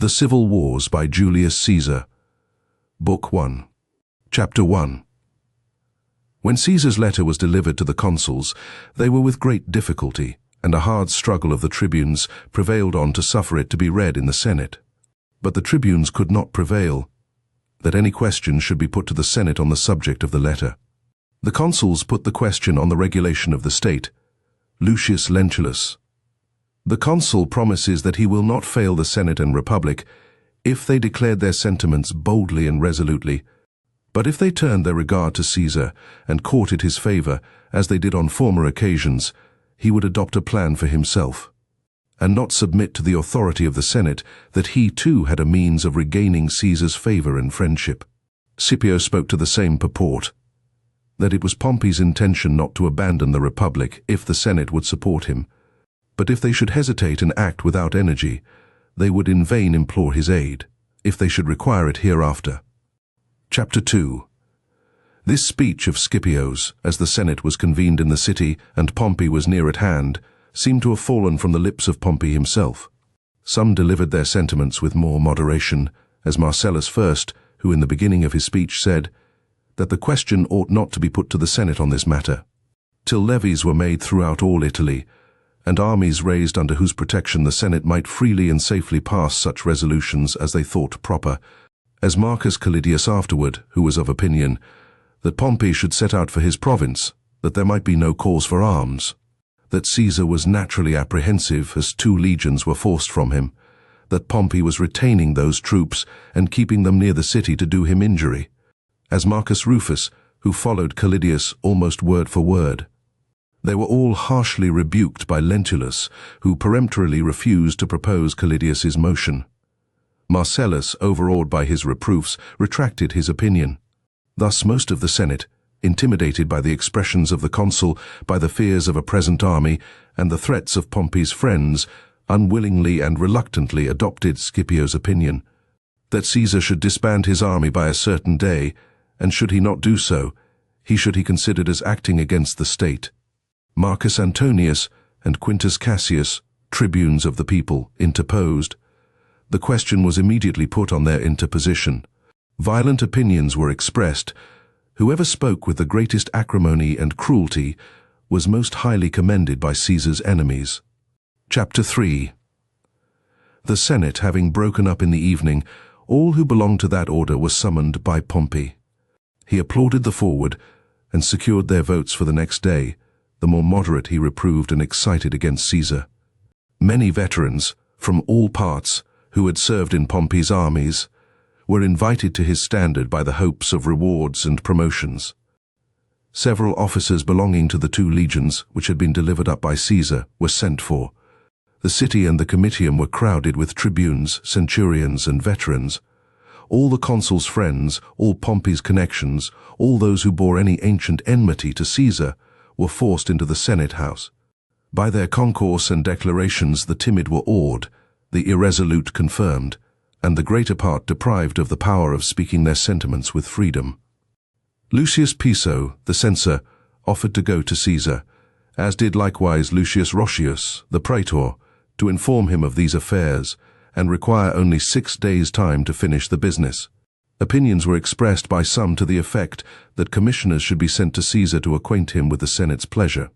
The Civil Wars by Julius Caesar. Book 1. Chapter 1. When Caesar's letter was delivered to the consuls, they were with great difficulty, and a hard struggle of the tribunes prevailed on to suffer it to be read in the Senate. But the tribunes could not prevail that any question should be put to the Senate on the subject of the letter. The consuls put the question on the regulation of the state, Lucius Lentulus. The consul promises that he will not fail the Senate and Republic if they declared their sentiments boldly and resolutely, but if they turned their regard to Caesar and courted his favor, as they did on former occasions, he would adopt a plan for himself, and not submit to the authority of the Senate that he too had a means of regaining Caesar's favor and friendship. Scipio spoke to the same purport, that it was Pompey's intention not to abandon the Republic if the Senate would support him, but if they should hesitate and act without energy, they would in vain implore his aid, if they should require it hereafter. Chapter 2. This speech of Scipio's, as the Senate was convened in the city and Pompey was near at hand, seemed to have fallen from the lips of Pompey himself. Some delivered their sentiments with more moderation, as Marcellus first, who in the beginning of his speech said, that the question ought not to be put to the Senate on this matter, till levies were made throughout all Italy, and armies raised under whose protection the Senate might freely and safely pass such resolutions as they thought proper, as Marcus Callidius afterward, who was of opinion that Pompey should set out for his province, that there might be no cause for arms, that Caesar was naturally apprehensive as 2 legions were forced from him, that Pompey was retaining those troops and keeping them near the city to do him injury, as Marcus Rufus, who followed Callidius almost word for word. They were all harshly rebuked by Lentulus, who peremptorily refused to propose Callidius's motion. Marcellus, overawed by his reproofs, retracted his opinion. Thus most of the Senate, intimidated by the expressions of the consul, by the fears of a present army, and the threats of Pompey's friends, unwillingly and reluctantly adopted Scipio's opinion, that Caesar should disband his army by a certain day, and should he not do so, he should be considered as acting against the state. Marcus Antonius and Quintus Cassius, tribunes of the people, interposed. The question was immediately put on their interposition. Violent opinions were expressed. Whoever spoke with the greatest acrimony and cruelty was most highly commended by Caesar's enemies. Chapter 3. The Senate having broken up in the evening, all who belonged to that order were summoned by Pompey. He applauded the forward and secured their votes for the next day. The more moderate he reproved and excited against Caesar. Many veterans, from all parts, who had served in Pompey's armies, were invited to his standard by the hopes of rewards and promotions. Several officers belonging to the 2 legions, which had been delivered up by Caesar, were sent for. The city and the comitium were crowded with tribunes, centurions, and veterans. All the consul's friends, all Pompey's connections, all those who bore any ancient enmity to Caesar, were forced into the Senate house. By their concourse and declarations the timid were awed, the irresolute confirmed, and the greater part deprived of the power of speaking their sentiments with freedom. Lucius Piso, the censor, offered to go to Caesar, as did likewise Lucius Roscius, the praetor, to inform him of these affairs, and require only 6 days' time to finish the business. Opinions were expressed by some to the effect that commissioners should be sent to Caesar to acquaint him with the Senate's pleasure.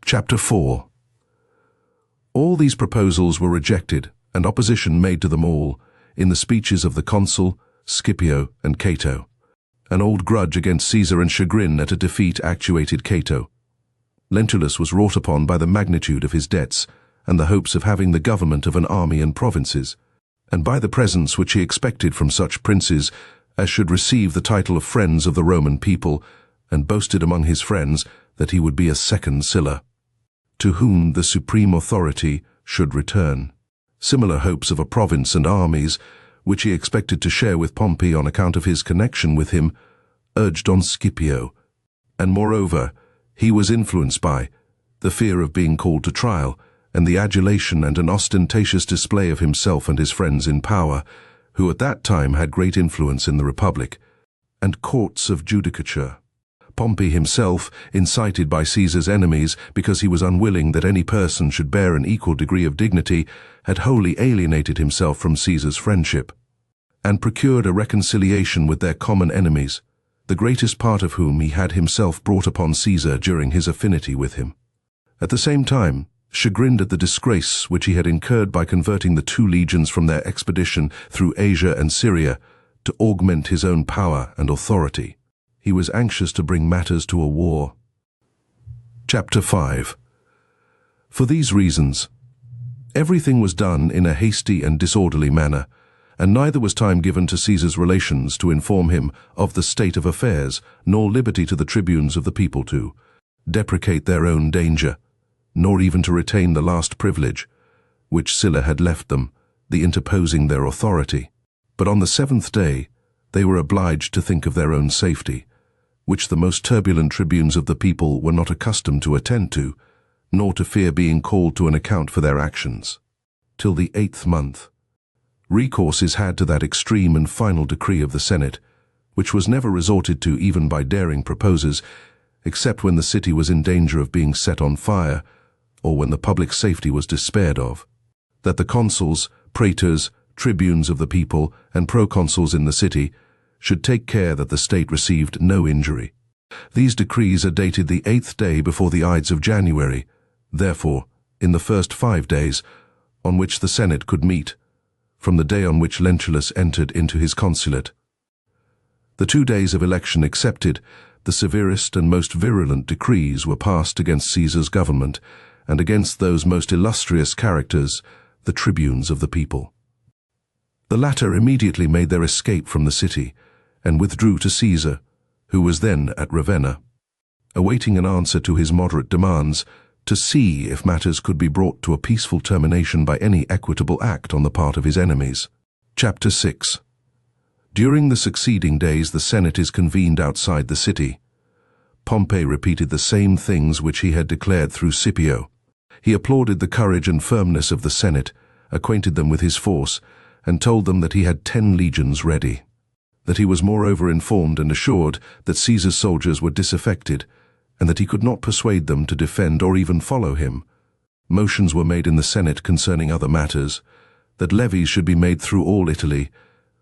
Chapter 4. All these proposals were rejected, and opposition made to them all, in the speeches of the consul, Scipio, and Cato. An old grudge against Caesar and chagrin at a defeat actuated Cato. Lentulus was wrought upon by the magnitude of his debts, and the hopes of having the government of an army and provinces, and by the presents which he expected from such princes as should receive the title of friends of the Roman people, and boasted among his friends that he would be a second Sylla, to whom the supreme authority should return. Similar hopes of a province and armies, which he expected to share with Pompey on account of his connection with him, urged on Scipio, and moreover, he was influenced by the fear of being called to trial, and the adulation and an ostentatious display of himself and his friends in power, who at that time had great influence in the Republic, and courts of judicature. Pompey himself, incited by Caesar's enemies because he was unwilling that any person should bear an equal degree of dignity, had wholly alienated himself from Caesar's friendship, and procured a reconciliation with their common enemies, the greatest part of whom he had himself brought upon Caesar during his affinity with him. At the same time, chagrined at the disgrace which he had incurred by converting the 2 legions from their expedition through Asia and Syria to augment his own power and authority, he was anxious to bring matters to a war. Chapter 5. For these reasons, everything was done in a hasty and disorderly manner, and neither was time given to Caesar's relations to inform him of the state of affairs, nor liberty to the tribunes of the people to deprecate their own danger, nor even to retain the last privilege, which Sylla had left them, the interposing their authority. But on the 7th day they were obliged to think of their own safety, which the most turbulent tribunes of the people were not accustomed to attend to, nor to fear being called to an account for their actions. Till the 8th month, recourse is had to that extreme and final decree of the Senate, which was never resorted to even by daring proposers, except when the city was in danger of being set on fire, or when the public safety was despaired of, that the consuls, praetors, tribunes of the people, and proconsuls in the city should take care that the state received no injury. These decrees are dated the 8th day before the Ides of January, therefore, in the first 5 days, on which the Senate could meet, from the day on which Lentulus entered into his consulate. The 2 days of election excepted, the severest and most virulent decrees were passed against Caesar's government, and against those most illustrious characters, the tribunes of the people. The latter immediately made their escape from the city, and withdrew to Caesar, who was then at Ravenna, awaiting an answer to his moderate demands, to see if matters could be brought to a peaceful termination by any equitable act on the part of his enemies. Chapter 6. During the succeeding days the Senate is convened outside the city. Pompey repeated the same things which he had declared through Scipio. He applauded the courage and firmness of the Senate, acquainted them with his force, and told them that he had 10 legions ready, that he was moreover informed and assured that Caesar's soldiers were disaffected, and that he could not persuade them to defend or even follow him. Motions were made in the Senate concerning other matters, that levies should be made through all Italy,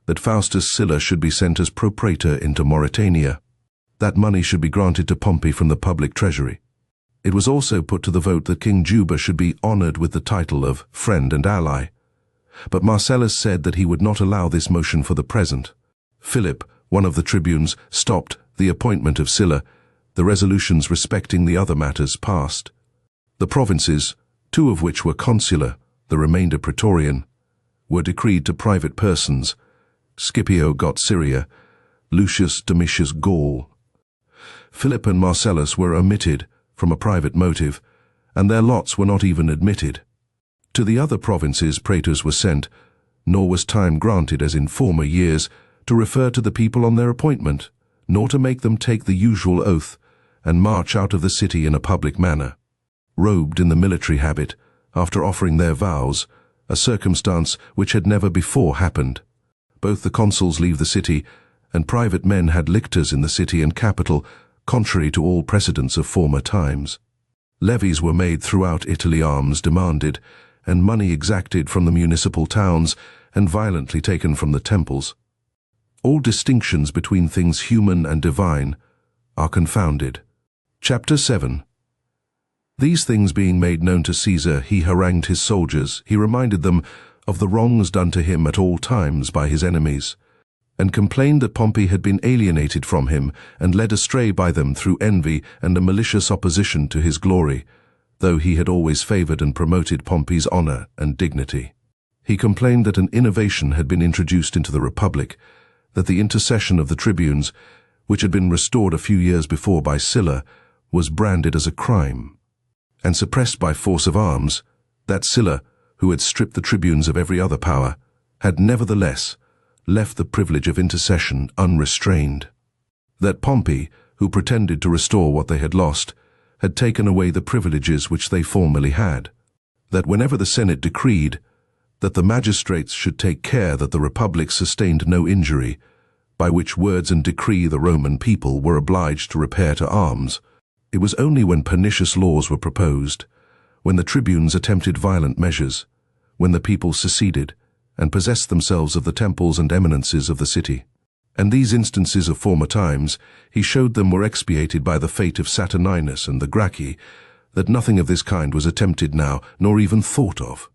that Faustus Sylla should be sent as propraetor into Mauritania, that money should be granted to Pompey from the public treasury. It was also put to the vote that King Juba should be honored with the title of friend and ally. But Marcellus said that he would not allow this motion for the present. Philip, one of the tribunes, stopped the appointment of Sylla. The resolutions respecting the other matters passed. The provinces, 2 of which were consular, the remainder praetorian, were decreed to private persons. Scipio got Syria, Lucius Domitius Gaul. Philip and Marcellus were omitted from a private motive, and their lots were not even admitted. To the other provinces praetors were sent, nor was time granted, as in former years, to refer to the people on their appointment, nor to make them take the usual oath, and march out of the city in a public manner, robed in the military habit, after offering their vows, a circumstance which had never before happened. Both the consuls leave the city, and private men had lictors in the city and capital, contrary to all precedents of former times. Levies were made throughout Italy, arms demanded, and money exacted from the municipal towns, and violently taken from the temples. All distinctions between things human and divine are confounded. Chapter 7. These things being made known to Caesar, he harangued his soldiers. He reminded them of the wrongs done to him at all times by his enemies, and complained that Pompey had been alienated from him and led astray by them through envy and a malicious opposition to his glory, though he had always favored and promoted Pompey's honor and dignity. He complained that an innovation had been introduced into the Republic, that the intercession of the tribunes, which had been restored a few years before by Sylla, was branded as a crime, and suppressed by force of arms, that Sylla, who had stripped the tribunes of every other power, had nevertheless left the privilege of intercession unrestrained, that Pompey, who pretended to restore what they had lost, had taken away the privileges which they formerly had, that whenever the Senate decreed that the magistrates should take care that the Republic sustained no injury, by which words and decree the Roman people were obliged to repair to arms. It was only when pernicious laws were proposed, when the tribunes attempted violent measures, when the people seceded and possessed themselves of the temples and eminences of the city. And these instances of former times, he showed them were expiated by the fate of Saturninus and the Gracchi, that nothing of this kind was attempted now, nor even thought of.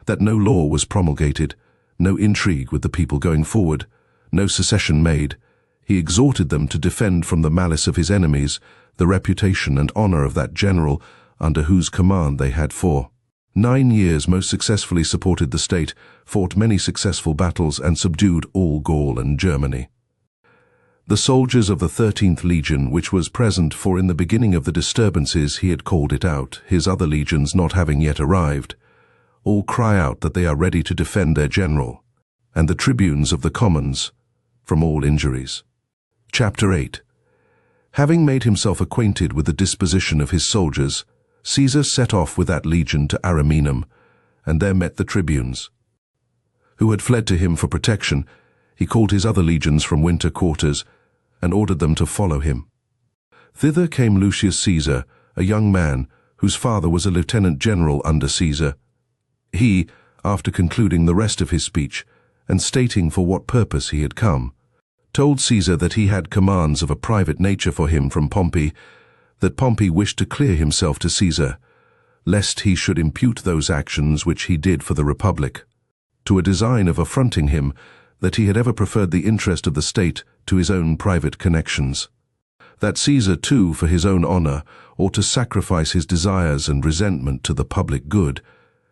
That no law was promulgated, no intrigue with the people going forward, no secession made. He exhorted them to defend from the malice of his enemies the reputation and honor of that general under whose command they had for 9 years most successfully supported the state, fought many successful battles, and subdued all Gaul and Germany. The soldiers of the 13th Legion, which was present, for in the beginning of the disturbances he had called it out, his other legions not having yet arrived, all cry out that they are ready to defend their general, and the tribunes of the commons, from all injuries. Chapter 8. Having made himself acquainted with the disposition of his soldiers, Caesar set off with that legion to Ariminum, and there met the tribunes, who had fled to him for protection. He called his other legions from winter quarters, and ordered them to follow him. Thither came Lucius Caesar, a young man, whose father was a lieutenant general under Caesar. He, after concluding the rest of his speech, and stating for what purpose he had come, told Caesar that he had commands of a private nature for him from Pompey, that Pompey wished to clear himself to Caesar, lest he should impute those actions which he did for the Republic, to a design of affronting him, that he had ever preferred the interest of the state to his own private connections. That Caesar, too, for his own honor, ought to sacrifice his desires and resentment to the public good,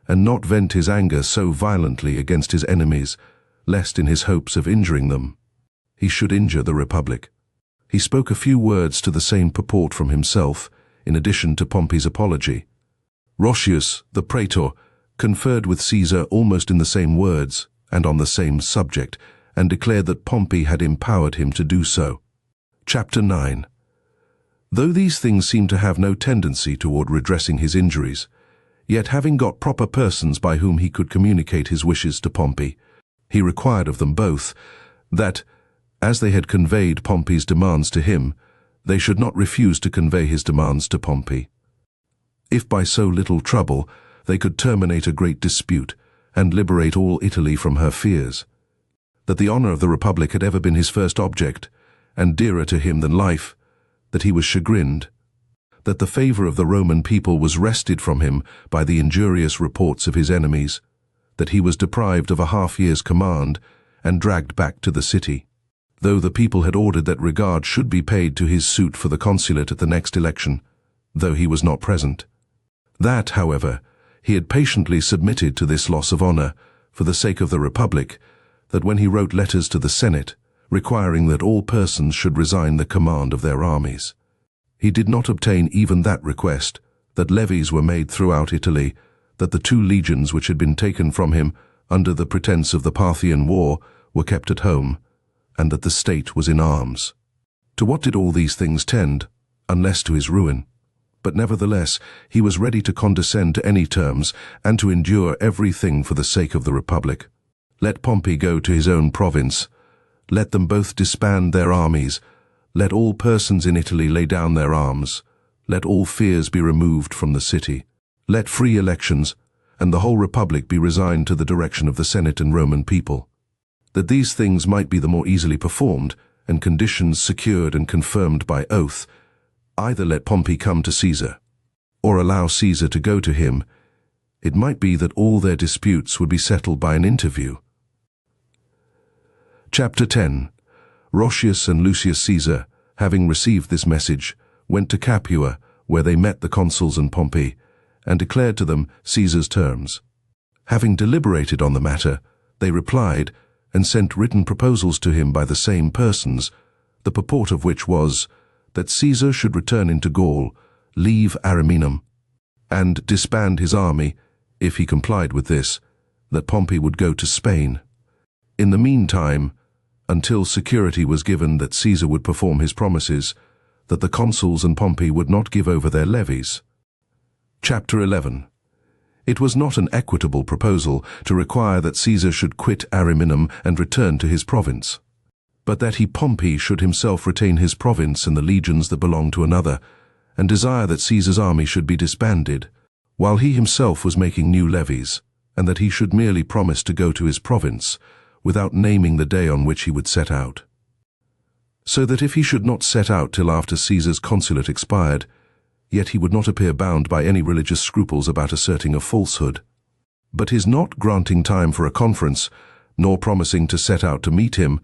and not vent his anger so violently against his enemies, lest in his hopes of injuring them, he should injure the Republic. He spoke a few words to the same purport from himself, in addition to Pompey's apology. Roscius, the praetor, conferred with Caesar almost in the same words and on the same subject, and declared that Pompey had empowered him to do so. Chapter 9. Though these things seem to have no tendency toward redressing his injuries, yet having got proper persons by whom he could communicate his wishes to Pompey, he required of them both that, as they had conveyed Pompey's demands to him, they should not refuse to convey his demands to Pompey. If by so little trouble they could terminate a great dispute, and liberate all Italy from her fears. That the honor of the Republic had ever been his first object, and dearer to him than life, that he was chagrined, that the favor of the Roman people was wrested from him by the injurious reports of his enemies, that he was deprived of a half-year's command, and dragged back to the city, though the people had ordered that regard should be paid to his suit for the consulate at the next election, though he was not present. That, however, he had patiently submitted to this loss of honor, for the sake of the Republic, that when he wrote letters to the Senate, requiring that all persons should resign the command of their armies, he did not obtain even that request, that levies were made throughout Italy, that the 2 legions which had been taken from him under the pretense of the Parthian war were kept at home, and that the state was in arms. To what did all these things tend, unless to his ruin? But nevertheless he was ready to condescend to any terms, and to endure everything for the sake of the Republic. Let Pompey go to his own province. Let them both disband their armies. Let all persons in Italy lay down their arms. Let all fears be removed from the city. Let free elections, and the whole Republic be resigned to the direction of the Senate and Roman people. That these things might be the more easily performed, and conditions secured and confirmed by oath, either let Pompey come to Caesar, or allow Caesar to go to him. It might be that all their disputes would be settled by an interview. Chapter 10. Roscius and Lucius Caesar, having received this message, went to Capua, where they met the consuls and Pompey, and declared to them Caesar's terms. Having deliberated on the matter, they replied, and sent written proposals to him by the same persons, the purport of which was, that Caesar should return into Gaul, leave Ariminum, and disband his army. If he complied with this, that Pompey would go to Spain. In the meantime, until security was given that Caesar would perform his promises, that the consuls and Pompey would not give over their levies. Chapter 11. It was not an equitable proposal to require that Caesar should quit Ariminum and return to his province. but that he Pompey should himself retain his province and the legions that belonged to another, and desire that Caesar's army should be disbanded, while he himself was making new levies, and that he should merely promise to go to his province, without naming the day on which he would set out. So that if he should not set out till after Caesar's consulate expired, yet he would not appear bound by any religious scruples about asserting a falsehood. But his not granting time for a conference, nor promising to set out to meet him,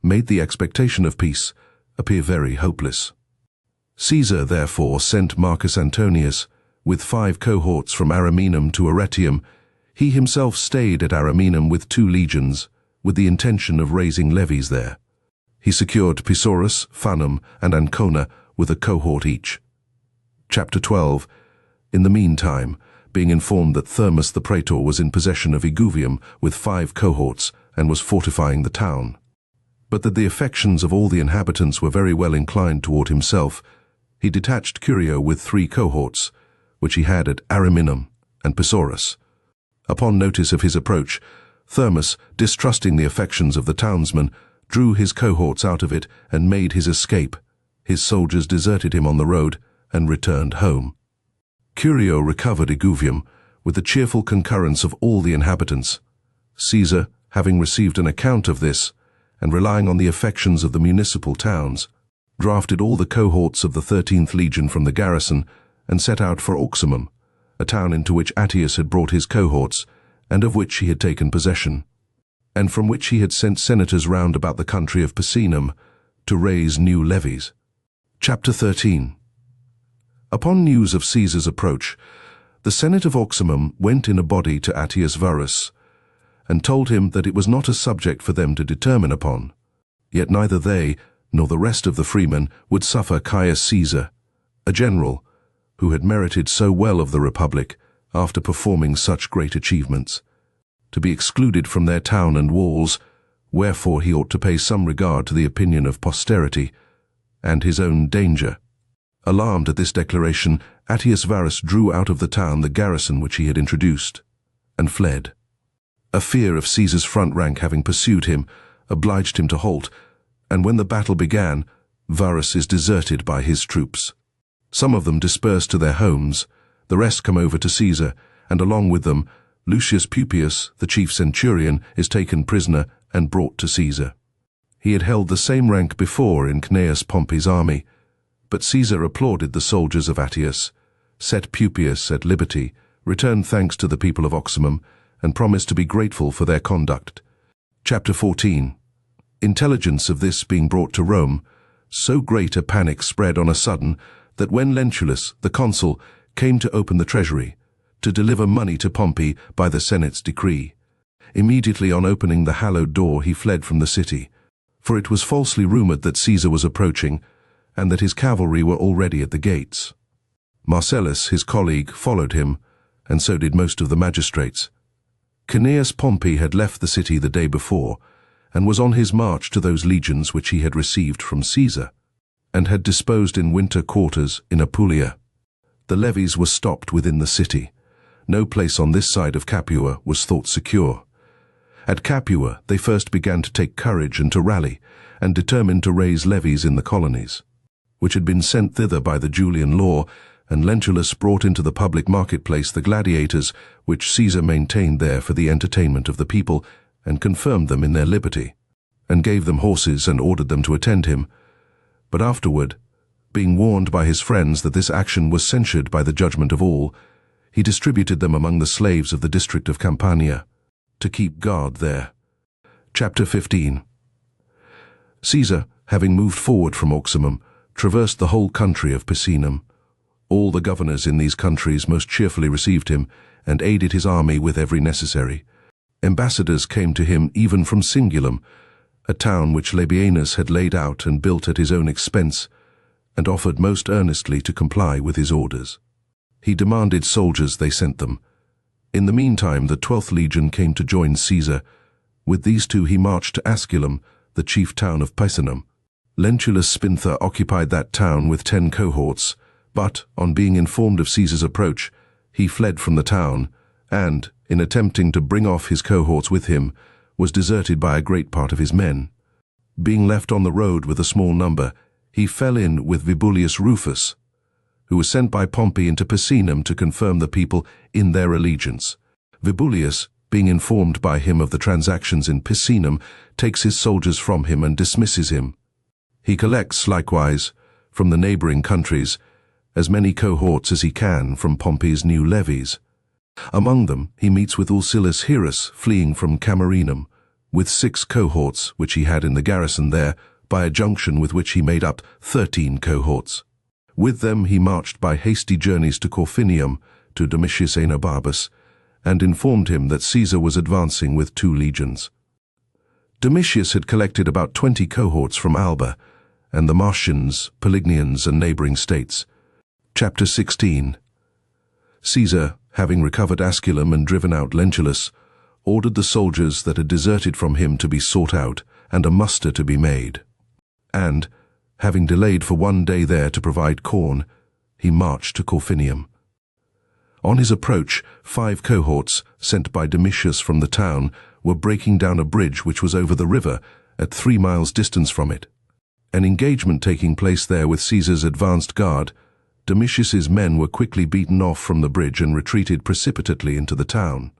made the expectation of peace appear very hopeless. Caesar, therefore, sent Marcus Antonius, with 5 cohorts from Ariminum to Arretium. He himself stayed at Ariminum with 2 legions, with the intention of raising levies there. He secured Pisaurus, Fanum, and Ancona with a cohort each. Chapter 12. In the meantime, being informed that Thermus the praetor was in possession of Iguvium with 5 cohorts and was fortifying the town, but that the affections of all the inhabitants were very well inclined toward himself, he detached Curio with 3 cohorts, which he had at Ariminum and Pisaurus. Upon notice of his approach, Thermus, distrusting the affections of the townsmen, drew his cohorts out of it and made his escape. His soldiers deserted him on the road and returned home. Curio recovered Iguvium with the cheerful concurrence of all the inhabitants. Caesar, having received an account of this, and relying on the affections of the municipal towns, drafted all the cohorts of the 13th Legion from the garrison and set out for Auximum, a town into which Attius had brought his cohorts, and of which he had taken possession, and from which he had sent senators round about the country of Picenum to raise new levies. Chapter 13. Upon news of Caesar's approach, the Senate of Auximum went in a body to Attius Varus, and told him that it was not a subject for them to determine upon, yet neither they nor the rest of the freemen would suffer Caius Caesar, a general, who had merited so well of the Republic after performing such great achievements, to be excluded from their town and walls, wherefore he ought to pay some regard to the opinion of posterity, and his own danger. Alarmed at this declaration, Attius Varus drew out of the town the garrison which he had introduced, and fled. A fear of Caesar's front rank having pursued him, obliged him to halt, and when the battle began, Varus is deserted by his troops. Some of them disperse to their homes, the rest come over to Caesar, and along with them, Lucius Pupius, the chief centurion, is taken prisoner and brought to Caesar. He had held the same rank before in Cnaeus Pompey's army, but Caesar applauded the soldiers of Attius, set Pupius at liberty, returned thanks to the people of Auximum, and promised to be grateful for their conduct. Chapter 14. Intelligence of this being brought to Rome, so great a panic spread on a sudden that when Lentulus, the consul, came to open the treasury, to deliver money to Pompey by the Senate's decree, immediately on opening the hallowed door he fled from the city, for it was falsely rumored that Caesar was approaching, and that his cavalry were already at the gates. Marcellus, his colleague, followed him, and so did most of the magistrates. Cnaeus Pompey had left the city the day before, and was on his march to those legions which he had received from Caesar, and had disposed in winter quarters in Apulia. The levies were stopped within the city. No place on this side of Capua was thought secure. At Capua they first began to take courage and to rally, and determined to raise levies in the colonies, which had been sent thither by the Julian law, and Lentulus brought into the public marketplace the gladiators which Caesar maintained there for the entertainment of the people, and confirmed them in their liberty, and gave them horses and ordered them to attend him. But afterward, being warned by his friends that this action was censured by the judgment of all, he distributed them among the slaves of the district of Campania, to keep guard there. Chapter 15. Caesar, having moved forward from Auximum, traversed the whole country of Picenum. All the governors in these countries most cheerfully received him, and aided his army with every necessary. Ambassadors came to him even from Singulum, a town which Labienus had laid out and built at his own expense, and offered most earnestly to comply with his orders. He demanded soldiers, they sent them. In the meantime the 12th Legion came to join Caesar. With these 2 he marched to Asculum, the chief town of Picenum. Lentulus Spinther occupied that town with 10 cohorts, but, on being informed of Caesar's approach, he fled from the town, and, in attempting to bring off his cohorts with him, was deserted by a great part of his men. being left on the road with a small number, he fell in with Vibullius Rufus, who was sent by Pompey into Picenum to confirm the people in their allegiance. Vibullius, being informed by him of the transactions in Picenum, takes his soldiers from him and dismisses him. He collects, likewise, from the neighboring countries, as many cohorts as he can from Pompey's new levies. Among them he meets with Ulcillus Hierus, fleeing from Camerinum, with 6 cohorts which he had in the garrison there, by a junction with which he made up 13 cohorts. With them he marched by hasty journeys to Corfinium, to Domitius Aenobarbus, and informed him that Caesar was advancing with 2 legions. Domitius had collected about 20 cohorts from Alba, and the Marsians, Pelignians, and neighboring states. Chapter 16. Caesar, having recovered Asculum and driven out Lentulus, ordered the soldiers that had deserted from him to be sought out, and a muster to be made. And, having delayed for 1 day there to provide corn, he marched to Corfinium. On his approach, 5 cohorts, sent by Domitius from the town, were breaking down a bridge which was over the river, at 3 miles distance from it. An engagement taking place there with Caesar's advanced guard, Domitius's men were quickly beaten off from the bridge and retreated precipitately into the town.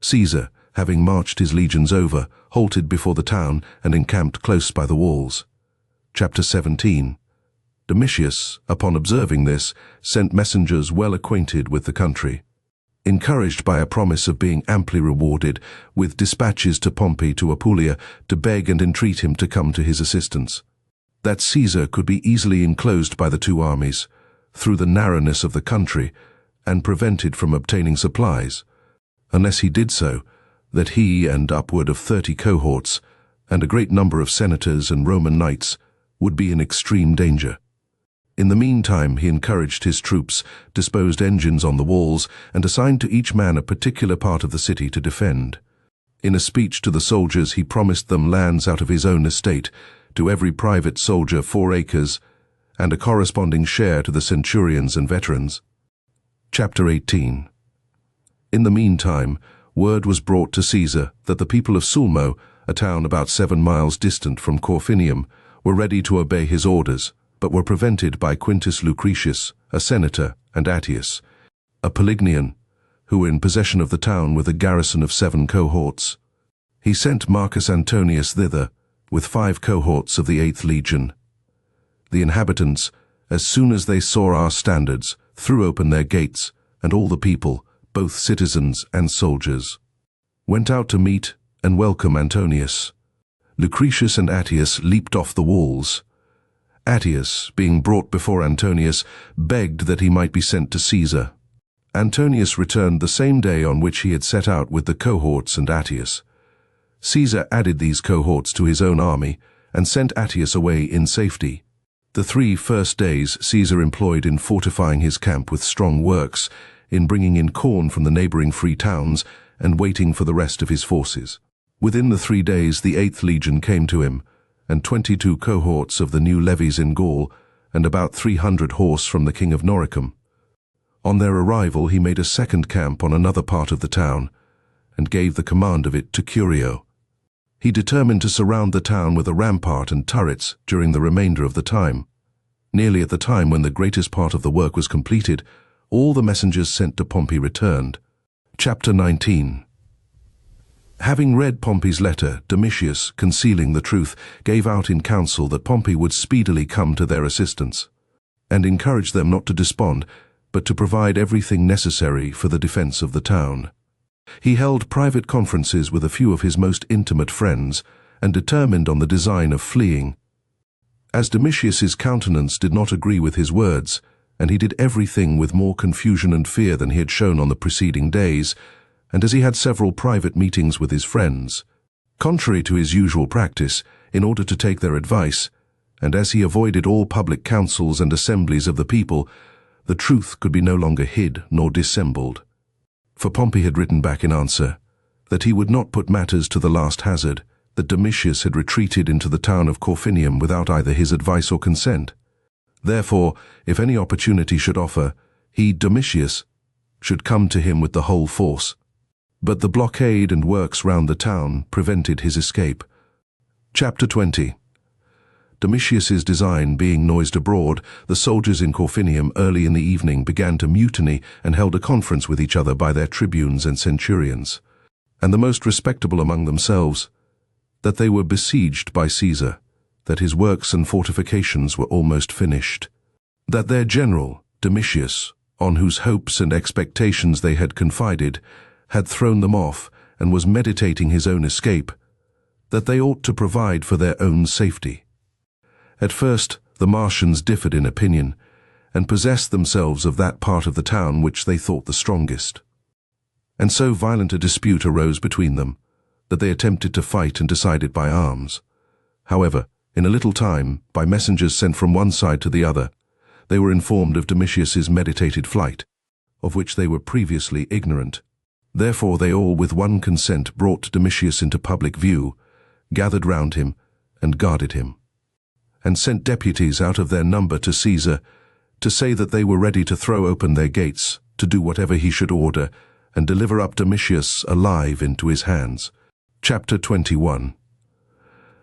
Caesar, having marched his legions over, halted before the town and encamped close by the walls. Chapter 17. Domitius, upon observing this, sent messengers well acquainted with the country, encouraged by a promise of being amply rewarded, with dispatches to Pompey to Apulia to beg and entreat him to come to his assistance. That Caesar could be easily enclosed by the 2 armies, through the narrowness of the country, and prevented from obtaining supplies. Unless he did so, that he and upward of 30 cohorts, and a great number of senators and Roman knights, would be in extreme danger. In the meantime he encouraged his troops, disposed engines on the walls, and assigned to each man a particular part of the city to defend. In a speech to the soldiers he promised them lands out of his own estate, to every private soldier 4 acres, and a corresponding share to the centurions and veterans. Chapter 18. In the meantime, word was brought to Caesar that the people of Sulmo, a town about 7 miles distant from Corfinium, were ready to obey his orders, but were prevented by Quintus Lucretius, a senator, and Attius, a Pelignian, who were in possession of the town with a garrison of 7 cohorts. He sent Marcus Antonius thither, with 5 cohorts of the 8th legion. The inhabitants, as soon as they saw our standards, threw open their gates, and all the people, both citizens and soldiers, went out to meet and welcome Antonius. Lucretius and Attius leaped off the walls. Attius, being brought before Antonius, begged that he might be sent to Caesar. Antonius returned the same day on which he had set out with the cohorts and Attius. Caesar added these cohorts to his own army, and sent Attius away in safety. The 3 first days Caesar employed in fortifying his camp with strong works, in bringing in corn from the neighboring free towns, and waiting for the rest of his forces. Within the 3 days the 8th legion came to him, and 22 cohorts of the new levies in Gaul, and about 300 horse from the king of Noricum. On their arrival he made a second camp on another part of the town, and gave the command of it to Curio. He determined to surround the town with a rampart and turrets during the remainder of the time. Nearly at the time when the greatest part of the work was completed, all the messengers sent to Pompey returned. Chapter 19. Having read Pompey's letter, Domitius, concealing the truth, gave out in council that Pompey would speedily come to their assistance, and encouraged them not to despond, but to provide everything necessary for the defense of the town. He held private conferences with a few of his most intimate friends, and determined on the design of fleeing. As Domitius's countenance did not agree with his words, and he did everything with more confusion and fear than he had shown on the preceding days, and as he had several private meetings with his friends, contrary to his usual practice, in order to take their advice, and as he avoided all public councils and assemblies of the people, the truth could be no longer hid nor dissembled. For Pompey had written back in answer, that he would not put matters to the last hazard, that Domitius had retreated into the town of Corfinium without either his advice or consent. Therefore, if any opportunity should offer, he, Domitius, should come to him with the whole force. But the blockade and works round the town prevented his escape. Chapter 20. Domitius's design being noised abroad, the soldiers in Corfinium early in the evening began to mutiny and held a conference with each other by their tribunes and centurions, and the most respectable among themselves, that they were besieged by Caesar, that his works and fortifications were almost finished, that their general, Domitius, on whose hopes and expectations they had confided, had thrown them off and was meditating his own escape, that they ought to provide for their own safety. At first the Marsians differed in opinion, and possessed themselves of that part of the town which they thought the strongest. And so violent a dispute arose between them, that they attempted to fight and decide it by arms. However, in a little time, by messengers sent from one side to the other, they were informed of Domitius's meditated flight, of which they were previously ignorant. Therefore they all with one consent brought Domitius into public view, gathered round him, and guarded him, and sent deputies out of their number to Caesar, to say that they were ready to throw open their gates, to do whatever he should order, and deliver up Domitius alive into his hands. Chapter 21.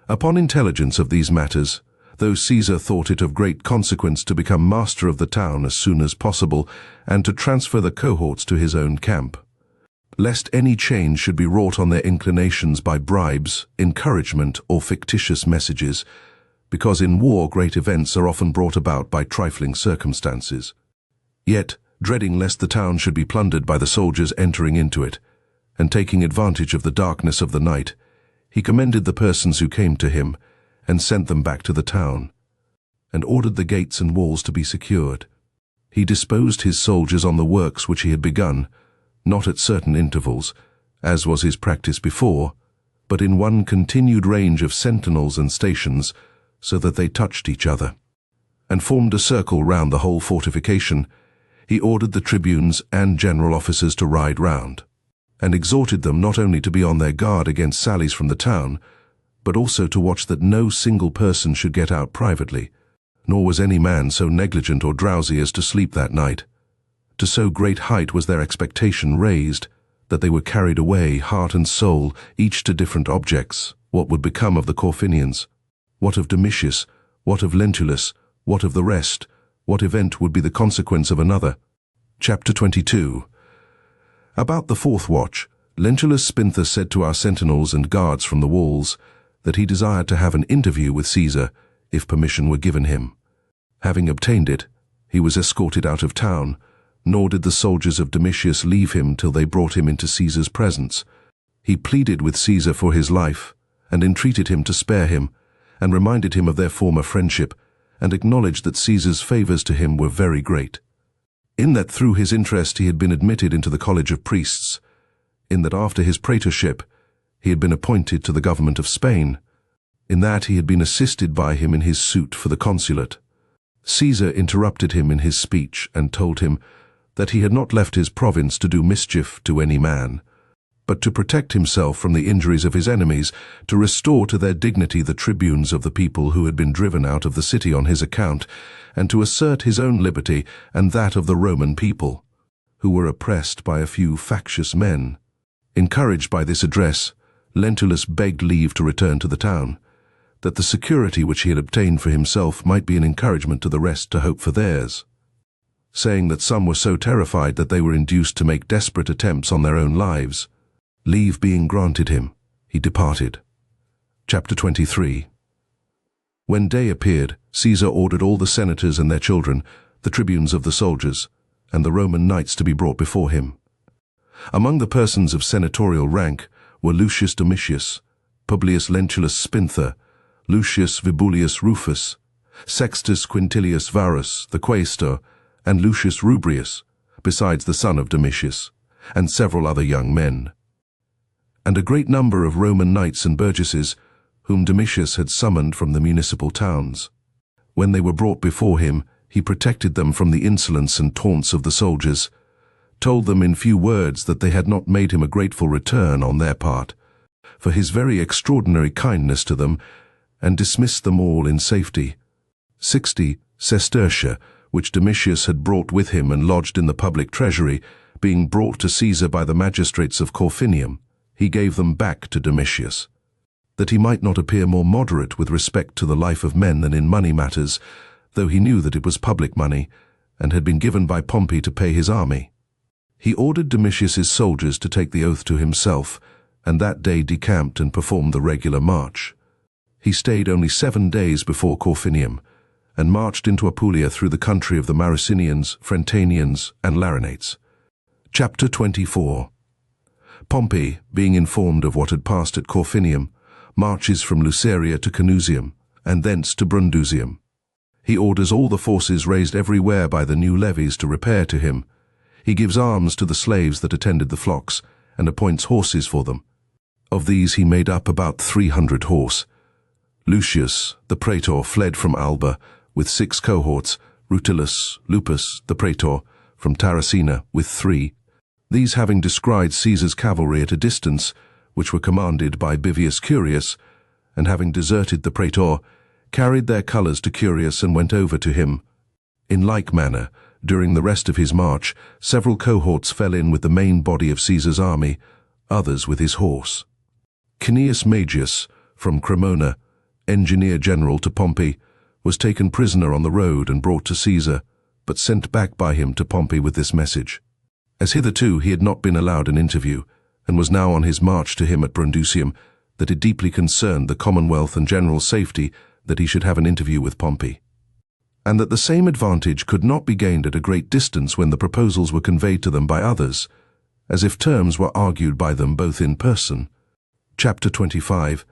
Upon intelligence of these matters, though Caesar thought it of great consequence to become master of the town as soon as possible, and to transfer the cohorts to his own camp, lest any change should be wrought on their inclinations by bribes, encouragement, or fictitious messages, because in war great events are often brought about by trifling circumstances. Yet, dreading lest the town should be plundered by the soldiers entering into it, and taking advantage of the darkness of the night, he commended the persons who came to him, and sent them back to the town, and ordered the gates and walls to be secured. He disposed his soldiers on the works which he had begun, not at certain intervals, as was his practice before, but in one continued range of sentinels and stations, so that they touched each other, and formed a circle round the whole fortification. He ordered the tribunes and general officers to ride round, and exhorted them not only to be on their guard against sallies from the town, but also to watch that no single person should get out privately, nor was any man so negligent or drowsy as to sleep that night. To so great height was their expectation raised, that they were carried away, heart and soul, each to different objects. What would become of the Corfinians? What of Domitius? What of Lentulus? What of the rest? What event would be the consequence of another? Chapter 22. About the fourth watch, Lentulus Spinther said to our sentinels and guards from the walls that he desired to have an interview with Caesar, if permission were given him. Having obtained it, he was escorted out of town, nor did the soldiers of Domitius leave him till they brought him into Caesar's presence. He pleaded with Caesar for his life, and entreated him to spare him, and reminded him of their former friendship, and acknowledged that Caesar's favors to him were very great, in that through his interest he had been admitted into the college of priests, in that after his praetorship he had been appointed to the government of Spain, in that he had been assisted by him in his suit for the consulate. Caesar interrupted him in his speech and told him that he had not left his province to do mischief to any man, but to protect himself from the injuries of his enemies, to restore to their dignity the tribunes of the people who had been driven out of the city on his account, and to assert his own liberty and that of the Roman people, who were oppressed by a few factious men. Encouraged by this address, Lentulus begged leave to return to the town, that the security which he had obtained for himself might be an encouragement to the rest to hope for theirs, saying that some were so terrified that they were induced to make desperate attempts on their own lives. Leave being granted him, he departed. Chapter 23. When day appeared, Caesar ordered all the senators and their children, the tribunes of the soldiers, and the Roman knights to be brought before him. Among the persons of senatorial rank were Lucius Domitius, Publius Lentulus Spinther, Lucius Vibullius Rufus, Sextus Quintilius Varus, the quaestor, and Lucius Rubrius, besides the son of Domitius, and several other young men, and a great number of Roman knights and burgesses, whom Domitius had summoned from the municipal towns. When they were brought before him, he protected them from the insolence and taunts of the soldiers, told them in few words that they had not made him a grateful return on their part, for his very extraordinary kindness to them, and dismissed them all in safety. 60 sestertia, which Domitius had brought with him and lodged in the public treasury, being brought to Caesar by the magistrates of Corfinium, he gave them back to Domitius. that he might not appear more moderate with respect to the life of men than in money matters, though he knew that it was public money, and had been given by Pompey to pay his army. He ordered Domitius's soldiers to take the oath to himself, and that day decamped and performed the regular march. He stayed only 7 days before Corfinium, and marched into Apulia through the country of the Marrucinians, Frentanians, and Larinates. Chapter 24. Pompey, being informed of what had passed at Corfinium, marches from Luceria to Canusium, and thence to Brundusium. He orders all the forces raised everywhere by the new levies to repair to him. He gives arms to the slaves that attended the flocks, and appoints horses for them. Of these he made up about 300 horse. Lucius, the praetor, fled from Alba, with 6 cohorts, Rutilus, Lupus, the praetor, from Tarracina, with 3. These having descried Caesar's cavalry at a distance, which were commanded by Bivius Curius, and having deserted the praetor, carried their colours to Curius and went over to him. In like manner, during the rest of his march, several cohorts fell in with the main body of Caesar's army, others with his horse. Cneius Magius, from Cremona, engineer-general to Pompey, was taken prisoner on the road and brought to Caesar, but sent back by him to Pompey with this message. As hitherto he had not been allowed an interview, and was now on his march to him at Brundusium, that it deeply concerned the commonwealth and general safety that he should have an interview with Pompey, and that the same advantage could not be gained at a great distance when the proposals were conveyed to them by others, as if terms were argued by them both in person. Chapter 25.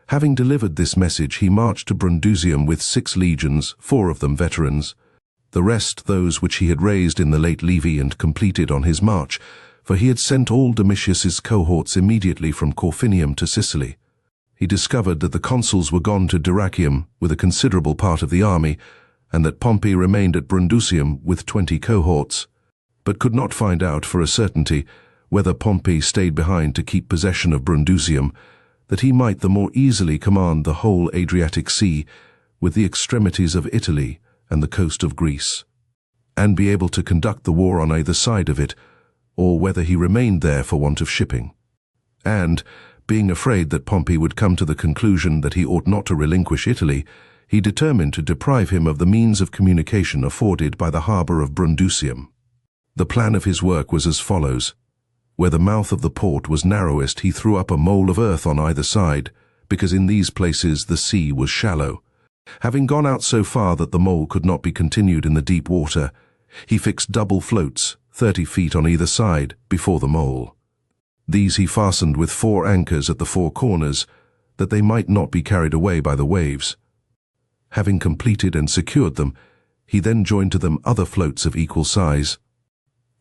Having delivered this message, he marched to Brundusium with 6 legions, 4 of them veterans, the rest those which he had raised in the late levy and completed on his march, for he had sent all Domitius's cohorts immediately from Corfinium to Sicily. He discovered that the consuls were gone to Dyrrachium with a considerable part of the army, and that Pompey remained at Brundusium with 20 cohorts, but could not find out for a certainty whether Pompey stayed behind to keep possession of Brundusium, that he might the more easily command the whole Adriatic Sea, with the extremities of Italy and the coast of Greece, and be able to conduct the war on either side of it, or whether he remained there for want of shipping. And, being afraid that Pompey would come to the conclusion that he ought not to relinquish Italy, he determined to deprive him of the means of communication afforded by the harbour of Brundusium. The plan of his work was as follows. Where the mouth of the port was narrowest, he threw up a mole of earth on either side, because in these places the sea was shallow. Having gone out so far that the mole could not be continued in the deep water, he fixed double floats, 30 feet on either side, before the mole. These he fastened with 4 anchors at the 4 corners, that they might not be carried away by the waves. Having completed and secured them, he then joined to them other floats of equal size.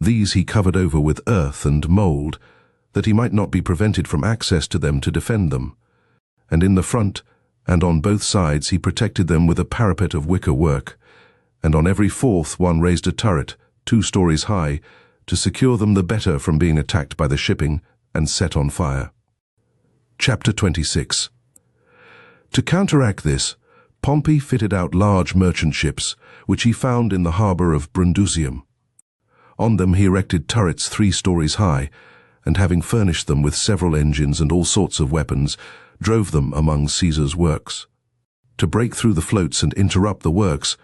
These he covered over with earth and mould, that he might not be prevented from access to them to defend them. And in the front and on both sides he protected them with a parapet of wicker work, and on every 4th one raised a turret, 2 stories high, to secure them the better from being attacked by the shipping and set on fire. Chapter 26. To counteract this, Pompey fitted out large merchant ships, which he found in the harbour of Brundusium. On them he erected turrets 3 stories high, and having furnished them with several engines and all sorts of weapons, drove them among Caesar's works. To break through the floats and interrupt the works,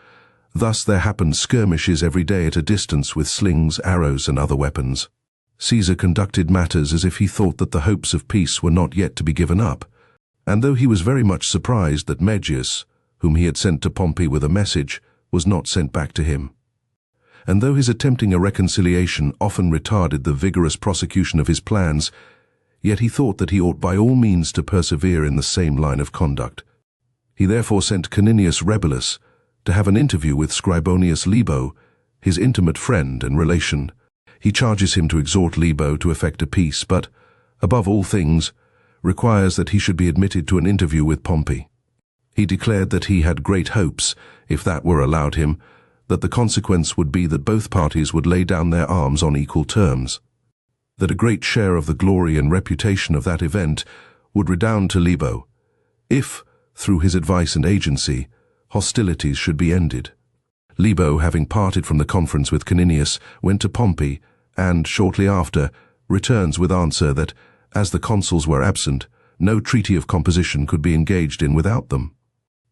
thus there happened skirmishes every day at a distance with slings, arrows, and other weapons. Caesar conducted matters as if he thought that the hopes of peace were not yet to be given up, and though he was very much surprised that Magius, whom he had sent to Pompey with a message, was not sent back to him, and though his attempting a reconciliation often retarded the vigorous prosecution of his plans, yet he thought that he ought by all means to persevere in the same line of conduct. He therefore sent Caninius Rebilus to have an interview with Scribonius Libo, his intimate friend and relation. He charges him to exhort Libo to effect a peace, but, above all things, requires that he should be admitted to an interview with Pompey. He declared that he had great hopes, if that were allowed him, that the consequence would be that both parties would lay down their arms on equal terms, that a great share of the glory and reputation of that event would redound to Libo, if, through his advice and agency, hostilities should be ended. Libo, having parted from the conference with Caninius, went to Pompey, and, shortly after, returns with answer that, as the consuls were absent, No treaty of composition could be engaged in without them.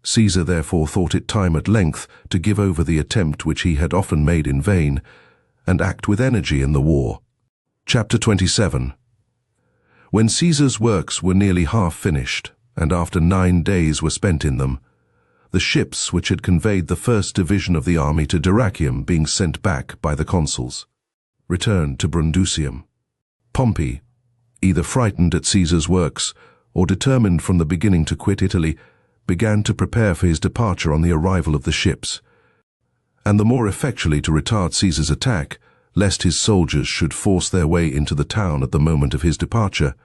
Caesar therefore thought it time at length to give over the attempt which he had often made in vain, and act with energy in the war. Chapter 27. When Caesar's works were nearly half finished, and after 9 days were spent in them, the ships which had conveyed the first division of the army to Dyrrhachium being sent back by the consuls, returned to Brundusium. Pompey, either frightened at Caesar's works or determined from the beginning to quit Italy, began to prepare for his departure on the arrival of the ships, and the more effectually to retard Caesar's attack, lest his soldiers should force their way into the town at the moment of his departure,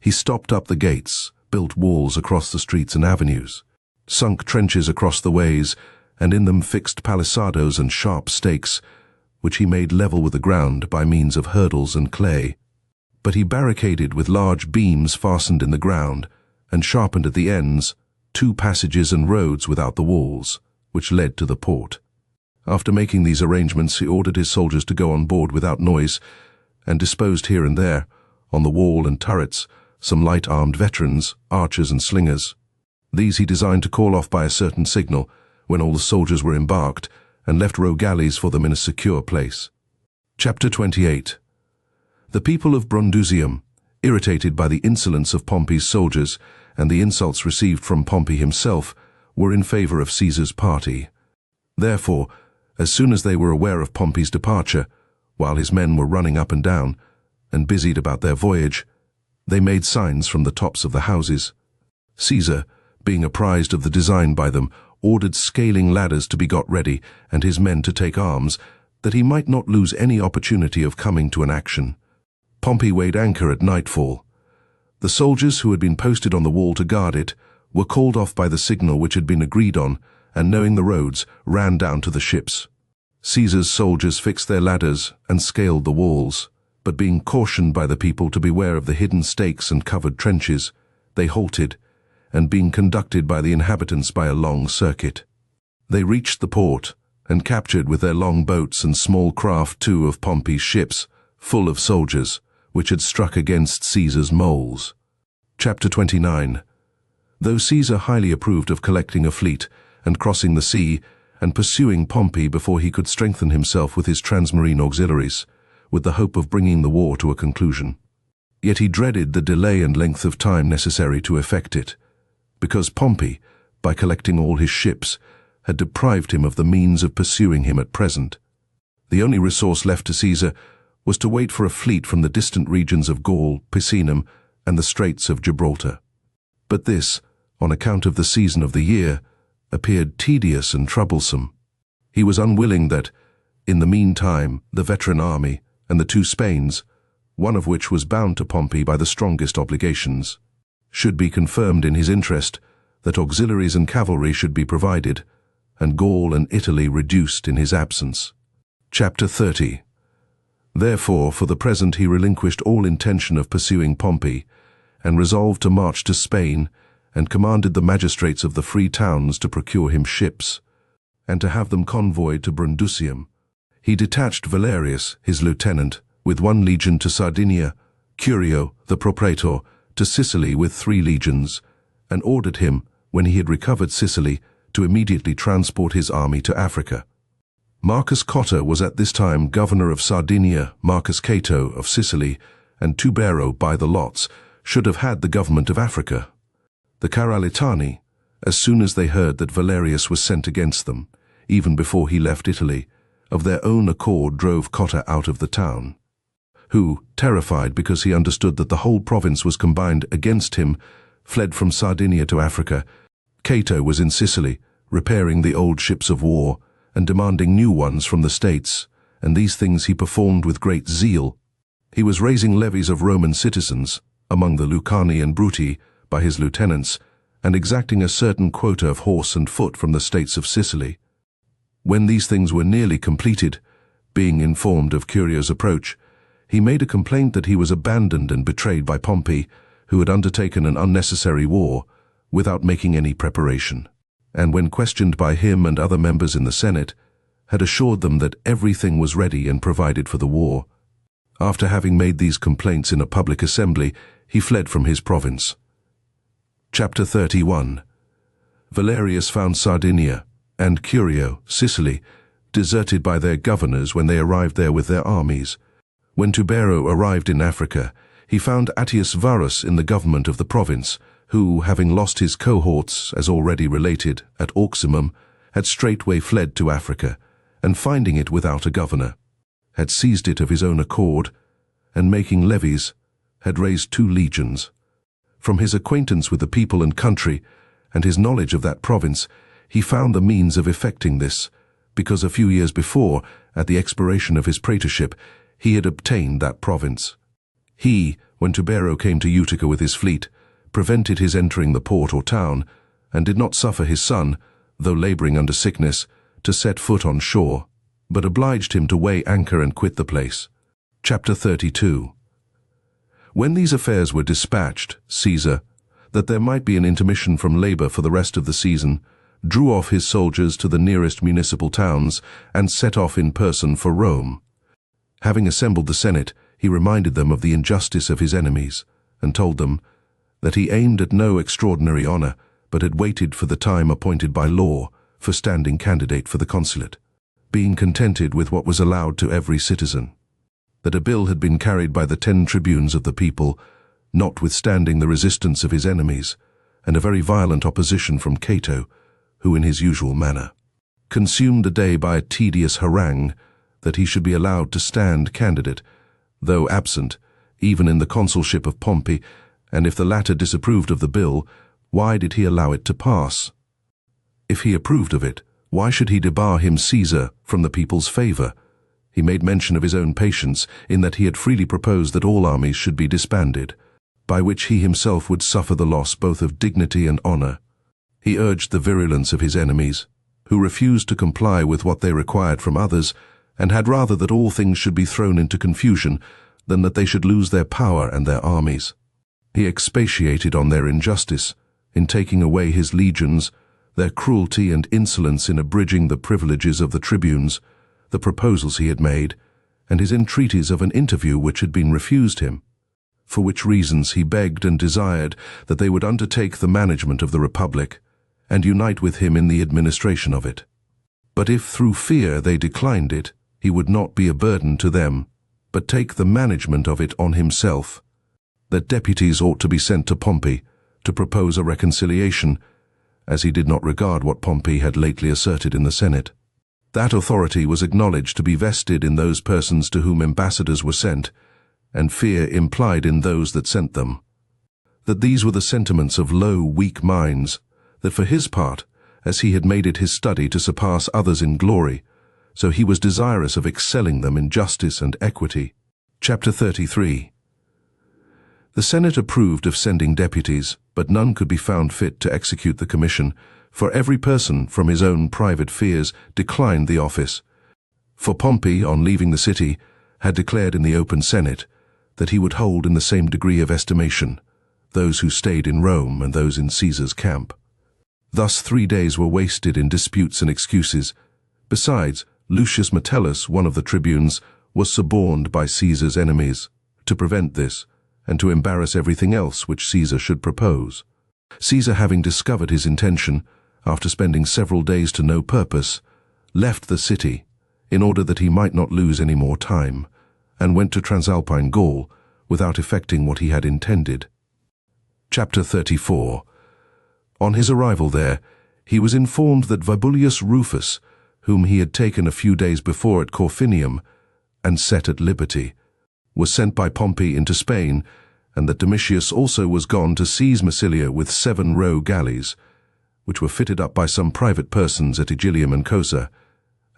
he stopped up the gates, built walls across the streets and avenues, sunk trenches across the ways, and in them fixed palisadoes and sharp stakes, which he made level with the ground by means of hurdles and clay. But he barricaded with large beams fastened in the ground, and sharpened at the ends, 2 passages and roads without the walls, which led to the port. After making these arrangements, he ordered his soldiers to go on board without noise, and disposed here and there, on the wall and turrets, some light-armed veterans, archers and slingers. These he designed to call off by a certain signal, when all the soldiers were embarked, and left row galleys for them in a secure place. Chapter 28. The people of Brundusium, irritated by the insolence of Pompey's soldiers and the insults received from Pompey himself, were in favor of Caesar's party. Therefore, as soon as they were aware of Pompey's departure, while his men were running up and down, and busied about their voyage, they made signs from the tops of the houses. Caesar, being apprised of the design by them, ordered scaling ladders to be got ready, and his men to take arms, that he might not lose any opportunity of coming to an action. Pompey weighed anchor at nightfall. The soldiers who had been posted on the wall to guard it were called off by the signal which had been agreed on, and knowing the roads, ran down to the ships. Caesar's soldiers fixed their ladders and scaled the walls, but being cautioned by the people to beware of the hidden stakes and covered trenches, they halted, and being conducted by the inhabitants by a long circuit. They reached the port, and captured with their long boats and small craft 2 of Pompey's ships, full of soldiers, which had struck against Caesar's moles. Chapter 29. Though Caesar highly approved of collecting a fleet, and crossing the sea, and pursuing Pompey before he could strengthen himself with his transmarine auxiliaries, with the hope of bringing the war to a conclusion, yet he dreaded the delay and length of time necessary to effect it, because Pompey, by collecting all his ships, had deprived him of the means of pursuing him at present. The only resource left to Caesar was to wait for a fleet from the distant regions of Gaul, Picenum, and the Straits of Gibraltar. But this, on account of the season of the year, appeared tedious and troublesome. He was unwilling that, in the meantime, the veteran army, and the 2 Spains, one of which was bound to Pompey by the strongest obligations, should be confirmed in his interest, that auxiliaries and cavalry should be provided, and Gaul and Italy reduced in his absence. Chapter 30. Therefore, for the present he relinquished all intention of pursuing Pompey, and resolved to march to Spain, and commanded the magistrates of the free towns to procure him ships, and to have them convoyed to Brundusium. He detached Valerius, his lieutenant, with 1 legion to Sardinia, Curio, the propraetor, to Sicily with 3 legions, and ordered him, when he had recovered Sicily, to immediately transport his army to Africa. Marcus Cotta was at this time governor of Sardinia. Marcus Cato of Sicily, and Tubero by the lots, should have had the government of Africa. The Caralitani, as soon as they heard that Valerius was sent against them, even before he left Italy, of their own accord drove Cotta out of the town, who, terrified because he understood that the whole province was combined against him, fled from Sardinia to Africa. Cato was in Sicily, repairing the old ships of war, and demanding new ones from the states, and these things he performed with great zeal. He was raising levies of Roman citizens, among the Lucani and Bruti, by his lieutenants, and exacting a certain quota of horse and foot from the states of Sicily. When these things were nearly completed, being informed of Curio's approach, he made a complaint that he was abandoned and betrayed by Pompey, who had undertaken an unnecessary war, without making any preparation, and when questioned by him and other members in the Senate, had assured them that everything was ready and provided for the war. After having made these complaints in a public assembly, he fled from his province. Chapter 31. Valerius found Sardinia and Curio, Sicily, deserted by their governors when they arrived there with their armies. When Tubero arrived in Africa, he found Attius Varus in the government of the province, who, having lost his cohorts, as already related, at Auximum, had straightway fled to Africa, and finding it without a governor, had seized it of his own accord, and making levies, had raised 2 legions. From his acquaintance with the people and country, and his knowledge of that province, he found the means of effecting this, because a few years before, at the expiration of his praetorship, he had obtained that province. He, when Tubero came to Utica with his fleet, prevented his entering the port or town, and did not suffer his son, though labouring under sickness, to set foot on shore, but obliged him to weigh anchor and quit the place. Chapter 32. When these affairs were dispatched, Caesar, that there might be an intermission from labour for the rest of the season, drew off his soldiers to the nearest municipal towns, and set off in person for Rome. Having assembled the Senate, he reminded them of the injustice of his enemies, and told them that he aimed at no extraordinary honour, but had waited for the time appointed by law for standing candidate for the consulate, being contented with what was allowed to every citizen. That a bill had been carried by the 10 tribunes of the people, notwithstanding the resistance of his enemies, and a very violent opposition from Cato, who in his usual manner consumed the day by a tedious harangue, that he should be allowed to stand candidate, though absent, even in the consulship of Pompey, and if the latter disapproved of the bill, why did he allow it to pass? If he approved of it, why should he debar him, Caesar, from the people's favour? He made mention of his own patience, in that he had freely proposed that all armies should be disbanded, by which he himself would suffer the loss both of dignity and honour. He urged the virulence of his enemies, who refused to comply with what they required from others, and had rather that all things should be thrown into confusion than that they should lose their power and their armies. He expatiated on their injustice, in taking away his legions, their cruelty and insolence in abridging the privileges of the tribunes, the proposals he had made, and his entreaties of an interview which had been refused him, for which reasons he begged and desired that they would undertake the management of the Republic, and unite with him in the administration of it. But if through fear they declined it, he would not be a burden to them, but take the management of it on himself. That deputies ought to be sent to Pompey, to propose a reconciliation, as he did not regard what Pompey had lately asserted in the Senate. That authority was acknowledged to be vested in those persons to whom ambassadors were sent, and fear implied in those that sent them. That these were the sentiments of low, weak minds, that for his part, as he had made it his study to surpass others in glory, so he was desirous of excelling them in justice and equity. Chapter 33. The Senate approved of sending deputies, but none could be found fit to execute the commission, for every person, from his own private fears, declined the office. For Pompey, on leaving the city, had declared in the open Senate that he would hold in the same degree of estimation those who stayed in Rome and those in Caesar's camp. Thus 3 days were wasted in disputes and excuses. Besides, Lucius Metellus, one of the tribunes, was suborned by Caesar's enemies to prevent this, and to embarrass everything else which Caesar should propose. Caesar, having discovered his intention, after spending several days to no purpose, left the city, in order that he might not lose any more time, and went to Transalpine Gaul, without effecting what he had intended. Chapter 34. On his arrival there, he was informed that Vibullius Rufus, whom he had taken a few days before at Corfinium, and set at liberty, was sent by Pompey into Spain, and that Domitius also was gone to seize Massilia with 7 row galleys, which were fitted up by some private persons at Igilium and Cosa,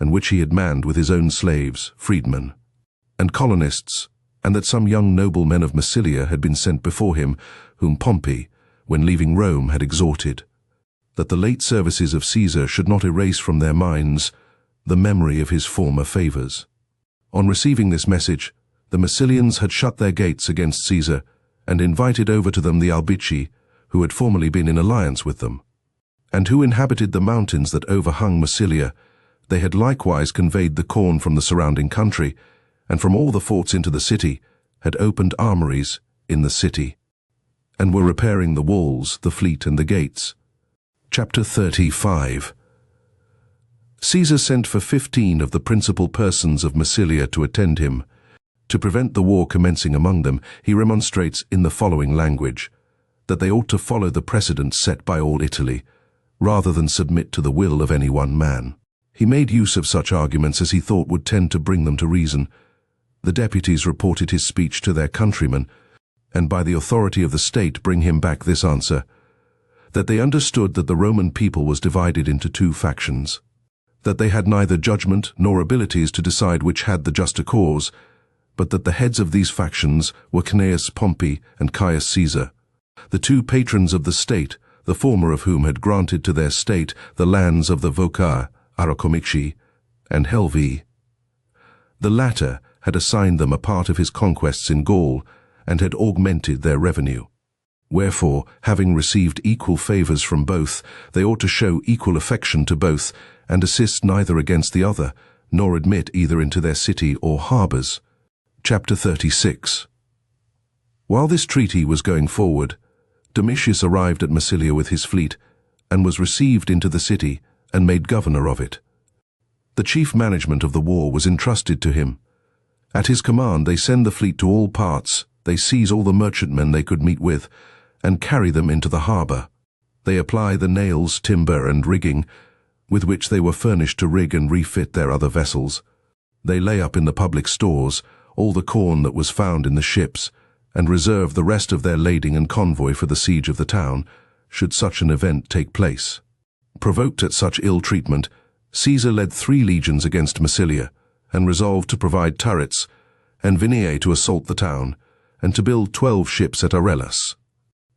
and which he had manned with his own slaves, freedmen, and colonists, and that some young noblemen of Massilia had been sent before him, whom Pompey, when leaving Rome, had exhorted, that the late services of Caesar should not erase from their minds the memory of his former favours. On receiving this message, the Massilians had shut their gates against Caesar, and invited over to them the Albici, who had formerly been in alliance with them, and who inhabited the mountains that overhung Massilia. They had likewise conveyed the corn from the surrounding country, and from all the forts into the city, had opened armories in the city. and were repairing the walls, the fleet, and the gates. Chapter 35. Caesar sent for 15 of the principal persons of Massilia to attend him. To prevent the war commencing among them, he remonstrates in the following language, that they ought to follow the precedent set by all Italy, rather than submit to the will of any one man. He made use of such arguments as he thought would tend to bring them to reason. The deputies reported his speech to their countrymen, and by the authority of the state bring him back this answer, that they understood that the Roman people was divided into 2 factions, that they had neither judgment nor abilities to decide which had the juster cause, but that the heads of these factions were Cnaeus Pompey and Caius Caesar, the 2 patrons of the state, the former of whom had granted to their state the lands of the Voca, Aracomici, and Helvii. The latter had assigned them a part of his conquests in Gaul, and had augmented their revenue. Wherefore, having received equal favours from both, they ought to show equal affection to both, and assist neither against the other, nor admit either into their city or harbours. Chapter 36. While this treaty was going forward, Domitius arrived at Massilia with his fleet, and was received into the city, and made governor of it. The chief management of the war was entrusted to him. At his command they send the fleet to all parts, they seize all the merchantmen they could meet with, and carry them into the harbour. They apply the nails, timber, and rigging, with which they were furnished to rig and refit their other vessels. They lay up in the public stores all the corn that was found in the ships, and reserve the rest of their lading and convoy for the siege of the town, should such an event take place. Provoked at such ill treatment, Caesar led 3 legions against Massilia, and resolved to provide turrets, and Vineae to assault the town, and to build 12 ships at Arelas,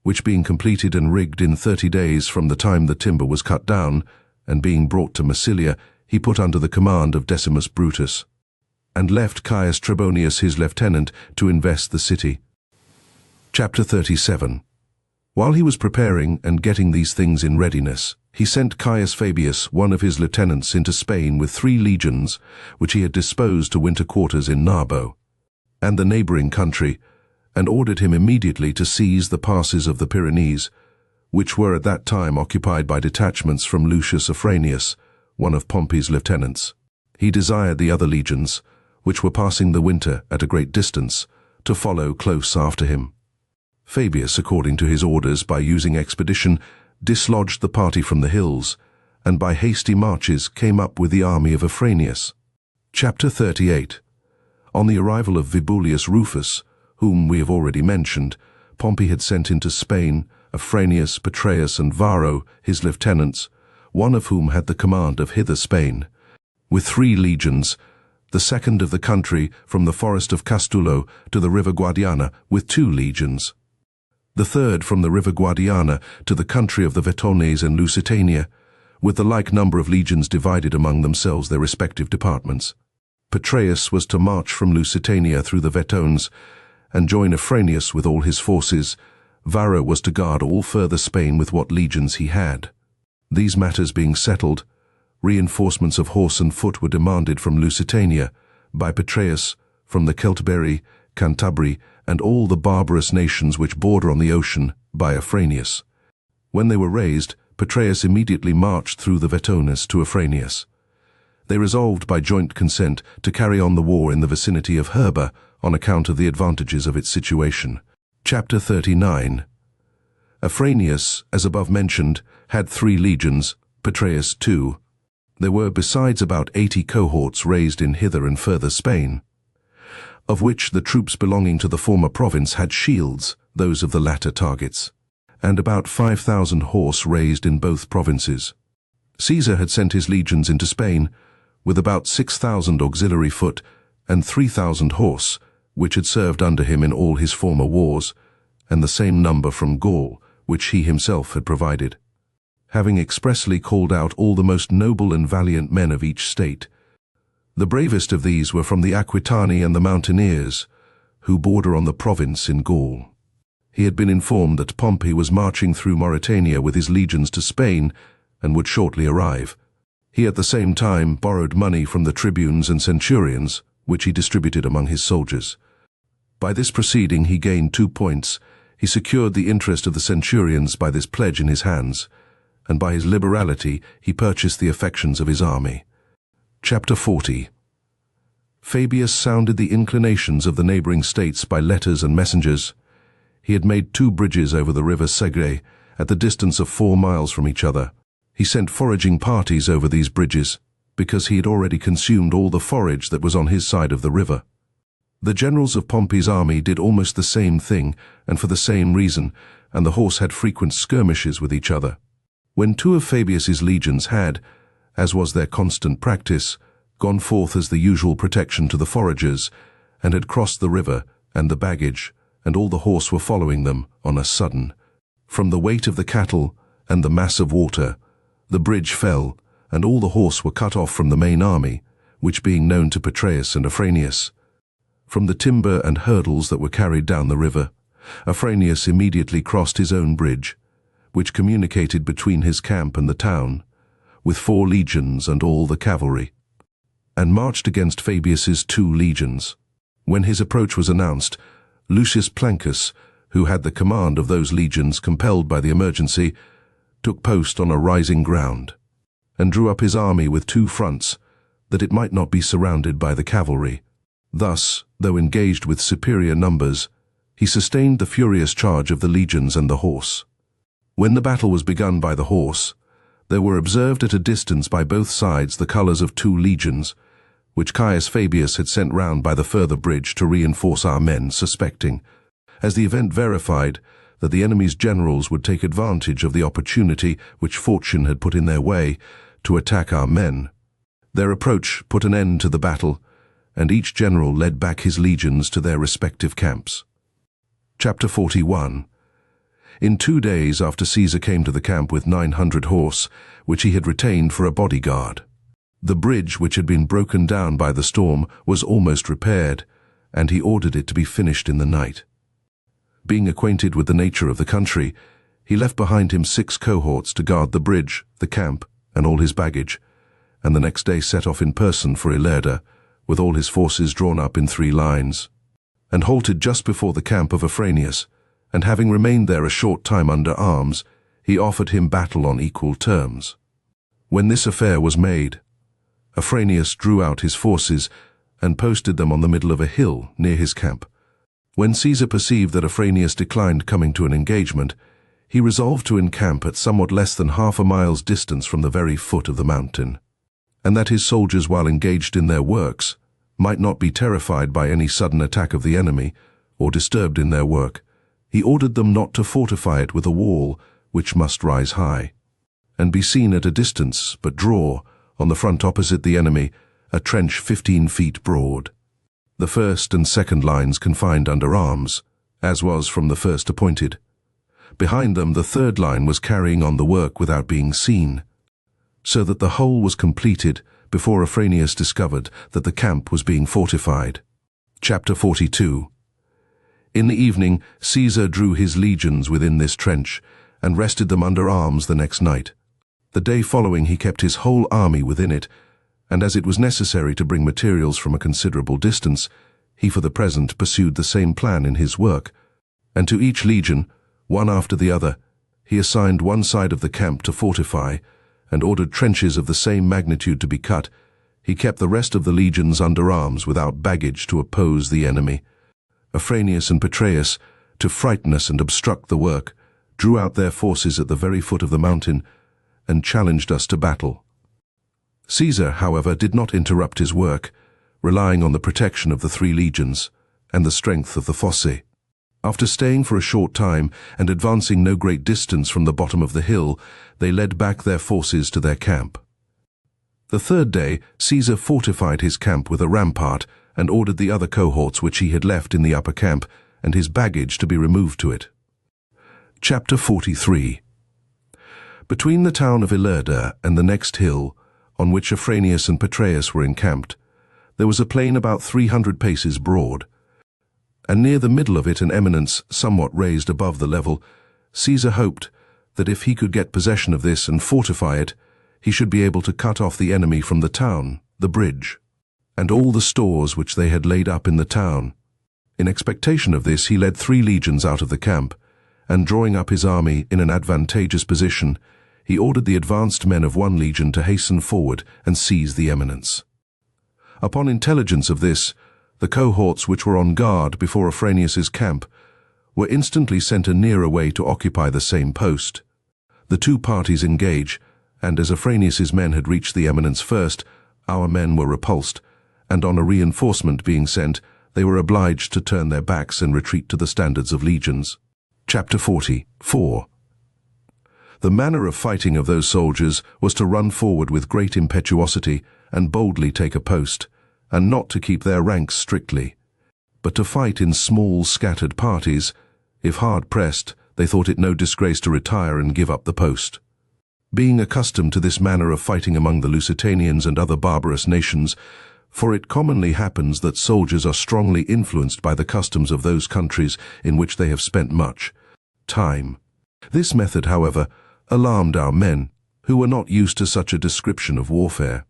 which being completed and rigged in 30 days from the time the timber was cut down, and being brought to Massilia, he put under the command of Decimus Brutus, and left Caius Trebonius his lieutenant to invest the city. Chapter 37. While he was preparing and getting these things in readiness, he sent Caius Fabius, one of his lieutenants, into Spain with 3 legions, which he had disposed to winter quarters in Narbo, and the neighbouring country, and ordered him immediately to seize the passes of the Pyrenees, which were at that time occupied by detachments from Lucius Afranius, one of Pompey's lieutenants. He desired the other legions, which were passing the winter at a great distance, to follow close after him. Fabius, according to his orders, by using expedition, dislodged the party from the hills, and by hasty marches came up with the army of Afranius. Chapter 38. On the arrival of Vibullius Rufus, whom we have already mentioned, Pompey had sent into Spain Afranius, Petreius, and Varro, his lieutenants, one of whom had the command of Hither Spain, with 3 legions, the second of the country from the forest of Castulo to the river Guadiana with 2 legions, the third from the river Guadiana to the country of the Vetones and Lusitania, with the like number of legions divided among themselves their respective departments. Petreius was to march from Lusitania through the Vetones, and join Afranius with all his forces. Varro was to guard all further Spain with what legions he had. These matters being settled, reinforcements of horse and foot were demanded from Lusitania, by Petreius, from the Celtiberi, Cantabri, and all the barbarous nations which border on the ocean, by Afranius. When they were raised, Petreius immediately marched through the Vetones to Afranius. They resolved by joint consent to carry on the war in the vicinity of Herba on account of the advantages of its situation. Chapter 39. Afranius, as above mentioned, had 3 legions, Petreius 2. There were besides about 80 cohorts raised in Hither and further Spain, of which the troops belonging to the former province had shields, those of the latter targets, and about 5,000 horse raised in both provinces. Caesar had sent his legions into Spain, with about 6,000 auxiliary foot and 3,000 horse, which had served under him in all his former wars, and the same number from Gaul, which he himself had provided, having expressly called out all the most noble and valiant men of each state. The bravest of these were from the Aquitani and the Mountaineers, who border on the province in Gaul. He had been informed that Pompey was marching through Mauritania with his legions to Spain, and would shortly arrive. He at the same time borrowed money from the tribunes and centurions, which he distributed among his soldiers. By this proceeding he gained 2 points, He secured the interest of the centurions by this pledge in his hands, and by his liberality he purchased the affections of his army. Chapter 40. Fabius sounded the inclinations of the neighboring states by letters and messengers. He had made 2 bridges over the river Segre, at the distance of 4 miles from each other. He sent foraging parties over these bridges, because he had already consumed all the forage that was on his side of the river. The generals of Pompey's army did almost the same thing, and for the same reason, and the horse had frequent skirmishes with each other. When 2 of Fabius's legions had, as was their constant practice, gone forth as the usual protection to the foragers, and had crossed the river and the baggage, and all the horse were following them on a sudden, from the weight of the cattle and the mass of water, the bridge fell, and all the horse were cut off from the main army, which being known to Petreius and Afranius. From the timber and hurdles that were carried down the river, Afranius immediately crossed his own bridge, which communicated between his camp and the town, with 4 legions and all the cavalry, and marched against Fabius's 2 legions. When his approach was announced, Lucius Plancus, who had the command of those legions compelled by the emergency, took post on a rising ground, and drew up his army with 2 fronts, that it might not be surrounded by the cavalry. Thus, though engaged with superior numbers, he sustained the furious charge of the legions and the horse. When the battle was begun by the horse, there were observed at a distance by both sides the colours of 2 legions, which Caius Fabius had sent round by the further bridge to reinforce our men, suspecting, as the event verified, that the enemy's generals would take advantage of the opportunity which fortune had put in their way to attack our men. Their approach put an end to the battle, and each general led back his legions to their respective camps. Chapter 41. In 2 days after Caesar came to the camp with 900 horse, which he had retained for a bodyguard. The bridge, which had been broken down by the storm, was almost repaired, and he ordered it to be finished in the night. Being acquainted with the nature of the country, he left behind him 6 cohorts to guard the bridge, the camp, and all his baggage, and the next day set off in person for Ilerda, with all his forces drawn up in 3 lines, and halted just before the camp of Afranius, and having remained there a short time under arms, he offered him battle on equal terms. When this affair was made, Afranius drew out his forces and posted them on the middle of a hill near his camp. When Caesar perceived that Afranius declined coming to an engagement, he resolved to encamp at somewhat less than half a mile's distance from the very foot of the mountain, and that his soldiers, while engaged in their works, might not be terrified by any sudden attack of the enemy, or disturbed in their work. He ordered them not to fortify it with a wall which must rise high, and be seen at a distance, but draw, on the front opposite the enemy, a trench 15 feet broad. The first and second lines confined under arms, as was from the first appointed. Behind them the third line was carrying on the work without being seen, so that the whole was completed before Afranius discovered that the camp was being fortified. Chapter 42. In the evening, Caesar drew his legions within this trench, and rested them under arms the next night. The day following he kept his whole army within it, and as it was necessary to bring materials from a considerable distance, he for the present pursued the same plan in his work, and to each legion, one after the other, he assigned one side of the camp to fortify, and ordered trenches of the same magnitude to be cut. He kept the rest of the legions under arms without baggage to oppose the enemy. Afranius and Petreius, to frighten us and obstruct the work, drew out their forces at the very foot of the mountain, and challenged us to battle. Caesar, however, did not interrupt his work, relying on the protection of the 3 legions, and the strength of the fosse. After staying for a short time, and advancing no great distance from the bottom of the hill, they led back their forces to their camp. The 3rd day, Caesar fortified his camp with a rampart, and ordered the other cohorts which he had left in the upper camp, and his baggage to be removed to it. Chapter 43. Between the town of Ilerda and the next hill, on which Afranius and Petreius were encamped, there was a plain about 300 paces broad, and near the middle of it an eminence somewhat raised above the level. Caesar hoped that if he could get possession of this and fortify it, he should be able to cut off the enemy from the town, the bridge, and all the stores which they had laid up in the town. In expectation of this, he led 3 legions out of the camp, and drawing up his army in an advantageous position, he ordered the advanced men of one legion to hasten forward and seize the eminence. Upon intelligence of this, the cohorts which were on guard before Afranius's camp were instantly sent a nearer way to occupy the same post. The two parties engage, and as Afranius's men had reached the eminence first, our men were repulsed, and on a reinforcement being sent, they were obliged to turn their backs and retreat to the standards of legions. Chapter 44. The manner of fighting of those soldiers was to run forward with great impetuosity and boldly take a post, and not to keep their ranks strictly, but to fight in small scattered parties. If hard pressed, they thought it no disgrace to retire and give up the post. Being accustomed to this manner of fighting among the Lusitanians and other barbarous nations, for it commonly happens that soldiers are strongly influenced by the customs of those countries in which they have spent much time. This method, however, alarmed our men, who were not used to such a description of warfare,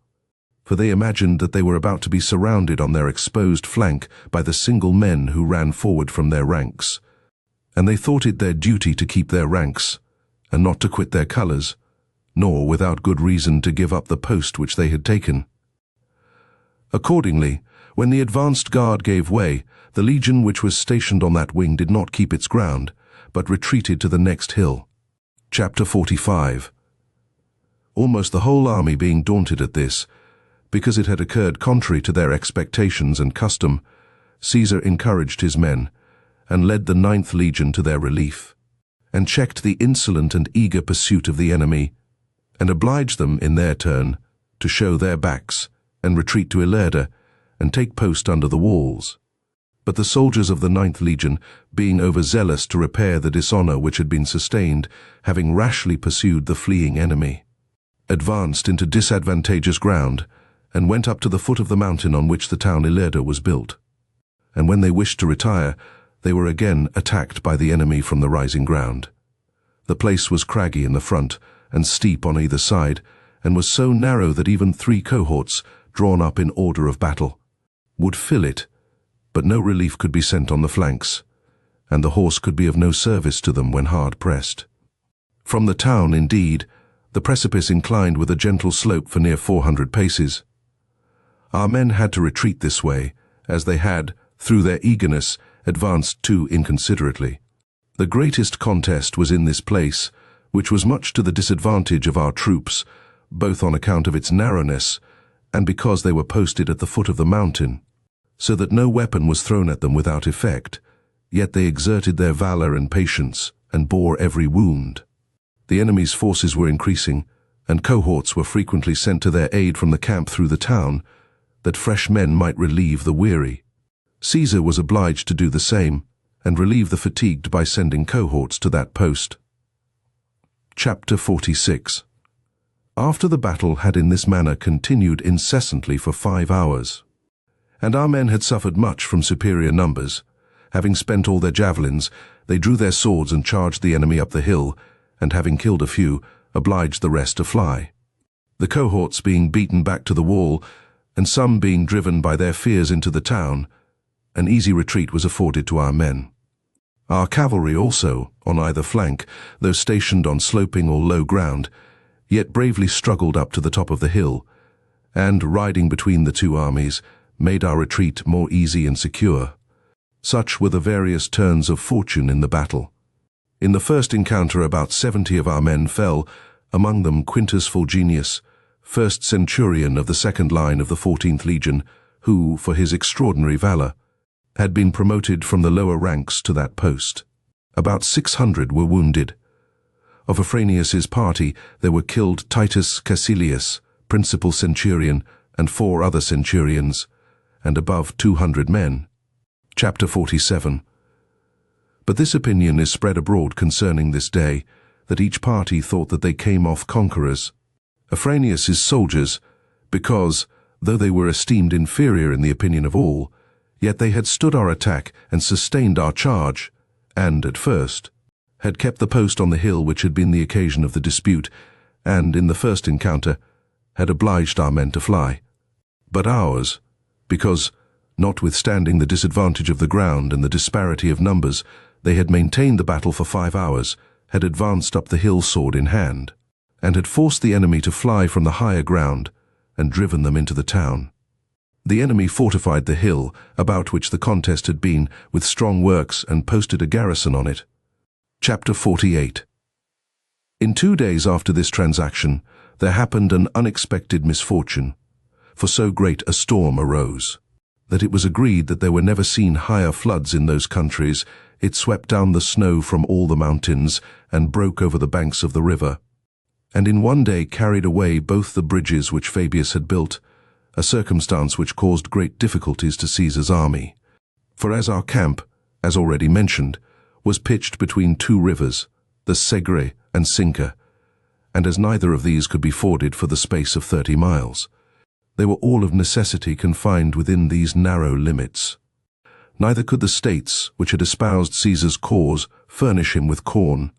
for they imagined that they were about to be surrounded on their exposed flank by the single men who ran forward from their ranks, and they thought it their duty to keep their ranks, and not to quit their colours, nor without good reason to give up the post which they had taken. Accordingly, when the advanced guard gave way, the legion which was stationed on that wing did not keep its ground, but retreated to the next hill. Chapter 45. Almost the whole army being daunted at this, because it had occurred contrary to their expectations and custom, Caesar encouraged his men, and led the 9th Legion to their relief, and checked the insolent and eager pursuit of the enemy, and obliged them, in their turn, to show their backs, and retreat to Ilerda, and take post under the walls. But the soldiers of the 9th Legion, being overzealous to repair the dishonour which had been sustained, having rashly pursued the fleeing enemy, advanced into disadvantageous ground, and went up to the foot of the mountain on which the town Ilerda was built. And when they wished to retire, they were again attacked by the enemy from the rising ground. The place was craggy in the front, and steep on either side, and was so narrow that even 3 cohorts, drawn up in order of battle, would fill it, but no relief could be sent on the flanks, and the horse could be of no service to them when hard pressed. From the town, indeed, the precipice inclined with a gentle slope for near 400 paces. Our men had to retreat this way, as they had, through their eagerness, advanced too inconsiderately. The greatest contest was in this place, which was much to the disadvantage of our troops, both on account of its narrowness, and because they were posted at the foot of the mountain, so that no weapon was thrown at them without effect, yet they exerted their valour and patience, and bore every wound. The enemy's forces were increasing, and cohorts were frequently sent to their aid from the camp through the town, that fresh men might relieve the weary. Caesar was obliged to do the same, and relieve the fatigued by sending cohorts to that post. Chapter 46. After the battle had in this manner continued incessantly for 5 hours, and our men had suffered much from superior numbers, having spent all their javelins, they drew their swords and charged the enemy up the hill, and having killed a few, obliged the rest to fly. The cohorts being beaten back to the wall, and some being driven by their fears into the town, an easy retreat was afforded to our men. Our cavalry also, on either flank, though stationed on sloping or low ground, yet bravely struggled up to the top of the hill, and, riding between the two armies, made our retreat more easy and secure. Such were the various turns of fortune in the battle. In the first encounter about 70 of our men fell, among them Quintus Fulginius, 1st centurion of the 2nd line of the 14th Legion, who, for his extraordinary valour, had been promoted from the lower ranks to that post. About 600 were wounded. Of Afranius's party there were killed Titus Caecilius, principal centurion, and 4 other centurions, and above 200 men. Chapter 47. But this opinion is spread abroad concerning this day, that each party thought that they came off conquerors. Afranius's soldiers, because, though they were esteemed inferior in the opinion of all, yet they had stood our attack and sustained our charge, and, at first, had kept the post on the hill which had been the occasion of the dispute, and, in the first encounter, had obliged our men to fly. But ours, because, notwithstanding the disadvantage of the ground and the disparity of numbers, They had maintained the battle for 5 hours, had advanced up the hill sword in hand, and had forced the enemy to fly from the higher ground and driven them into the town. The enemy fortified the hill about which the contest had been with strong works and posted a garrison on it. Chapter 48. In 2 days after this transaction, there happened an unexpected misfortune, for so great a storm arose that it was agreed that there were never seen higher floods in those countries. It swept down the snow from all the mountains and broke over the banks of the river, and in one day carried away both the bridges which Fabius had built, a circumstance which caused great difficulties to Caesar's army. For as our camp, as already mentioned, was pitched between 2 rivers, the Segre and Cinca, and as neither of these could be forded for the space of 30 miles, they were all of necessity confined within these narrow limits. Neither could the states which had espoused Caesar's cause furnish him with corn,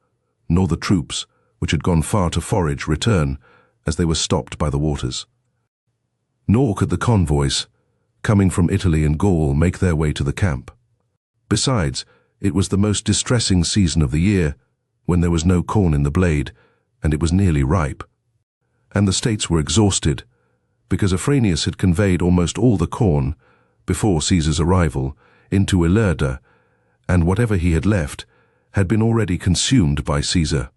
nor the troops, which had gone far to forage, return, as they were stopped by the waters. Nor could the convoys, coming from Italy and Gaul, make their way to the camp. Besides, it was the most distressing season of the year, when there was no corn in the blade, and it was nearly ripe. And the states were exhausted, because Afranius had conveyed almost all the corn, before Caesar's arrival, into Ilerda, and whatever he had left had been already consumed by Caesar.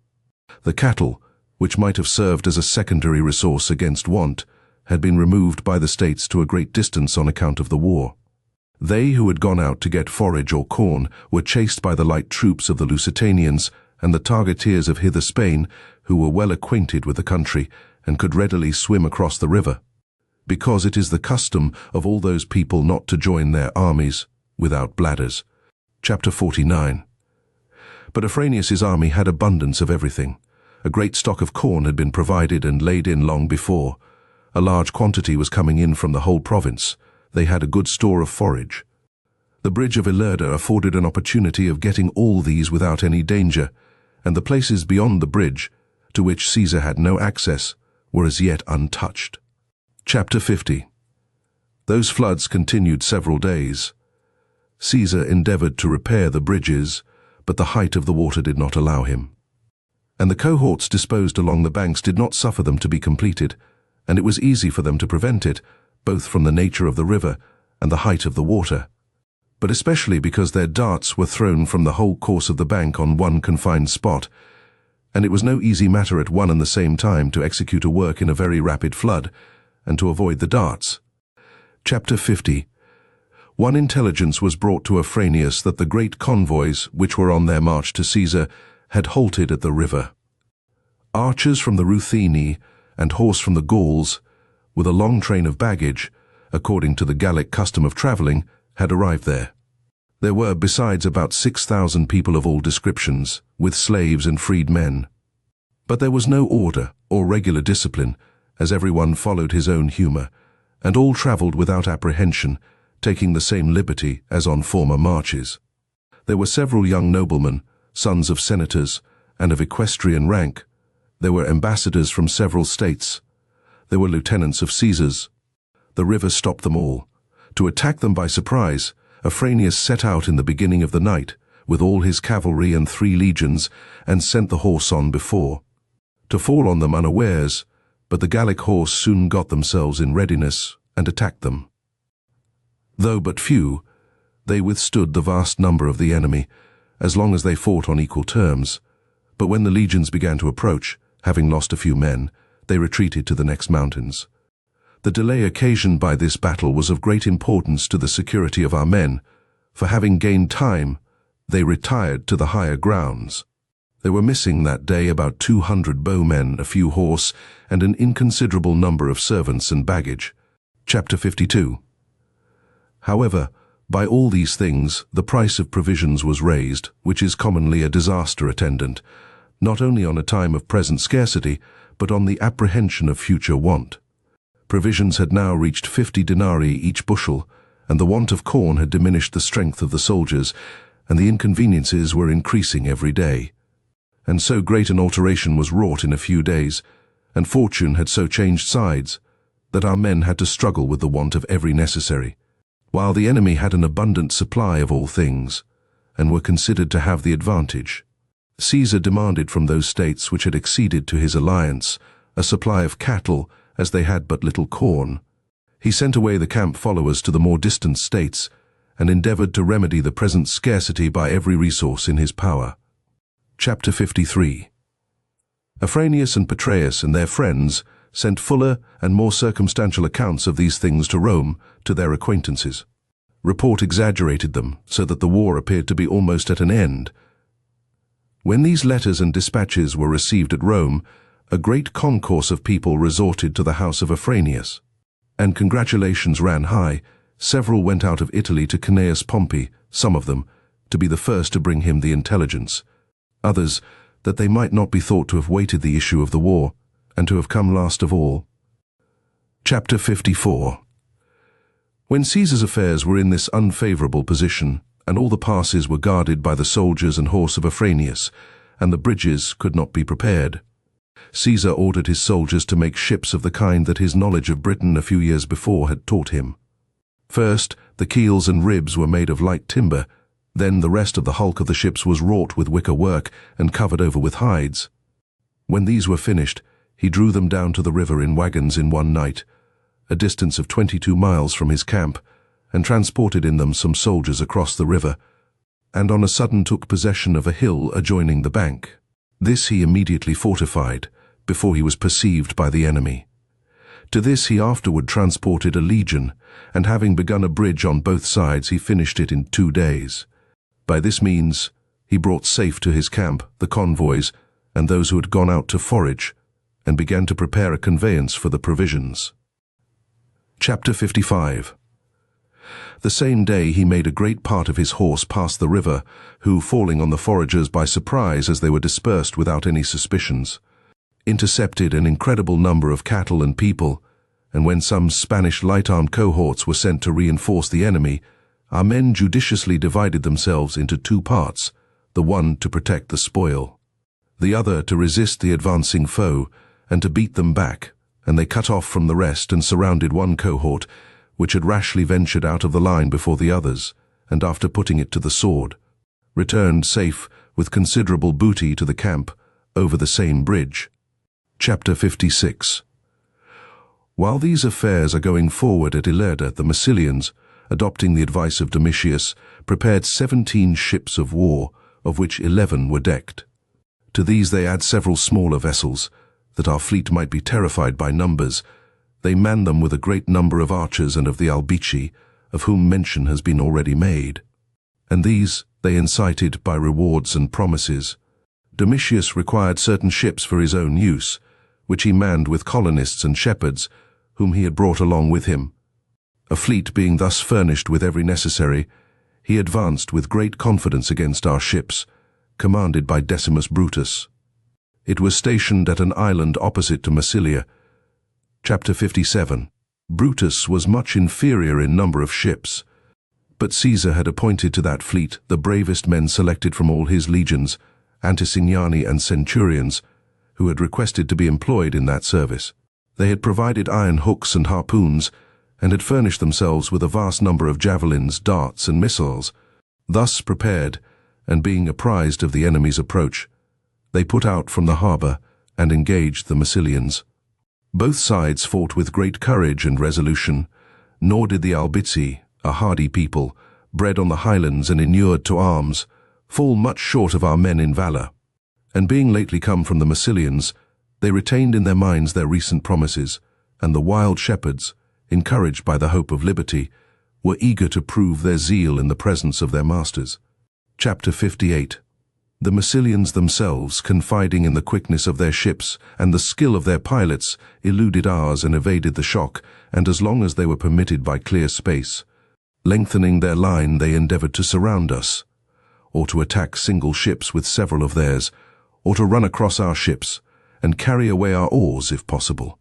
The cattle, which might have served as a secondary resource against want, had been removed by the states to a great distance on account of the war. They who had gone out to get forage or corn were chased by the light troops of the Lusitanians and the targeteers of hither Spain, who were well acquainted with the country and could readily swim across the river, because it is the custom of all those people not to join their armies without bladders. Chapter 49. But Afranius's army had abundance of everything. A great stock of corn had been provided and laid in long before. A large quantity was coming in from the whole province. They had a good store of forage. The bridge of Ilerda afforded an opportunity of getting all these without any danger, and the places beyond the bridge, to which Caesar had no access, were as yet untouched. Chapter 50. Those floods continued several days. Caesar endeavored to repair the bridges, but the height of the water did not allow him. And the cohorts disposed along the banks did not suffer them to be completed, and it was easy for them to prevent it, both from the nature of the river and the height of the water, but especially because their darts were thrown from the whole course of the bank on one confined spot, and it was no easy matter at one and the same time to execute a work in a very rapid flood, and to avoid the darts. Chapter 50. One intelligence was brought to Afranius that the great convoys, which were on their march to Caesar, had halted at the river. Archers from the Rutheni and horse from the Gauls, with a long train of baggage, according to the Gallic custom of travelling, had arrived there. There were, besides, about 6,000 people of all descriptions, with slaves and freed men. But there was no order or regular discipline, as everyone followed his own humour, and all travelled without apprehension, taking the same liberty as on former marches. There were several young noblemen, sons of senators, and of equestrian rank. There were ambassadors from several states. There were lieutenants of Caesar's. The river stopped them all. To attack them by surprise, Afranius set out in the beginning of the night, with all his cavalry and 3 legions, and sent the horse on before, to fall on them unawares, but the Gallic horse soon got themselves in readiness and attacked them. Though but few, they withstood the vast number of the enemy, as long as they fought on equal terms, but when the legions began to approach, having lost a few men, they retreated to the next mountains. The delay occasioned by this battle was of great importance to the security of our men, for having gained time, they retired to the higher grounds. There were missing that day about 200 bowmen, a few horse, and an inconsiderable number of servants and baggage. Chapter 52. However, by all these things, the price of provisions was raised, which is commonly a disaster attendant, not only on a time of present scarcity, but on the apprehension of future want. Provisions had now reached 50 denarii each bushel, and the want of corn had diminished the strength of the soldiers, and the inconveniences were increasing every day. And so great an alteration was wrought in a few days, and fortune had so changed sides, that our men had to struggle with the want of every necessary, while the enemy had an abundant supply of all things, and were considered to have the advantage. Caesar demanded from those states which had acceded to his alliance a supply of cattle, as they had but little corn. He sent away the camp followers to the more distant states, and endeavored to remedy the present scarcity by every resource in his power. Chapter 53. Afranius and Petreius and their friends sent fuller and more circumstantial accounts of these things to Rome, to their acquaintances. Report exaggerated them, so that the war appeared to be almost at an end. When these letters and dispatches were received at Rome, a great concourse of people resorted to the house of Afranius, and congratulations ran high. Several went out of Italy to Cnaeus Pompey, some of them, to be the first to bring him the intelligence, others, that they might not be thought to have waited the issue of the war, and to have come last of all. Chapter 54. When Caesar's affairs were in this unfavorable position, and all the passes were guarded by the soldiers and horse of Afranius, and the bridges could not be prepared, Caesar ordered his soldiers to make ships of the kind that his knowledge of Britain a few years before had taught him. First, the keels and ribs were made of light timber, then the rest of the hulk of the ships was wrought with wicker work and covered over with hides. When these were finished, he drew them down to the river in wagons in one night, a distance of 22 miles from his camp, and transported in them some soldiers across the river, and on a sudden took possession of a hill adjoining the bank. This he immediately fortified, before he was perceived by the enemy. To this he afterward transported a legion, and having begun a bridge on both sides, he finished it in 2 days. By this means he brought safe to his camp the convoys and those who had gone out to forage, and began to prepare a conveyance for the provisions. Chapter 55. The same day he made a great part of his horse pass the river, who, falling on the foragers by surprise as they were dispersed without any suspicions, intercepted an incredible number of cattle and people, and when some Spanish light-armed cohorts were sent to reinforce the enemy, our men judiciously divided themselves into 2 parts, the one to protect the spoil, the other to resist the advancing foe and to beat them back, and they cut off from the rest and surrounded one cohort, which had rashly ventured out of the line before the others, and after putting it to the sword, returned safe with considerable booty to the camp over the same bridge. Chapter 56. While these affairs are going forward at Ilerda, the Massilians, adopting the advice of Domitius, prepared 17 ships of war, of which 11 were decked. To these they add several smaller vessels, that our fleet might be terrified by numbers. They manned them with a great number of archers and of the Albici, of whom mention has been already made. And these they incited by rewards and promises. Domitius required certain ships for his own use, which he manned with colonists and shepherds, whom he had brought along with him. A fleet being thus furnished with every necessary, he advanced with great confidence against our ships, commanded by Decimus Brutus. It was stationed at an island opposite to Massilia. Chapter 57. Brutus was much inferior in number of ships, but Caesar had appointed to that fleet the bravest men selected from all his legions, Anticignani and centurions, who had requested to be employed in that service. They had provided iron hooks and harpoons, and had furnished themselves with a vast number of javelins, darts, and missiles. Thus prepared, and being apprised of the enemy's approach, they put out from the harbour and engaged the Massilians. Both sides fought with great courage and resolution, nor did the Albici, a hardy people, bred on the highlands and inured to arms, fall much short of our men in valour. And being lately come from the Massilians, they retained in their minds their recent promises, and the wild shepherds, encouraged by the hope of liberty, were eager to prove their zeal in the presence of their masters. Chapter 58. The Massilians themselves, confiding in the quickness of their ships and the skill of their pilots, eluded ours and evaded the shock, and as long as they were permitted by clear space, lengthening their line, they endeavored to surround us, or to attack single ships with several of theirs, or to run across our ships, and carry away our oars if possible.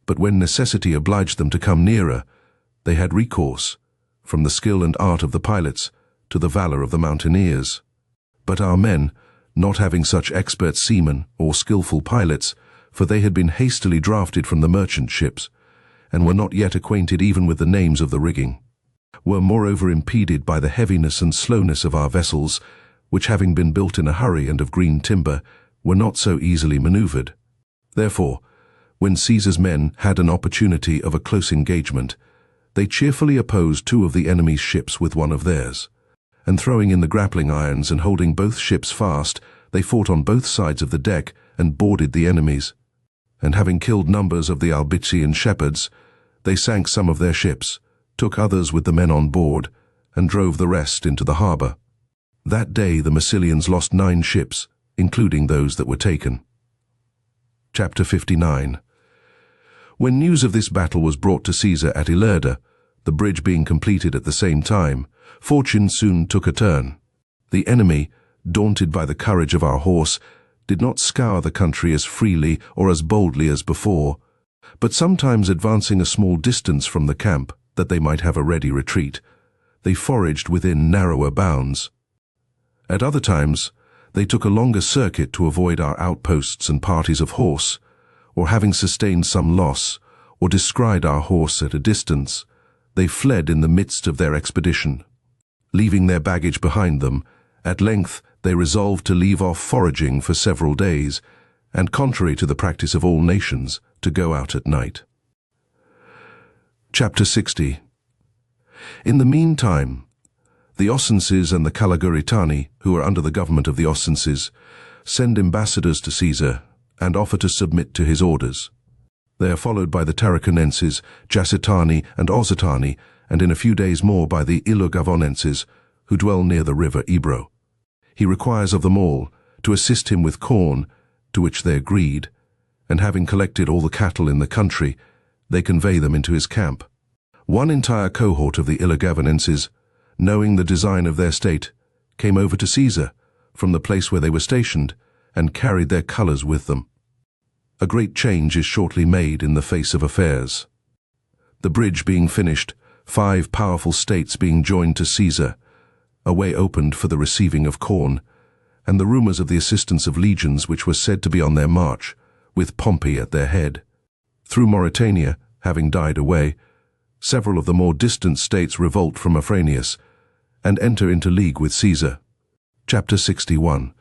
But when necessity obliged them to come nearer, they had recourse, from the skill and art of the pilots, to the valour of the mountaineers. But our men, not having such expert seamen or skilful pilots, for they had been hastily drafted from the merchant ships, and were not yet acquainted even with the names of the rigging, were moreover impeded by the heaviness and slowness of our vessels, which, having been built in a hurry and of green timber, were not so easily maneuvered. Therefore, when Caesar's men had an opportunity of a close engagement, they cheerfully opposed two of the enemy's ships with one of theirs, and throwing in the grappling irons and holding both ships fast, they fought on both sides of the deck and boarded the enemies. And having killed numbers of the Albician shepherds, they sank some of their ships, took others with the men on board, and drove the rest into the harbour. That day the Massilians lost 9 ships, including those that were taken. Chapter 59. When news of this battle was brought to Caesar at Ilerda, the bridge being completed at the same time, fortune soon took a turn. The enemy, daunted by the courage of our horse, did not scour the country as freely or as boldly as before, but sometimes advancing a small distance from the camp, that they might have a ready retreat, they foraged within narrower bounds. At other times, they took a longer circuit to avoid our outposts and parties of horse, or having sustained some loss, or descried our horse at a distance, they fled in the midst of their expedition. Leaving their baggage behind them, at length they resolved to leave off foraging for several days, and contrary to the practice of all nations, to go out at night. Chapter 60. In the meantime, the Ossenses and the Caliguritani, who are under the government of the Ossenses, send ambassadors to Caesar and offer to submit to his orders. They are followed by the Tarraconenses, Jacetani and Ossetani, and in a few days more by the Illogavonenses, who dwell near the river Ebro. He requires of them all to assist him with corn, to which they agreed, and having collected all the cattle in the country, they convey them into his camp. One entire cohort of the Illogavonenses, knowing the design of their state, came over to Caesar from the place where they were stationed, and carried their colours with them. A great change is shortly made in the face of affairs. The bridge being finished, 5 powerful states being joined to Caesar, a way opened for the receiving of corn, and the rumours of the assistance of legions which were said to be on their march, with Pompey at their head. Through Mauritania, having died away, several of the more distant states revolt from Afranius, and enter into league with Caesar. Chapter 61.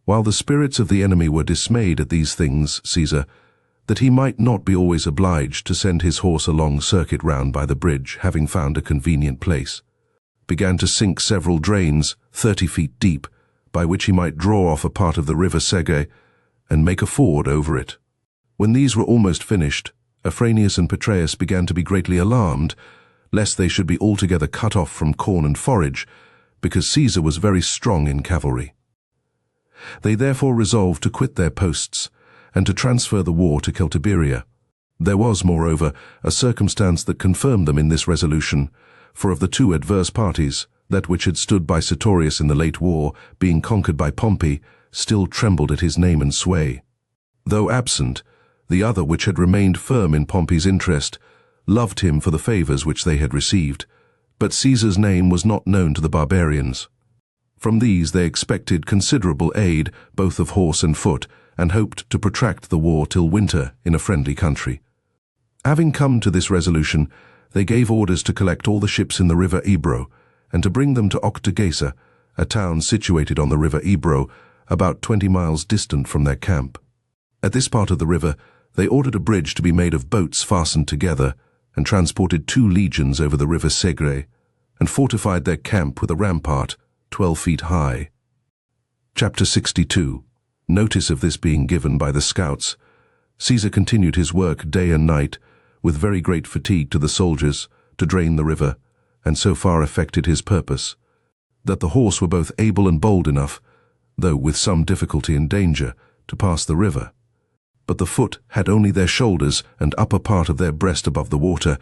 While the spirits of the enemy were dismayed at these things, Caesar, that he might not be always obliged to send his horse a long circuit round by the bridge, having found a convenient place, began to sink several drains 30 feet deep, by which he might draw off a part of the river Segre and make a ford over it. When these were almost finished, Afranius and Petreius began to be greatly alarmed, lest they should be altogether cut off from corn and forage, because Caesar was very strong in cavalry. They therefore resolved to quit their posts, and to transfer the war to Celtiberia. There was, moreover, a circumstance that confirmed them in this resolution, for of the 2 adverse parties, that which had stood by Sertorius in the late war, being conquered by Pompey, still trembled at his name and sway. Though absent, the other, which had remained firm in Pompey's interest, loved him for the favours which they had received, but Caesar's name was not known to the barbarians. From these they expected considerable aid, both of horse and foot, and hoped to protract the war till winter in a friendly country. Having come to this resolution, they gave orders to collect all the ships in the river Ebro, and to bring them to Octogesa, a town situated on the river Ebro, about 20 miles distant from their camp. At this part of the river, they ordered a bridge to be made of boats fastened together, and transported 2 legions over the river Segre, and fortified their camp with a rampart 12 feet high. Chapter 62. Notice of this being given by the scouts, Caesar continued his work day and night, with very great fatigue to the soldiers, to drain the river, and so far effected his purpose, that the horse were both able and bold enough, though with some difficulty and danger, to pass the river. But the foot had only their shoulders and upper part of their breast above the water,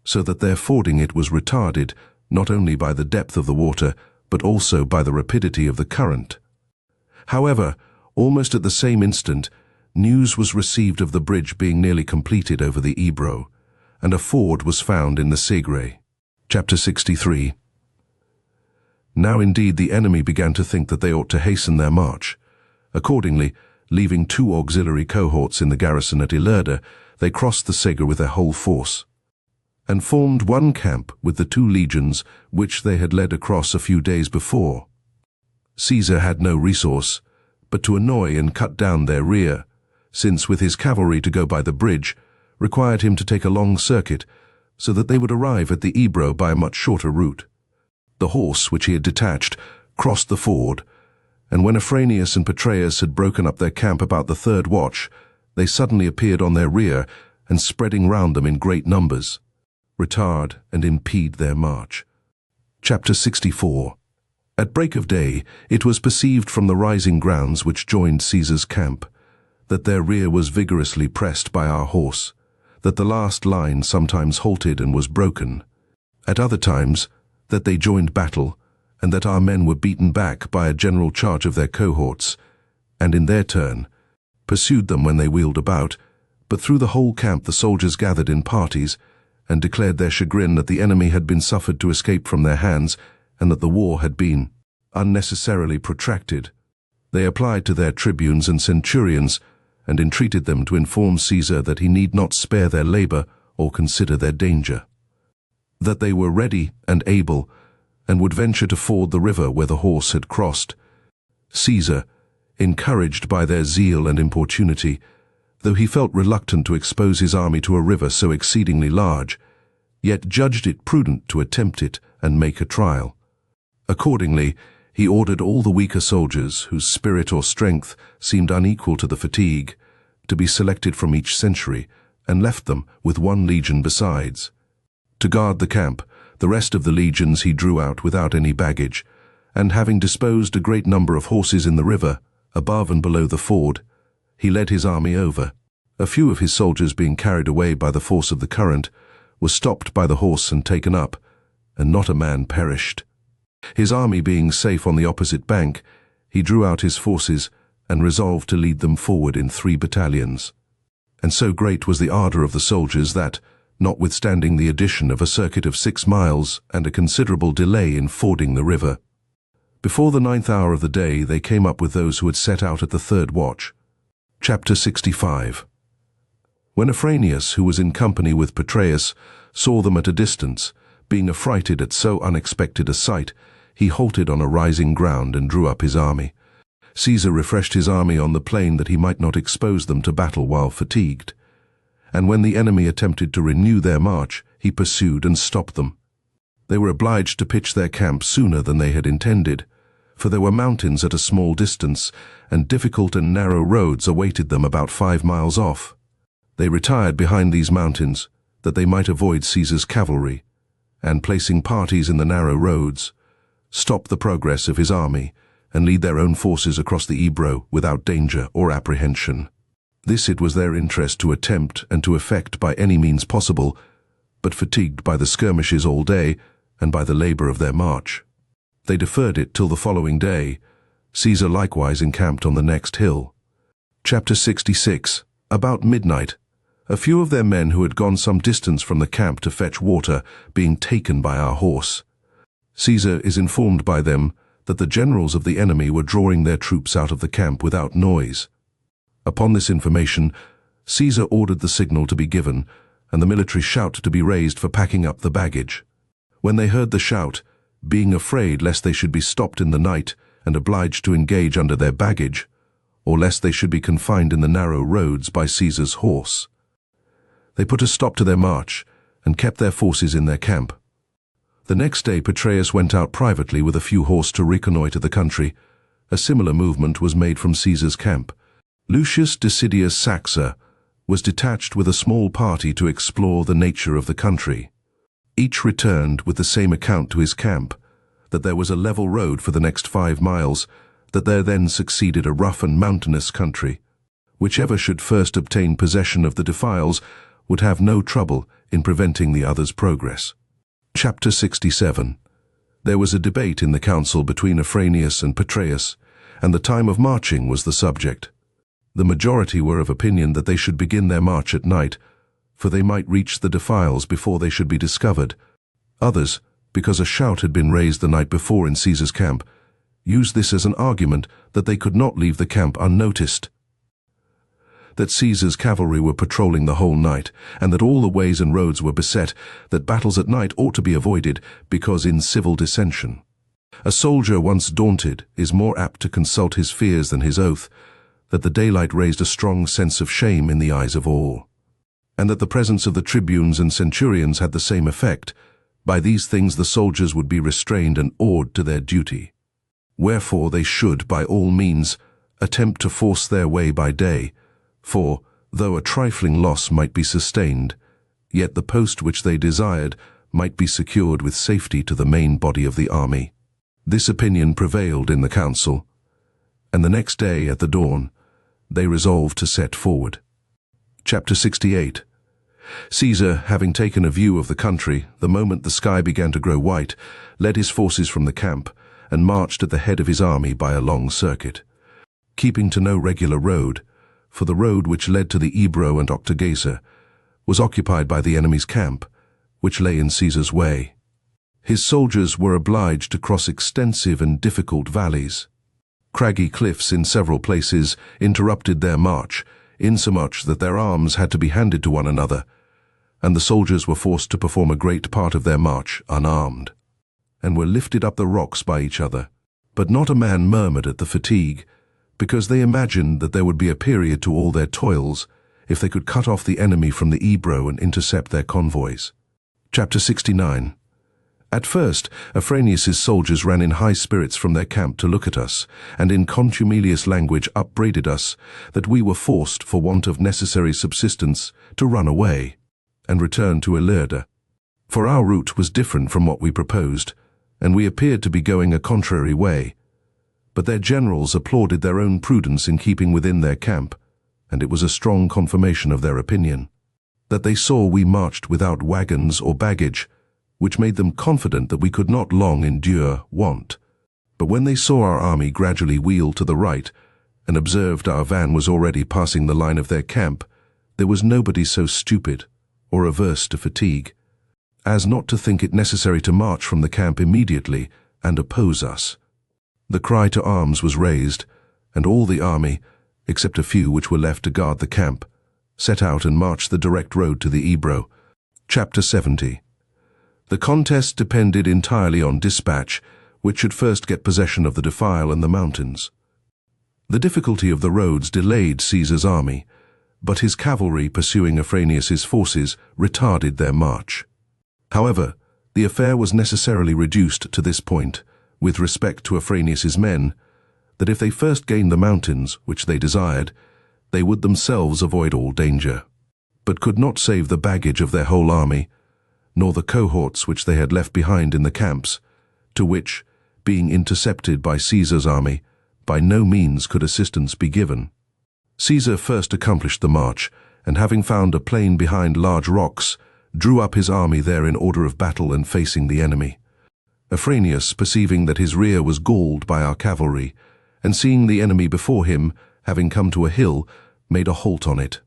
so that their fording it was retarded, not only by the depth of the water, but also by the rapidity of the current. However, almost at the same instant, news was received of the bridge being nearly completed over the Ebro, and a ford was found in the Segre. Chapter 63. Now indeed the enemy began to think that they ought to hasten their march. Accordingly, leaving 2 auxiliary cohorts in the garrison at Ilerda, they crossed the Segre with their whole force. and formed one camp with the 2 legions which they had led across a few days before. Caesar had no resource but to annoy and cut down their rear, since with his cavalry to go by the bridge required him to take a long circuit so that they would arrive at the Ebro by a much shorter route. The horse which he had detached crossed the ford, and when Afranius and Petreius had broken up their camp about the 3rd watch, they suddenly appeared on their rear and spreading round them in great numbers, retard and impede their march. Chapter 64. At break of day, it was perceived from the rising grounds which joined Caesar's camp that their rear was vigorously pressed by our horse, that the last line sometimes halted and was broken, at other times that they joined battle, and that our men were beaten back by a general charge of their cohorts, and in their turn pursued them when they wheeled about, but through the whole camp the soldiers gathered in parties, and declared their chagrin that the enemy had been suffered to escape from their hands, and that the war had been unnecessarily protracted. They applied to their tribunes and centurions, and entreated them to inform Caesar that he need not spare their labor or consider their danger, that they were ready and able, and would venture to ford the river where the horse had crossed. Caesar, encouraged by their zeal and importunity, though he felt reluctant to expose his army to a river so exceedingly large, yet judged it prudent to attempt it and make a trial. Accordingly, he ordered all the weaker soldiers, whose spirit or strength seemed unequal to the fatigue, to be selected from each century, and left them with 1 legion besides. To guard the camp, the rest of the legions he drew out without any baggage, and having disposed a great number of horses in the river, above and below the ford, he led his army over. A few of his soldiers, being carried away by the force of the current, were stopped by the horse and taken up, and not a man perished. His army being safe on the opposite bank, he drew out his forces and resolved to lead them forward in 3 battalions. And so great was the ardor of the soldiers that, notwithstanding the addition of a circuit of 6 miles and a considerable delay in fording the river, before the 9th hour of the day they came up with those who had set out at the 3rd watch. Chapter 65. When Afranius, who was in company with Petreius, saw them at a distance, being affrighted at so unexpected a sight, he halted on a rising ground and drew up his army. Caesar refreshed his army on the plain that he might not expose them to battle while fatigued. And when the enemy attempted to renew their march, he pursued and stopped them. They were obliged to pitch their camp sooner than they had intended, for there were mountains at a small distance, and difficult and narrow roads awaited them about 5 miles off. They retired behind these mountains, that they might avoid Caesar's cavalry, and placing parties in the narrow roads, stop the progress of his army, and lead their own forces across the Ebro without danger or apprehension. This it was their interest to attempt and to effect by any means possible, but fatigued by the skirmishes all day and by the labor of their march, they deferred it till the following day. Caesar likewise encamped on the next hill. Chapter 66. About midnight, a few of their men who had gone some distance from the camp to fetch water being taken by our horse, Caesar is informed by them that the generals of the enemy were drawing their troops out of the camp without noise. Upon this information, Caesar ordered the signal to be given, and the military shout to be raised for packing up the baggage. When they heard the shout, being afraid lest they should be stopped in the night and obliged to engage under their baggage, or lest they should be confined in the narrow roads by Caesar's horse, they put a stop to their march and kept their forces in their camp. The next day Petreius went out privately with a few horse to reconnoiter the country. A similar movement was made from Caesar's camp. Lucius Decidius Saxa was detached with a small party to explore the nature of the country. Each returned with the same account to his camp, that there was a level road for the next 5 miles, that there then succeeded a rough and mountainous country. Whichever should first obtain possession of the defiles would have no trouble in preventing the other's progress. Chapter 67. There was a debate in the council between Afranius and Petreius, and the time of marching was the subject. The majority were of opinion that they should begin their march at night, for they might reach the defiles before they should be discovered. Others, because a shout had been raised the night before in Caesar's camp, used this as an argument that they could not leave the camp unnoticed. that Caesar's cavalry were patrolling the whole night, and that all the ways and roads were beset, that battles at night ought to be avoided, because in civil dissension. A soldier once daunted is more apt to consult his fears than his oath, that the daylight raised a strong sense of shame in the eyes of all, and that the presence of the tribunes and centurions had the same effect. By these things the soldiers would be restrained and awed to their duty. Wherefore they should, by all means, attempt to force their way by day, for, though a trifling loss might be sustained, yet the post which they desired might be secured with safety to the main body of the army. This opinion prevailed in the council, and the next day at the dawn they resolved to set forward. Chapter 68. Caesar, having taken a view of the country, the moment the sky began to grow white, led his forces from the camp, and marched at the head of his army by a long circuit, keeping to no regular road, for the road which led to the Ebro and Octogesa was occupied by the enemy's camp, which lay in Caesar's way. His soldiers were obliged to cross extensive and difficult valleys. Craggy cliffs in several places interrupted their march, insomuch that their arms had to be handed to one another, and the soldiers were forced to perform a great part of their march unarmed, and were lifted up the rocks by each other. But not a man murmured at the fatigue, because they imagined that there would be a period to all their toils if they could cut off the enemy from the Ebro and intercept their convoys. Chapter 69. At first, Afranius's soldiers ran in high spirits from their camp to look at us, and in contumelious language upbraided us that we were forced, for want of necessary subsistence, to run away, and return to Ilerda. For our route was different from what we proposed, and we appeared to be going a contrary way. But their generals applauded their own prudence in keeping within their camp, and it was a strong confirmation of their opinion, that they saw we marched without wagons or baggage, which made them confident that we could not long endure want. But when they saw our army gradually wheel to the right, and observed our van was already passing the line of their camp, there was nobody so stupid or averse to fatigue as not to think it necessary to march from the camp immediately and oppose us. The cry to arms was raised, and all the army, except a few which were left to guard the camp, set out and marched the direct road to the Ebro. Chapter 70. The contest depended entirely on dispatch, which should first get possession of the defile and the mountains. The difficulty of the roads delayed Caesar's army, but his cavalry pursuing Afranius's forces retarded their march. However, the affair was necessarily reduced to this point, with respect to Afranius's men, that if they first gained the mountains, which they desired, they would themselves avoid all danger, but could not save the baggage of their whole army, nor the cohorts which they had left behind in the camps, to which, being intercepted by Caesar's army, by no means could assistance be given. Caesar first accomplished the march, and having found a plain behind large rocks, drew up his army there in order of battle and facing the enemy. Afranius, perceiving that his rear was galled by our cavalry, and seeing the enemy before him, having come to a hill, made a halt on it.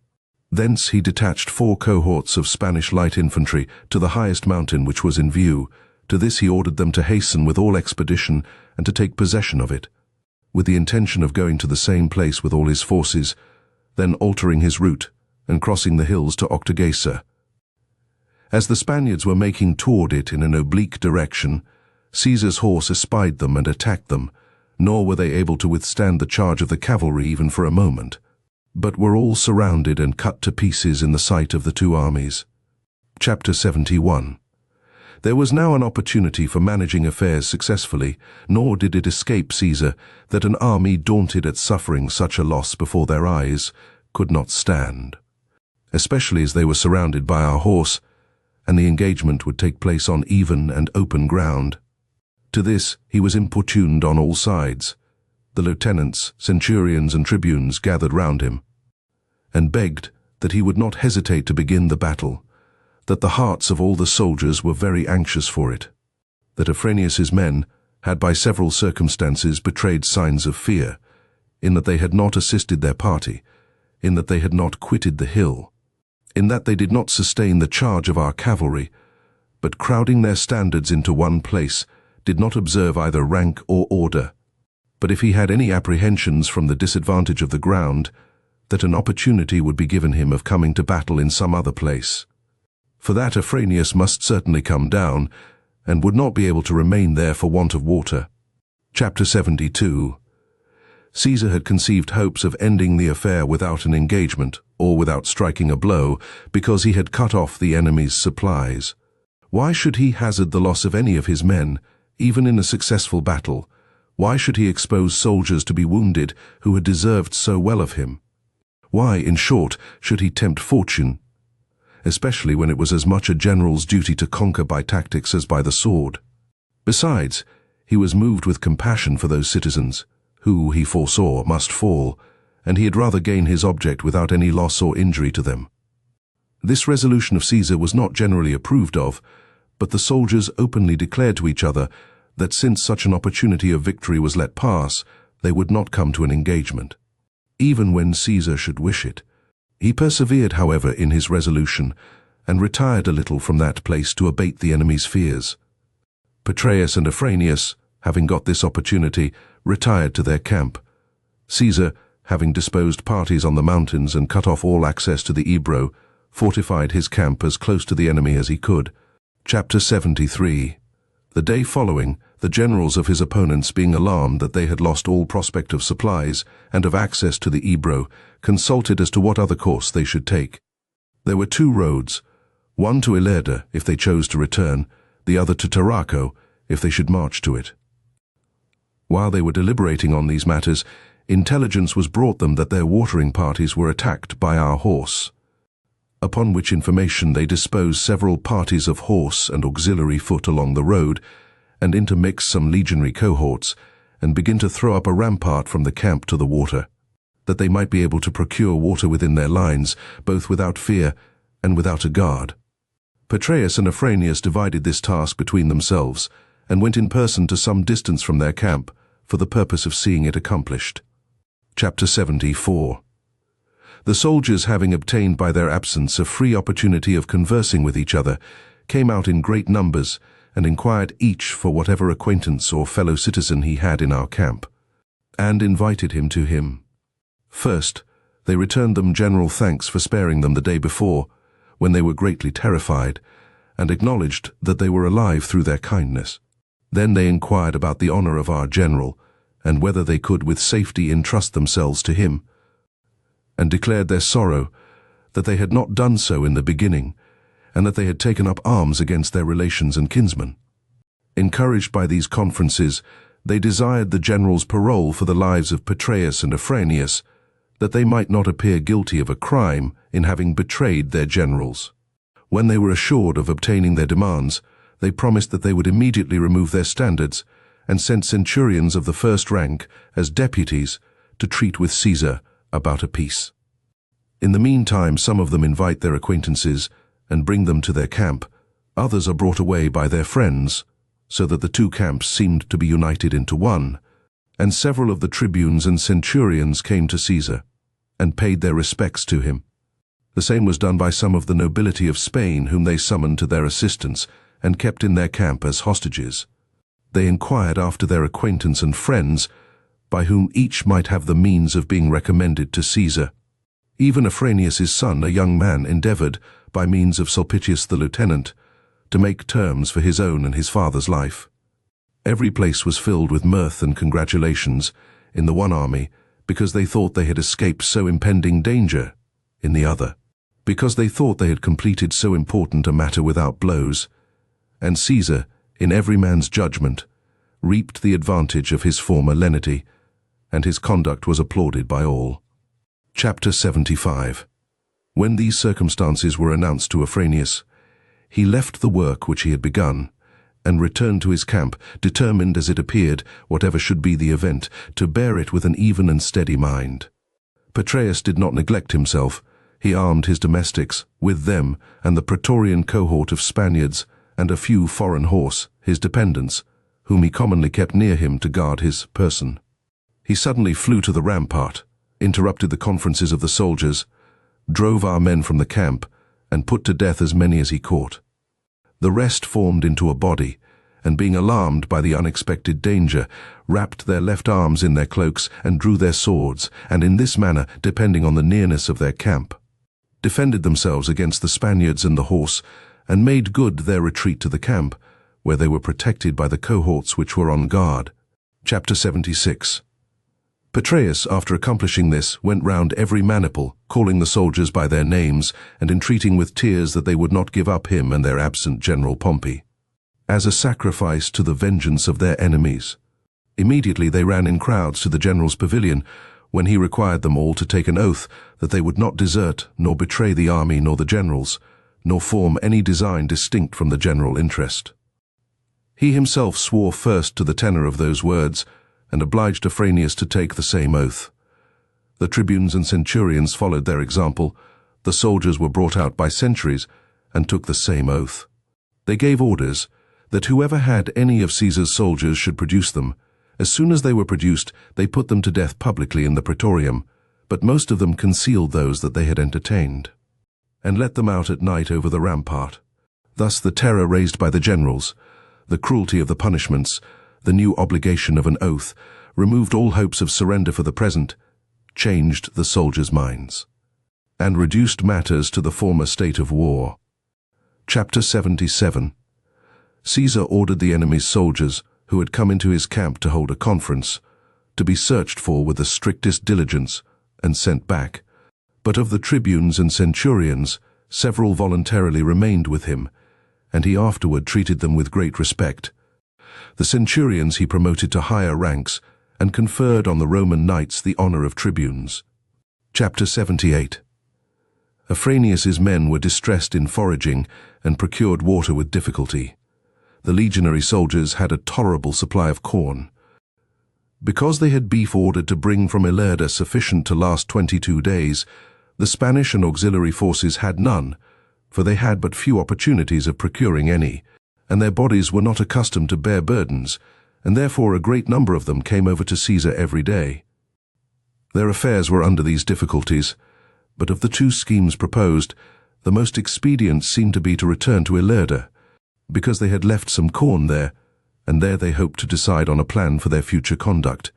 Thence he detached 4 cohorts of Spanish light infantry to the highest mountain which was in view. To this he ordered them to hasten with all expedition and to take possession of it, with the intention of going to the same place with all his forces, then altering his route and crossing the hills to Octogesa. As the Spaniards were making toward it in an oblique direction, Caesar's horse espied them and attacked them, nor were they able to withstand the charge of the cavalry even for a moment, but were all surrounded and cut to pieces in the sight of the 2 armies. Chapter 71. There was now an opportunity for managing affairs successfully, nor did it escape Caesar that an army daunted at suffering such a loss before their eyes could not stand, especially as they were surrounded by our horse, and the engagement would take place on even and open ground. To this he was importuned on all sides. The lieutenants, centurions, and tribunes gathered round him, and begged that he would not hesitate to begin the battle, that the hearts of all the soldiers were very anxious for it, that Afranius's men had by several circumstances betrayed signs of fear, in that they had not assisted their party, in that they had not quitted the hill, in that they did not sustain the charge of our cavalry, but crowding their standards into one place, did not observe either rank or order. But if he had any apprehensions from the disadvantage of the ground, that an opportunity would be given him of coming to battle in some other place. For that Afranius must certainly come down, and would not be able to remain there for want of water. Chapter 72. Caesar had conceived hopes of ending the affair without an engagement, or without striking a blow, because he had cut off the enemy's supplies. Why should he hazard the loss of any of his men, even in a successful battle? Why should he expose soldiers to be wounded who had deserved so well of him? Why, in short, should he tempt fortune, especially when it was as much a general's duty to conquer by tactics as by the sword? Besides, he was moved with compassion for those citizens, who, he foresaw, must fall, and he had rather gain his object without any loss or injury to them. This resolution of Caesar was not generally approved of, but the soldiers openly declared to each other that since such an opportunity of victory was let pass, they would not come to an engagement, even when Caesar should wish it. He persevered, however, in his resolution, and retired a little from that place to abate the enemy's fears. Petreius and Afranius, having got this opportunity, retired to their camp. Caesar, having disposed parties on the mountains and cut off all access to the Ebro, fortified his camp as close to the enemy as he could. Chapter 73. The day following, the generals of his opponents, being alarmed that they had lost all prospect of supplies and of access to the Ebro, consulted as to what other course they should take. There were two roads, one to Ilerda, if they chose to return, the other to Tarraco, if they should march to it. While they were deliberating on these matters, intelligence was brought them that their watering parties were attacked by our horse. Upon which information they disposed several parties of horse and auxiliary foot along the road, and intermix some legionary cohorts, and begin to throw up a rampart from the camp to the water, that they might be able to procure water within their lines, both without fear and without a guard. Petreius and Afranius divided this task between themselves, and went in person to some distance from their camp, for the purpose of seeing it accomplished. Chapter 74. The soldiers, having obtained by their absence a free opportunity of conversing with each other, came out in great numbers, and inquired each for whatever acquaintance or fellow citizen he had in our camp, and invited him to him. First, they returned them general thanks for sparing them the day before, when they were greatly terrified, and acknowledged that they were alive through their kindness. Then they inquired about the honor of our general, and whether they could with safety entrust themselves to him, and declared their sorrow that they had not done so in the beginning, and that they had taken up arms against their relations and kinsmen. Encouraged by these conferences, they desired the general's parole for the lives of Petreius and Afranius, that they might not appear guilty of a crime in having betrayed their generals. When they were assured of obtaining their demands, they promised that they would immediately remove their standards, and sent centurions of the first rank as deputies to treat with Caesar about a peace. In the meantime, some of them invite their acquaintances and bring them to their camp. Others are brought away by their friends, so that the two camps seemed to be united into one, and several of the tribunes and centurions came to Caesar, and paid their respects to him. The same was done by some of the nobility of Spain, whom they summoned to their assistance, and kept in their camp as hostages. They inquired after their acquaintance and friends, by whom each might have the means of being recommended to Caesar. Even Afranius' son, a young man, endeavored, by means of Sulpicius the lieutenant, to make terms for his own and his father's life. Every place was filled with mirth and congratulations in the one army, because they thought they had escaped so impending danger; in the other, because they thought they had completed so important a matter without blows. And Caesar, in every man's judgment, reaped the advantage of his former lenity, and his conduct was applauded by all. Chapter 75. When these circumstances were announced to Afranius, he left the work which he had begun, and returned to his camp, determined, as it appeared, whatever should be the event, to bear it with an even and steady mind. Petreius did not neglect himself. He armed his domestics, with them and the Praetorian cohort of Spaniards, and a few foreign horse, his dependents, whom he commonly kept near him to guard his person. He suddenly flew to the rampart, interrupted the conferences of the soldiers, drove our men from the camp, and put to death as many as he caught. The rest formed into a body, and being alarmed by the unexpected danger, wrapped their left arms in their cloaks and drew their swords, and in this manner, depending on the nearness of their camp, defended themselves against the Spaniards and the horse, and made good their retreat to the camp, where they were protected by the cohorts which were on guard. Chapter 76. Petreius, after accomplishing this, went round every maniple, calling the soldiers by their names, and entreating with tears that they would not give up him and their absent General Pompey, as a sacrifice to the vengeance of their enemies. Immediately they ran in crowds to the general's pavilion, when he required them all to take an oath that they would not desert, nor betray the army nor the generals, nor form any design distinct from the general interest. He himself swore first to the tenor of those words, and obliged Afranius to take the same oath. The tribunes and centurions followed their example. The soldiers were brought out by sentries, and took the same oath. They gave orders that whoever had any of Caesar's soldiers should produce them. As soon as they were produced, they put them to death publicly in the praetorium, but most of them concealed those that they had entertained, and let them out at night over the rampart. Thus the terror raised by the generals, the cruelty of the punishments, the new obligation of an oath, removed all hopes of surrender for the present, changed the soldiers' minds, and reduced matters to the former state of war. Chapter 77. Caesar ordered the enemy's soldiers, who had come into his camp to hold a conference, to be searched for with the strictest diligence, and sent back. But of the tribunes and centurions, several voluntarily remained with him, and he afterward treated them with great respect. The centurions he promoted to higher ranks, and conferred on the Roman knights the honor of tribunes. Chapter 78. Afranius's men were distressed in foraging, and procured water with difficulty. The legionary soldiers had a tolerable supply of corn. Because they had beef ordered to bring from Ilerda sufficient to last 22 days, the Spanish and auxiliary forces had none, for they had but few opportunities of procuring any, and their bodies were not accustomed to bear burdens, and therefore a great number of them came over to Caesar every day. Their affairs were under these difficulties, but of the two schemes proposed, the most expedient seemed to be to return to Ilerda, because they had left some corn there, and there they hoped to decide on a plan for their future conduct.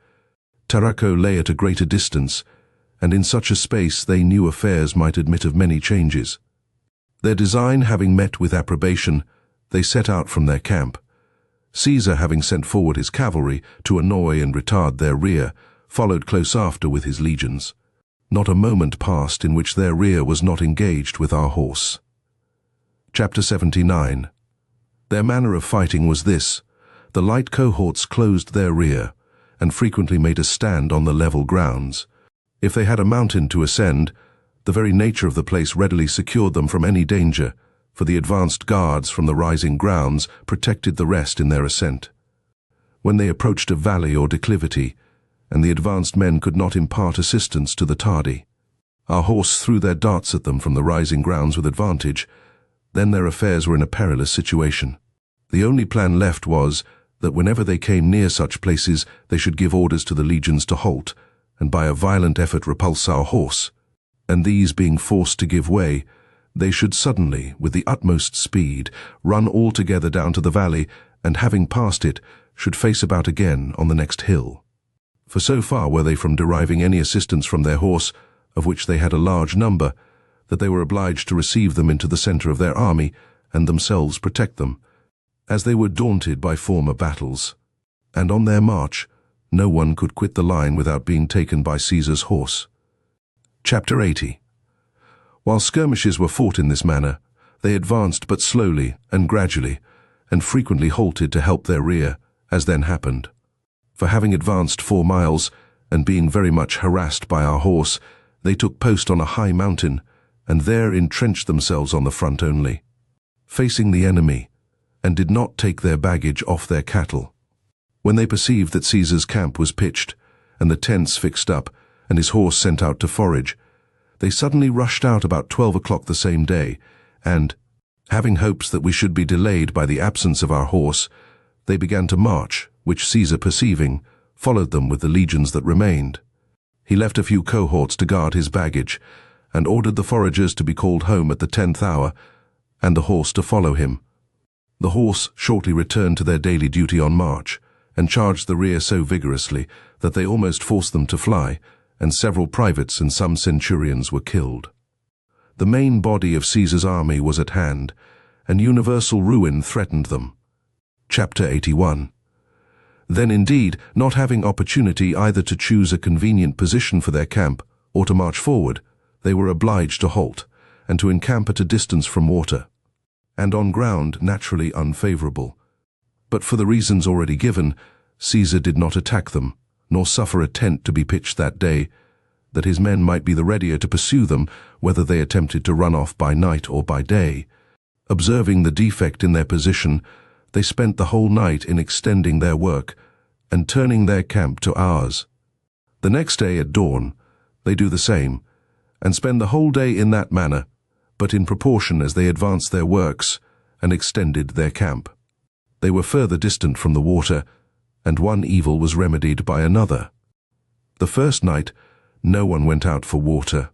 Tarraco lay at a greater distance, and in such a space they knew affairs might admit of many changes. Their design having met with approbation, they set out from their camp. Caesar, having sent forward his cavalry to annoy and retard their rear, followed close after with his legions. Not a moment passed in which their rear was not engaged with our horse. Chapter 79. Their manner of fighting was this: the light cohorts closed their rear, and frequently made a stand on the level grounds. If they had a mountain to ascend, the very nature of the place readily secured them from any danger, for the advanced guards from the rising grounds protected the rest in their ascent. When they approached a valley or declivity, and the advanced men could not impart assistance to the tardy, our horse threw their darts at them from the rising grounds with advantage. Then their affairs were in a perilous situation. The only plan left was that whenever they came near such places, they should give orders to the legions to halt, and by a violent effort repulse our horse, and these being forced to give way, they should suddenly, with the utmost speed, run all together down to the valley, and having passed it, should face about again on the next hill. For so far were they from deriving any assistance from their horse, of which they had a large number, that they were obliged to receive them into the center of their army, and themselves protect them, as they were daunted by former battles. And on their march, no one could quit the line without being taken by Caesar's horse. Chapter 80. While skirmishes were fought in this manner, they advanced but slowly and gradually, and frequently halted to help their rear, as then happened. For having advanced 4 miles, and being very much harassed by our horse, they took post on a high mountain, and there entrenched themselves on the front only, facing the enemy, and did not take their baggage off their cattle. When they perceived that Caesar's camp was pitched, and the tents fixed up, and his horse sent out to forage, they suddenly rushed out about 12 o'clock the same day, and, having hopes that we should be delayed by the absence of our horse, they began to march, which Caesar perceiving, followed them with the legions that remained. He left a few cohorts to guard his baggage, and ordered the foragers to be called home at the 10th hour, and the horse to follow him. The horse shortly returned to their daily duty on march, and charged the rear so vigorously that they almost forced them to fly, and several privates and some centurions were killed. The main body of Caesar's army was at hand, and universal ruin threatened them. Chapter 81. Then indeed, not having opportunity either to choose a convenient position for their camp or to march forward, they were obliged to halt, and to encamp at a distance from water, and on ground naturally unfavorable. But for the reasons already given, Caesar did not attack them, nor suffer a tent to be pitched that day, that his men might be the readier to pursue them, whether they attempted to run off by night or by day. Observing the defect in their position, they spent the whole night in extending their work, and turning their camp to ours. The next day at dawn, they do the same, and spend the whole day in that manner, but in proportion as they advanced their works, and extended their camp. They were further distant from the water, and one evil was remedied by another. The first night, no one went out for water.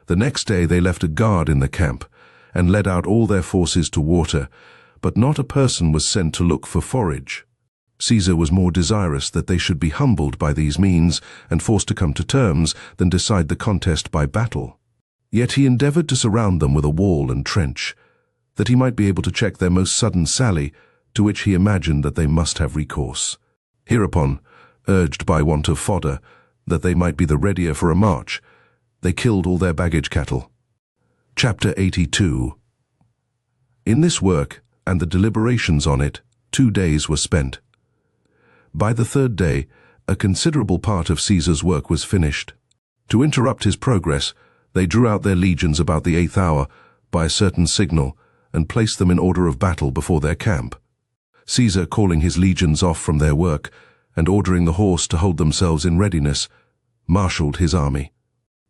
The next day they left a guard in the camp, and led out all their forces to water, but not a person was sent to look for forage. Caesar was more desirous that they should be humbled by these means, and forced to come to terms, than decide the contest by battle. Yet he endeavored to surround them with a wall and trench, that he might be able to check their most sudden sally, to which he imagined that they must have recourse. Hereupon, urged by want of fodder, that they might be the readier for a march, they killed all their baggage cattle. Chapter 82. In this work, and the deliberations on it, 2 days were spent. By the third day, a considerable part of Caesar's work was finished. To interrupt his progress, they drew out their legions about the 8th hour, by a certain signal, and placed them in order of battle before their camp. Caesar, calling his legions off from their work, and ordering the horse to hold themselves in readiness, marshalled his army.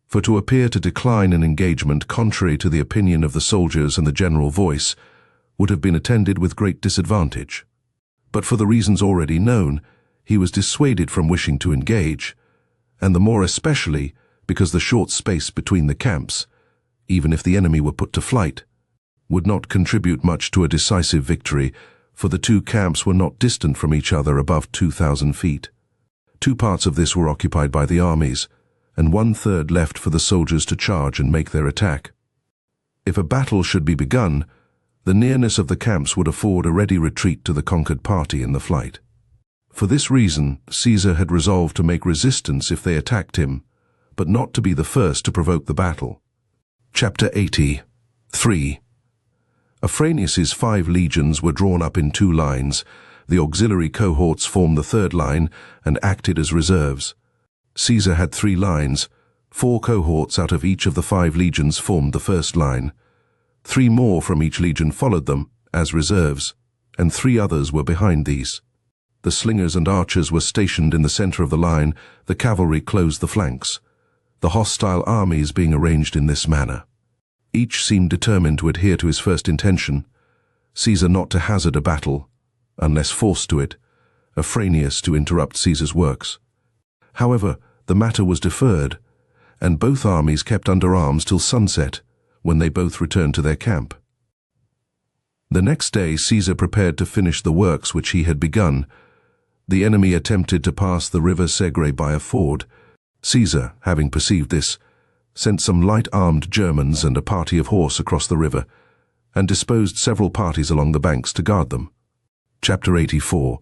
For to appear to decline an engagement contrary to the opinion of the soldiers and the general voice would have been attended with great disadvantage. But for the reasons already known, he was dissuaded from wishing to engage, and the more especially because the short space between the camps, even if the enemy were put to flight, would not contribute much to a decisive victory, for the two camps were not distant from each other above 2,000 feet. 2 parts of this were occupied by the armies, and 1/3 left for the soldiers to charge and make their attack. If a battle should be begun, the nearness of the camps would afford a ready retreat to the conquered party in the flight. For this reason, Caesar had resolved to make resistance if they attacked him, but not to be the first to provoke the battle. Chapter 83. Afranius's 5 legions were drawn up in 2 lines. The auxiliary cohorts formed the 3rd line and acted as reserves. Caesar had 3 lines. 4 cohorts out of each of the 5 legions formed the 1st line. 3 more from each legion followed them as reserves, and 3 others were behind these. The slingers and archers were stationed in the center of the line. The cavalry closed the flanks, the hostile armies being arranged in this manner. Each seemed determined to adhere to his first intention, Caesar not to hazard a battle, unless forced to it, Afranius to interrupt Caesar's works. However, the matter was deferred, and both armies kept under arms till sunset, when they both returned to their camp. The next day Caesar prepared to finish the works which he had begun. The enemy attempted to pass the river Segre by a ford. Caesar, having perceived this, sent some light-armed Germans and a party of horse across the river, and disposed several parties along the banks to guard them. Chapter 84.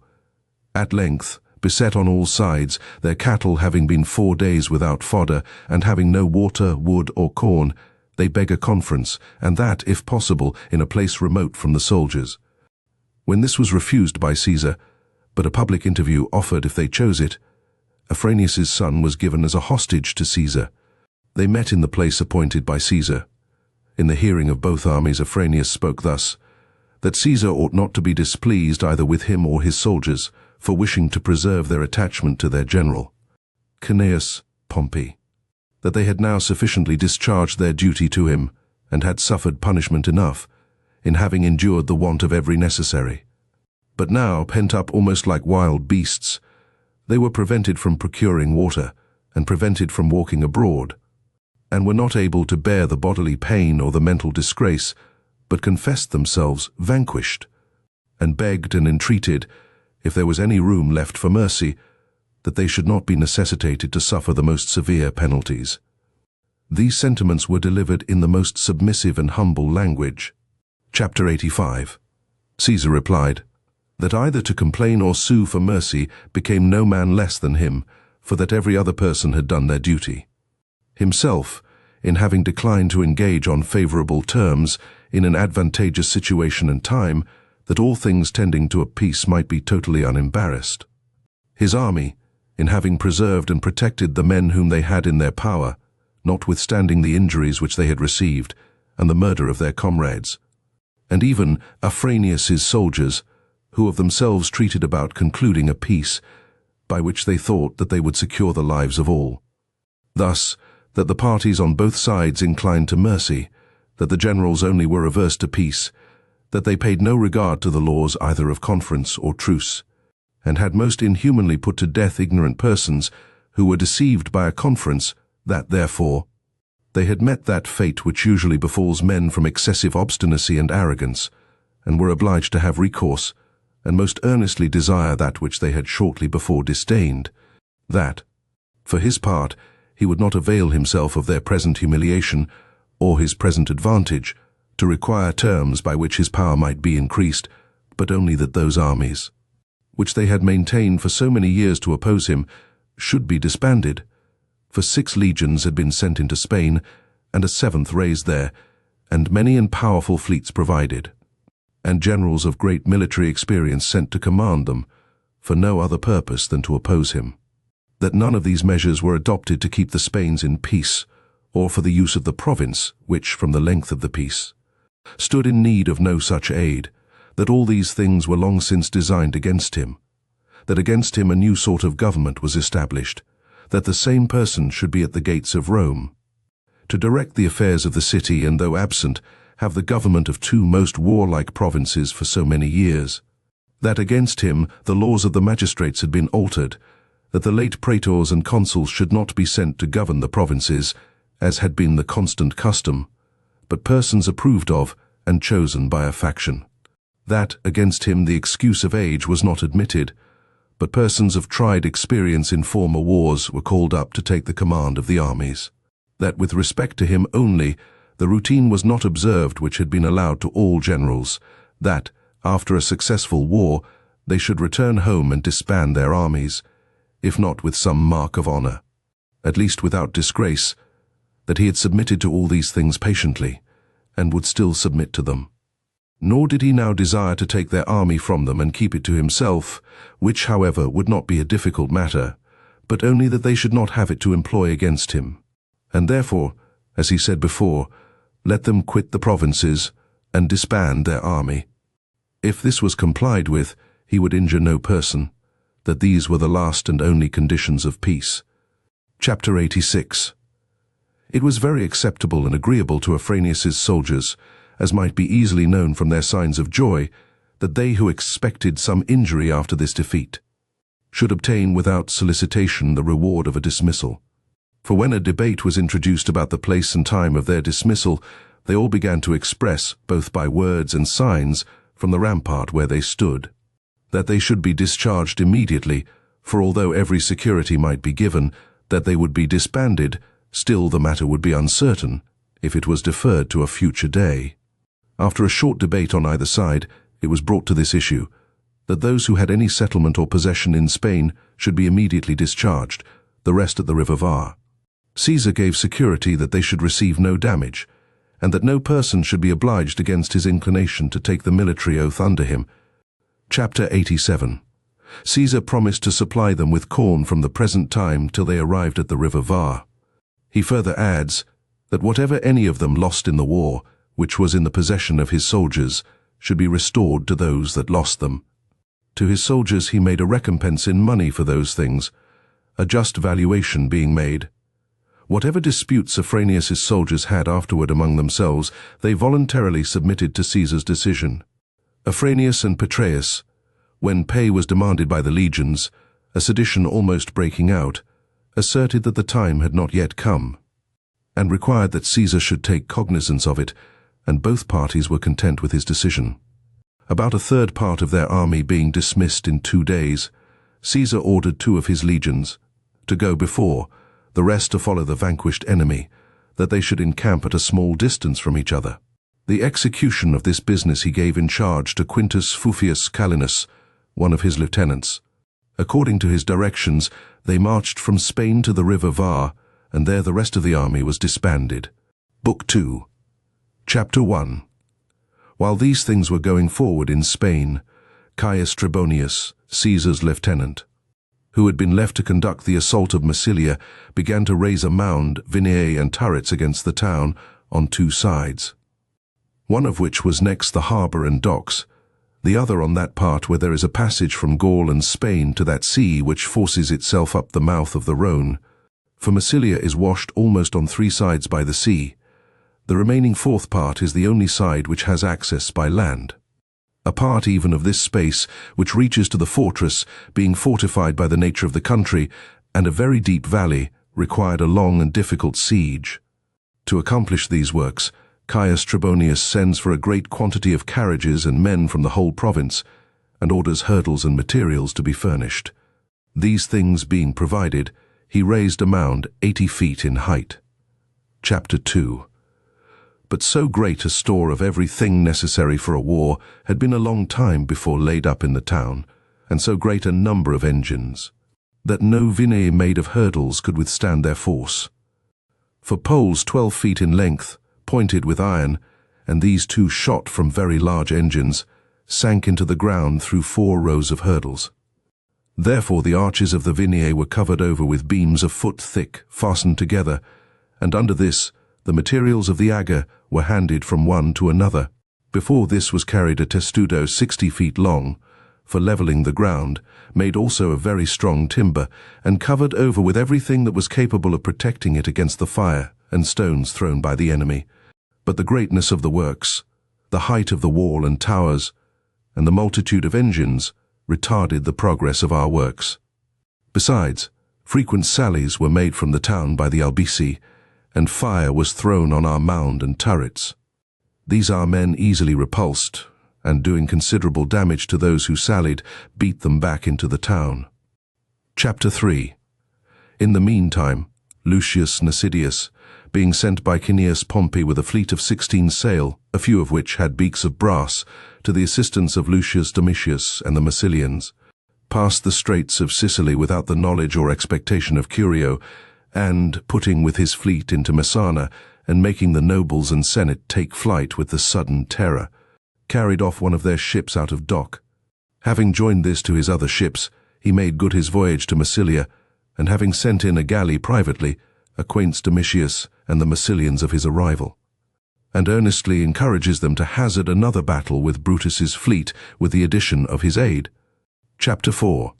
At length, beset on all sides, their cattle having been 4 days without fodder, and having no water, wood, or corn, they beg a conference, and that, if possible, in a place remote from the soldiers. When this was refused by Caesar, but a public interview offered if they chose it, Afranius's son was given as a hostage to Caesar. They met in the place appointed by Caesar. In the hearing of both armies, Afranius spoke thus, that Caesar ought not to be displeased either with him or his soldiers, for wishing to preserve their attachment to their general, Cnaeus Pompey, that they had now sufficiently discharged their duty to him, and had suffered punishment enough, in having endured the want of every necessary. But now, pent up almost like wild beasts, they were prevented from procuring water, and prevented from walking abroad, and were not able to bear the bodily pain or the mental disgrace, but confessed themselves vanquished, and begged and entreated, if there was any room left for mercy, that they should not be necessitated to suffer the most severe penalties. These sentiments were delivered in the most submissive and humble language. Chapter 85. Caesar replied, that either to complain or sue for mercy became no man less than him, for that every other person had done their duty. Himself, in having declined to engage on favorable terms in an advantageous situation and time, that all things tending to a peace might be totally unembarrassed. His army, in having preserved and protected the men whom they had in their power, notwithstanding the injuries which they had received, and the murder of their comrades. And even Afranius's soldiers, who of themselves treated about concluding a peace, by which they thought that they would secure the lives of all. Thus, that the parties on both sides inclined to mercy, that the generals only were averse to peace, that they paid no regard to the laws either of conference or truce, and had most inhumanly put to death ignorant persons who were deceived by a conference, that therefore they had met that fate which usually befalls men from excessive obstinacy and arrogance, and were obliged to have recourse, and most earnestly desire that which they had shortly before disdained, that, for his part, he would not avail himself of their present humiliation, or his present advantage, to require terms by which his power might be increased, but only that those armies, which they had maintained for so many years to oppose him, should be disbanded, for 6 legions had been sent into Spain, and a 7th raised there, and many and powerful fleets provided, and generals of great military experience sent to command them, for no other purpose than to oppose him. That none of these measures were adopted to keep the Spains in peace, or for the use of the province, which, from the length of the peace, stood in need of no such aid, that all these things were long since designed against him, that against him a new sort of government was established, that the same person should be at the gates of Rome, to direct the affairs of the city, and though absent, have the government of 2 most warlike provinces for so many years, that against him the laws of the magistrates had been altered, that the late praetors and consuls should not be sent to govern the provinces, as had been the constant custom, but persons approved of and chosen by a faction. That against him the excuse of age was not admitted, but persons of tried experience in former wars were called up to take the command of the armies. That with respect to him only, the routine was not observed which had been allowed to all generals, that, after a successful war, they should return home and disband their armies, if not with some mark of honor, at least without disgrace, that he had submitted to all these things patiently, and would still submit to them. Nor did he now desire to take their army from them and keep it to himself, which, however, would not be a difficult matter, but only that they should not have it to employ against him. And therefore, as he said before, let them quit the provinces and disband their army. If this was complied with, he would injure no person, that these were the last and only conditions of peace. Chapter 86. It was very acceptable and agreeable to Afranius's soldiers, as might be easily known from their signs of joy, that they who expected some injury after this defeat should obtain without solicitation the reward of a dismissal. For when a debate was introduced about the place and time of their dismissal, they all began to express, both by words and signs, from the rampart where they stood, that they should be discharged immediately, for although every security might be given that they would be disbanded, still the matter would be uncertain, if it was deferred to a future day. After a short debate on either side, it was brought to this issue, that those who had any settlement or possession in Spain should be immediately discharged, the rest at the river Var. Caesar gave security that they should receive no damage, and that no person should be obliged against his inclination to take the military oath under him. Chapter 87. Caesar promised to supply them with corn from the present time till they arrived at the river Var. He further adds, that whatever any of them lost in the war, which was in the possession of his soldiers, should be restored to those that lost them. To his soldiers he made a recompense in money for those things, a just valuation being made. Whatever disputes Afranius's soldiers had afterward among themselves, they voluntarily submitted to Caesar's decision. Afranius and Petreius, when pay was demanded by the legions, a sedition almost breaking out, asserted that the time had not yet come, and required that Caesar should take cognizance of it, and both parties were content with his decision. About a third part of their army being dismissed in 2 days, Caesar ordered 2 of his legions to go before, the rest to follow the vanquished enemy, that they should encamp at a small distance from each other. The execution of this business he gave in charge to Quintus Fufius Calenus, one of his lieutenants. According to his directions, they marched from Spain to the river Var, and there the rest of the army was disbanded. Book 2, Chapter 1. While these things were going forward in Spain, Caius Trebonius, Caesar's lieutenant, who had been left to conduct the assault of Massilia, began to raise a mound, vineae and turrets against the town on 2 sides, one of which was next the harbour and docks, the other on that part where there is a passage from Gaul and Spain to that sea which forces itself up the mouth of the Rhone. For Massilia is washed almost on 3 sides by the sea. The remaining 4th part is the only side which has access by land. A part even of this space, which reaches to the fortress, being fortified by the nature of the country, and a very deep valley, required a long and difficult siege. To accomplish these works, Caius Trebonius sends for a great quantity of carriages and men from the whole province, and orders hurdles and materials to be furnished. These things being provided, he raised a mound 80 feet in height. Chapter 2. But so great a store of every thing necessary for a war had been a long time before laid up in the town, and so great a number of engines, that no vineae made of hurdles could withstand their force. For poles 12 feet in length, pointed with iron, and these 2 shot from very large engines, sank into the ground through 4 rows of hurdles. Therefore the arches of the vineae were covered over with beams a foot thick, fastened together, and under this the materials of the agger were handed from one to another. Before this was carried a testudo 60 feet long, for levelling the ground, made also of very strong timber, and covered over with everything that was capable of protecting it against the fire and stones thrown by the enemy. But the greatness of the works, the height of the wall and towers, and the multitude of engines retarded the progress of our works. Besides, frequent sallies were made from the town by the Albisi, and fire was thrown on our mound and turrets. These our men easily repulsed, and doing considerable damage to those who sallied, beat them back into the town. Chapter 3. In the meantime, Lucius Nasidius, being sent by Cneius Pompey with a fleet of 16 sail, a few of which had beaks of brass, to the assistance of Lucius Domitius and the Massilians, passed the straits of Sicily without the knowledge or expectation of Curio, and, putting with his fleet into Messana, and making the nobles and senate take flight with the sudden terror, carried off one of their ships out of dock. Having joined this to his other ships, he made good his voyage to Massilia, and having sent in a galley privately, acquaints Domitius and the Massilians of his arrival, and earnestly encourages them to hazard another battle with Brutus's fleet with the addition of his aid. Chapter 4.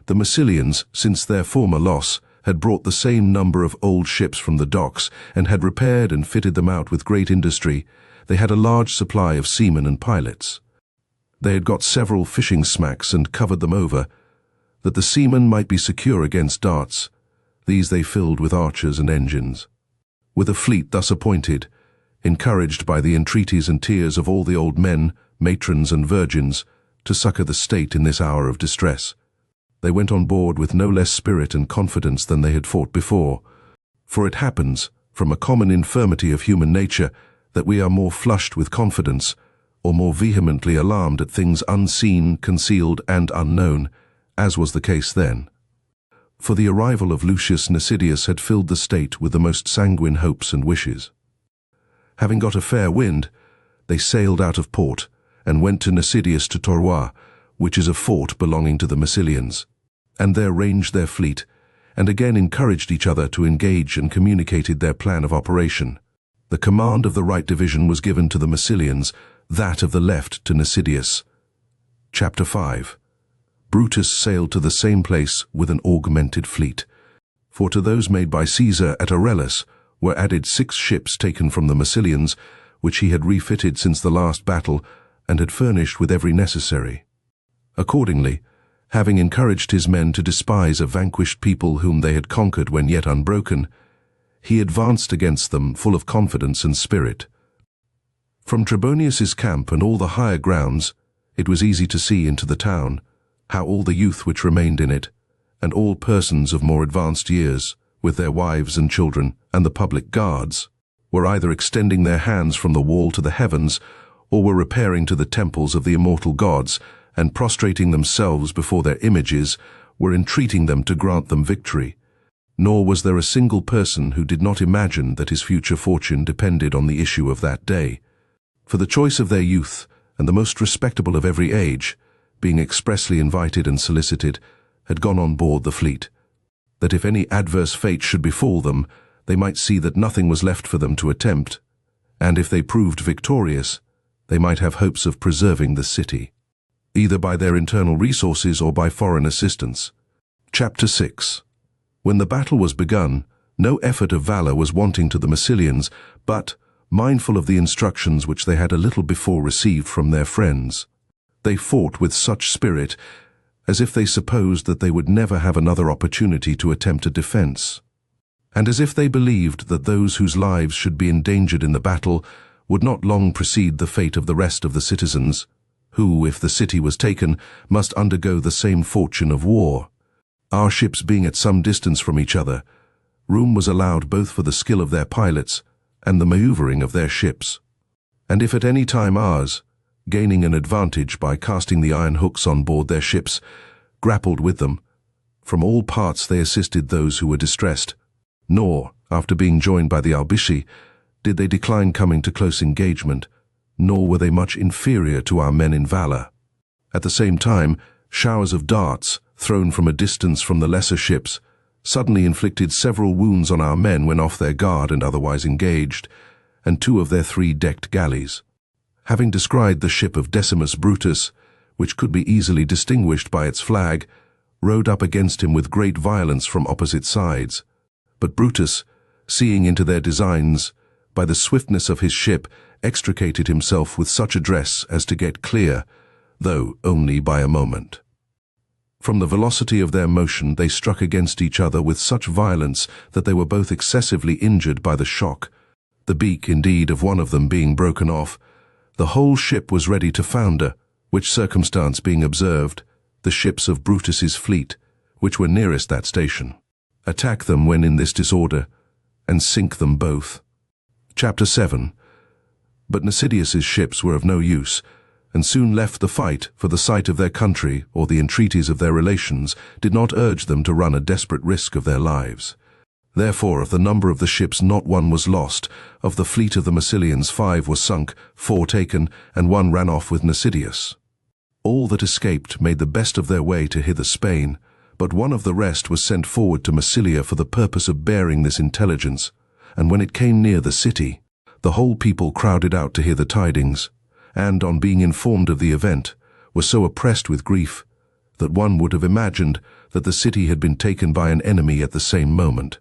The Massilians, since their former loss, had brought the same number of old ships from the docks, and had repaired and fitted them out with great industry. They had a large supply of seamen and pilots. They had got several fishing smacks and covered them over, that the seamen might be secure against darts. These they filled with archers and engines. With a fleet thus appointed, encouraged by the entreaties and tears of all the old men, matrons and virgins, to succour the state in this hour of distress, they went on board with no less spirit and confidence than they had fought before. For it happens, from a common infirmity of human nature, that we are more flushed with confidence, or more vehemently alarmed at things unseen, concealed, and unknown, as was the case then. For the arrival of Lucius Nasidius had filled the state with the most sanguine hopes and wishes. Having got a fair wind, they sailed out of port, and went to Nasidius to Torrois, which is a fort belonging to the Massilians, and there ranged their fleet, and again encouraged each other to engage, and communicated their plan of operation. The command of the right division was given to the Massilians, that of the left to Nasidius. Chapter 5. Brutus sailed to the same place with an augmented fleet. For to those made by Caesar at Aurelis were added 6 ships taken from the Massilians, which he had refitted since the last battle, and had furnished with every necessary. Accordingly, having encouraged his men to despise a vanquished people whom they had conquered when yet unbroken, he advanced against them full of confidence and spirit. From Trebonius's camp and all the higher grounds, it was easy to see into the town, how all the youth which remained in it, and all persons of more advanced years, with their wives and children, and the public guards, were either extending their hands from the wall to the heavens, or were repairing to the temples of the immortal gods, and prostrating themselves before their images, were entreating them to grant them victory. Nor was there a single person who did not imagine that his future fortune depended on the issue of that day. For the choice of their youth, and the most respectable of every age, being expressly invited and solicited, had gone on board the fleet, that if any adverse fate should befall them, they might see that nothing was left for them to attempt, and if they proved victorious, they might have hopes of preserving the city, either by their internal resources or by foreign assistance. Chapter 6. When the battle was begun, no effort of valor was wanting to the Massilians, but, mindful of the instructions which they had a little before received from their friends, they fought with such spirit as if they supposed that they would never have another opportunity to attempt a defense, and as if they believed that those whose lives should be endangered in the battle would not long precede the fate of the rest of the citizens, who, if the city was taken, must undergo the same fortune of war. Our ships being at some distance from each other, room was allowed both for the skill of their pilots and the maneuvering of their ships. And if at any time ours, gaining an advantage by casting the iron hooks on board their ships, grappled with them, from all parts they assisted those who were distressed, nor, after being joined by the Albici, did they decline coming to close engagement, nor were they much inferior to our men in valor. At the same time, showers of darts, thrown from a distance from the lesser ships, suddenly inflicted several wounds on our men when off their guard and otherwise engaged, and 2 of their 3 decked galleys. Having descried the ship of Decimus Brutus, which could be easily distinguished by its flag, rode up against him with great violence from opposite sides. But Brutus, seeing into their designs, by the swiftness of his ship, extricated himself with such address as to get clear, though only by a moment. From the velocity of their motion they struck against each other with such violence that they were both excessively injured by the shock, the beak, indeed, of one of them being broken off. The whole ship was ready to founder, which circumstance being observed, the ships of Brutus's fleet, which were nearest that station, attack them when in this disorder, and sink them both. Chapter 7. But Nasidius's ships were of no use, and soon left the fight, for the sight of their country or the entreaties of their relations did not urge them to run a desperate risk of their lives. Therefore, of the number of the ships not one was lost. Of the fleet of the Massilians 5 were sunk, 4 taken, and 1 ran off with Nasidius. All that escaped made the best of their way to hither Spain, but one of the rest was sent forward to Massilia for the purpose of bearing this intelligence, and when it came near the city, the whole people crowded out to hear the tidings, and, on being informed of the event, were so oppressed with grief that one would have imagined that the city had been taken by an enemy at the same moment.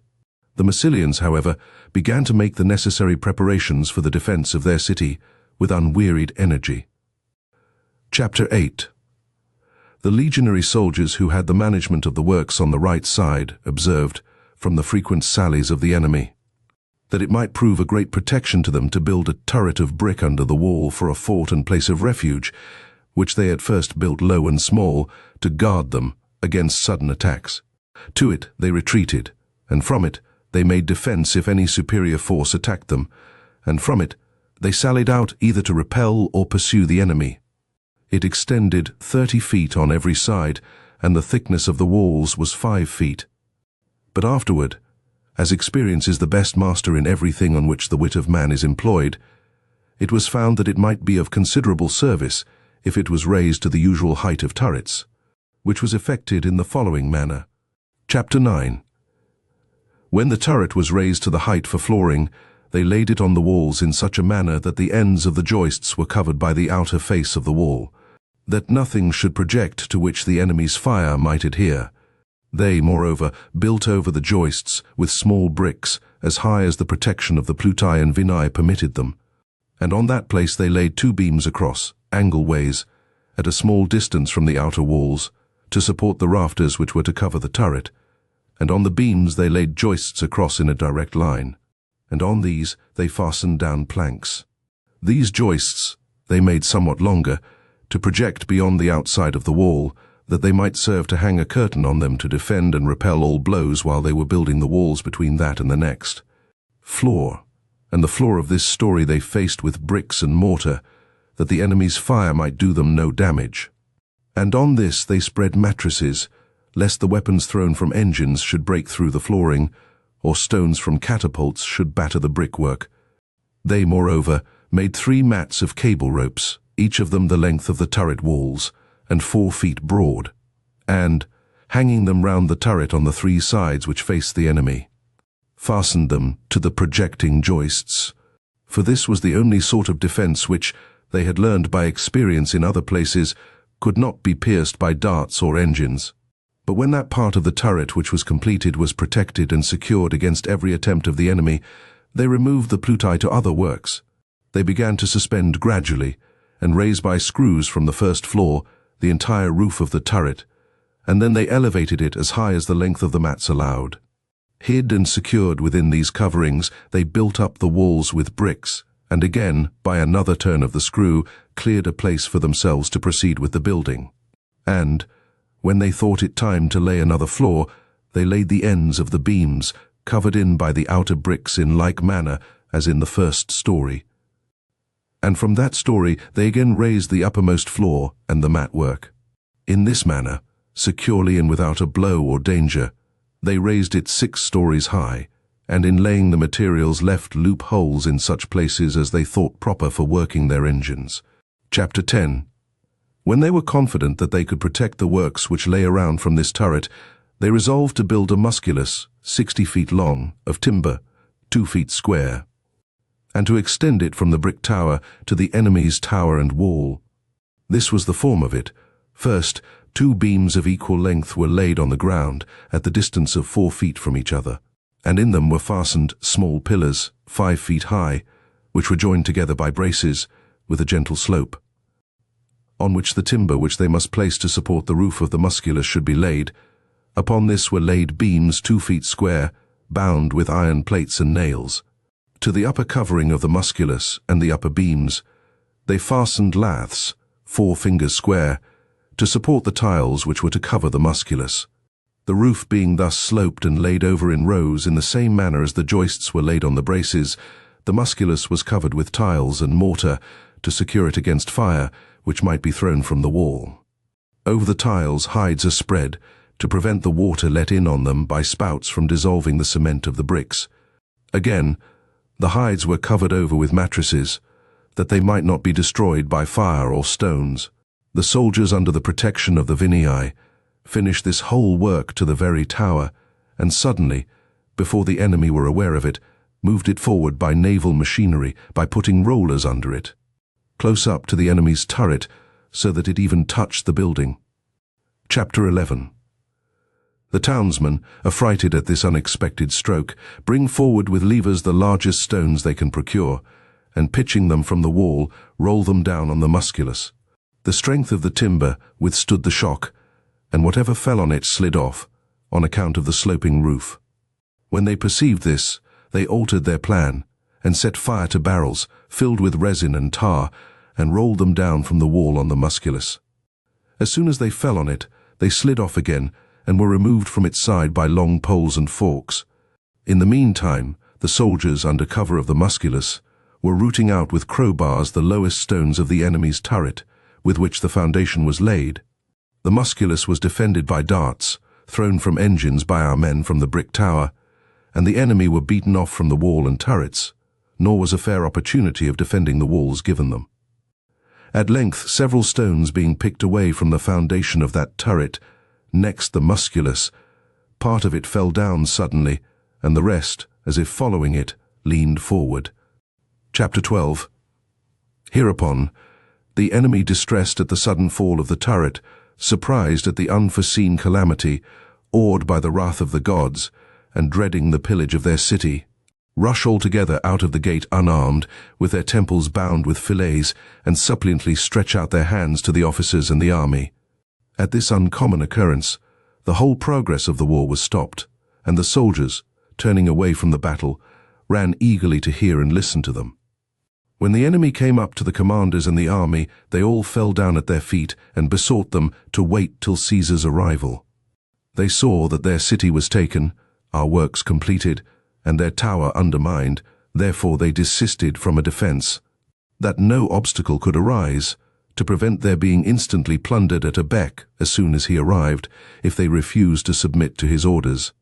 The Massilians, however, began to make the necessary preparations for the defense of their city with unwearied energy. Chapter 8. The legionary soldiers who had the management of the works on the right side observed, from the frequent sallies of the enemy, that it might prove a great protection to them to build a turret of brick under the wall for a fort and place of refuge, which they at first built low and small, to guard them against sudden attacks. To it they retreated, and from it they made defense if any superior force attacked them, and from it they sallied out either to repel or pursue the enemy. It extended 30 feet on every side, and the thickness of the walls was 5 feet. But afterward, as experience is the best master in everything on which the wit of man is employed, it was found that it might be of considerable service if it was raised to the usual height of turrets, which was effected in the following manner. Chapter 9. When the turret was raised to the height for flooring, they laid it on the walls in such a manner that the ends of the joists were covered by the outer face of the wall, that nothing should project to which the enemy's fire might adhere. They, moreover, built over the joists with small bricks as high as the protection of the Pluti and Vinae permitted them, and on that place they laid 2 beams across, angle-ways, at a small distance from the outer walls, to support the rafters which were to cover the turret, and on the beams they laid joists across in a direct line, and on these they fastened down planks. These joists they made somewhat longer, to project beyond the outside of the wall, that they might serve to hang a curtain on them to defend and repel all blows while they were building the walls between that and the next. Floor, and the floor of this story they faced with bricks and mortar, that the enemy's fire might do them no damage. And on this they spread mattresses, lest the weapons thrown from engines should break through the flooring, or stones from catapults should batter the brickwork. They, moreover, made 3 mats of cable ropes, each of them the length of the turret walls, and 4 feet broad, and, hanging them round the turret on the 3 sides which faced the enemy, fastened them to the projecting joists. For this was the only sort of defence which, they had learned by experience in other places, could not be pierced by darts or engines. But when that part of the turret which was completed was protected and secured against every attempt of the enemy, they removed the pluti to other works. They began to suspend gradually, and raise by screws from the first floor the entire roof of the turret, and then they elevated it as high as the length of the mats allowed. Hid and secured within these coverings, they built up the walls with bricks, and again, by another turn of the screw, cleared a place for themselves to proceed with the building. And, when they thought it time to lay another floor, they laid the ends of the beams, covered in by the outer bricks in like manner as in the first story. And from that story they again raised the uppermost floor and the matwork. In this manner, securely and without a blow or danger, they raised it 6 stories high, and in laying the materials left loopholes in such places as they thought proper for working their engines. Chapter 10. When they were confident that they could protect the works which lay around from this turret, they resolved to build a musculus, 60 feet long, of timber, 2 feet square, and to extend it from the brick tower to the enemy's tower and wall. This was the form of it. First, 2 beams of equal length were laid on the ground at the distance of 4 feet from each other, and in them were fastened small pillars, 5 feet high, which were joined together by braces, with a gentle slope, on which the timber which they must place to support the roof of the musculus should be laid. Upon this were laid beams 2 feet square, bound with iron plates and nails. To the upper covering of the musculus and the upper beams, they fastened laths, 4 fingers square, to support the tiles which were to cover the musculus. The roof being thus sloped and laid over in rows in the same manner as the joists were laid on the braces, the musculus was covered with tiles and mortar to secure it against fire, which might be thrown from the wall. Over the tiles hides are spread, to prevent the water let in on them by spouts from dissolving the cement of the bricks. Again, the hides were covered over with mattresses, that they might not be destroyed by fire or stones. The soldiers, under the protection of the vinii, finished this whole work to the very tower, and suddenly, before the enemy were aware of it, moved it forward by naval machinery, by putting rollers under it, close up to the enemy's turret, so that it even touched the building. Chapter 11. The townsmen, affrighted at this unexpected stroke, bring forward with levers the largest stones they can procure, and pitching them from the wall, roll them down on the musculus. The strength of the timber withstood the shock, and whatever fell on it slid off, on account of the sloping roof. When they perceived this, they altered their plan, and set fire to barrels, filled with resin and tar, and rolled them down from the wall on the musculus. As soon as they fell on it, they slid off again, and were removed from its side by long poles and forks. In the meantime, the soldiers, under cover of the musculus, were rooting out with crowbars the lowest stones of the enemy's turret, with which the foundation was laid. The musculus was defended by darts, thrown from engines by our men from the brick tower, and the enemy were beaten off from the wall and turrets, nor was a fair opportunity of defending the walls given them. At length, several stones being picked away from the foundation of that turret, next the musculus, part of it fell down suddenly, and the rest, as if following it, leaned forward. Chapter 12. Hereupon, the enemy, distressed at the sudden fall of the turret, surprised at the unforeseen calamity, awed by the wrath of the gods, and dreading the pillage of their city, rush altogether out of the gate unarmed, with their temples bound with fillets, and suppliantly stretch out their hands to the officers and the army. At this uncommon occurrence, the whole progress of the war was stopped, and the soldiers, turning away from the battle, ran eagerly to hear and listen to them. When the enemy came up to the commanders and the army, they all fell down at their feet and besought them to wait till Caesar's arrival. They saw that their city was taken, our works completed, and their tower undermined, therefore they desisted from a defense, that no obstacle could arise, to prevent their being instantly plundered at a beck as soon as he arrived, if they refused to submit to his orders.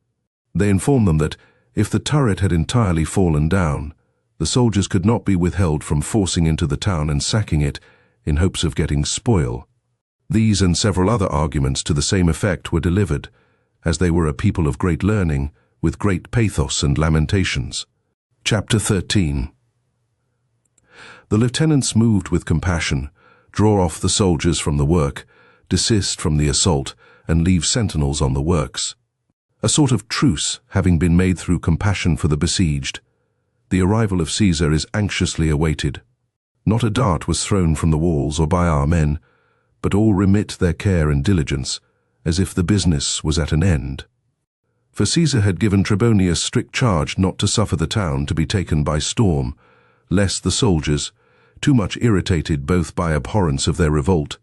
They informed them that, if the turret had entirely fallen down, the soldiers could not be withheld from forcing into the town and sacking it, in hopes of getting spoil. These and several other arguments to the same effect were delivered, as they were a people of great learning, with great pathos and lamentations. Chapter 13. The lieutenants, moved with compassion, draw off the soldiers from the work, desist from the assault, and leave sentinels on the works. A sort of truce having been made through compassion for the besieged, the arrival of Caesar is anxiously awaited. Not a dart was thrown from the walls or by our men, but all remit their care and diligence, as if the business was at an end. For Caesar had given Trebonius strict charge not to suffer the town to be taken by storm, lest the soldiers, too much irritated both by abhorrence of their revolt,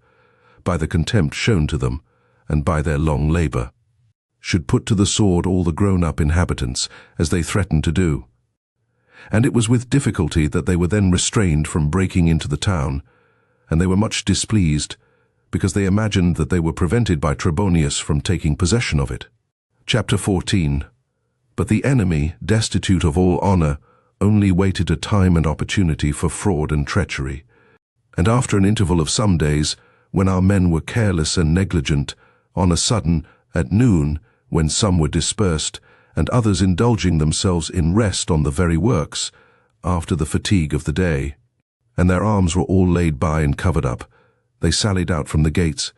by the contempt shown to them, and by their long labor, should put to the sword all the grown-up inhabitants, as they threatened to do. And it was with difficulty that they were then restrained from breaking into the town, and they were much displeased, because they imagined that they were prevented by Trebonius from taking possession of it. Chapter 14. But the enemy, destitute of all honor, only waited a time and opportunity for fraud and treachery. And after an interval of some days, when our men were careless and negligent, on a sudden, at noon, when some were dispersed, and others indulging themselves in rest on the very works, after the fatigue of the day, and their arms were all laid by and covered up, they sallied out from the gates,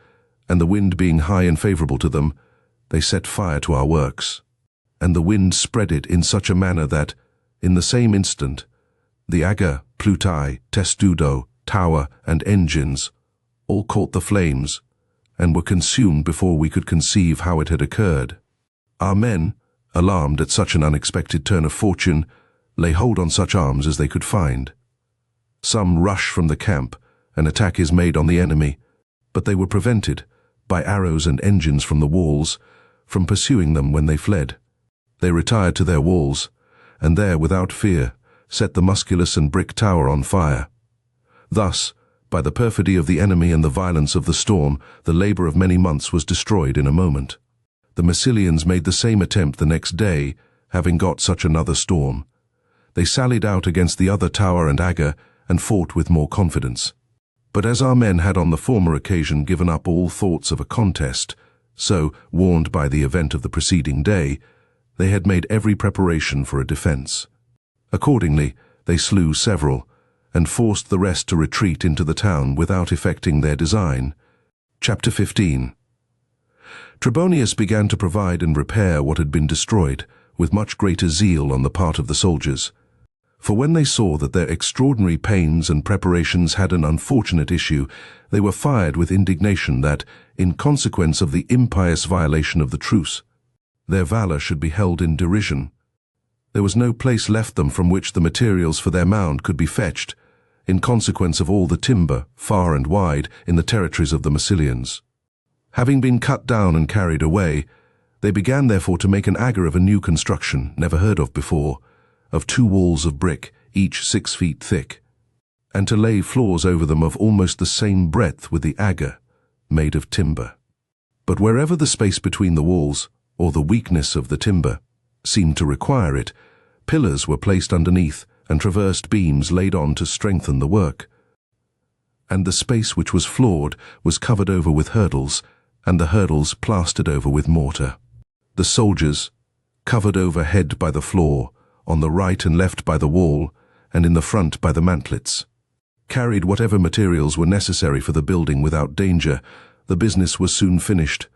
and the wind being high and favorable to them, they set fire to our works. And the wind spread it in such a manner that, in the same instant, the agger, plutai, testudo, tower, and engines all caught the flames, and were consumed before we could conceive how it had occurred. Our men, alarmed at such an unexpected turn of fortune, lay hold on such arms as they could find. Some rush from the camp, and attack is made on the enemy, but they were prevented, by arrows and engines from the walls, from pursuing them when they fled. They retired to their walls, and there, without fear, set the musculus and brick tower on fire. Thus, by the perfidy of the enemy and the violence of the storm, the labor of many months was destroyed in a moment. The Massilians made the same attempt the next day, having got such another storm. They sallied out against the other tower and agger, and fought with more confidence. But as our men had on the former occasion given up all thoughts of a contest, so, warned by the event of the preceding day, they had made every preparation for a defense. Accordingly, they slew several, and forced the rest to retreat into the town without effecting their design. Chapter 15. Trebonius began to provide and repair what had been destroyed, with much greater zeal on the part of the soldiers. For when they saw that their extraordinary pains and preparations had an unfortunate issue, they were fired with indignation that, in consequence of the impious violation of the truce, their valor should be held in derision. There was no place left them from which the materials for their mound could be fetched, in consequence of all the timber, far and wide, in the territories of the Massilians. Having been cut down and carried away, they began therefore to make an agger of a new construction, never heard of before, of 2 walls of brick, each 6 feet thick, and to lay floors over them of almost the same breadth with the agger, made of timber. But wherever the space between the walls, or the weakness of the timber, seemed to require it, pillars were placed underneath, and traversed beams laid on to strengthen the work. And the space which was floored was covered over with hurdles, and the hurdles plastered over with mortar. The soldiers, covered overhead by the floor, on the right and left by the wall, and in the front by the mantlets, carried whatever materials were necessary for the building without danger. The business was soon finished.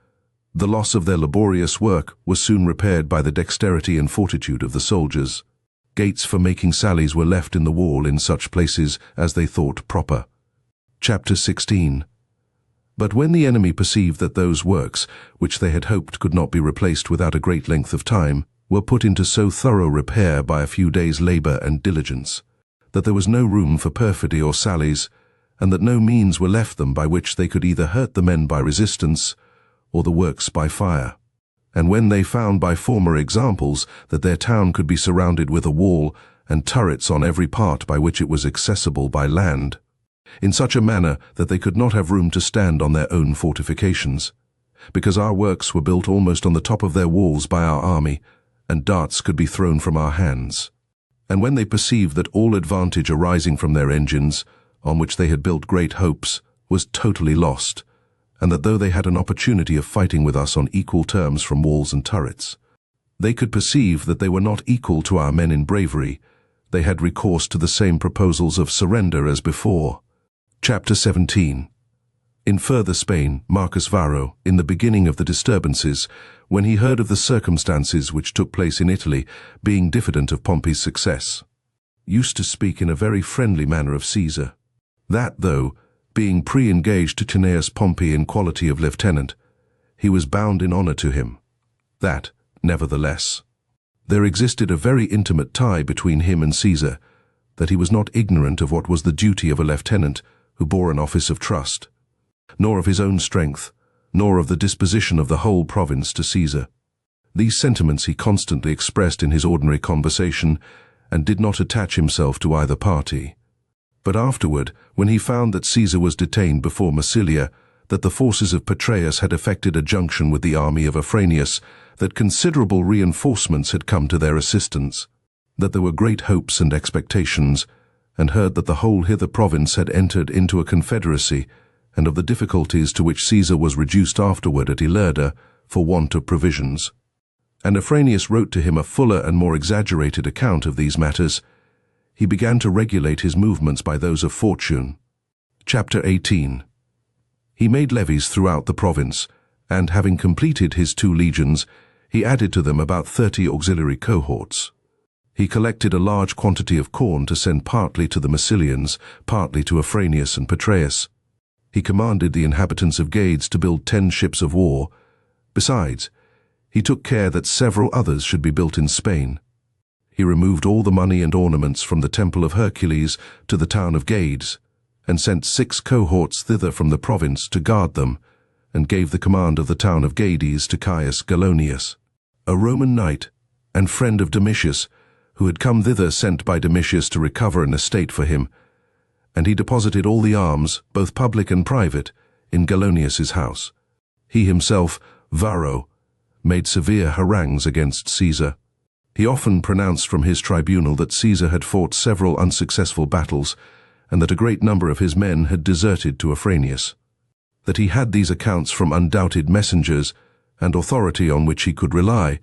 The loss of their laborious work was soon repaired by the dexterity and fortitude of the soldiers. Gates for making sallies were left in the wall in such places as they thought proper. Chapter 16. But when the enemy perceived that those works, which they had hoped could not be replaced without a great length of time, were put into so thorough repair by a few days' labor and diligence, that there was no room for perfidy or sallies, and that no means were left them by which they could either hurt the men by resistance or the works by fire. And when they found by former examples that their town could be surrounded with a wall and turrets on every part by which it was accessible by land, in such a manner that they could not have room to stand on their own fortifications, because our works were built almost on the top of their walls by our army, and darts could be thrown from our hands. And when they perceived that all advantage arising from their engines, on which they had built great hopes, was totally lost, and that though they had an opportunity of fighting with us on equal terms from walls and turrets, they could perceive that they were not equal to our men in bravery, they had recourse to the same proposals of surrender as before. Chapter 17. In further Spain, Marcus Varro, in the beginning of the disturbances, when he heard of the circumstances which took place in Italy, being diffident of Pompey's success, used to speak in a very friendly manner of Caesar, that though, being pre-engaged to Cneius Pompey in quality of lieutenant, he was bound in honor to him, that, nevertheless, there existed a very intimate tie between him and Caesar, that he was not ignorant of what was the duty of a lieutenant who bore an office of trust, nor of his own strength, nor of the disposition of the whole province to Caesar. These sentiments he constantly expressed in his ordinary conversation, and did not attach himself to either party. But afterward, when he found that Caesar was detained before Massilia, that the forces of Petreius had effected a junction with the army of Afranius, that considerable reinforcements had come to their assistance, that there were great hopes and expectations, and heard that the whole hither province had entered into a confederacy, and of the difficulties to which Caesar was reduced afterward at Ilerda for want of provisions. And Afranius wrote to him a fuller and more exaggerated account of these matters. He began to regulate his movements by those of fortune. Chapter 18. He made levies throughout the province, and having completed his 2 legions, he added to them about 30 auxiliary cohorts. He collected a large quantity of corn to send partly to the Massilians, partly to Afranius and Petreius. He commanded the inhabitants of Gades to build 10 ships of war. Besides, he took care that several others should be built in Spain. He removed all the money and ornaments from the temple of Hercules to the town of Gades, and sent 6 cohorts thither from the province to guard them, and gave the command of the town of Gades to Caius Galonius, a Roman knight and friend of Domitius, who had come thither sent by Domitius to recover an estate for him, and he deposited all the arms, both public and private, in Galonius's house. He himself, Varro, made severe harangues against Caesar. He often pronounced from his tribunal that Caesar had fought several unsuccessful battles, and that a great number of his men had deserted to Afranius. That he had these accounts from undoubted messengers, and authority on which he could rely.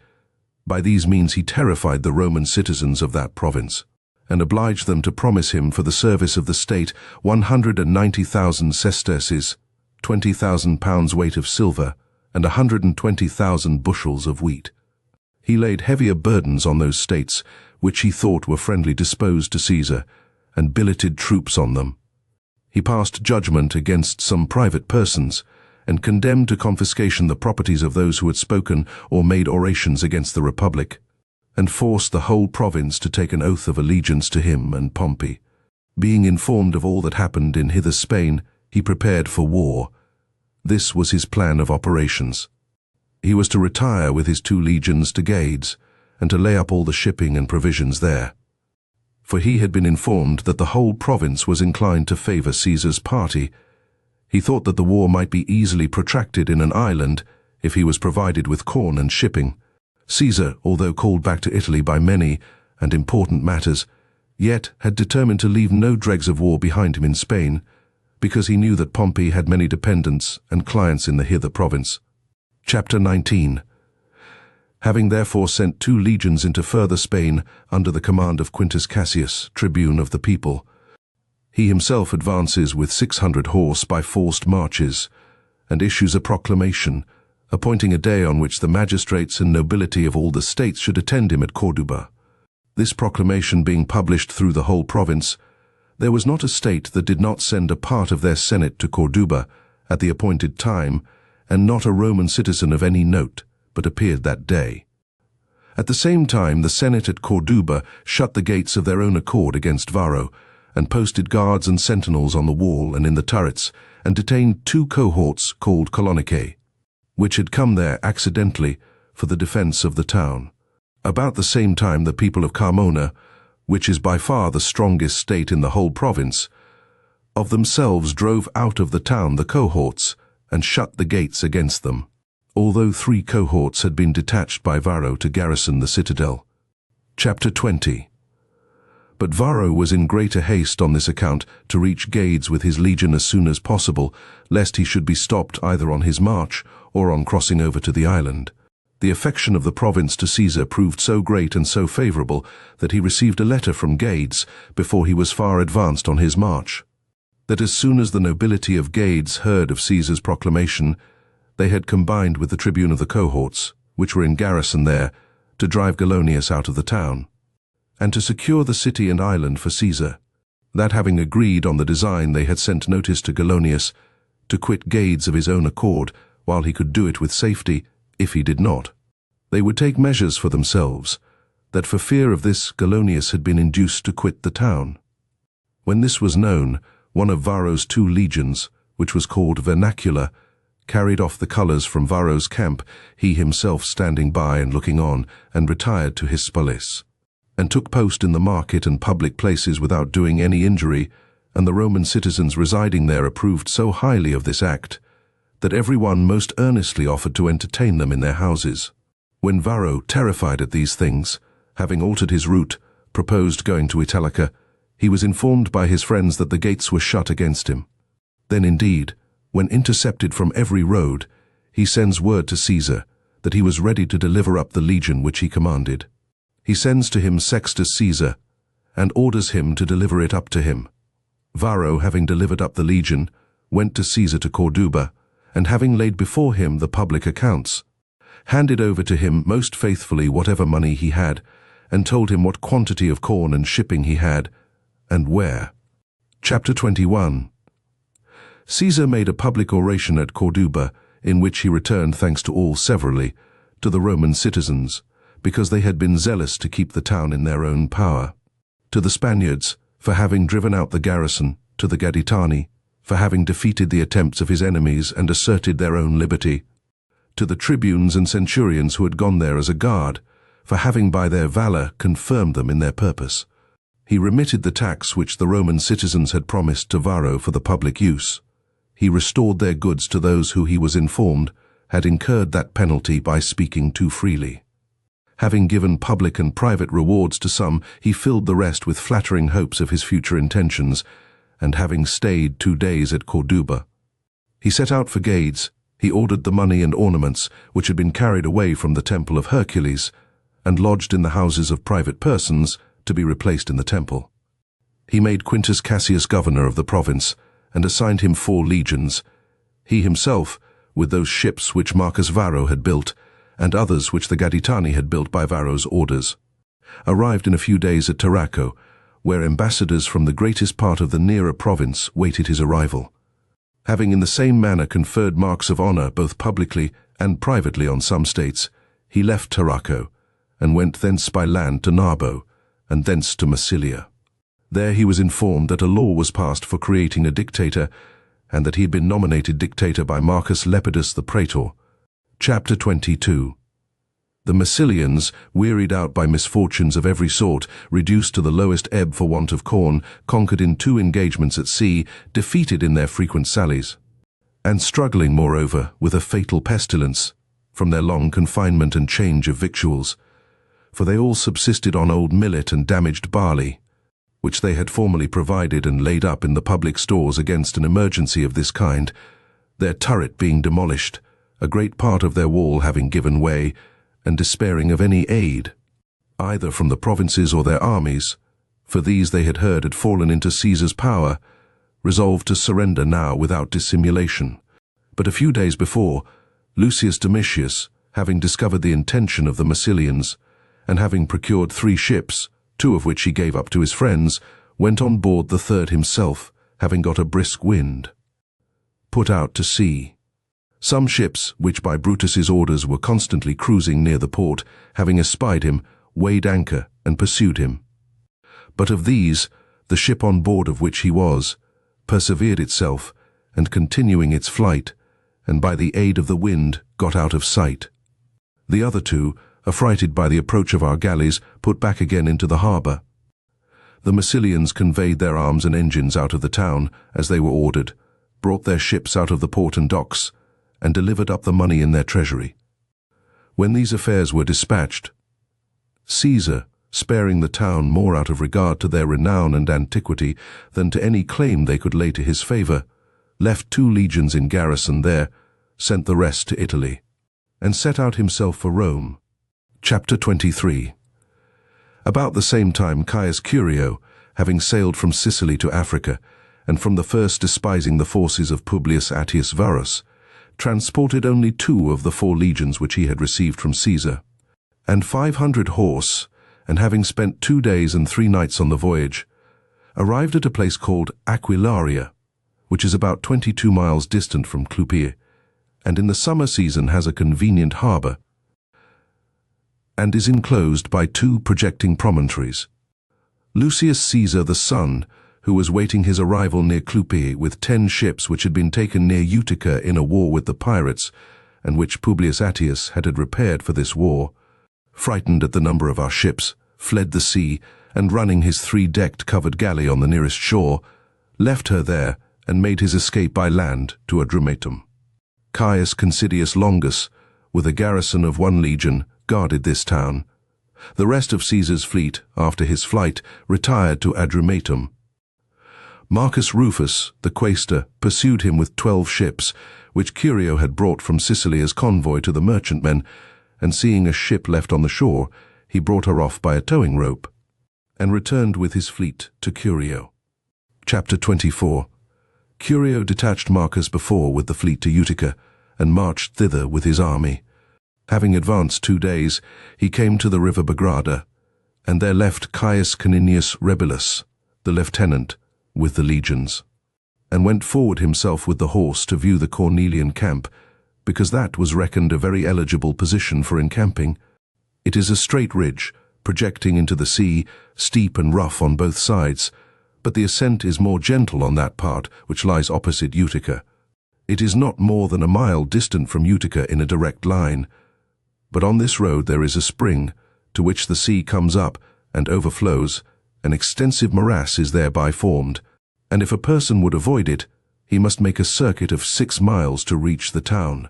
By these means he terrified the Roman citizens of that province, and obliged them to promise him for the service of the state 190,000 sesterces, 20,000 pounds weight of silver, and 120,000 bushels of wheat. He laid heavier burdens on those states, which he thought were friendly disposed to Caesar, and billeted troops on them. He passed judgment against some private persons, and condemned to confiscation the properties of those who had spoken or made orations against the Republic, and forced the whole province to take an oath of allegiance to him and Pompey. Being informed of all that happened in hither Spain, he prepared for war. This was his plan of operations. He was to retire with his 2 legions to Gades, and to lay up all the shipping and provisions there. For he had been informed that the whole province was inclined to favor Caesar's party. He thought that the war might be easily protracted in an island, if he was provided with corn and shipping. Caesar, although called back to Italy by many and important matters, yet had determined to leave no dregs of war behind him in Spain, because he knew that Pompey had many dependents and clients in the hither province. Chapter 19. Having therefore sent 2 legions into further Spain under the command of Quintus Cassius, tribune of the people, he himself advances with 600 horse by forced marches, and issues a proclamation, appointing a day on which the magistrates and nobility of all the states should attend him at Corduba. This proclamation being published through the whole province, there was not a state that did not send a part of their senate to Corduba at the appointed time, and not a Roman citizen of any note but appeared that day. At the same time the senate at Corduba shut the gates of their own accord against Varro, and posted guards and sentinels on the wall and in the turrets, and detained 2 cohorts called colonicae, which had come there accidentally for the defense of the town. About the same time the people of Carmona, which is by far the strongest state in the whole province, of themselves drove out of the town the cohorts, and shut the gates against them, although 3 cohorts had been detached by Varro to garrison the citadel. Chapter 20. But Varro was in greater haste on this account to reach Gades with his legion as soon as possible, lest he should be stopped either on his march or on crossing over to the island. The affection of the province to Caesar proved so great and so favorable that he received a letter from Gades before he was far advanced on his march, that as soon as the nobility of Gades heard of Caesar's proclamation, they had combined with the tribune of the cohorts, which were in garrison there, to drive Galonius out of the town, and to secure the city and island for Caesar. That having agreed on the design, they had sent notice to Galonius to quit Gades of his own accord, while he could do it with safety. If he did not, they would take measures for themselves, that for fear of this Galonius had been induced to quit the town. When this was known, one of Varro's 2 legions, which was called Vernacular, carried off the colours from Varro's camp, he himself standing by and looking on, and retired to his spolis, and took post in the market and public places without doing any injury, and the Roman citizens residing there approved so highly of this act, that every one most earnestly offered to entertain them in their houses. When Varro, terrified at these things, having altered his route, proposed going to Italica, he was informed by his friends that the gates were shut against him. Then indeed, when intercepted from every road, he sends word to Caesar that he was ready to deliver up the legion which he commanded. He sends to him Sextus Caesar, and orders him to deliver it up to him. Varro, having delivered up the legion, went to Caesar to Corduba, and having laid before him the public accounts, handed over to him most faithfully whatever money he had, and told him what quantity of corn and shipping he had, and where. Chapter 21. Caesar made a public oration at Corduba, in which he returned thanks to all severally, to the Roman citizens, because they had been zealous to keep the town in their own power; to the Spaniards, for having driven out the garrison; to the Gaditani, for having defeated the attempts of his enemies and asserted their own liberty; to the tribunes and centurions who had gone there as a guard, for having by their valor confirmed them in their purpose. He remitted the tax which the Roman citizens had promised to Varro for the public use. He restored their goods to those who he was informed had incurred that penalty by speaking too freely. Having given public and private rewards to some, he filled the rest with flattering hopes of his future intentions, and having stayed 2 days at Corduba, he set out for Gades. He ordered the money and ornaments which had been carried away from the temple of Hercules, and lodged in the houses of private persons, to be replaced in the temple. He made Quintus Cassius governor of the province, and assigned him 4 legions. He himself, with those ships which Marcus Varro had built, and others which the Gaditani had built by Varro's orders, arrived in a few days at Tarraco, where ambassadors from the greatest part of the nearer province waited his arrival. Having in the same manner conferred marks of honor both publicly and privately on some states, he left Tarraco, and went thence by land to Narbo, and thence to Massilia. There he was informed that a law was passed for creating a dictator, and that he had been nominated dictator by Marcus Lepidus the praetor. Chapter 22. The Massilians, wearied out by misfortunes of every sort, reduced to the lowest ebb for want of corn, conquered in 2 engagements at sea, defeated in their frequent sallies, and struggling, moreover, with a fatal pestilence, from their long confinement and change of victuals, for they all subsisted on old millet and damaged barley, which they had formerly provided and laid up in the public stores against an emergency of this kind, their turret being demolished, a great part of their wall having given way, and despairing of any aid, either from the provinces or their armies, for these they had heard had fallen into Caesar's power, resolved to surrender now without dissimulation. But a few days before, Lucius Domitius, having discovered the intention of the Massilians, and having procured 3 ships, 2 of which he gave up to his friends, went on board the 3rd himself, having got a brisk wind, put out to sea. Some ships, which by Brutus's orders were constantly cruising near the port, having espied him, weighed anchor and pursued him. But of these, the ship on board of which he was, persevered itself, and continuing its flight, and by the aid of the wind got out of sight. The other two, affrighted by the approach of our galleys, put back again into the harbour. The Massilians conveyed their arms and engines out of the town, as they were ordered, brought their ships out of the port and docks, and delivered up the money in their treasury. When these affairs were dispatched, Caesar, sparing the town more out of regard to their renown and antiquity than to any claim they could lay to his favour, left 2 legions in garrison there, sent the rest to Italy, and set out himself for Rome. Chapter 23. About the same time Caius Curio, having sailed from Sicily to Africa, and from the first despising the forces of Publius Attius Varus, transported only 2 of the 4 legions which he had received from Caesar, and 500 horse, and having spent 2 days and 3 nights on the voyage, arrived at a place called Aquilaria, which is about 22 miles distant from Clupea, and in the summer season has a convenient harbour, and is enclosed by 2 projecting promontories. Lucius Caesar the son, who was waiting his arrival near Clupea with 10 ships which had been taken near Utica in a war with the pirates, and which Publius Attius had repaired for this war, frightened at the number of our ships, fled the sea, and running his 3-decked covered galley on the nearest shore, left her there and made his escape by land to Adrumetum. Caius Considius Longus, with a garrison of 1 legion, guarded this town. The rest of Caesar's fleet, after his flight, retired to Adrumetum. Marcus Rufus, the quaestor, pursued him with 12 ships, which Curio had brought from Sicily as convoy to the merchantmen, and seeing a ship left on the shore, he brought her off by a towing rope, and returned with his fleet to Curio. Chapter 24. Curio detached Marcus before with the fleet to Utica, and marched thither with his army. Having advanced 2 days, he came to the river Bagrada, and there left Caius Caninius Rebilus, the lieutenant, with the legions, and went forward himself with the horse to view the Cornelian camp, because that was reckoned a very eligible position for encamping. It is a straight ridge, projecting into the sea, steep and rough on both sides, but the ascent is more gentle on that part which lies opposite Utica. It is not more than a mile distant from Utica in a direct line, but on this road there is a spring, to which the sea comes up and overflows. An extensive morass is thereby formed, and if a person would avoid it, he must make a circuit of 6 miles to reach the town.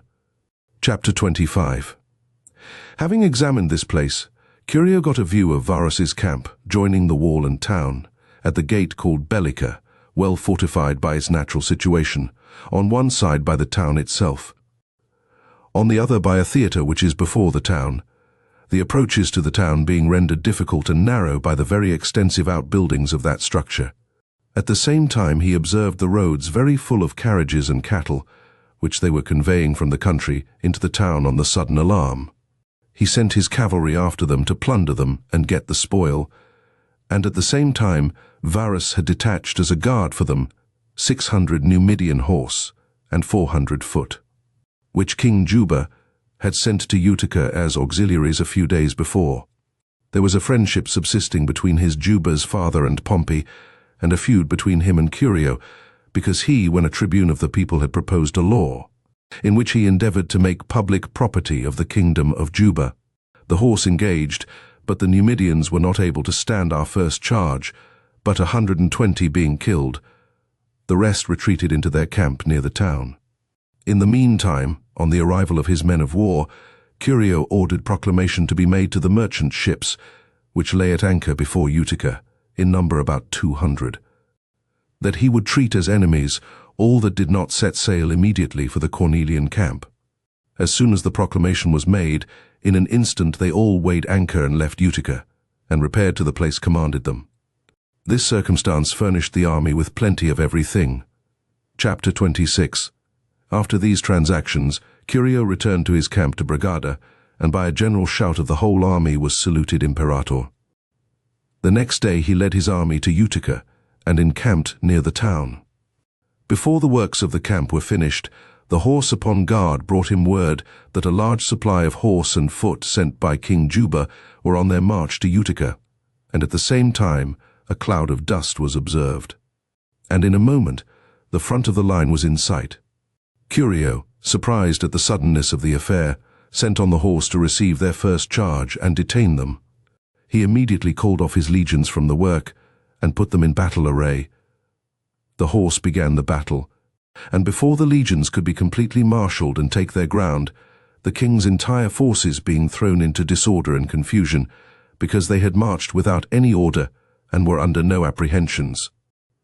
Chapter 25. Having examined this place, Curio got a view of Varus's camp, joining the wall and town, at the gate called Bellica, well fortified by its natural situation, on one side by the town itself, on the other by a theatre which is before the town, the approaches to the town being rendered difficult and narrow by the very extensive outbuildings of that structure. At the same time he observed the roads very full of carriages and cattle, which they were conveying from the country into the town on the sudden alarm. He sent his cavalry after them to plunder them and get the spoil, and at the same time Varus had detached as a guard for them 600 Numidian horse and 400 foot, which King Juba had sent to Utica as auxiliaries a few days before. There was a friendship subsisting between his Juba's father and Pompey, and a feud between him and Curio, because he, when a tribune of the people, had proposed a law, in which he endeavoured to make public property of the kingdom of Juba. The horse engaged, but the Numidians were not able to stand our first charge, but 120 being killed, the rest retreated into their camp near the town. In the meantime, on the arrival of his men of war, Curio ordered proclamation to be made to the merchant ships, which lay at anchor before Utica, in number about 200, that he would treat as enemies all that did not set sail immediately for the Cornelian camp. As soon as the proclamation was made, in an instant they all weighed anchor and left Utica, and repaired to the place commanded them. This circumstance furnished the army with plenty of everything. Chapter 26. After these transactions, Curio returned to his camp to Brigada, and by a general shout of the whole army was saluted Imperator. The next day he led his army to Utica, and encamped near the town. Before the works of the camp were finished, the horse upon guard brought him word that a large supply of horse and foot sent by King Juba were on their march to Utica, and at the same time a cloud of dust was observed. And in a moment, the front of the line was in sight. Curio, surprised at the suddenness of the affair, sent on the horse to receive their first charge and detain them. He immediately called off his legions from the work and put them in battle array. The horse began the battle, and before the legions could be completely marshalled and take their ground, the king's entire forces being thrown into disorder and confusion, because they had marched without any order and were under no apprehensions,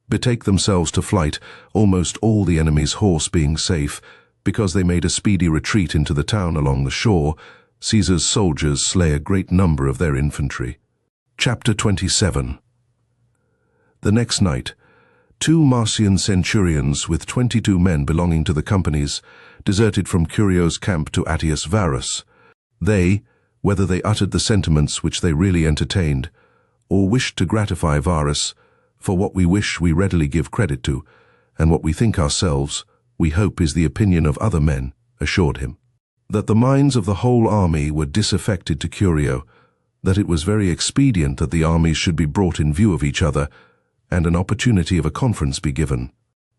betake themselves to flight, almost all the enemy's horse being safe, because they made a speedy retreat into the town along the shore. Caesar's soldiers slay a great number of their infantry. Chapter 27. The next night, 2 Marsian centurions with 22 men belonging to the companies deserted from Curio's camp to Attius Varus. They, whether they uttered the sentiments which they really entertained, or wished to gratify Varus, for what we wish we readily give credit to, and what we think ourselves, we hope is the opinion of other men, assured him that the minds of the whole army were disaffected to Curio, that it was very expedient that the armies should be brought in view of each other, and an opportunity of a conference be given.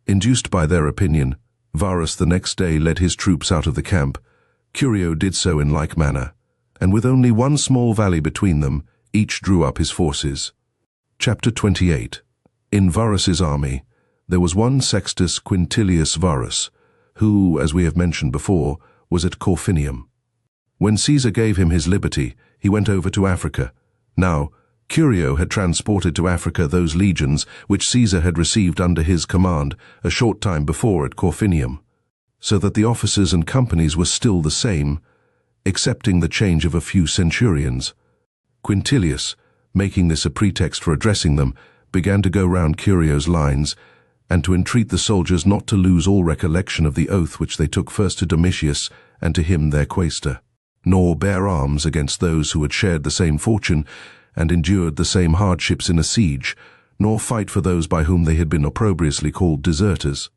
Induced by their opinion, Varus the next day led his troops out of the camp. Curio did so in like manner, and with only one small valley between them, each drew up his forces. Chapter 28. In Varus's army, there was one Sextus Quintilius Varus, who, as we have mentioned before, was at Corfinium. When Caesar gave him his liberty, he went over to Africa. Now, Curio had transported to Africa those legions which Caesar had received under his command a short time before at Corfinium, so that the officers and companies were still the same, excepting the change of a few centurions. Quintilius, making this a pretext for addressing them, began to go round Curio's lines, and to entreat the soldiers not to lose all recollection of the oath which they took first to Domitius and to him their quaestor, nor bear arms against those who had shared the same fortune and endured the same hardships in a siege, nor fight for those by whom they had been opprobriously called deserters.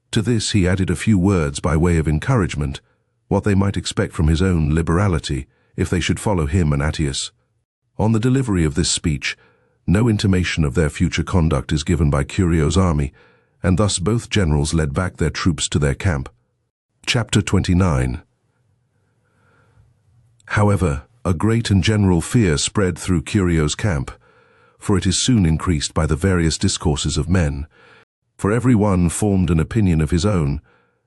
To this he added a few words by way of encouragement, what they might expect from his own liberality if they should follow him and Attius. On the delivery of this speech, no intimation of their future conduct is given by Curio's army, and thus both generals led back their troops to their camp. Chapter 29. However, a great and general fear spread through Curio's camp, for it is soon increased by the various discourses of men. For every one formed an opinion of his own,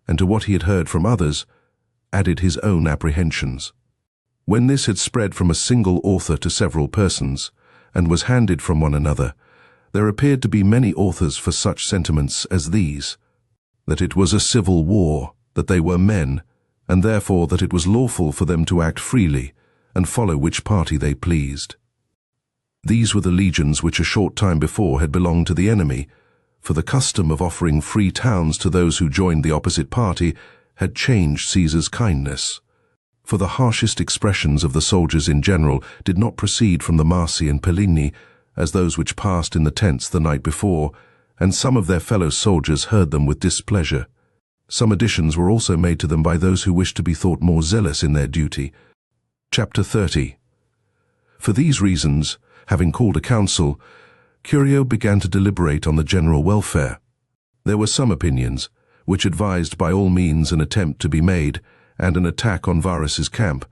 and to what he had heard from others, added his own apprehensions. When this had spread from a single author to several persons, and was handed from one another, there appeared to be many authors for such sentiments as these: that it was a civil war, that they were men, and therefore that it was lawful for them to act freely, and follow which party they pleased. These were the legions which a short time before had belonged to the enemy, for the custom of offering free towns to those who joined the opposite party had changed Caesar's kindness. For the harshest expressions of the soldiers in general did not proceed from the Marsi and Pellini, as those which passed in the tents the night before, and some of their fellow soldiers heard them with displeasure. Some additions were also made to them by those who wished to be thought more zealous in their duty. Chapter 30. For these reasons, having called a council, Curio began to deliberate on the general welfare. There were some opinions which advised by all means an attempt to be made, and an attack on Varus's camp,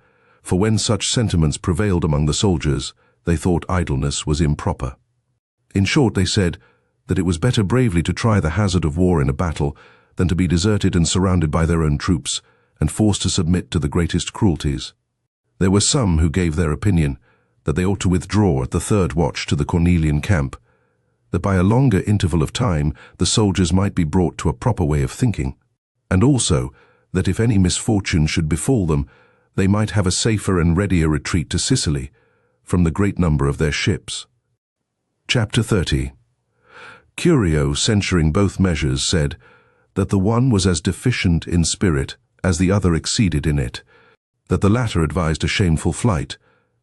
for when such sentiments prevailed among the soldiers, they thought idleness was improper. In short, they said that it was better bravely to try the hazard of war in a battle than to be deserted and surrounded by their own troops, and forced to submit to the greatest cruelties. There were some who gave their opinion that they ought to withdraw at the third watch to the Cornelian camp, that by a longer interval of time the soldiers might be brought to a proper way of thinking, and also that if any misfortune should befall them, they might have a safer and readier retreat to Sicily, from the great number of their ships. Chapter 30. Curio, censuring both measures, said that the one was as deficient in spirit as the other exceeded in it, that the latter advised a shameful flight,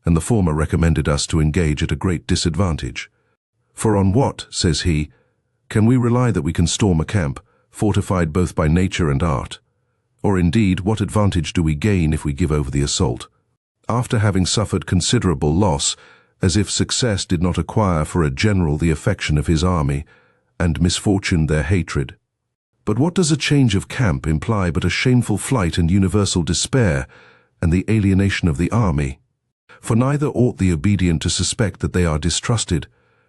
and the former recommended us to engage at a great disadvantage. For on what, says he, can we rely that we can storm a camp, fortified both by nature and art? Or indeed, what advantage do we gain if we give over the assault? After having suffered considerable loss, as if success did not acquire for a general the affection of his army, and misfortune their hatred. But what does a change of camp imply but a shameful flight and universal despair, and the alienation of the army? For neither ought the obedient to suspect that they are distrusted,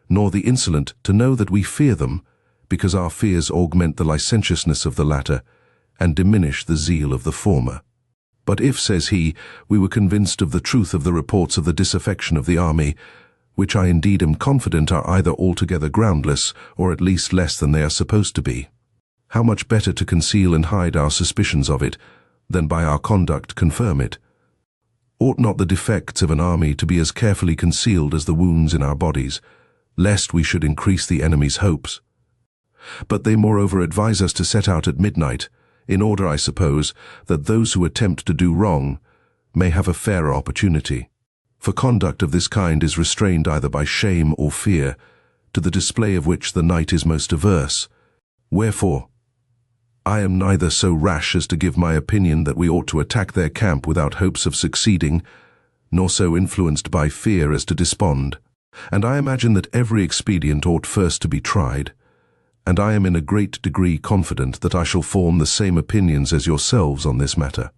nor the insolent to know that we fear them, because our fears augment the licentiousness of the latter, and diminish the zeal of the former. But if, says he, we were convinced of the truth of the reports of the disaffection of the army, which I indeed am confident are either altogether groundless, or at least less than they are supposed to be, how much better to conceal and hide our suspicions of it, than by our conduct confirm it? Ought not the defects of an army to be as carefully concealed as the wounds in our bodies, lest we should increase the enemy's hopes? But they moreover advise us to set out at midnight, in order, I suppose, that those who attempt to do wrong may have a fairer opportunity. For conduct of this kind is restrained either by shame or fear, to the display of which the night is most averse. Wherefore, I am neither so rash as to give my opinion that we ought to attack their camp without hopes of succeeding, nor so influenced by fear as to despond. And I imagine that every expedient ought first to be tried, and I am in a great degree confident that I shall form the same opinions as yourselves on this matter.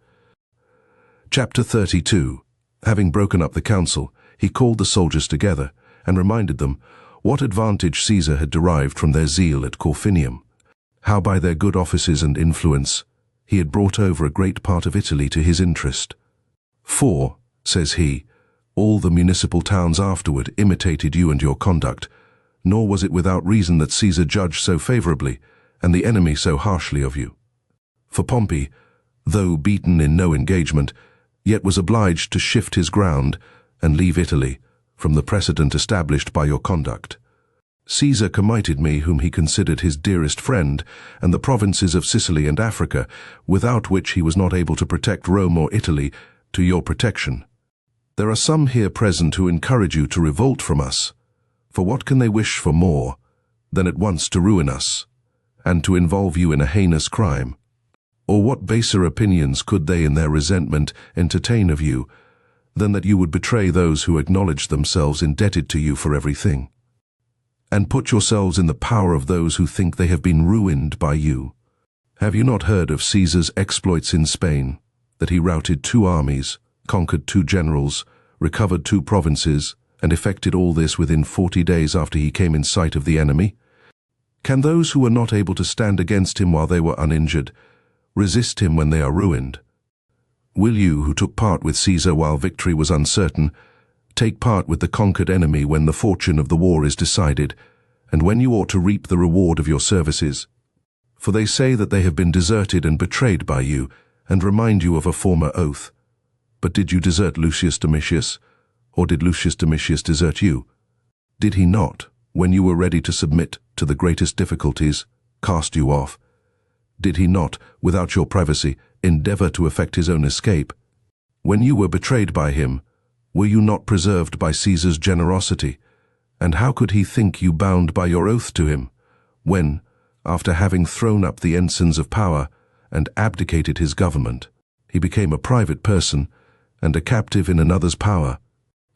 Chapter 32. Having broken up the council, he called the soldiers together, and reminded them what advantage Caesar had derived from their zeal at Corfinium, how by their good offices and influence he had brought over a great part of Italy to his interest. For, says he, all the municipal towns afterward imitated you and your conduct, nor was it without reason that Caesar judged so favorably, and the enemy so harshly of you. For Pompey, though beaten in no engagement, yet was obliged to shift his ground and leave Italy, from the precedent established by your conduct. Caesar committed me, whom he considered his dearest friend, and the provinces of Sicily and Africa, without which he was not able to protect Rome or Italy, to your protection. There are some here present who encourage you to revolt from us, for what can they wish for more than at once to ruin us, and to involve you in a heinous crime? Or what baser opinions could they in their resentment entertain of you, than that you would betray those who acknowledge themselves indebted to you for everything, and put yourselves in the power of those who think they have been ruined by you? Have you not heard of Caesar's exploits in Spain, that he routed 2 armies, conquered 2 generals, recovered 2 provinces, and effected all this within 40 days after he came in sight of the enemy? Can those who were not able to stand against him while they were uninjured resist him when they are ruined? Will you, who took part with Caesar while victory was uncertain, take part with the conquered enemy when the fortune of the war is decided, and when you ought to reap the reward of your services? For they say that they have been deserted and betrayed by you, and remind you of a former oath. But did you desert Lucius Domitius, or did Lucius Domitius desert you? Did he not, when you were ready to submit to the greatest difficulties, cast you off? Did he not, without your privacy, endeavor to effect his own escape? When you were betrayed by him, were you not preserved by Caesar's generosity? And how could he think you bound by your oath to him, when, after having thrown up the ensigns of power and abdicated his government, he became a private person and a captive in another's power?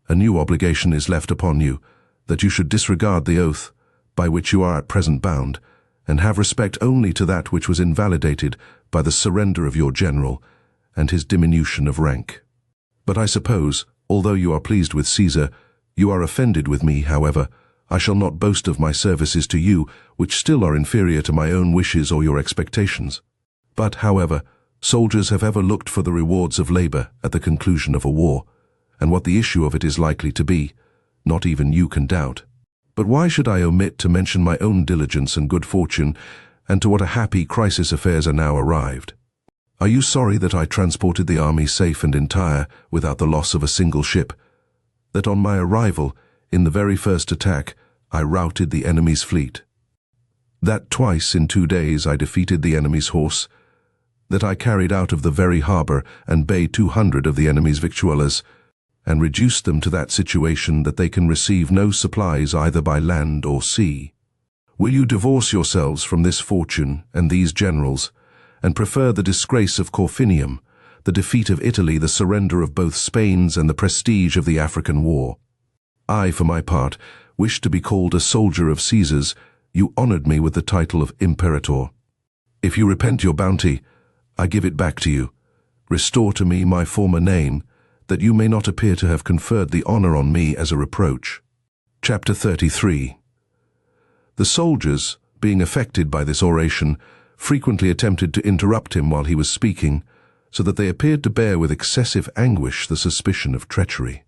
A new obligation is left upon you, that you should disregard the oath by which you are at present bound, and have respect only to that which was invalidated by the surrender of your general and his diminution of rank. But I suppose, although you are pleased with Caesar, you are offended with me. However, I shall not boast of my services to you, which still are inferior to my own wishes or your expectations. But, however, soldiers have ever looked for the rewards of labor at the conclusion of a war, and what the issue of it is likely to be, not even you can doubt. But why should I omit to mention my own diligence and good fortune, and to what a happy crisis affairs are now arrived? Are you sorry that I transported the army safe and entire, without the loss of a single ship? That on my arrival, in the very first attack, I routed the enemy's fleet? That twice in 2 days I defeated the enemy's horse? That I carried out of the very harbor and bay 200 of the enemy's victuallers, and reduced them to that situation that they can receive no supplies either by land or sea? Will you divorce yourselves from this fortune and these generals, and prefer the disgrace of Corfinium, the defeat of Italy, the surrender of both Spain's, and the prestige of the African war? I, for my part, wished to be called a soldier of Caesar's. You honored me with the title of Imperator. If you repent your bounty, I give it back to you. Restore to me my former name, that you may not appear to have conferred the honor on me as a reproach. Chapter 33. The soldiers, being affected by this oration, frequently attempted to interrupt him while he was speaking, so that they appeared to bear with excessive anguish the suspicion of treachery.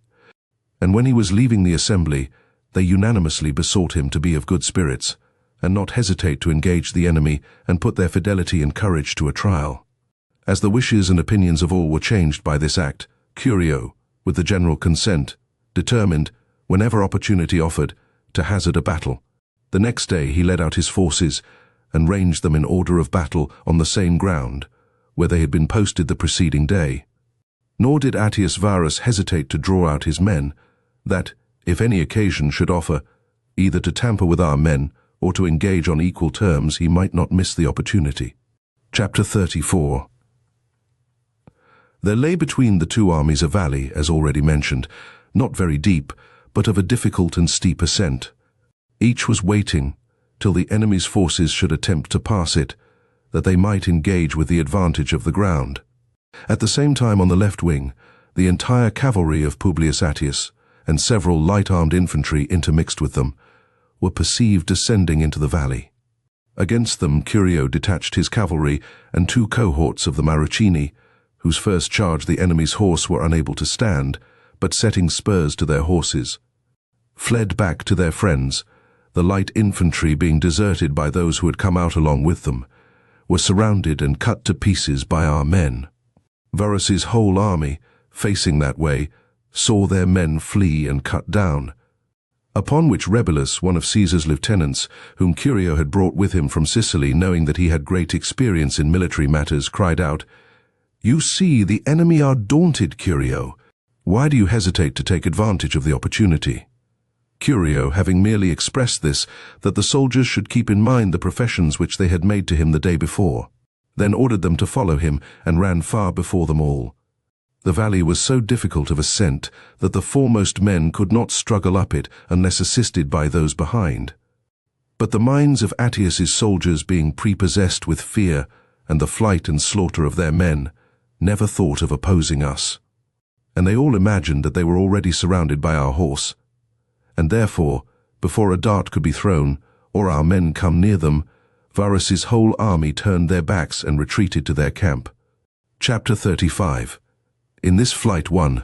And when he was leaving the assembly, they unanimously besought him to be of good spirits, and not hesitate to engage the enemy and put their fidelity and courage to a trial. As the wishes and opinions of all were changed by this act, Curio, with the general consent, determined, whenever opportunity offered, to hazard a battle. The next day he led out his forces and ranged them in order of battle on the same ground where they had been posted the preceding day. Nor did Attius Varus hesitate to draw out his men, that, if any occasion should offer, either to tamper with our men or to engage on equal terms, he might not miss the opportunity. Chapter 34. There lay between the two armies a valley, as already mentioned, not very deep, but of a difficult and steep ascent. Each was waiting till the enemy's forces should attempt to pass it, that they might engage with the advantage of the ground. At the same time, on the left wing, the entire cavalry of Publius Attius, and several light-armed infantry intermixed with them, were perceived descending into the valley. Against them Curio detached his cavalry and 2 cohorts of the Marrucini, whose first charge the enemy's horse were unable to stand, but setting spurs to their horses, fled back to their friends. The light infantry, being deserted by those who had come out along with them, were surrounded and cut to pieces by our men. Varus's whole army, facing that way, saw their men flee and cut down. Upon which Regulus, one of Caesar's lieutenants, whom Curio had brought with him from Sicily, knowing that he had great experience in military matters, cried out, "You see, the enemy are daunted, Curio. Why do you hesitate to take advantage of the opportunity?" Curio, having merely expressed this, that the soldiers should keep in mind the professions which they had made to him the day before, then ordered them to follow him and ran far before them all. The valley was so difficult of ascent that the foremost men could not struggle up it unless assisted by those behind. But the minds of Attius's soldiers, being prepossessed with fear and the flight and slaughter of their men, never thought of opposing us. And they all imagined that they were already surrounded by our horse. And therefore, before a dart could be thrown, or our men come near them, Varus's whole army turned their backs and retreated to their camp. Chapter 35. In this flight 1.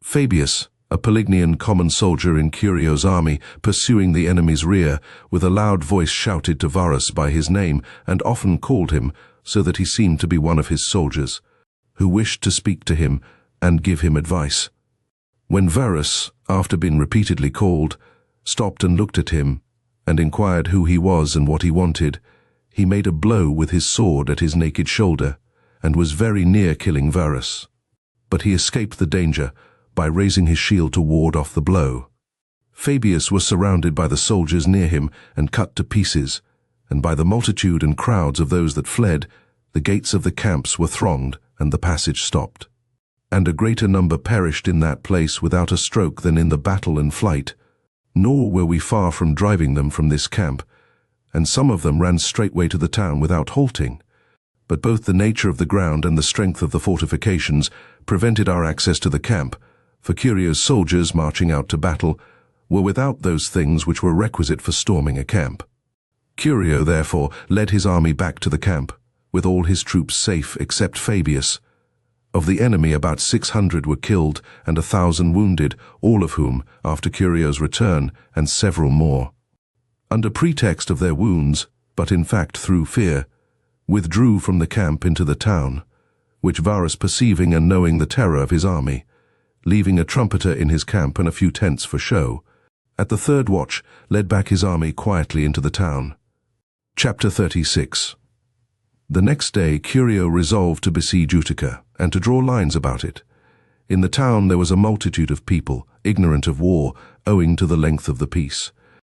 Fabius, a Pelignian common soldier in Curio's army, pursuing the enemy's rear, with a loud voice shouted to Varus by his name, and often called him, so that he seemed to be one of his soldiers, who wished to speak to him and give him advice. When Varus, after being repeatedly called, stopped and looked at him, and inquired who he was and what he wanted, he made a blow with his sword at his naked shoulder, and was very near killing Varus. But he escaped the danger by raising his shield to ward off the blow. Fabius was surrounded by the soldiers near him and cut to pieces, and by the multitude and crowds of those that fled, the gates of the camps were thronged and the passage stopped. And a greater number perished in that place without a stroke than in the battle and flight. Nor were we far from driving them from this camp, and some of them ran straightway to the town without halting. But both the nature of the ground and the strength of the fortifications prevented our access to the camp, for Curio's soldiers, marching out to battle, were without those things which were requisite for storming a camp. Curio, therefore, led his army back to the camp, with all his troops safe except Fabius. Of the enemy about 600 were killed and 1,000 wounded, all of whom, after Curio's return, and several more, under pretext of their wounds, but in fact through fear, withdrew from the camp into the town, which Varus, perceiving and knowing the terror of his army, leaving a trumpeter in his camp and a few tents for show, at the 3rd watch led back his army quietly into the town. Chapter 36. The next day Curio resolved to besiege Utica, and to draw lines about it. In the town there was a multitude of people, ignorant of war, owing to the length of the peace.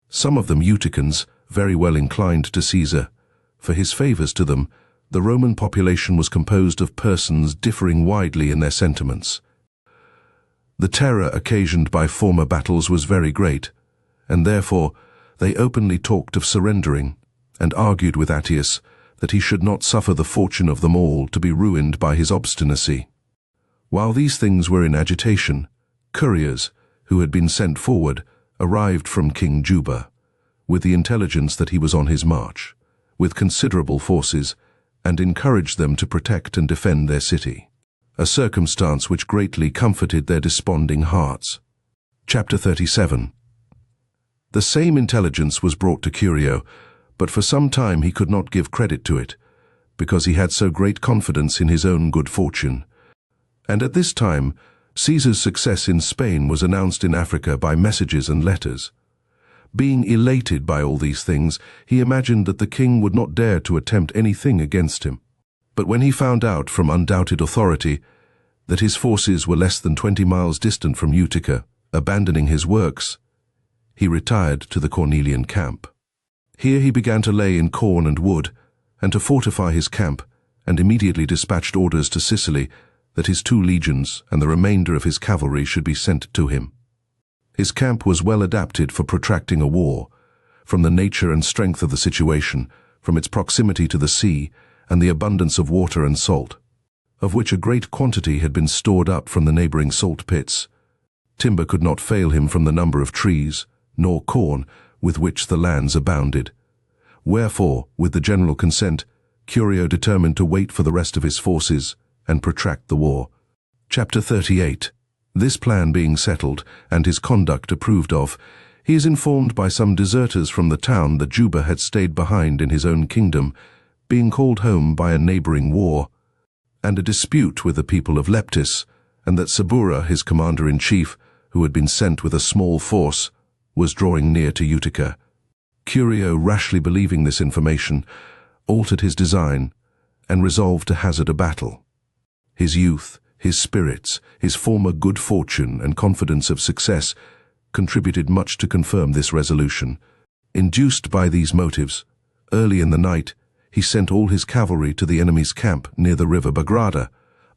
Some of them Uticans, very well inclined to Caesar. For his favors to them, the Roman population was composed of persons differing widely in their sentiments. The terror occasioned by former battles was very great, and therefore they openly talked of surrendering, and argued with Attius that he should not suffer the fortune of them all to be ruined by his obstinacy. While these things were in agitation, couriers, who had been sent forward, arrived from King Juba, with the intelligence that he was on his march, with considerable forces, and encouraged them to protect and defend their city, a circumstance which greatly comforted their desponding hearts. Chapter 37. The same intelligence was brought to Curio, but for some time he could not give credit to it, because he had so great confidence in his own good fortune. And at this time Caesar's success in Spain was announced in Africa by messages and letters. Being elated by all these things, he imagined that the king would not dare to attempt anything against him. But when he found out from undoubted authority that his forces were less than 20 miles distant from Utica, abandoning his works, he retired to the Cornelian camp. Here he began to lay in corn and wood, and to fortify his camp, and immediately dispatched orders to Sicily that his 2 legions and the remainder of his cavalry should be sent to him. His camp was well adapted for protracting a war, from the nature and strength of the situation, from its proximity to the sea, and the abundance of water and salt, of which a great quantity had been stored up from the neighboring salt pits. Timber could not fail him from the number of trees, nor corn, with which the lands abounded. Wherefore, with the general consent, Curio determined to wait for the rest of his forces, and protract the war. Chapter 38. This plan being settled, and his conduct approved of, he is informed by some deserters from the town that Juba had stayed behind in his own kingdom, being called home by a neighboring war, and a dispute with the people of Leptis, and that Sabura, his commander-in-chief, who had been sent with a small force, was drawing near to Utica. Curio, rashly believing this information, altered his design, and resolved to hazard a battle. His youth, his spirits, his former good fortune and confidence of success contributed much to confirm this resolution. Induced by these motives, early in the night he sent all his cavalry to the enemy's camp near the river Bagrada,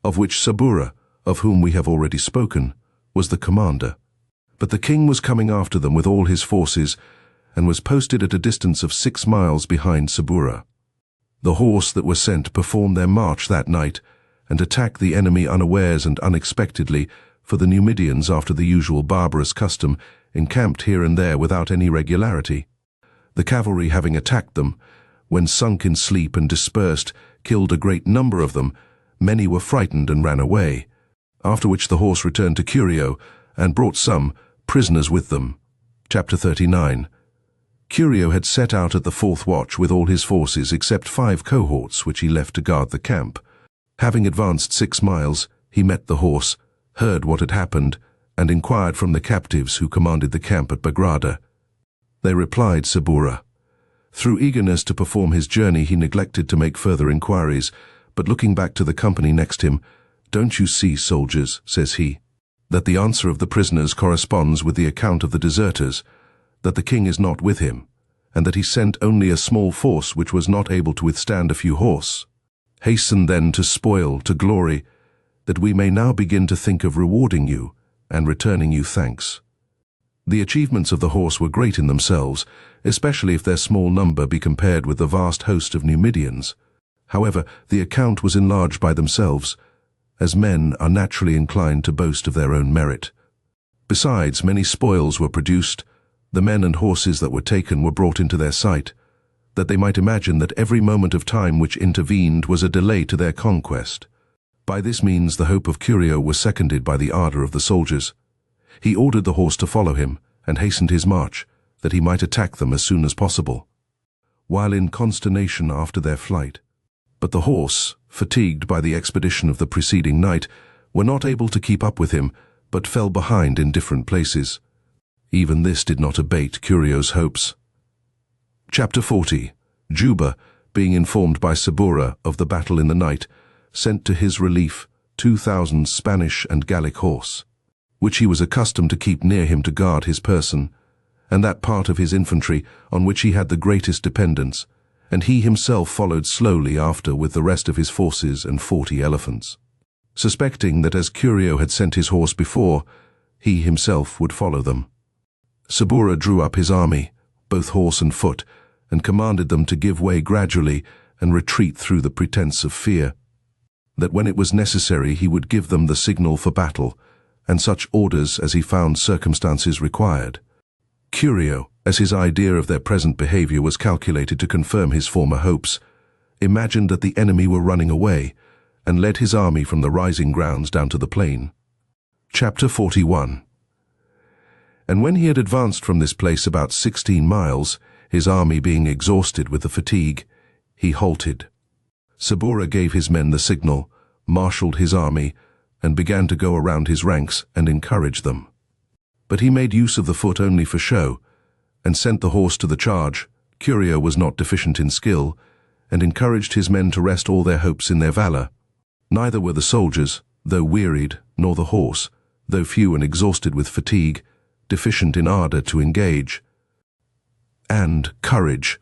of which Sabura, of whom we have already spoken, was the commander. But the king was coming after them with all his forces, and was posted at a distance of 6 miles behind Sabura. The horse that were sent performed their march that night, and attacked the enemy unawares and unexpectedly, for the Numidians, after the usual barbarous custom, encamped here and there without any regularity. The cavalry having attacked them, when sunk in sleep and dispersed, killed a great number of them. Many were frightened and ran away, after which the horse returned to Curio, and brought some prisoners with them. Chapter 39. Curio had set out at the 4th watch with all his forces except 5 cohorts which he left to guard the camp. Having advanced 6 miles, he met the horse, heard what had happened, and inquired from the captives who commanded the camp at Bagrada. They replied Sabura. Through eagerness to perform his journey he neglected to make further inquiries, but looking back to the company next him, "Don't you see, soldiers," says he, "that the answer of the prisoners corresponds with the account of the deserters, that the king is not with him, and that he sent only a small force which was not able to withstand a few horse? Hasten then to spoil, to glory, that we may now begin to think of rewarding you and returning you thanks." The achievements of the horse were great in themselves, especially if their small number be compared with the vast host of Numidians. However, the account was enlarged by themselves, as men are naturally inclined to boast of their own merit. Besides, many spoils were produced. The men and horses that were taken were brought into their sight, that they might imagine that every moment of time which intervened was a delay to their conquest. By this means the hope of Curio was seconded by the ardor of the soldiers. He ordered the horse to follow him, and hastened his march, that he might attack them as soon as possible, while in consternation after their flight. But the horse, fatigued by the expedition of the preceding night, were not able to keep up with him, but fell behind in different places. Even this did not abate Curio's hopes. Chapter 40. Juba, being informed by Sabura of the battle in the night, sent to his relief 2,000 Spanish and Gallic horse, which he was accustomed to keep near him to guard his person, and that part of his infantry on which he had the greatest dependence, and he himself followed slowly after with the rest of his forces and 40 elephants. Suspecting that as Curio had sent his horse before, he himself would follow them. Sabura drew up his army, both horse and foot, and commanded them to give way gradually and retreat through the pretense of fear. That when it was necessary he would give them the signal for battle, and such orders as he found circumstances required. Curio, as his idea of their present behavior was calculated to confirm his former hopes, imagined that the enemy were running away, and led his army from the rising grounds down to the plain. Chapter 41. And when he had advanced from this place about 16 miles, his army being exhausted with the fatigue, he halted. Sabura gave his men the signal, marshalled his army, and began to go around his ranks and encourage them. But he made use of the foot only for show, and sent the horse to the charge. Curio was not deficient in skill, and encouraged his men to rest all their hopes in their valor. Neither were the soldiers, though wearied, nor the horse, though few and exhausted with fatigue, deficient in ardor to engage, and courage,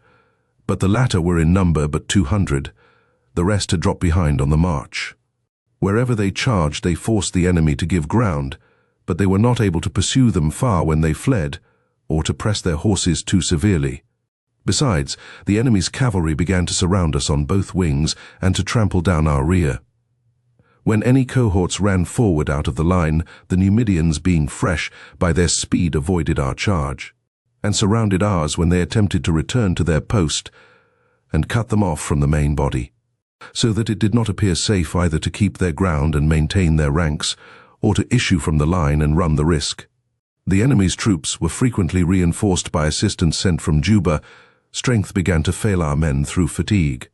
but the latter were in number but 200, the rest had dropped behind on the march. Wherever they charged they forced the enemy to give ground, but they were not able to pursue them far when they fled, or to press their horses too severely. Besides, the enemy's cavalry began to surround us on both wings and to trample down our rear. When any cohorts ran forward out of the line, the Numidians, being fresh, by their speed avoided our charge, and surrounded ours when they attempted to return to their post, and cut them off from the main body, so that it did not appear safe either to keep their ground and maintain their ranks, or to issue from the line and run the risk. The enemy's troops were frequently reinforced by assistance sent from Juba. Strength began to fail our men through fatigue,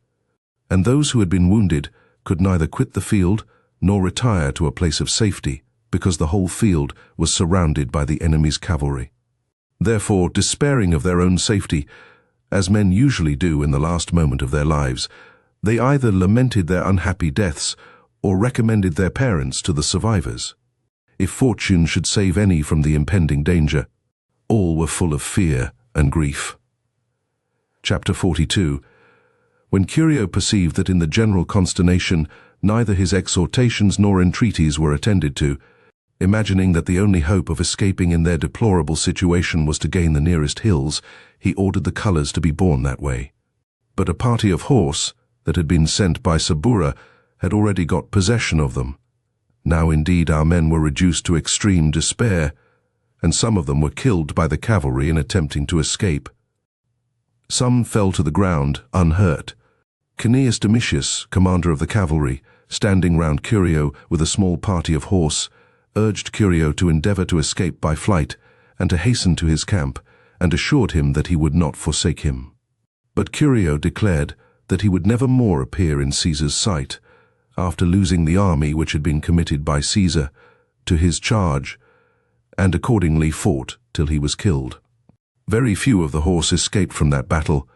and those who had been wounded could neither quit the field nor retire to a place of safety, because the whole field was surrounded by the enemy's cavalry. Therefore, despairing of their own safety, as men usually do in the last moment of their lives, they either lamented their unhappy deaths or recommended their parents to the survivors. If fortune should save any from the impending danger, all were full of fear and grief. Chapter 42. When Curio perceived that in the general consternation neither his exhortations nor entreaties were attended to, imagining that the only hope of escaping in their deplorable situation was to gain the nearest hills, he ordered the colours to be borne that way. But a party of horse that had been sent by Sabura had already got possession of them. Now indeed our men were reduced to extreme despair, and some of them were killed by the cavalry in attempting to escape. Some fell to the ground unhurt. Cneius Domitius, commander of the cavalry, standing round Curio with a small party of horse, urged Curio to endeavor to escape by flight and to hasten to his camp, and assured him that he would not forsake him. But Curio declared that he would never more appear in Caesar's sight, after losing the army which had been committed by Caesar to his charge, and accordingly fought till he was killed. Very few of the horse escaped from that battle,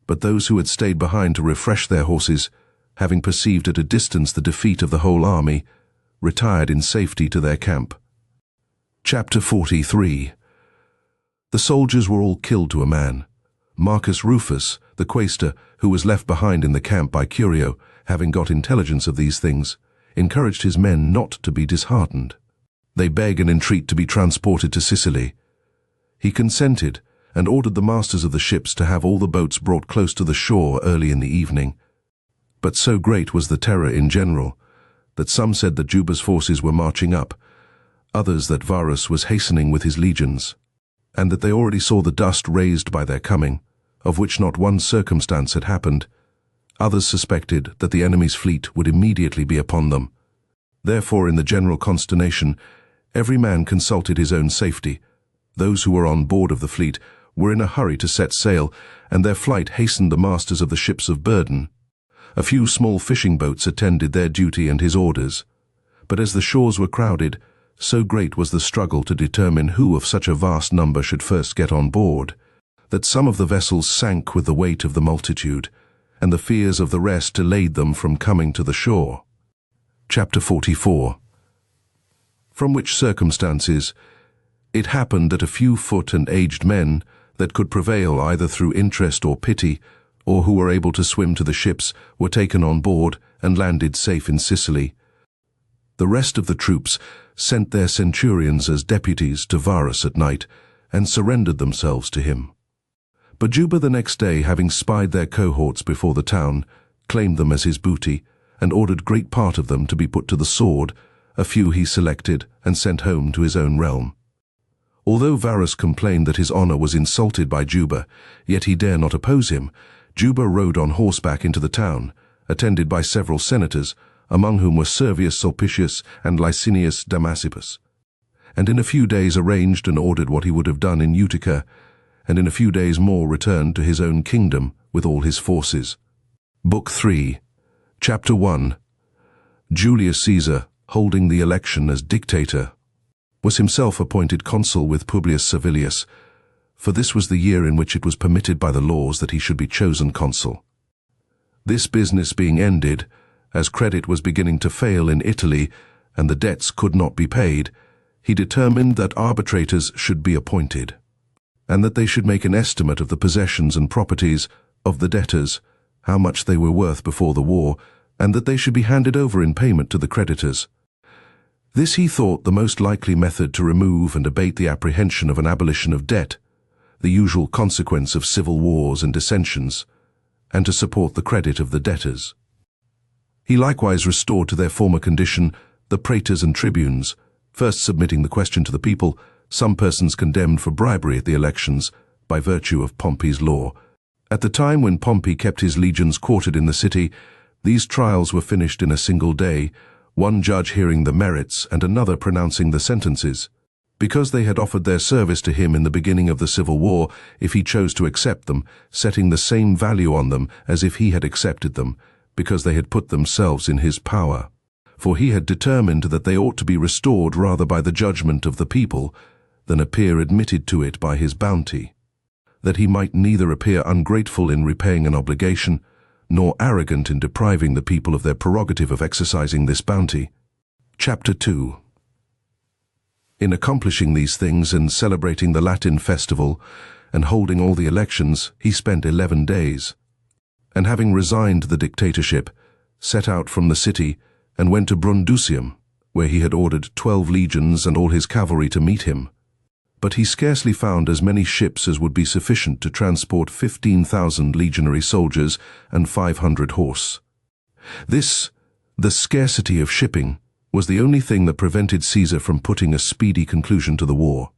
but those who had stayed behind to refresh their horses, having perceived at a distance the defeat of the whole army, retired in safety to their camp. Chapter 43. The soldiers were all killed to a man. Marcus Rufus, the quaestor, who was left behind in the camp by Curio, having got intelligence of these things, encouraged his men not to be disheartened. They beg and entreat to be transported to Sicily. He consented, and ordered the masters of the ships to have all the boats brought close to the shore early in the evening. But so great was the terror in general, that some said that Juba's forces were marching up, others that Varus was hastening with his legions, and that they already saw the dust raised by their coming, of which not one circumstance had happened. Others suspected that the enemy's fleet would immediately be upon them. Therefore, in the general consternation, every man consulted his own safety. Those who were on board of the fleet were in a hurry to set sail, and their flight hastened the masters of the ships of burden. A few small fishing boats attended their duty and his orders. But as the shores were crowded, so great was the struggle to determine who of such a vast number should first get on board, that some of the vessels sank with the weight of the multitude, and the fears of the rest delayed them from coming to the shore. Chapter 44. From which circumstances, it happened that a few foot and aged men that could prevail either through interest or pity, or who were able to swim to the ships, were taken on board and landed safe in Sicily. The rest of the troops sent their centurions as deputies to Varus at night, and surrendered themselves to him. But Juba the next day, having spied their cohorts before the town, claimed them as his booty, and ordered great part of them to be put to the sword. A few he selected and sent home to his own realm. Although Varus complained that his honor was insulted by Juba, yet he dare not oppose him. Juba rode on horseback into the town, attended by several senators, among whom were Servius Sulpicius and Licinius Damasippus, and in a few days arranged and ordered what he would have done in Utica, and in a few days more returned to his own kingdom with all his forces. Book 3, Chapter 1. Julius Caesar, holding the election as dictator, was himself appointed consul with Publius Servilius, for this was the year in which it was permitted by the laws that he should be chosen consul. This business being ended, as credit was beginning to fail in Italy and the debts could not be paid, he determined that arbitrators should be appointed, and that they should make an estimate of the possessions and properties of the debtors, how much they were worth before the war, and that they should be handed over in payment to the creditors. This he thought the most likely method to remove and abate the apprehension of an abolition of debt, the usual consequence of civil wars and dissensions, and to support the credit of the debtors. He likewise restored to their former condition the praetors and tribunes, first submitting the question to the people, some persons condemned for bribery at the elections by virtue of Pompey's law. At the time when Pompey kept his legions quartered in the city, these trials were finished in a single day, one judge hearing the merits and another pronouncing the sentences. Because they had offered their service to him in the beginning of the civil war, if he chose to accept them, setting the same value on them as if he had accepted them, because they had put themselves in his power. For he had determined that they ought to be restored rather by the judgment of the people than appear admitted to it by his bounty, that he might neither appear ungrateful in repaying an obligation, nor arrogant in depriving the people of their prerogative of exercising this bounty. Chapter 2. In accomplishing these things and celebrating the Latin festival and holding all the elections, he spent 11 days, and having resigned the dictatorship, set out from the city and went to Brundusium, where he had ordered 12 legions and all his cavalry to meet him. But he scarcely found as many ships as would be sufficient to transport 15,000 legionary soldiers and 500 horse. This, the scarcity of shipping, was the only thing that prevented Caesar from putting a speedy conclusion to the war.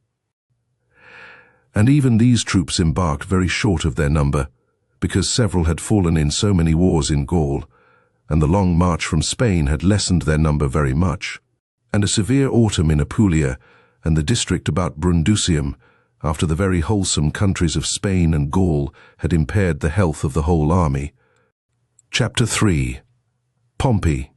And even these troops embarked very short of their number, because several had fallen in so many wars in Gaul, and the long march from Spain had lessened their number very much, and a severe autumn in Apulia and the district about Brundusium, after the very wholesome countries of Spain and Gaul, had impaired the health of the whole army. Chapter 3. Pompey,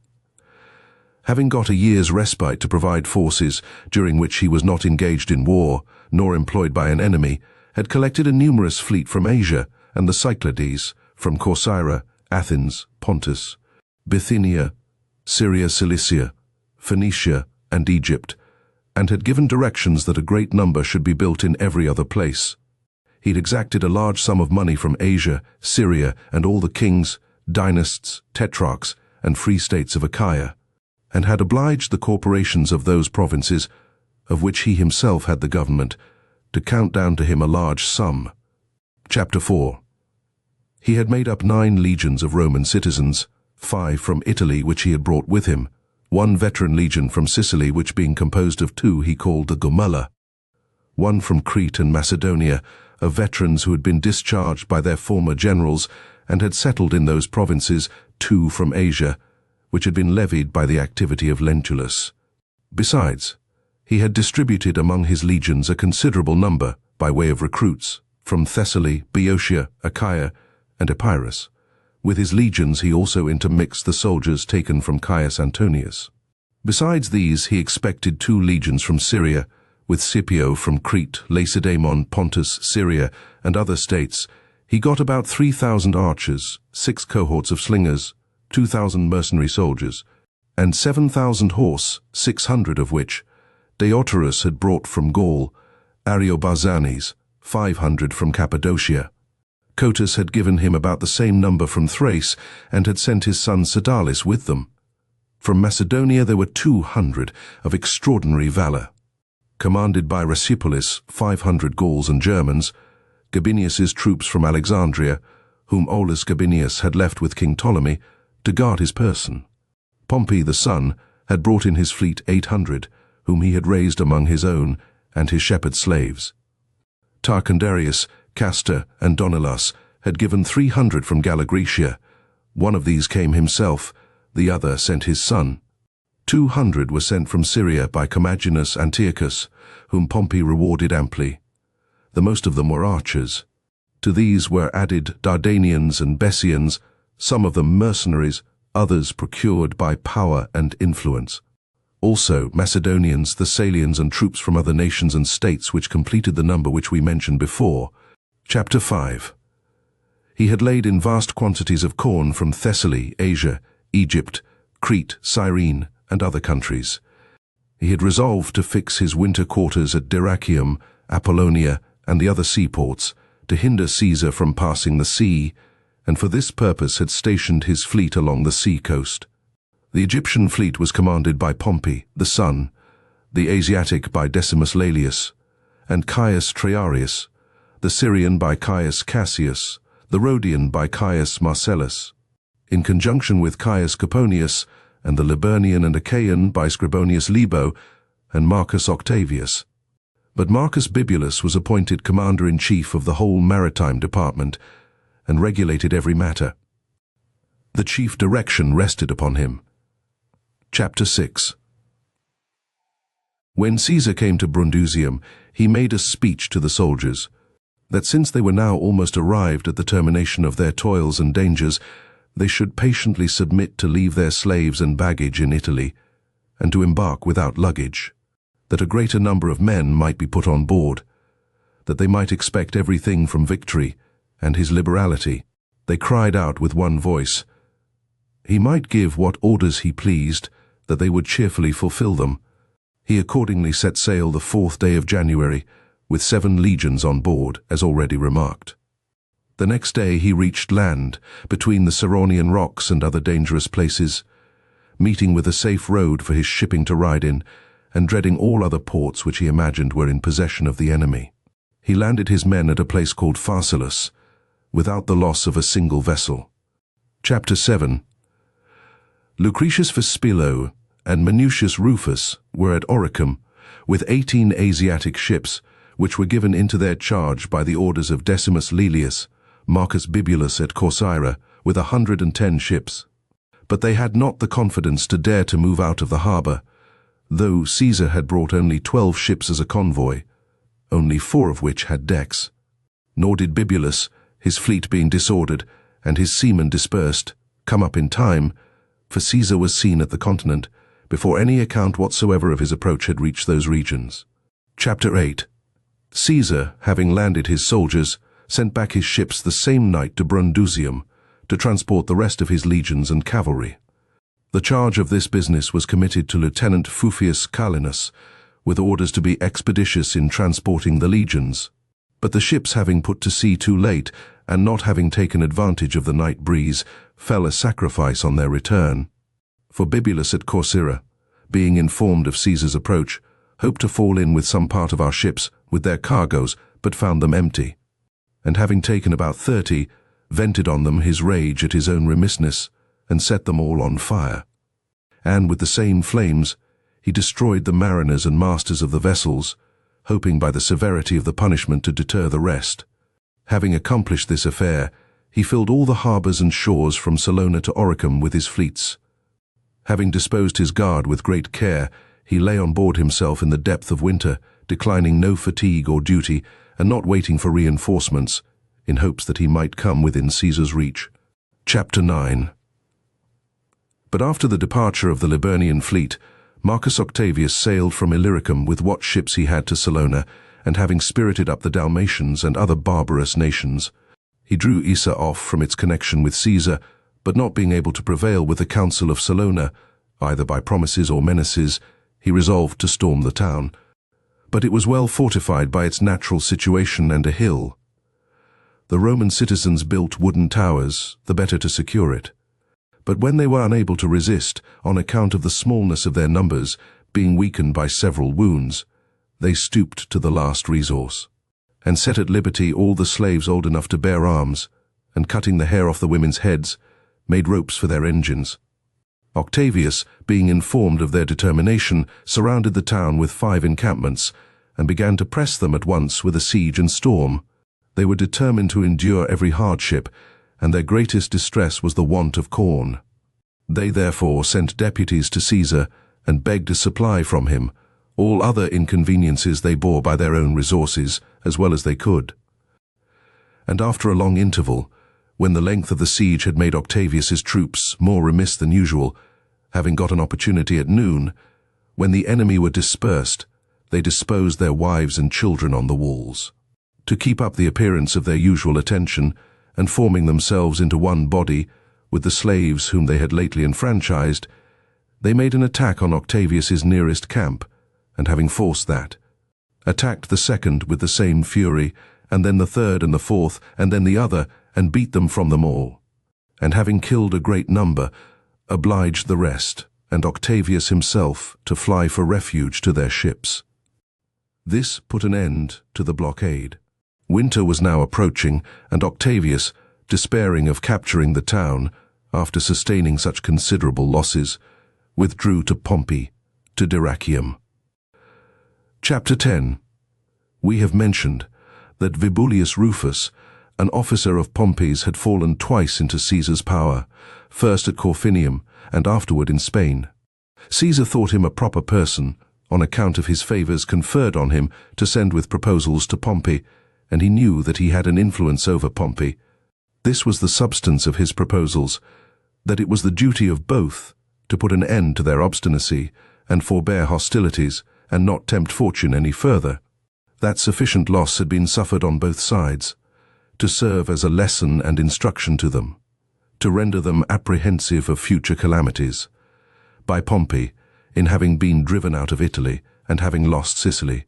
having got a year's respite to provide forces during which he was not engaged in war, nor employed by an enemy, had collected a numerous fleet from Asia and the Cyclades, from Corcyra, Athens, Pontus, Bithynia, Syria, Cilicia, Phoenicia, and Egypt, and had given directions that a great number should be built in every other place. He'd exacted a large sum of money from Asia, Syria, and all the kings, dynasts, tetrarchs, and free states of Achaia, and had obliged the corporations of those provinces, of which he himself had the government, to count down to him a large sum. Chapter 4. He had made up 9 legions of Roman citizens, 5 from Italy which he had brought with him, 1 veteran legion from Sicily, which being composed of 2 he called the Gomula, 1 from Crete and Macedonia, of veterans who had been discharged by their former generals and had settled in those provinces, 2 from Asia, which had been levied by the activity of Lentulus. Besides, he had distributed among his legions a considerable number, by way of recruits, from Thessaly, Boeotia, Achaia, and Epirus. With his legions he also intermixed the soldiers taken from Caius Antonius. Besides these he expected 2 legions from Syria, with Scipio from Crete, Lacedaemon, Pontus, Syria, and other states. He got about 3,000 archers, 6 cohorts of slingers, 2,000 mercenary soldiers, and 7,000 horse, 600 of which Deiotarus had brought from Gaul, Ariobarzanes, 500 from Cappadocia. Cotus had given him about the same number from Thrace, and had sent his son Sedalis with them. From Macedonia there were 200 of extraordinary valor. Commanded by Recipolis, 500 Gauls and Germans, Gabinius's troops from Alexandria, whom Aulus Gabinius had left with King Ptolemy to guard his person. Pompey the son had brought in his fleet 800, whom he had raised among his own and his shepherd slaves. Tarquindarius, Castor, and Donilas had given 300 from Galla-Graecia. One of these came himself, the other sent his son. 200 were sent from Syria by Commaginus Antiochus, whom Pompey rewarded amply. The most of them were archers. To these were added Dardanians and Bessians, some of them mercenaries, others procured by power and influence. Also Macedonians, Thessalians, and troops from other nations and states, which completed the number which we mentioned before. Chapter 5. He had laid in vast quantities of corn from Thessaly, Asia, Egypt, Crete, Cyrene, and other countries. He had resolved to fix his winter quarters at Dyrrachium, Apollonia, and the other seaports, to hinder Caesar from passing the sea, and for this purpose had stationed his fleet along the sea coast. The Egyptian fleet was commanded by Pompey, the son, the Asiatic by Decimus Laelius, and Caius Triarius, the Syrian by Caius Cassius, the Rhodian by Caius Marcellus, in conjunction with Caius Coponius, and the Liburnian and Achaean by Scribonius Libo and Marcus Octavius. But Marcus Bibulus was appointed commander-in-chief of the whole maritime department, and regulated every matter. The chief direction rested upon him. Chapter 6. When Caesar came to Brundusium, he made a speech to the soldiers, that since they were now almost arrived at the termination of their toils and dangers, they should patiently submit to leave their slaves and baggage in Italy, and to embark without luggage, that a greater number of men might be put on board, that they might expect everything from victory and his liberality. They cried out with one voice. He might give what orders he pleased, that they would cheerfully fulfill them. He accordingly set sail the 4th day of January, with 7 legions on board, as already remarked. The next day he reached land, between the Ceronian rocks and other dangerous places, meeting with a safe road for his shipping to ride in, and dreading all other ports which he imagined were in possession of the enemy. He landed his men at a place called Pharsalus, without the loss of a single vessel. Chapter 7. Lucretius Vespilo and Minucius Rufus were at Oricum, with 18 Asiatic ships, which were given into their charge by the orders of Decimus Laelius, Marcus Bibulus at Corcyra, with 110 ships. But they had not the confidence to dare to move out of the harbour, though Caesar had brought only 12 ships as a convoy, only 4 of which had decks. Nor did Bibulus, his fleet being disordered and his seamen dispersed, come up in time, for Caesar was seen at the continent, before any account whatsoever of his approach had reached those regions. Chapter 8. Caesar, having landed his soldiers, sent back his ships the same night to Brundusium, to transport the rest of his legions and cavalry. The charge of this business was committed to Lieutenant Fufius Calenus, with orders to be expeditious in transporting the legions. But the ships having put to sea too late, and not having taken advantage of the night breeze, fell a sacrifice on their return. For Bibulus at Corcyra, being informed of Caesar's approach, hoped to fall in with some part of our ships with their cargoes, but found them empty. And having taken about 30, vented on them his rage at his own remissness, and set them all on fire. And with the same flames he destroyed the mariners and masters of the vessels, hoping by the severity of the punishment to deter the rest. Having accomplished this affair, he filled all the harbours and shores from Salona to Oricum with his fleets. Having disposed his guard with great care, he lay on board himself in the depth of winter, declining no fatigue or duty, and not waiting for reinforcements, in hopes that he might come within Caesar's reach. Chapter 9. But after the departure of the Liburnian fleet, Marcus Octavius sailed from Illyricum with what ships he had to Salona, and having spirited up the Dalmatians and other barbarous nations, he drew Issa off from its connection with Caesar, but not being able to prevail with the council of Salona, either by promises or menaces, he resolved to storm the town. But it was well fortified by its natural situation and a hill. The Roman citizens built wooden towers, the better to secure it. But when they were unable to resist, on account of the smallness of their numbers, being weakened by several wounds, they stooped to the last resource, and set at liberty all the slaves old enough to bear arms, and cutting the hair off the women's heads, made ropes for their engines. Octavius, being informed of their determination, surrounded the town with 5 encampments, and began to press them at once with a siege and storm. They were determined to endure every hardship, and their greatest distress was the want of corn. They therefore sent deputies to Caesar, and begged a supply from him. All other inconveniences they bore by their own resources, as well as they could. And after a long interval, when the length of the siege had made Octavius's troops more remiss than usual, having got an opportunity at noon, when the enemy were dispersed, they disposed their wives and children on the walls. To keep up the appearance of their usual attention, and forming themselves into one body, with the slaves whom they had lately enfranchised, they made an attack on Octavius's nearest camp, and having forced that, attacked the second with the same fury, and then the third and the fourth, and then the other, and beat them from them all. And having killed a great number, obliged the rest, and Octavius himself, to fly for refuge to their ships. This put an end to the blockade. Winter was now approaching, and Octavius, despairing of capturing the town, after sustaining such considerable losses, withdrew to Pompey, to Dyrrachium. Chapter 10. We have mentioned that Vibullius Rufus, an officer of Pompey's, had fallen twice into Caesar's power, first at Corfinium and afterward in Spain. Caesar thought him a proper person, on account of his favors conferred on him, to send with proposals to Pompey, and he knew that he had an influence over Pompey. This was the substance of his proposals, that it was the duty of both to put an end to their obstinacy and forbear hostilities, and not tempt fortune any further. That sufficient loss had been suffered on both sides, to serve as a lesson and instruction to them, to render them apprehensive of future calamities, by Pompey, in having been driven out of Italy, and having lost Sicily,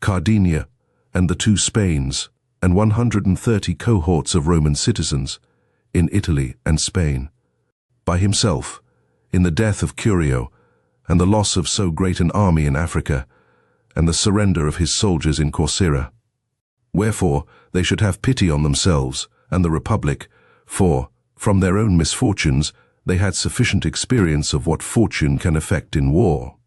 Sardinia, and the 2 Spains, and 130 cohorts of Roman citizens, in Italy and Spain, by himself, in the death of Curio, and the loss of so great an army in Africa, and the surrender of his soldiers in Corcyra. Wherefore they should have pity on themselves and the Republic, for, from their own misfortunes, they had sufficient experience of what fortune can effect in war,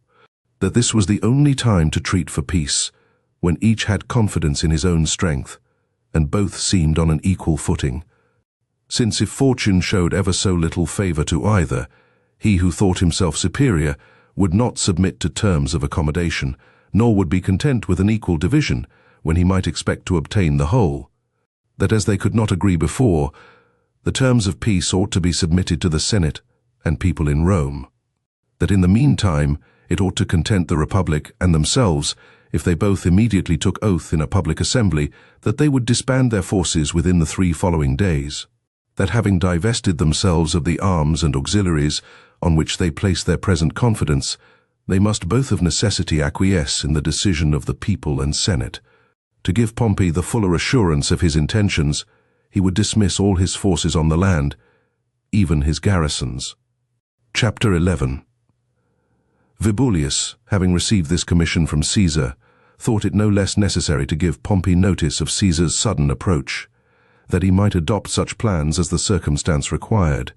that this was the only time to treat for peace, when each had confidence in his own strength, and both seemed on an equal footing. Since if fortune showed ever so little favor to either, he who thought himself superior would not submit to terms of accommodation, nor would be content with an equal division, when he might expect to obtain the whole. That as they could not agree before, the terms of peace ought to be submitted to the Senate and people in Rome. That in the meantime it ought to content the Republic and themselves, if they both immediately took oath in a public assembly, that they would disband their forces within the 3 following days. That having divested themselves of the arms and auxiliaries on which they place their present confidence, they must both of necessity acquiesce in the decision of the people and Senate. To give Pompey the fuller assurance of his intentions, he would dismiss all his forces on the land, even his garrisons. Chapter 11. Vibullius, having received this commission from Caesar, thought it no less necessary to give Pompey notice of Caesar's sudden approach, that he might adopt such plans as the circumstance required,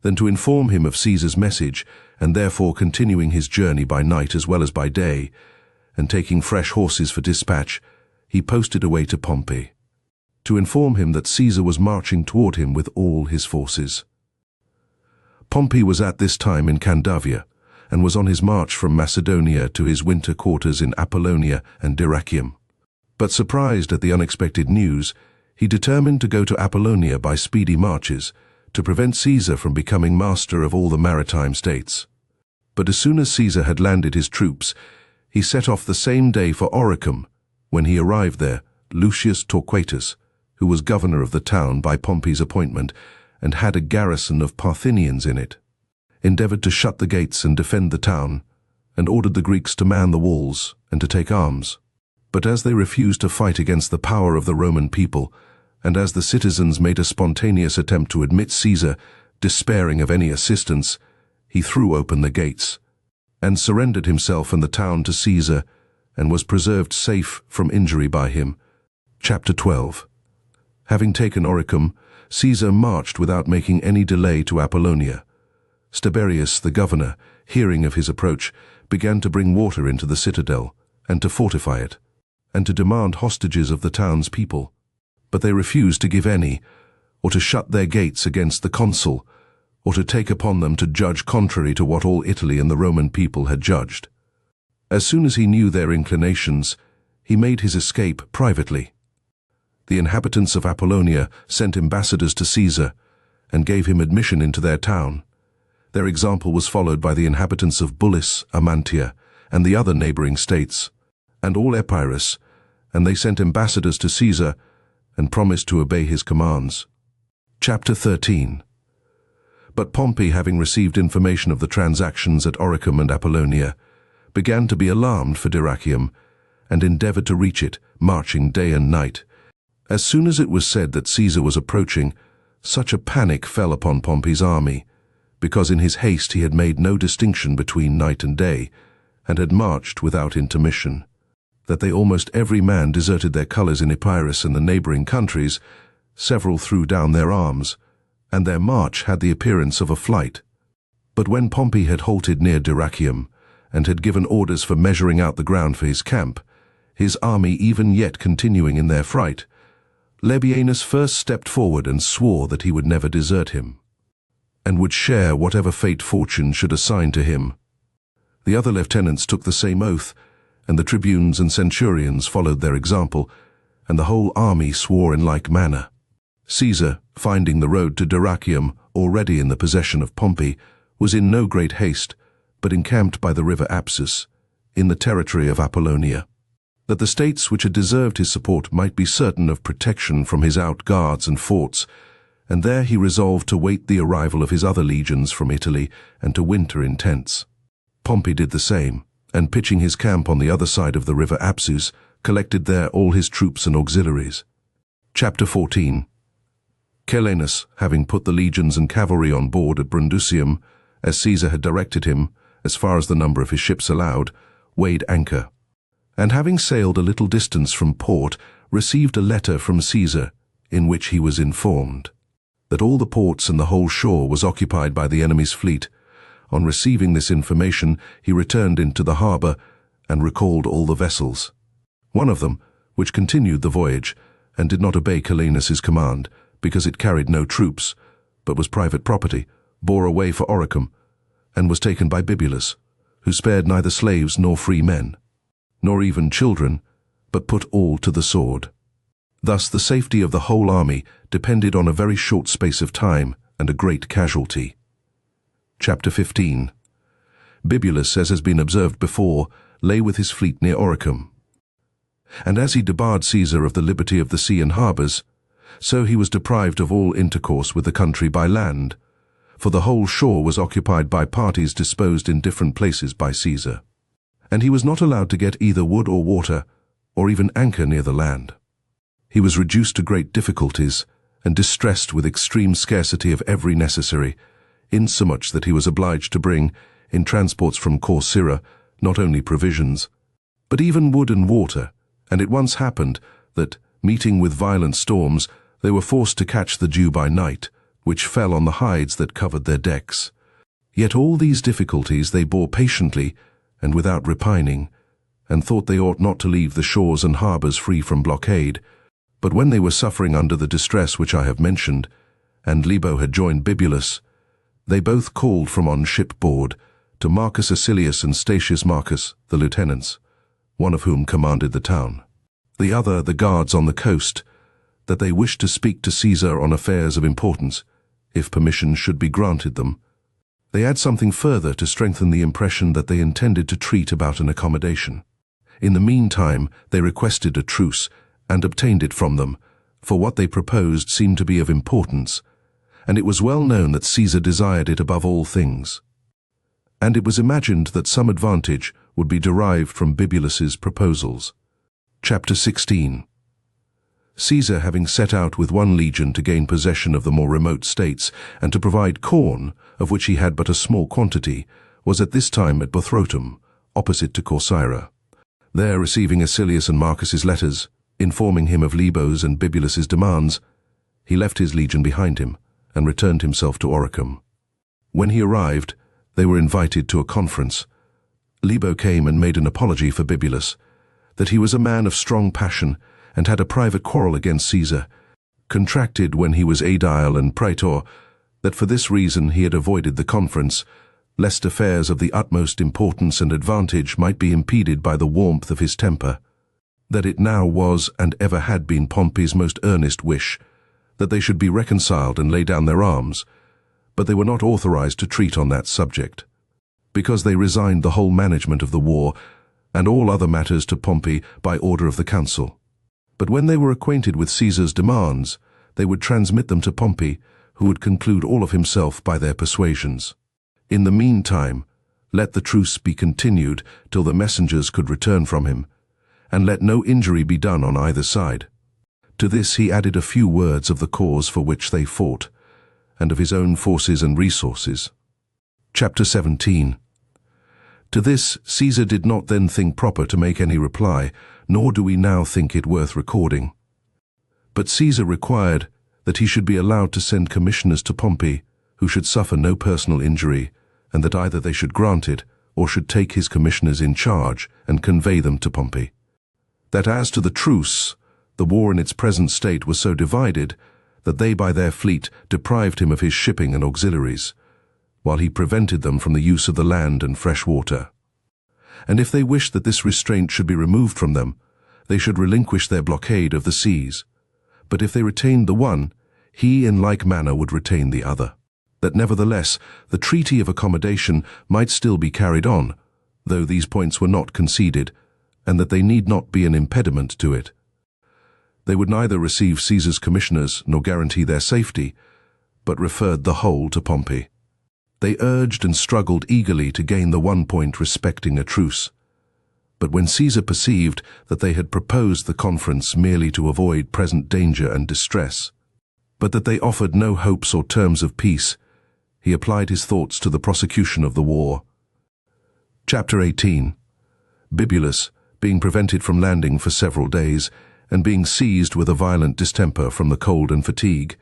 than to inform him of Caesar's message, and therefore continuing his journey by night as well as by day, and taking fresh horses for dispatch, he posted away to Pompey, to inform him that Caesar was marching toward him with all his forces. Pompey was at this time in Candavia, and was on his march from Macedonia to his winter quarters in Apollonia and Dyrrachium. But surprised at the unexpected news, he determined to go to Apollonia by speedy marches, to prevent Caesar from becoming master of all the maritime states. But as soon as Caesar had landed his troops, he set off the same day for Oricum. When he arrived there, Lucius Torquatus, who was governor of the town by Pompey's appointment, and had a garrison of Parthenians in it, endeavored to shut the gates and defend the town, and ordered the Greeks to man the walls and to take arms. But as they refused to fight against the power of the Roman people, and as the citizens made a spontaneous attempt to admit Caesar, Despairing of any assistance, he threw open the gates, and surrendered himself and the town to Caesar, and was preserved safe from injury by him. Chapter 12. Having taken Oricum, Caesar marched without making any delay to Apollonia. Stebarius, the governor, hearing of his approach, began to bring water into the citadel, and to fortify it, and to demand hostages of the town's people. But they refused to give any, or to shut their gates against the consul, or to take upon them to judge contrary to what all Italy and the Roman people had judged. As soon as he knew their inclinations, he made his escape privately. The inhabitants of Apollonia sent ambassadors to Caesar, and gave him admission into their town. Their example was followed by the inhabitants of Bullis, Amantia, and the other neighboring states, and all Epirus, and they sent ambassadors to Caesar, and promised to obey his commands. Chapter 13. But Pompey, having received information of the transactions at Oricum and Apollonia, began to be alarmed for Dyrrachium, and endeavored to reach it, marching day and night. As soon as it was said that Caesar was approaching, such a panic fell upon Pompey's army, because in his haste he had made no distinction between night and day, and had marched without intermission, that they almost every man deserted their colours in Epirus and the neighbouring countries. Several threw down their arms, and their march had the appearance of a flight. But when Pompey had halted near Dyrrachium, and had given orders for measuring out the ground for his camp, his army even yet continuing in their fright, Labienus first stepped forward and swore that he would never desert him, and would share whatever fate fortune should assign to him. The other lieutenants took the same oath, and the tribunes and centurions followed their example, and the whole army swore in like manner. Caesar, finding the road to Dyrrachium already in the possession of Pompey, was in no great haste, but encamped by the river Apsus, in the territory of Apollonia, that the states which had deserved his support might be certain of protection from his outguards and forts, and there he resolved to wait the arrival of his other legions from Italy, and to winter in tents. Pompey did the same, and pitching his camp on the other side of the river Apsus, collected there all his troops and auxiliaries. Chapter 14. Calenus, having put the legions and cavalry on board at Brundusium, as Caesar had directed him, as far as the number of his ships allowed, weighed anchor, and having sailed a little distance from port, received a letter from Caesar, in which he was informed that all the ports and the whole shore was occupied by the enemy's fleet. On receiving this information, he returned into the harbour, and recalled all the vessels. One of them, which continued the voyage, and did not obey Calenus's command, because it carried no troops, but was private property, bore away for Oricum, and was taken by Bibulus, who spared neither slaves nor free men, nor even children, but put all to the sword. Thus the safety of the whole army depended on a very short space of time and a great casualty. Chapter 15. Bibulus, as has been observed before, lay with his fleet near Oricum. And as he debarred Caesar of the liberty of the sea and harbours, so he was deprived of all intercourse with the country by land, for the whole shore was occupied by parties disposed in different places by Caesar, and he was not allowed to get either wood or water, or even anchor near the land. He was reduced to great difficulties, and distressed with extreme scarcity of every necessary, insomuch that he was obliged to bring, in transports from Corcyra, not only provisions, but even wood and water, and it once happened that, meeting with violent storms, they were forced to catch the dew by night, which fell on the hides that covered their decks. Yet all these difficulties they bore patiently, and without repining, and thought they ought not to leave the shores and harbours free from blockade. But when they were suffering under the distress which I have mentioned, and Libo had joined Bibulus, they both called from on shipboard to Marcus Acilius and Statius Marcus, the lieutenants, one of whom commanded the town, the other the guards on the coast, that they wished to speak to Caesar on affairs of importance, if permission should be granted them. They add something further to strengthen the impression that they intended to treat about an accommodation. In the meantime, they requested a truce, and obtained it from them, for what they proposed seemed to be of importance, and it was well known that Caesar desired it above all things. And it was imagined that some advantage would be derived from Bibulus's proposals. Chapter 16. Caesar, having set out with one legion to gain possession of the more remote states and to provide corn, of which he had but a small quantity, was at this time at Bothrotum, opposite to Corcyra. There, receiving Acilius and Marcus's letters, informing him of Libo's and Bibulus's demands, he left his legion behind him and returned himself to Oricum. When he arrived, they were invited to a conference. Libo came and made an apology for Bibulus, that he was a man of strong passion and had a private quarrel against Caesar, contracted when he was aedile and praetor, that for this reason he had avoided the conference, lest affairs of the utmost importance and advantage might be impeded by the warmth of his temper, that it now was and ever had been Pompey's most earnest wish that they should be reconciled and lay down their arms, but they were not authorized to treat on that subject, because they resigned the whole management of the war and all other matters to Pompey by order of the council. But when they were acquainted with Caesar's demands, they would transmit them to Pompey, who would conclude all of himself by their persuasions. In the meantime, let the truce be continued till the messengers could return from him, and let no injury be done on either side. To this he added a few words of the cause for which they fought, and of his own forces and resources. Chapter 17. To this Caesar did not then think proper to make any reply, nor do we now think it worth recording. But Caesar required that he should be allowed to send commissioners to Pompey, who should suffer no personal injury, and that either they should grant it, or should take his commissioners in charge and convey them to Pompey. That as to the truce, the war in its present state was so divided that they by their fleet deprived him of his shipping and auxiliaries, while he prevented them from the use of the land and fresh water. And if they wished that this restraint should be removed from them, they should relinquish their blockade of the seas. But if they retained the one, he in like manner would retain the other. That nevertheless the treaty of accommodation might still be carried on, though these points were not conceded, and that they need not be an impediment to it. They would neither receive Caesar's commissioners nor guarantee their safety, but referred the whole to Pompey. They urged and struggled eagerly to gain the one point respecting a truce. But when Caesar perceived that they had proposed the conference merely to avoid present danger and distress, but that they offered no hopes or terms of peace, he applied his thoughts to the prosecution of the war. Chapter 18. Bibulus, being prevented from landing for several days, and being seized with a violent distemper from the cold and fatigue,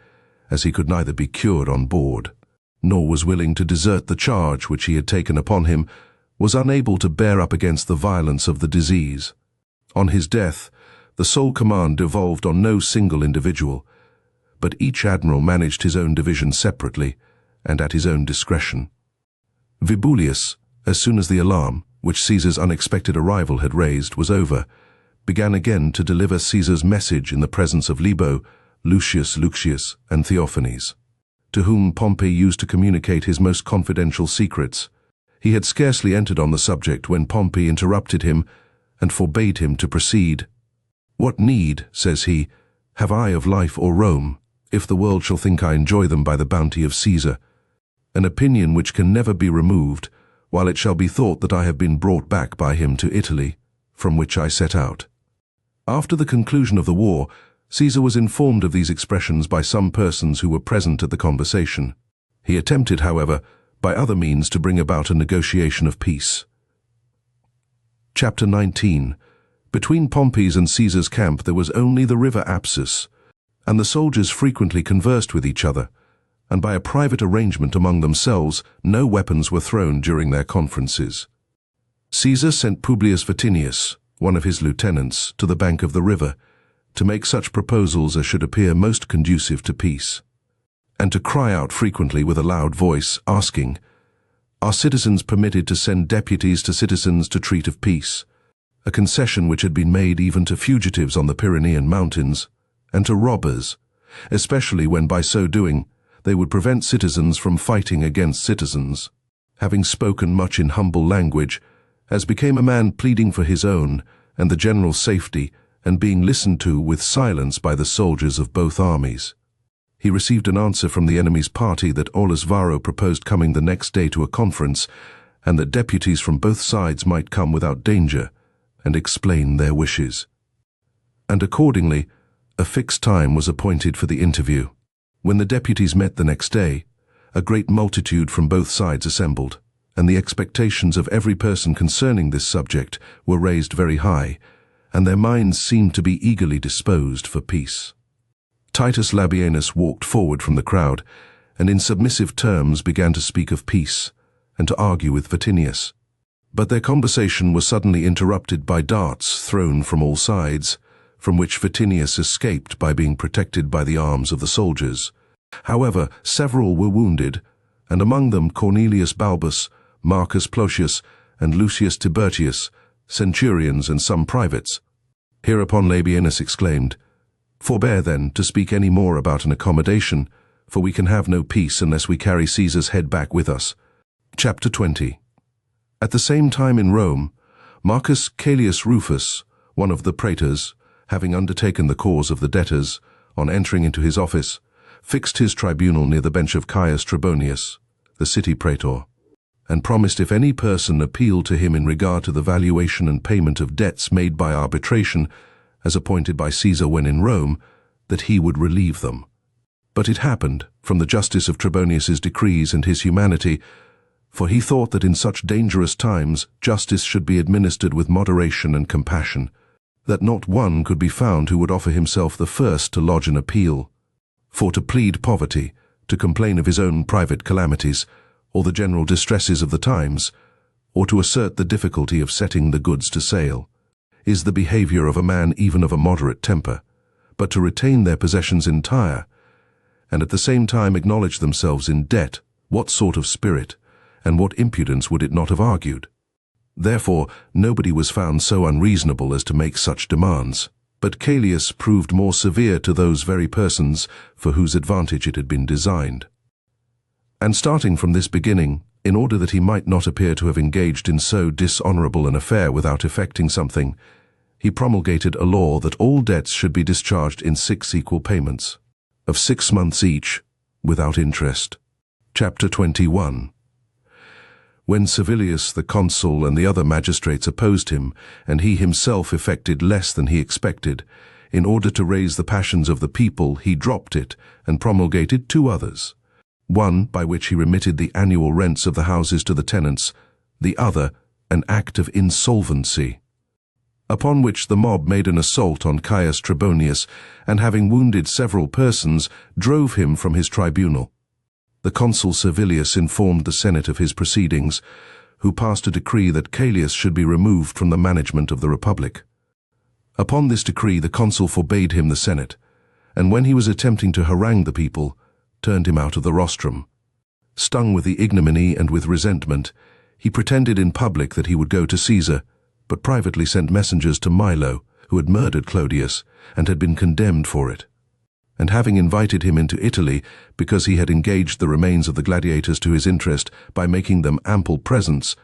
as he could neither be cured on board, nor was willing to desert the charge which he had taken upon him, was unable to bear up against the violence of the disease. On his death, the sole command devolved on no single individual, but each admiral managed his own division separately and at his own discretion. Vibullius, as soon as the alarm, which Caesar's unexpected arrival had raised, was over, began again to deliver Caesar's message in the presence of Libo, Lucius Lucius, and Theophanes, to whom Pompey used to communicate his most confidential secrets. He had scarcely entered on the subject when Pompey interrupted him and forbade him to proceed. "What need," says he, "have I of life or Rome, if the world shall think I enjoy them by the bounty of Caesar? An opinion which can never be removed, while it shall be thought that I have been brought back by him to Italy, from which I set out." After the conclusion of the war, Caesar was informed of these expressions by some persons who were present at the conversation. He attempted, however, by other means to bring about a negotiation of peace. Chapter 19. Between Pompey's and Caesar's camp there was only the river Apsus, and the soldiers frequently conversed with each other, and by a private arrangement among themselves no weapons were thrown during their conferences. Caesar sent Publius Vatinius, one of his lieutenants, to the bank of the river, to make such proposals as should appear most conducive to peace, and to cry out frequently with a loud voice, asking, "Are citizens permitted to send deputies to citizens to treat of peace?" A concession which had been made even to fugitives on the Pyrenean mountains, and to robbers, especially when by so doing they would prevent citizens from fighting against citizens. Having spoken much in humble language, as became a man pleading for his own and the general safety, and being listened to with silence by the soldiers of both armies, he received an answer from the enemy's party that Aulus Varro proposed coming the next day to a conference, and that deputies from both sides might come without danger and explain their wishes. And accordingly, A fixed time was appointed for the interview. When the deputies met the next day, a great multitude from both sides assembled, and the expectations of every person concerning this subject were raised very high, and their minds seemed to be eagerly disposed for peace. Titus Labienus walked forward from the crowd, and in submissive terms began to speak of peace, and to argue with Vatinius. But their conversation was suddenly interrupted by darts thrown from all sides, from which Vatinius escaped by being protected by the arms of the soldiers. However, several were wounded, and among them Cornelius Balbus, Marcus Plotius, and Lucius Tibertius, centurions and some privates. Hereupon Labienus exclaimed, "Forbear then to speak any more about an accommodation, for we can have no peace unless we carry Caesar's head back with us." Chapter 20. At the same time in Rome, Marcus Caelius Rufus, one of the praetors, having undertaken the cause of the debtors, on entering into his office, fixed his tribunal near the bench of Caius Trebonius, the city praetor, and promised if any person appealed to him in regard to the valuation and payment of debts made by arbitration, as appointed by Caesar when in Rome, that he would relieve them. But it happened, from the justice of Trebonius's decrees and his humanity, for he thought that in such dangerous times justice should be administered with moderation and compassion, that not one could be found who would offer himself the first to lodge an appeal. For to plead poverty, to complain of his own private calamities, or the general distresses of the times, or to assert the difficulty of setting the goods to sale, is the behavior of a man even of a moderate temper, but to retain their possessions entire, and at the same time acknowledge themselves in debt, what sort of spirit, and what impudence would it not have argued? Therefore, nobody was found so unreasonable as to make such demands. But Caelius proved more severe to those very persons for whose advantage it had been designed. And starting from this beginning, in order that he might not appear to have engaged in so dishonorable an affair without effecting something, he promulgated a law that all debts should be discharged in 6 equal payments, of 6 months each, without interest. Chapter 21. When Servilius the consul and the other magistrates opposed him, and he himself effected less than he expected, in order to raise the passions of the people, he dropped it and promulgated 2 others. One, by which he remitted the annual rents of the houses to the tenants, the other, an act of insolvency. Upon which the mob made an assault on Caius Trebonius, and having wounded several persons, drove him from his tribunal. The consul Servilius informed the Senate of his proceedings, who passed a decree that Caelius should be removed from the management of the Republic. Upon this decree the consul forbade him the Senate, and when he was attempting to harangue the people, turned him out of the rostrum. Stung with the ignominy and with resentment, he pretended in public that he would go to Caesar, but privately sent messengers to Milo, who had murdered Clodius, and had been condemned for it. And having invited him into Italy, because he had engaged the remains of the gladiators to his interest by making them ample presents,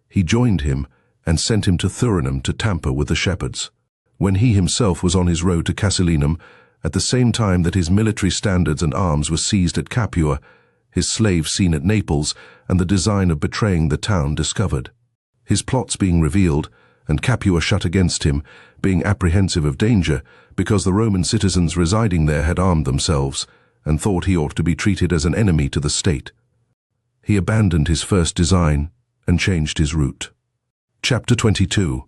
he joined him and sent him to Thurinum to tamper with the shepherds. When he himself was on his road to Casilinum, at the same time that his military standards and arms were seized at Capua, his slaves seen at Naples, and the design of betraying the town discovered. His plots being revealed, and Capua shut against him, being apprehensive of danger, because the Roman citizens residing there had armed themselves, and thought he ought to be treated as an enemy to the state, he abandoned his first design and changed his route. Chapter 22.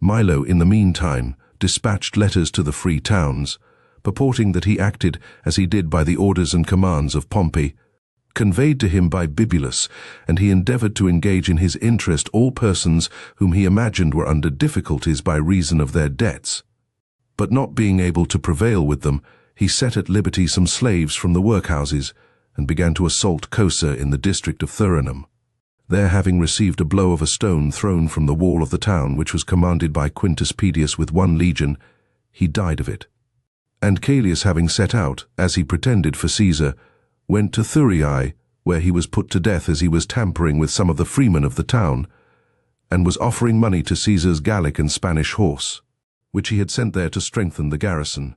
Milo, in the meantime, dispatched letters to the free towns, purporting that he acted as he did by the orders and commands of Pompey, conveyed to him by Bibulus, and he endeavored to engage in his interest all persons whom he imagined were under difficulties by reason of their debts. But not being able to prevail with them, he set at liberty some slaves from the workhouses, and began to assault Cosa in the district of Thurinum. There, having received a blow of a stone thrown from the wall of the town, which was commanded by Quintus Pedius with 1 legion, he died of it. And Caelius, having set out, as he pretended, for Caesar, went to Thurii, where he was put to death as he was tampering with some of the freemen of the town, and was offering money to Caesar's Gallic and Spanish horse, which he had sent there to strengthen the garrison.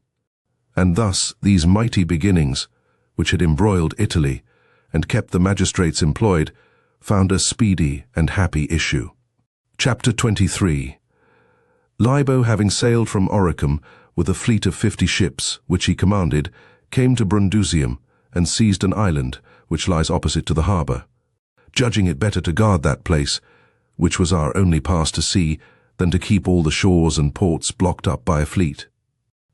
And thus these mighty beginnings, which had embroiled Italy, and kept the magistrates employed, found a speedy and happy issue. Chapter 23. Libo having sailed from Oricum, with a fleet of 50 ships, which he commanded, came to Brundusium and seized an island which lies opposite to the harbour, judging it better to guard that place, which was our only pass to sea, than to keep all the shores and ports blocked up by a fleet.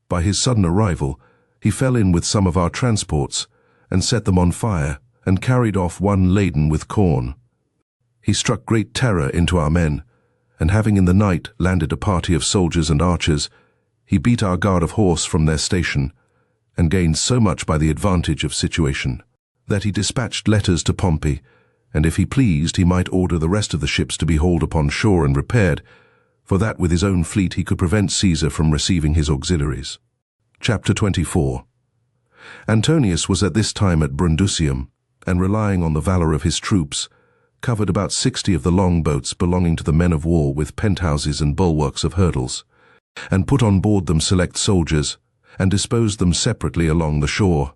By his sudden arrival, he fell in with some of our transports and set them on fire and carried off one laden with corn. He struck great terror into our men, and having in the night landed a party of soldiers and archers, he beat our guard of horse from their station, and gained so much by the advantage of situation, that he dispatched letters to Pompey, and if he pleased he might order the rest of the ships to be hauled upon shore and repaired, for that with his own fleet he could prevent Caesar from receiving his auxiliaries. Chapter 24. Antonius was at this time at Brundusium, and relying on the valor of his troops, covered about 60 of the longboats belonging to the men of war with penthouses and bulwarks of hurdles, and put on board them select soldiers, and disposed them separately along the shore.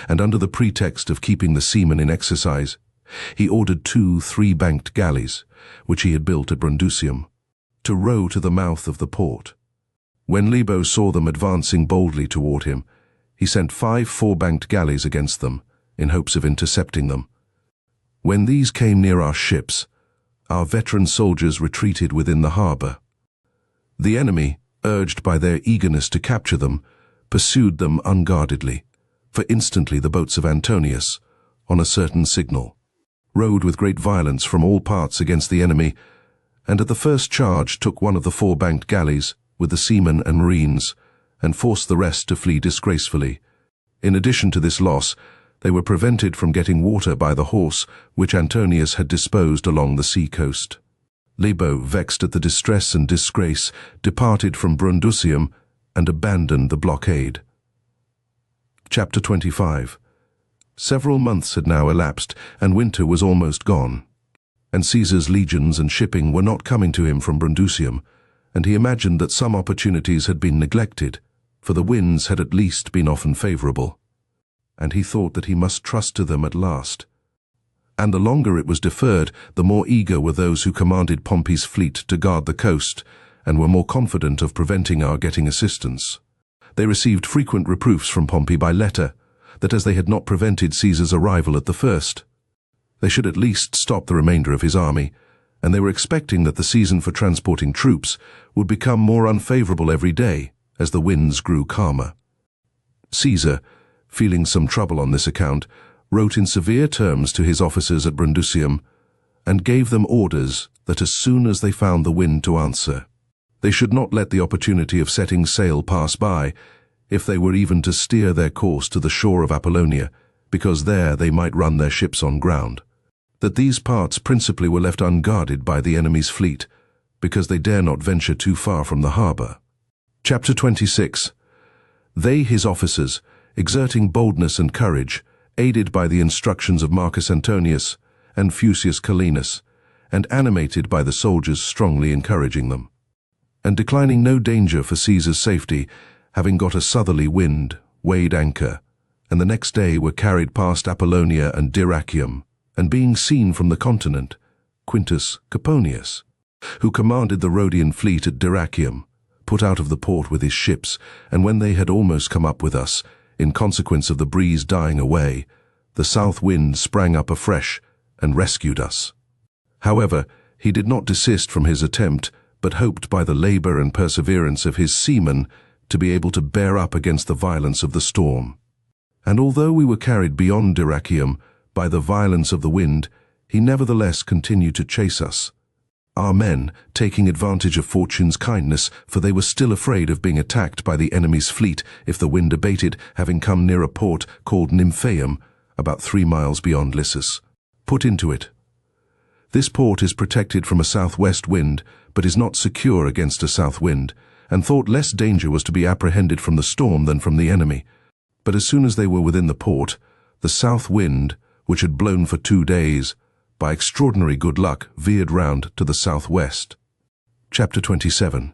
And under the pretext of keeping the seamen in exercise, he ordered 2 3-banked galleys, which he had built at Brundusium, to row to the mouth of the port. When Libo saw them advancing boldly toward him, he sent 5 4-banked galleys against them, in hopes of intercepting them. When these came near our ships, our veteran soldiers retreated within the harbour. The enemy, urged by their eagerness to capture them, pursued them unguardedly, for instantly the boats of Antonius, on a certain signal, rowed with great violence from all parts against the enemy, and at the first charge took one of the 4-banked galleys with the seamen and marines, and forced the rest to flee disgracefully. In addition to this loss, they were prevented from getting water by the horse which Antonius had disposed along the sea coast. Libo, vexed at the distress and disgrace, departed from Brundusium and abandoned the blockade. Chapter 25. Several months had now elapsed, and winter was almost gone, and Caesar's legions and shipping were not coming to him from Brundusium, and he imagined that some opportunities had been neglected, for the winds had at least been often favourable, and he thought that he must trust to them at last. And the longer it was deferred, the more eager were those who commanded Pompey's fleet to guard the coast, and were more confident of preventing our getting assistance. They received frequent reproofs from Pompey by letter, that as they had not prevented Caesar's arrival at the first, they should at least stop the remainder of his army, and they were expecting that the season for transporting troops would become more unfavourable every day as the winds grew calmer. Caesar, feeling some trouble on this account, wrote in severe terms to his officers at Brundusium, and gave them orders that as soon as they found the wind to answer, they should not let the opportunity of setting sail pass by, if they were even to steer their course to the shore of Apollonia, because there they might run their ships on ground. That these parts principally were left unguarded by the enemy's fleet, because they dare not venture too far from the harbour. Chapter 26. They, his officers, exerting boldness and courage, aided by the instructions of Marcus Antonius and Fusius Calenus, and animated by the soldiers strongly encouraging them, and declining no danger for Caesar's safety, having got a southerly wind, weighed anchor, and the next day were carried past Apollonia and Dyrrachium, and being seen from the continent, Quintus Coponius, who commanded the Rhodian fleet at Dyrrachium, put out of the port with his ships, and when they had almost come up with us, in consequence of the breeze dying away, the south wind sprang up afresh and rescued us. However, he did not desist from his attempt, but hoped by the labour and perseverance of his seamen to be able to bear up against the violence of the storm. And although we were carried beyond Dyrrachium by the violence of the wind, he nevertheless continued to chase us, our men taking advantage of fortune's kindness, for they were still afraid of being attacked by the enemy's fleet if the wind abated, having come near a port called Nymphaeum, about 3 miles beyond Lissus. Put into it. This port is protected from a southwest wind, but is not secure against a south wind, and thought less danger was to be apprehended from the storm than from the enemy. But as soon as they were within the port, the south wind, which had blown for 2 days, by extraordinary good luck, veered round to the southwest. Chapter 27.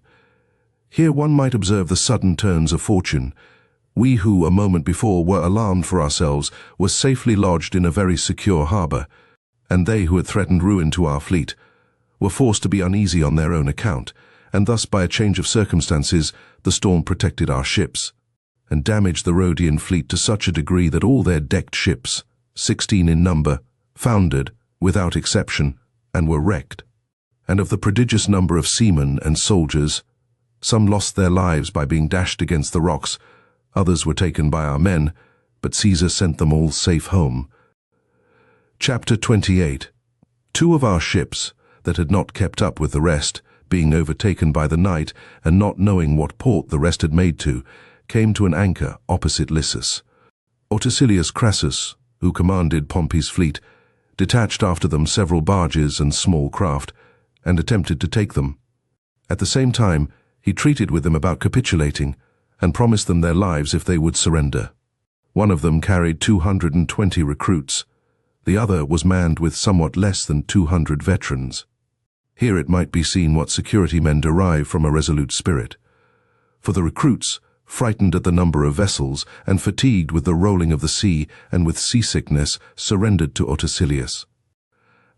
Here one might observe the sudden turns of fortune. We who, a moment before, were alarmed for ourselves, were safely lodged in a very secure harbour, and they who had threatened ruin to our fleet were forced to be uneasy on their own account, and thus by a change of circumstances the storm protected our ships, and damaged the Rhodian fleet to such a degree that all their decked ships, 16 in number, foundered, without exception, and were wrecked. And of the prodigious number of seamen and soldiers, some lost their lives by being dashed against the rocks, others were taken by our men, but Caesar sent them all safe home. Chapter 28. 2 of our ships, that had not kept up with the rest, being overtaken by the night, and not knowing what port the rest had made to, came to an anchor opposite Lissus. Ortesilius Crassus, who commanded Pompey's fleet, detached after them several barges and small craft, and attempted to take them. At the same time, he treated with them about capitulating, and promised them their lives if they would surrender. One of them carried 220 recruits. The other was manned with somewhat less than 200 veterans. Here it might be seen what security men derive from a resolute spirit. For the recruits, frightened at the number of vessels, and fatigued with the rolling of the sea and with seasickness, surrendered to Ortesilius.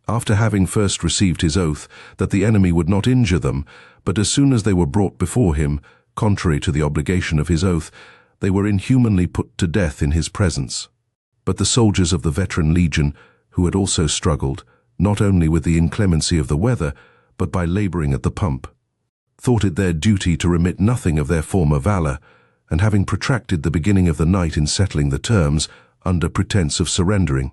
After having first received his oath that the enemy would not injure them, but as soon as they were brought before him, contrary to the obligation of his oath, they were inhumanly put to death in his presence. But the soldiers of the veteran legion, who had also struggled, not only with the inclemency of the weather, but by laboring at the pump, thought it their duty to remit nothing of their former valor, and having protracted the beginning of the night in settling the terms, under pretence of surrendering,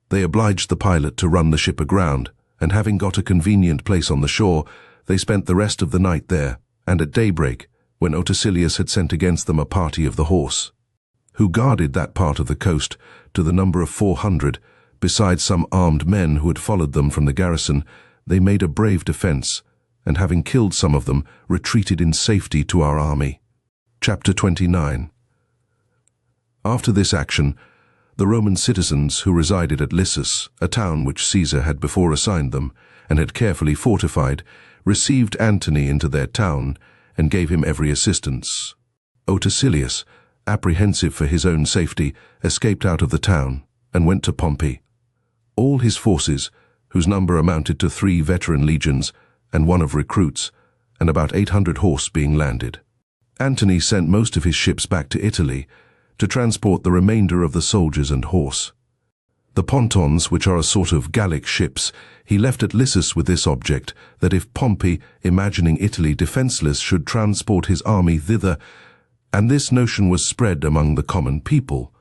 they obliged the pilot to run the ship aground, and having got a convenient place on the shore, they spent the rest of the night there, and at daybreak, when Ortesilius had sent against them a party of the horse, who guarded that part of the coast, to the number of 400, besides some armed men who had followed them from the garrison, they made a brave defense, and having killed some of them, retreated in safety to our army. Chapter 29. After this action, the Roman citizens who resided at Lissus, a town which Caesar had before assigned them, and had carefully fortified, received Antony into their town, and gave him every assistance. Ortesilius, apprehensive for his own safety, escaped out of the town, and went to Pompey. All his forces, whose number amounted to 3 veteran legions, and 1 of recruits, and about 800 horse being landed. Antony sent most of his ships back to Italy, to transport the remainder of the soldiers and horse. The pontons, which are a sort of Gallic ships, he left at Lissus with this object, that if Pompey, imagining Italy defenseless, should transport his army thither, and this notion was spread among the common people,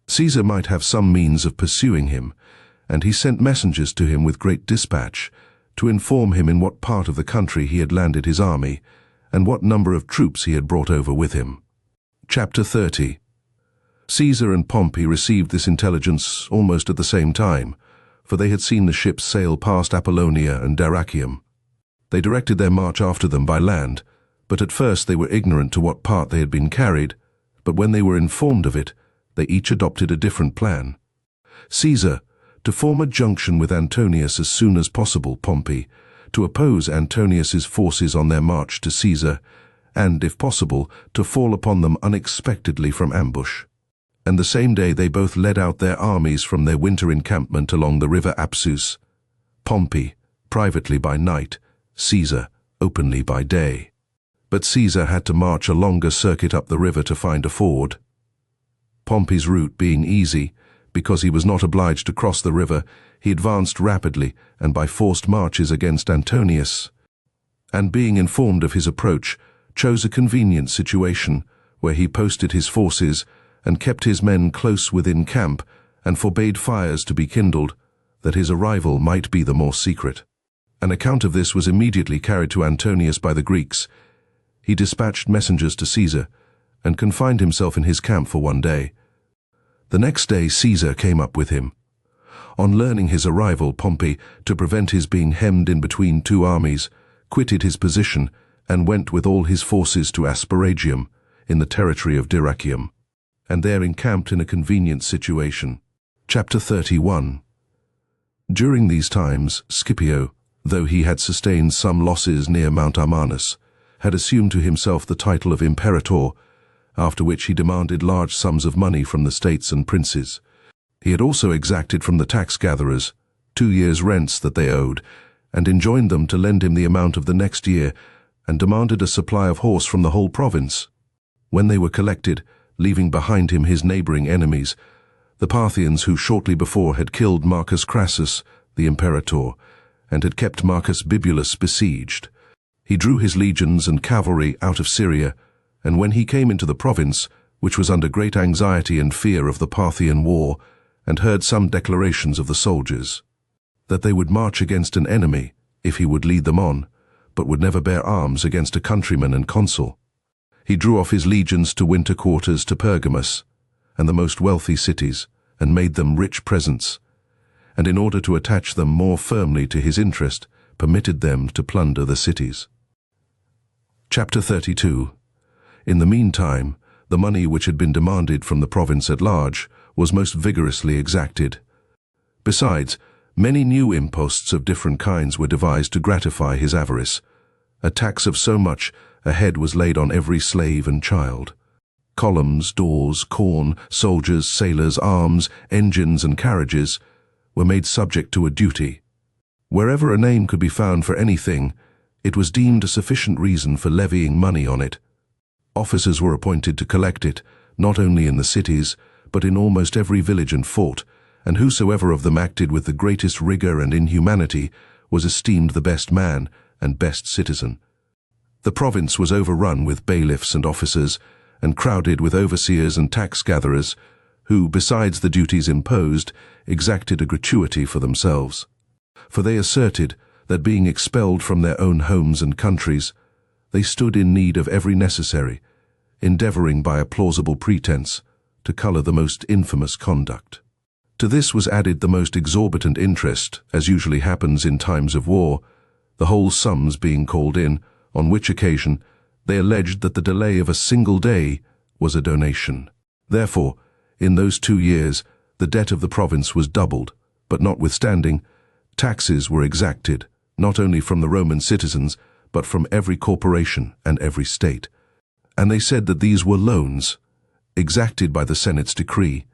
Caesar might have some means of pursuing him, and he sent messengers to him with great dispatch, to inform him in what part of the country he had landed his army, and what number of troops he had brought over with him. Chapter 30. Caesar and Pompey received this intelligence almost at the same time, for they had seen the ships sail past Apollonia and Dyrrachium. They directed their march after them by land, but at first they were ignorant to what part they had been carried, but when they were informed of it, they each adopted a different plan. Caesar, to form a junction with Antonius as soon as possible, Pompey, to oppose Antonius's forces on their march to Caesar, and, if possible, to fall upon them unexpectedly from ambush. And the same day they both led out their armies from their winter encampment along the river Apsus, Pompey, privately by night, Caesar, openly by day. But Caesar had to march a longer circuit up the river to find a ford. Pompey's route being easy, because he was not obliged to cross the river, he advanced rapidly and by forced marches against Antonius, and being informed of his approach, chose a convenient situation, where he posted his forces and kept his men close within camp, and forbade fires to be kindled, that his arrival might be the more secret. An account of this was immediately carried to Antonius by the Greeks. He dispatched messengers to Caesar, and confined himself in his camp for 1 day. The next day Caesar came up with him. On learning his arrival, Pompey, to prevent his being hemmed in between 2 armies, quitted his position, and went with all his forces to Asparagium, in the territory of Dyrrachium, and there encamped in a convenient situation. Chapter 31. During these times, Scipio, though he had sustained some losses near Mount Armanus, had assumed to himself the title of Imperator, after which he demanded large sums of money from the states and princes. He had also exacted from the tax-gatherers 2 years' rents that they owed, and enjoined them to lend him the amount of the next year, and demanded a supply of horse from the whole province. When they were collected, leaving behind him his neighboring enemies, the Parthians who shortly before had killed Marcus Crassus, the imperator, and had kept Marcus Bibulus besieged, he drew his legions and cavalry out of Syria, and when he came into the province, which was under great anxiety and fear of the Parthian war, and heard some declarations of the soldiers, that they would march against an enemy, if he would lead them on, but would never bear arms against a countryman and consul, he drew off his legions to winter quarters to Pergamus, and the most wealthy cities, and made them rich presents, and in order to attach them more firmly to his interest, permitted them to plunder the cities. Chapter 32. In the meantime, the money which had been demanded from the province at large was most vigorously exacted. Besides, many new imposts of different kinds were devised to gratify his avarice. A tax of so much a head was laid on every slave and child. Columns, doors, corn, soldiers, sailors, arms, engines, and carriages were made subject to a duty. Wherever a name could be found for anything, it was deemed a sufficient reason for levying money on it. Officers were appointed to collect it, not only in the cities, but in almost every village and fort, and whosoever of them acted with the greatest rigor and inhumanity was esteemed the best man and best citizen. The province was overrun with bailiffs and officers, and crowded with overseers and tax-gatherers, who, besides the duties imposed, exacted a gratuity for themselves. For they asserted that being expelled from their own homes and countries, they stood in need of every necessary, endeavoring by a plausible pretense to color the most infamous conduct. To this was added the most exorbitant interest, as usually happens in times of war, the whole sums being called in, on which occasion they alleged that the delay of a single day was a donation. Therefore, in those 2 years, the debt of the province was doubled, but notwithstanding, taxes were exacted, not only from the Roman citizens, but from every corporation and every state. And they said that these were loans, exacted by the Senate's decree.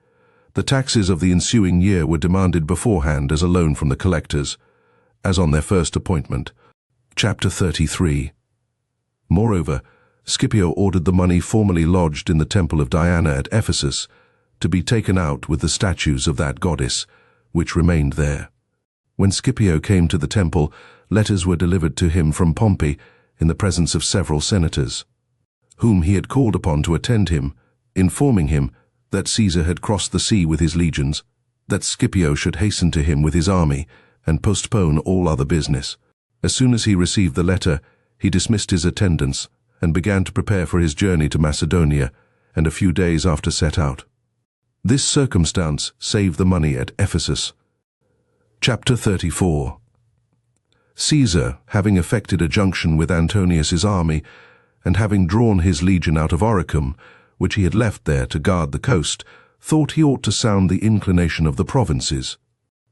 The taxes of the ensuing year were demanded beforehand as a loan from the collectors, as on their first appointment. Chapter 33. Moreover, Scipio ordered the money formerly lodged in the temple of Diana at Ephesus to be taken out with the statues of that goddess, which remained there. When Scipio came to the temple, letters were delivered to him from Pompey in the presence of several senators, whom he had called upon to attend him, informing him that Caesar had crossed the sea with his legions, that Scipio should hasten to him with his army and postpone all other business. As soon as he received the letter, he dismissed his attendants and began to prepare for his journey to Macedonia, and a few days after set out. This circumstance saved the money at Ephesus. Chapter 34. Caesar, having effected a junction with Antonius's army, and having drawn his legion out of Oricum, which he had left there to guard the coast, thought he ought to sound the inclination of the provinces,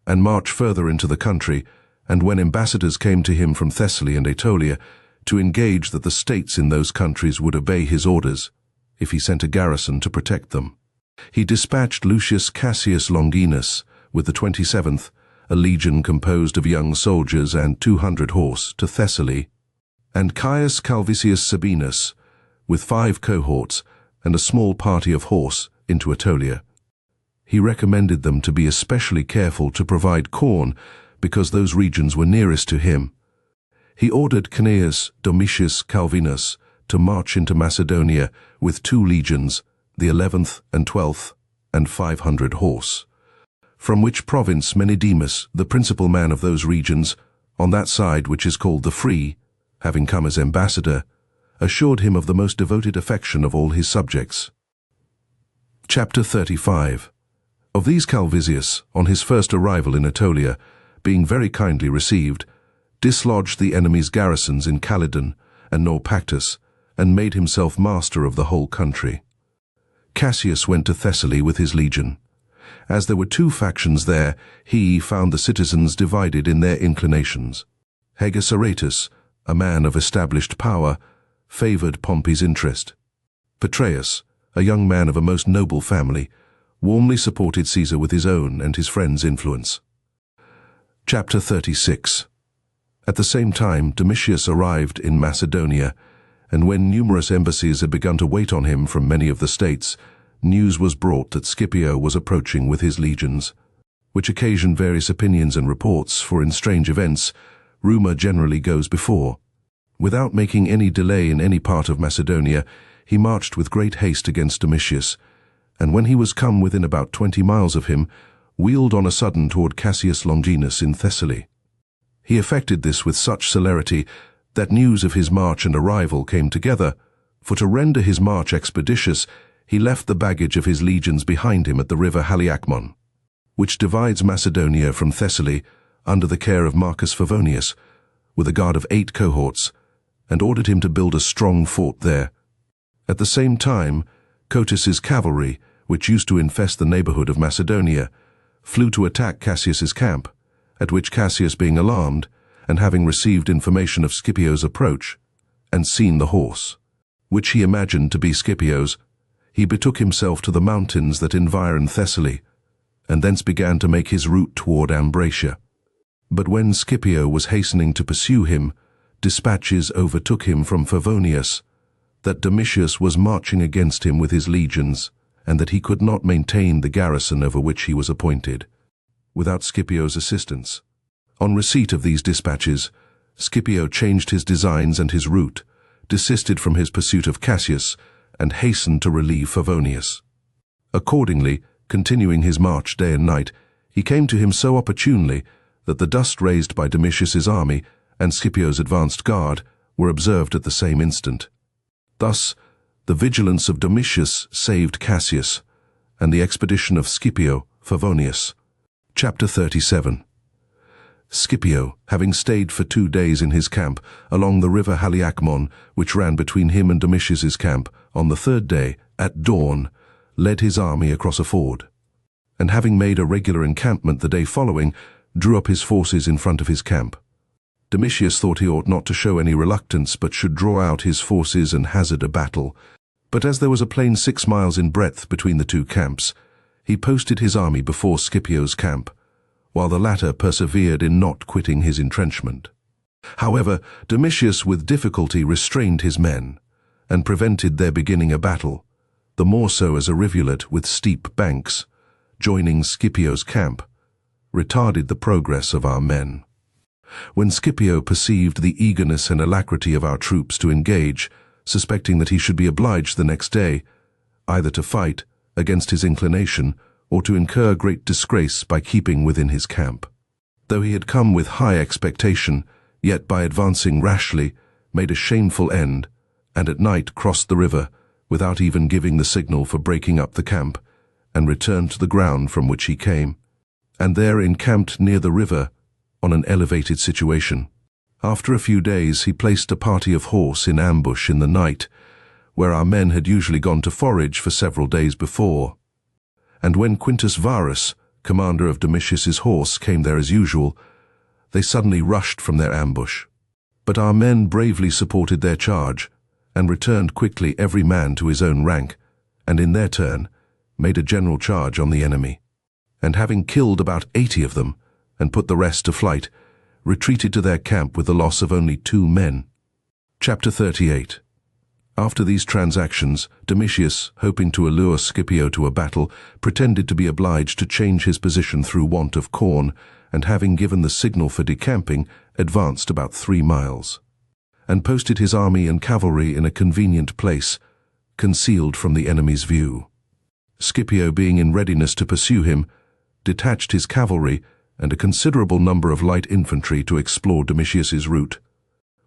and march further into the country, and when ambassadors came to him from Thessaly and Aetolia, to engage that the states in those countries would obey his orders, if he sent a garrison to protect them. He dispatched Lucius Cassius Longinus, with the 27th, a legion composed of young soldiers and 200 horse, to Thessaly, and Caius Calvisius Sabinus, with 5 cohorts and a small party of horse, into Aetolia. He recommended them to be especially careful to provide corn, because those regions were nearest to him. He ordered Cnaeus Domitius Calvinus to march into Macedonia with 2 legions, the 11th and 12th, and 500 horse. From which province Menedemus, the principal man of those regions, on that side which is called the Free, having come as ambassador, assured him of the most devoted affection of all his subjects. Chapter 35. Of these Calvisius, on his first arrival in Aetolia, being very kindly received, dislodged the enemy's garrisons in Calydon and Naupactus, and made himself master of the whole country. Cassius went to Thessaly with his legion. As there were 2 factions there, he found the citizens divided in their inclinations. Hegesaratus, a man of established power, favored Pompey's interest. Petreius, a young man of a most noble family, warmly supported Caesar with his own and his friends' influence. Chapter 36. At the same time, Domitius arrived in Macedonia, and when numerous embassies had begun to wait on him from many of the states, news was brought that Scipio was approaching with his legions, which occasioned various opinions and reports, for in strange events, rumor generally goes before. Without making any delay in any part of Macedonia, he marched with great haste against Domitius, and when he was come within about 20 miles of him, wheeled on a sudden toward Cassius Longinus in Thessaly. He effected this with such celerity that news of his march and arrival came together, for to render his march expeditious, he left the baggage of his legions behind him at the river Haliacmon, which divides Macedonia from Thessaly, under the care of Marcus Favonius, with a guard of 8 cohorts, and ordered him to build a strong fort there. At the same time, Cotys's cavalry, which used to infest the neighborhood of Macedonia, flew to attack Cassius's camp, at which Cassius, being alarmed, and having received information of Scipio's approach, and seen the horse, which he imagined to be Scipio's, he betook himself to the mountains that environ Thessaly, and thence began to make his route toward Ambracia. But when Scipio was hastening to pursue him, dispatches overtook him from Favonius, that Domitius was marching against him with his legions, and that he could not maintain the garrison over which he was appointed, without Scipio's assistance. On receipt of these dispatches, Scipio changed his designs and his route, desisted from his pursuit of Cassius, and hastened to relieve Favonius. Accordingly, continuing his march day and night, he came to him so opportunely that the dust raised by Domitius's army and Scipio's advanced guard were observed at the same instant. Thus, the vigilance of Domitius saved Cassius, and the expedition of Scipio, Favonius. Chapter 37. Scipio, having stayed for 2 days in his camp along the river Haliacmon, which ran between him and Domitius's camp, on the 3rd day, at dawn, led his army across a ford, and having made a regular encampment the day following, drew up his forces in front of his camp. Domitius thought he ought not to show any reluctance, but should draw out his forces and hazard a battle. But as there was a plain 6 miles in breadth between the 2 camps, he posted his army before Scipio's camp, while the latter persevered in not quitting his entrenchment. However, Domitius with difficulty restrained his men, and prevented their beginning a battle, the more so as a rivulet with steep banks, joining Scipio's camp, retarded the progress of our men. When Scipio perceived the eagerness and alacrity of our troops to engage, suspecting that he should be obliged the next day, either to fight against his inclination, or to incur great disgrace by keeping within his camp. Though he had come with high expectation, yet by advancing rashly, made a shameful end, and at night crossed the river, without even giving the signal for breaking up the camp, and returned to the ground from which he came, and there encamped near the river, on an elevated situation. After a few days he placed a party of horse in ambush in the night, where our men had usually gone to forage for several days before. And when Quintus Varus, commander of Domitius's horse, came there as usual, they suddenly rushed from their ambush. But our men bravely supported their charge, and returned quickly every man to his own rank, and in their turn made a general charge on the enemy, and having killed about 80 of them, and put the rest to flight, retreated to their camp with the loss of only 2 men. Chapter 38. After these transactions, Domitius, hoping to allure Scipio to a battle, pretended to be obliged to change his position through want of corn, and having given the signal for decamping, advanced about 3 miles, and posted his army and cavalry in a convenient place, concealed from the enemy's view. Scipio, being in readiness to pursue him, detached his cavalry and a considerable number of light infantry to explore Domitius's route.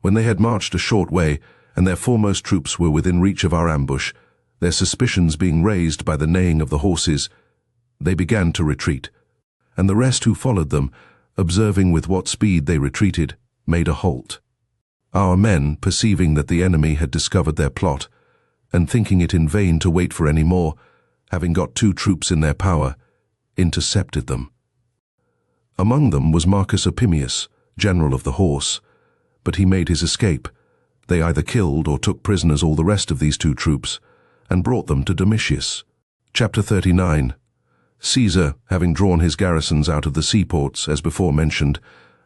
When they had marched a short way, and their foremost troops were within reach of our ambush, their suspicions being raised by the neighing of the horses, they began to retreat, and the rest who followed them, observing with what speed they retreated, made a halt. Our men, perceiving that the enemy had discovered their plot, and thinking it in vain to wait for any more, having got 2 troops in their power, intercepted them. Among them was Marcus Opimius, general of the horse, but he made his escape. They either killed or took prisoners all the rest of these 2 troops, and brought them to Domitius. Chapter 39. Caesar, having drawn his garrisons out of the seaports, as before mentioned,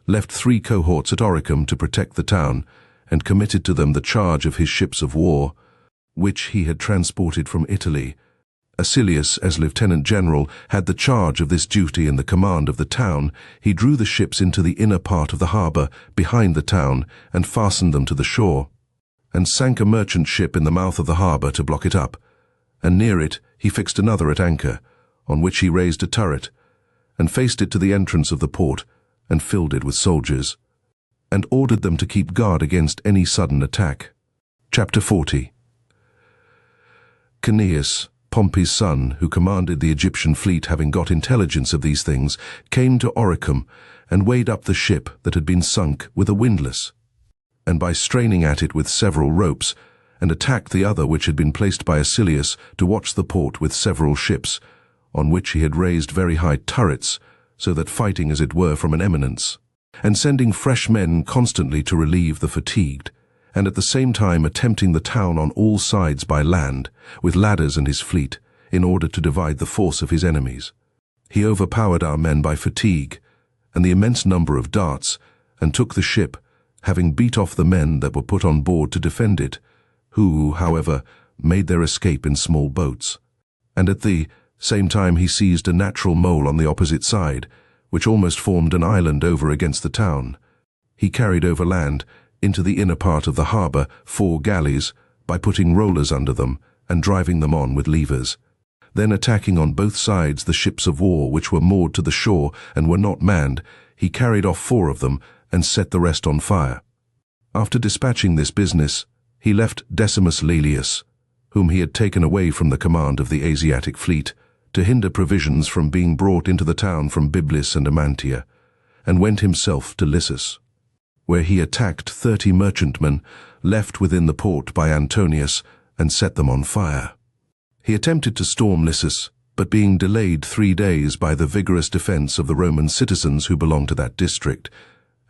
left 3 cohorts at Oricum to protect the town, and committed to them the charge of his ships of war, which he had transported from Italy. Acilius, as lieutenant general, had the charge of this duty and the command of the town. He drew the ships into the inner part of the harbour, behind the town, and fastened them to the shore, and sank a merchant ship in the mouth of the harbour to block it up, and near it he fixed another at anchor, on which he raised a turret, and faced it to the entrance of the port, and filled it with soldiers, and ordered them to keep guard against any sudden attack. Chapter 40. Cneus, Pompey's son, who commanded the Egyptian fleet, having got intelligence of these things, came to Oricum, and weighed up the ship that had been sunk with a windlass, and by straining at it with several ropes, and attacked the other which had been placed by Acilius to watch the port with several ships, on which he had raised very high turrets, so that fighting as it were from an eminence, and sending fresh men constantly to relieve the fatigued, and at the same time attempting the town on all sides by land, with ladders and his fleet, in order to divide the force of his enemies. He overpowered our men by fatigue, and the immense number of darts, and took the ship, having beat off the men that were put on board to defend it, who, however, made their escape in small boats. And at the same time he seized a natural mole on the opposite side, which almost formed an island over against the town. He carried over land, into the inner part of the harbour, 4 galleys, by putting rollers under them, and driving them on with levers. Then attacking on both sides the ships of war which were moored to the shore and were not manned, he carried off 4 of them, and set the rest on fire. After dispatching this business, he left Decimus Laelius, whom he had taken away from the command of the Asiatic fleet, to hinder provisions from being brought into the town from Byblus and Amantia, and went himself to Lissus, where he attacked 30 merchantmen left within the port by Antonius, and set them on fire. He attempted to storm Lissus, but being delayed 3 days by the vigorous defence of the Roman citizens who belonged to that district,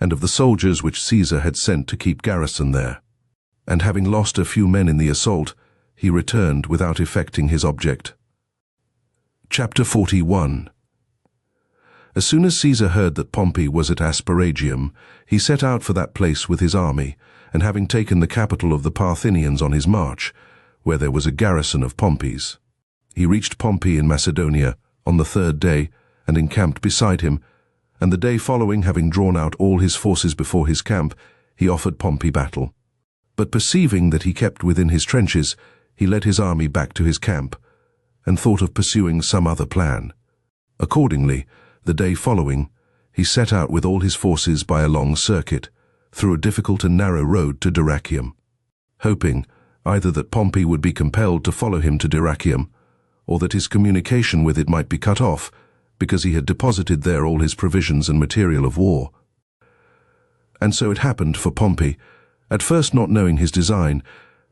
and of the soldiers which Caesar had sent to keep garrison there, and having lost a few men in the assault, he returned without effecting his object. Chapter 41. As soon as Caesar heard that Pompey was at Asparagium, he set out for that place with his army, and having taken the capital of the Parthenians on his march, where there was a garrison of Pompey's, he reached Pompey in Macedonia on the 3rd day, and encamped beside him, and the day following, having drawn out all his forces before his camp, he offered Pompey battle. But perceiving that he kept within his trenches, he led his army back to his camp, and thought of pursuing some other plan. Accordingly, the day following, he set out with all his forces by a long circuit, through a difficult and narrow road to Dyrrachium, hoping either that Pompey would be compelled to follow him to Dyrrachium, or that his communication with it might be cut off, because he had deposited there all his provisions and material of war. And so it happened for Pompey, at first not knowing his design,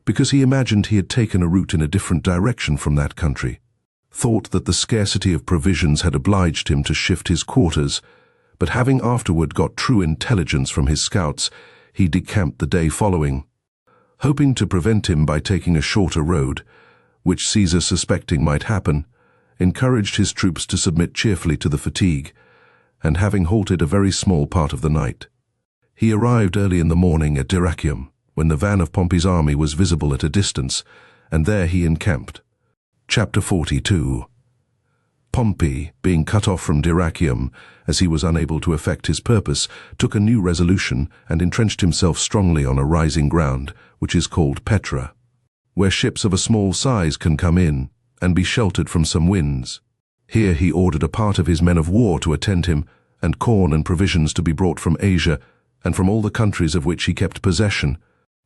because he imagined he had taken a route in a different direction from that country, thought that the scarcity of provisions had obliged him to shift his quarters, but having afterward got true intelligence from his scouts, he decamped the day following, hoping to prevent him by taking a shorter road, which Caesar, suspecting might happen, encouraged his troops to submit cheerfully to the fatigue, and having halted a very small part of the night, he arrived early in the morning at Dyrrachium, when the van of Pompey's army was visible at a distance, and there he encamped. Chapter 42. Pompey, being cut off from Dyrrachium, as he was unable to effect his purpose, took a new resolution, and entrenched himself strongly on a rising ground, which is called Petra, where ships of a small size can come in, and be sheltered from some winds. Here he ordered a part of his men of war to attend him, and corn and provisions to be brought from Asia, and from all the countries of which he kept possession.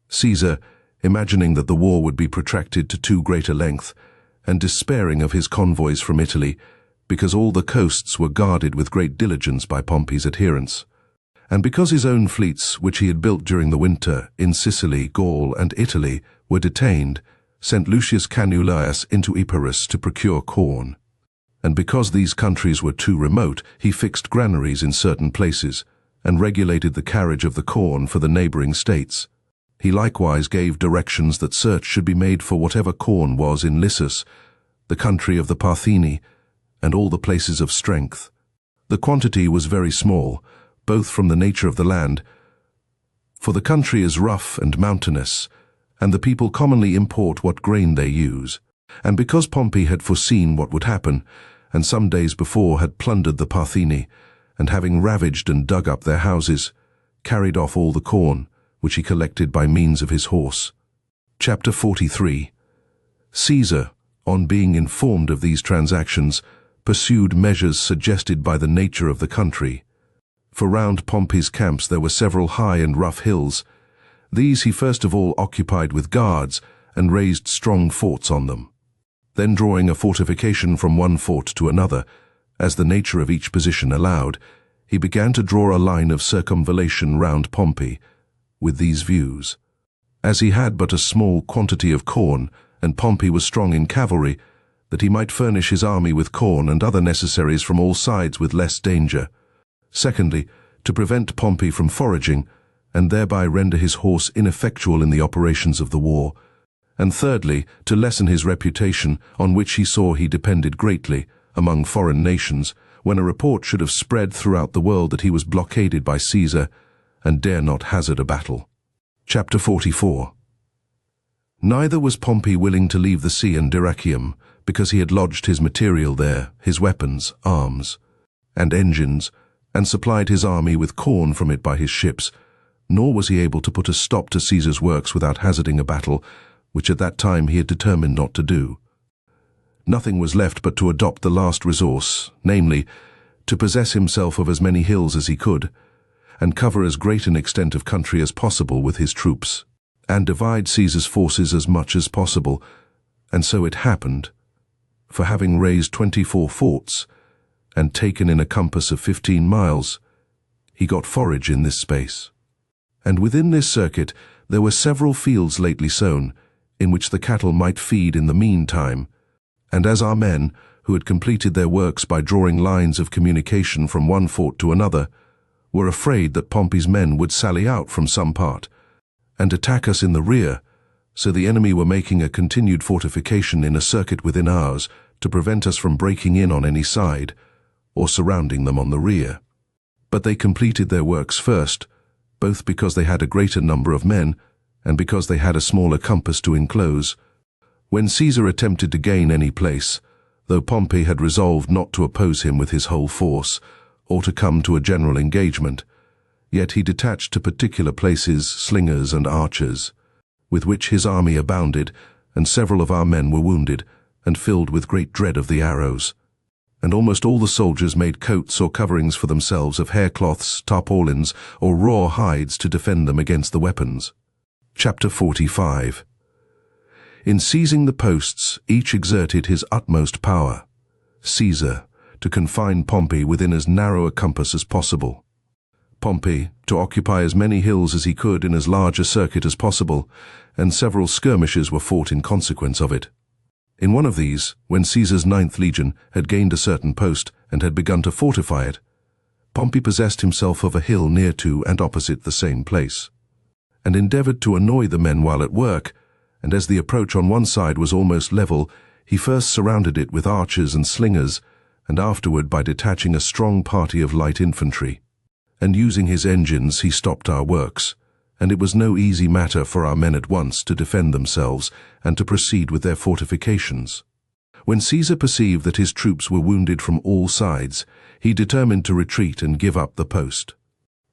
Caesar, imagining that the war would be protracted to too great a length, and despairing of his convoys from Italy, because all the coasts were guarded with great diligence by Pompey's adherents, and because his own fleets, which he had built during the winter in Sicily, Gaul, and Italy, were detained, sent Lucius Canulaeus into Epirus to procure corn. And because these countries were too remote, he fixed granaries in certain places, and regulated the carriage of the corn for the neighboring states. He likewise gave directions that search should be made for whatever corn was in Lissus, the country of the Partheni, and all the places of strength. The quantity was very small, both from the nature of the land, for the country is rough and mountainous, and the people commonly import what grain they use, and because Pompey had foreseen what would happen, and some days before had plundered the Partheni, and having ravaged and dug up their houses, carried off all the corn, which he collected by means of his horse. Chapter 43. Caesar, on being informed of these transactions, pursued measures suggested by the nature of the country. For round Pompey's camps there were several high and rough hills. These he first of all occupied with guards, and raised strong forts on them. Then drawing a fortification from one fort to another, as the nature of each position allowed, he began to draw a line of circumvallation round Pompey, with these views. As he had but a small quantity of corn, and Pompey was strong in cavalry, that he might furnish his army with corn and other necessaries from all sides with less danger. Secondly, to prevent Pompey from foraging, and thereby render his horse ineffectual in the operations of the war. And thirdly, to lessen his reputation, on which he saw he depended greatly, among foreign nations, when a report should have spread throughout the world that he was blockaded by Caesar, and dare not hazard a battle. Chapter 44. Neither was Pompey willing to leave the sea and Dyrrachium, because he had lodged his material there, his weapons, arms, and engines, and supplied his army with corn from it by his ships, nor was he able to put a stop to Caesar's works without hazarding a battle, which at that time he had determined not to do. Nothing was left but to adopt the last resource, namely, to possess himself of as many hills as he could, and cover as great an extent of country as possible with his troops, and divide Caesar's forces as much as possible. And so it happened, for having raised 24 forts, and taken in a compass of 15 miles, he got forage in this space. And within this circuit there were several fields lately sown, in which the cattle might feed in the meantime. And as our men, who had completed their works by drawing lines of communication from one fort to another, were afraid that Pompey's men would sally out from some part, and attack us in the rear, so the enemy were making a continued fortification in a circuit within ours, to prevent us from breaking in on any side, or surrounding them on the rear. But they completed their works first, both because they had a greater number of men, and because they had a smaller compass to enclose. When Caesar attempted to gain any place, though Pompey had resolved not to oppose him with his whole force, or to come to a general engagement, yet he detached to particular places slingers and archers, with which his army abounded, and several of our men were wounded, and filled with great dread of the arrows. And almost all the soldiers made coats or coverings for themselves of haircloths, tarpaulins, or raw hides to defend them against the weapons. Chapter 45. In seizing the posts, each exerted his utmost power. Caesar, to confine Pompey within as narrow a compass as possible. Pompey, to occupy as many hills as he could in as large a circuit as possible, and several skirmishes were fought in consequence of it. In one of these, when Caesar's 9th Legion had gained a certain post and had begun to fortify it, Pompey possessed himself of a hill near to and opposite the same place, and endeavored to annoy the men while at work, and as the approach on one side was almost level, he first surrounded it with archers and slingers, and afterward by detaching a strong party of light infantry. And using his engines he stopped our works, and it was no easy matter for our men at once to defend themselves and to proceed with their fortifications. When Caesar perceived that his troops were wounded from all sides, he determined to retreat and give up the post.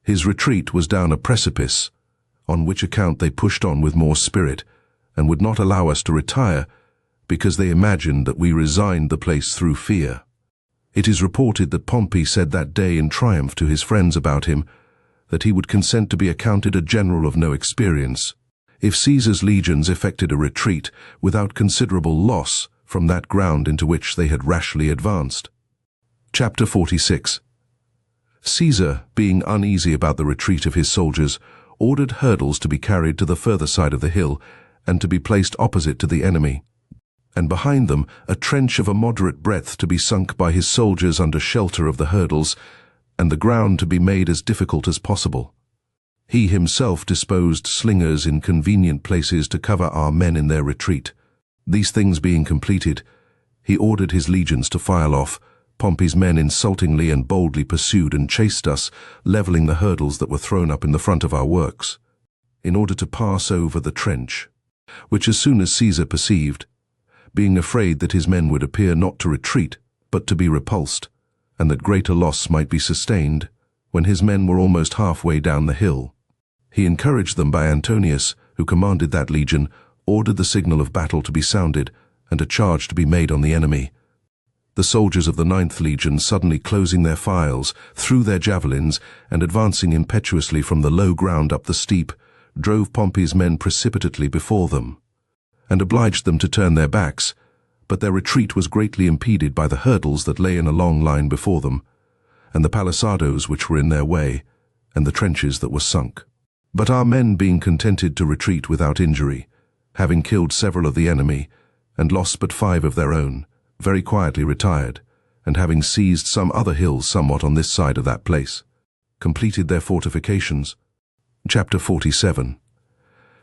His retreat was down a precipice, on which account they pushed on with more spirit, and would not allow us to retire, because they imagined that we resigned the place through fear. It is reported that Pompey said that day in triumph to his friends about him, that he would consent to be accounted a general of no experience, if Caesar's legions effected a retreat without considerable loss from that ground into which they had rashly advanced. Chapter 46. Caesar, being uneasy about the retreat of his soldiers, ordered hurdles to be carried to the further side of the hill, and to be placed opposite to the enemy, and behind them a trench of a moderate breadth to be sunk by his soldiers under shelter of the hurdles, and the ground to be made as difficult as possible. He himself disposed slingers in convenient places to cover our men in their retreat. These things being completed, he ordered his legions to file off, Pompey's men insultingly and boldly pursued and chased us, leveling the hurdles that were thrown up in the front of our works, in order to pass over the trench, which as soon as Caesar perceived, being afraid that his men would appear not to retreat, but to be repulsed, and that greater loss might be sustained, when his men were almost halfway down the hill, he encouraged them by Antonius, who commanded that legion, ordered the signal of battle to be sounded, and a charge to be made on the enemy. The soldiers of the 9th Legion, suddenly closing their files, threw their javelins, and advancing impetuously from the low ground up the steep, drove Pompey's men precipitately before them, and obliged them to turn their backs, but their retreat was greatly impeded by the hurdles that lay in a long line before them, and the palisadoes which were in their way, and the trenches that were sunk. But our men, being contented to retreat without injury, having killed several of the enemy, and lost but 5 of their own, very quietly retired, and having seized some other hills somewhat on this side of that place, completed their fortifications. Chapter 47.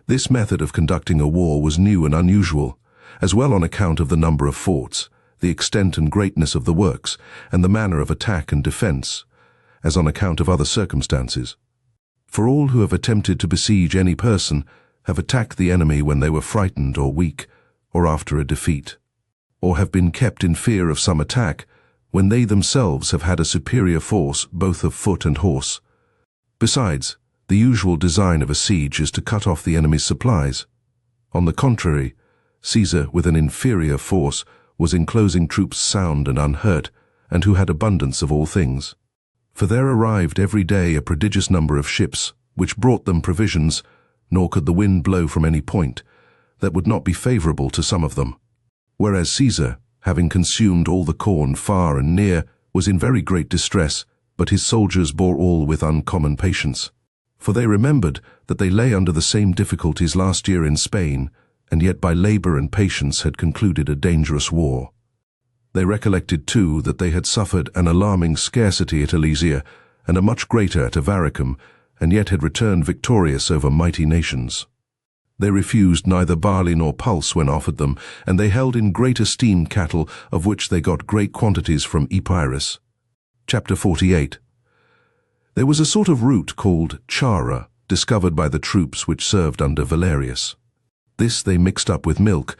This method of conducting a war was new and unusual, as well on account of the number of forts, the extent and greatness of the works, and the manner of attack and defense, as on account of other circumstances. For all who have attempted to besiege any person have attacked the enemy when they were frightened or weak, or after a defeat, or have been kept in fear of some attack when they themselves have had a superior force both of foot and horse. Besides, the usual design of a siege is to cut off the enemy's supplies. On the contrary, Caesar, with an inferior force, was enclosing troops sound and unhurt, and who had abundance of all things. For there arrived every day a prodigious number of ships, which brought them provisions, nor could the wind blow from any point that would not be favorable to some of them. Whereas Caesar, having consumed all the corn far and near, was in very great distress, but his soldiers bore all with uncommon patience. For they remembered that they lay under the same difficulties last year in Spain, and yet by labor and patience had concluded a dangerous war. They recollected too that they had suffered an alarming scarcity at Alesia, and a much greater at Avaricum, and yet had returned victorious over mighty nations. They refused neither barley nor pulse when offered them, and they held in great esteem cattle, of which they got great quantities from Epirus. Chapter 48. There was a sort of root called chara, discovered by the troops which served under Valerius. This they mixed up with milk,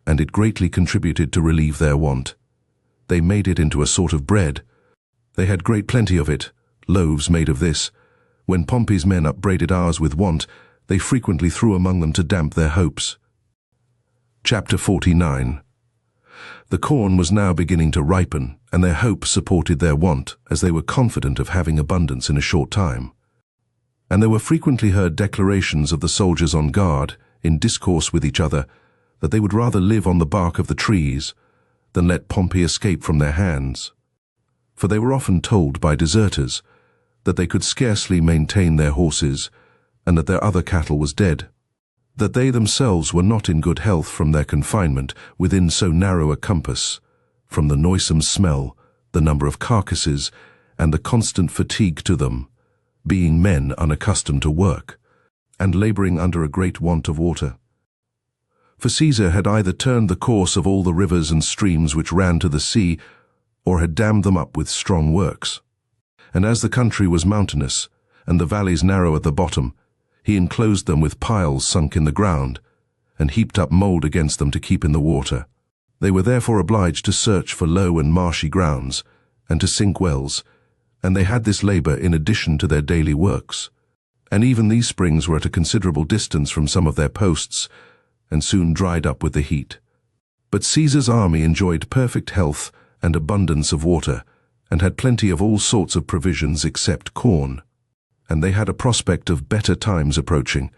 and it greatly contributed to relieve their want. They made it into a sort of bread. They had great plenty of it, loaves made of this. When Pompey's men upbraided ours with want, they frequently threw among them to damp their hopes. Chapter 49. The corn was now beginning to ripen, and their hope supported their want, as they were confident of having abundance in a short time. And there were frequently heard declarations of the soldiers on guard, in discourse with each other, that they would rather live on the bark of the trees than let Pompey escape from their hands. For they were often told by deserters that they could scarcely maintain their horses, and that their other cattle was dead, that they themselves were not in good health from their confinement within so narrow a compass, from the noisome smell, the number of carcasses, and the constant fatigue to them, being men unaccustomed to work, and laboring under a great want of water. For Caesar had either turned the course of all the rivers and streams which ran to the sea, or had dammed them up with strong works. And as the country was mountainous, and the valleys narrow at the bottom, he enclosed them with piles sunk in the ground, and heaped up mould against them to keep in the water. They were therefore obliged to search for low and marshy grounds, and to sink wells, and they had this labour in addition to their daily works. And even these springs were at a considerable distance from some of their posts, and soon dried up with the heat. But Caesar's army enjoyed perfect health and abundance of water, and had plenty of all sorts of provisions except corn. And they had a prospect of better times approaching,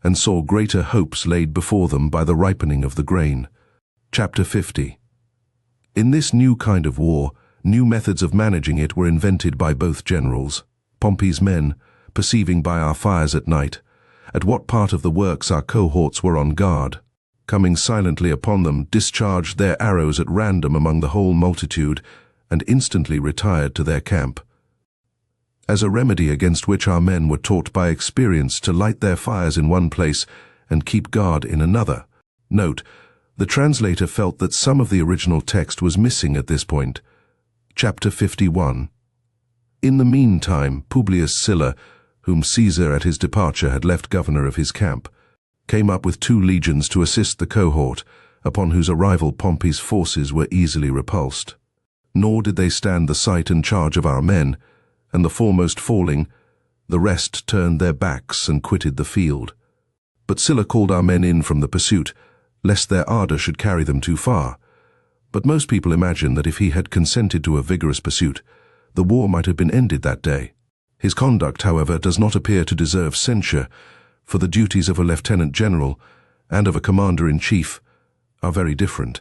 and saw greater hopes laid before them by the ripening of the grain. Chapter 50. In this new kind of war, new methods of managing it were invented by both generals. Pompey's men, perceiving by our fires at night at what part of the works our cohorts were on guard, coming silently upon them, discharged their arrows at random among the whole multitude, and instantly retired to their camp. As a remedy against which our men were taught by experience to light their fires in one place and keep guard in another. Note, the translator felt that some of the original text was missing at this point. Chapter 51. In the meantime, Publius Sylla, whom Caesar at his departure had left governor of his camp, came up with 2 legions to assist the cohort, upon whose arrival Pompey's forces were easily repulsed. Nor did they stand the sight and charge of our men, and the foremost falling, the rest turned their backs and quitted the field. But Sylla called our men in from the pursuit, lest their ardour should carry them too far. But most people imagine that if he had consented to a vigorous pursuit, the war might have been ended that day. His conduct, however, does not appear to deserve censure, for the duties of a lieutenant general and of a commander-in-chief are very different.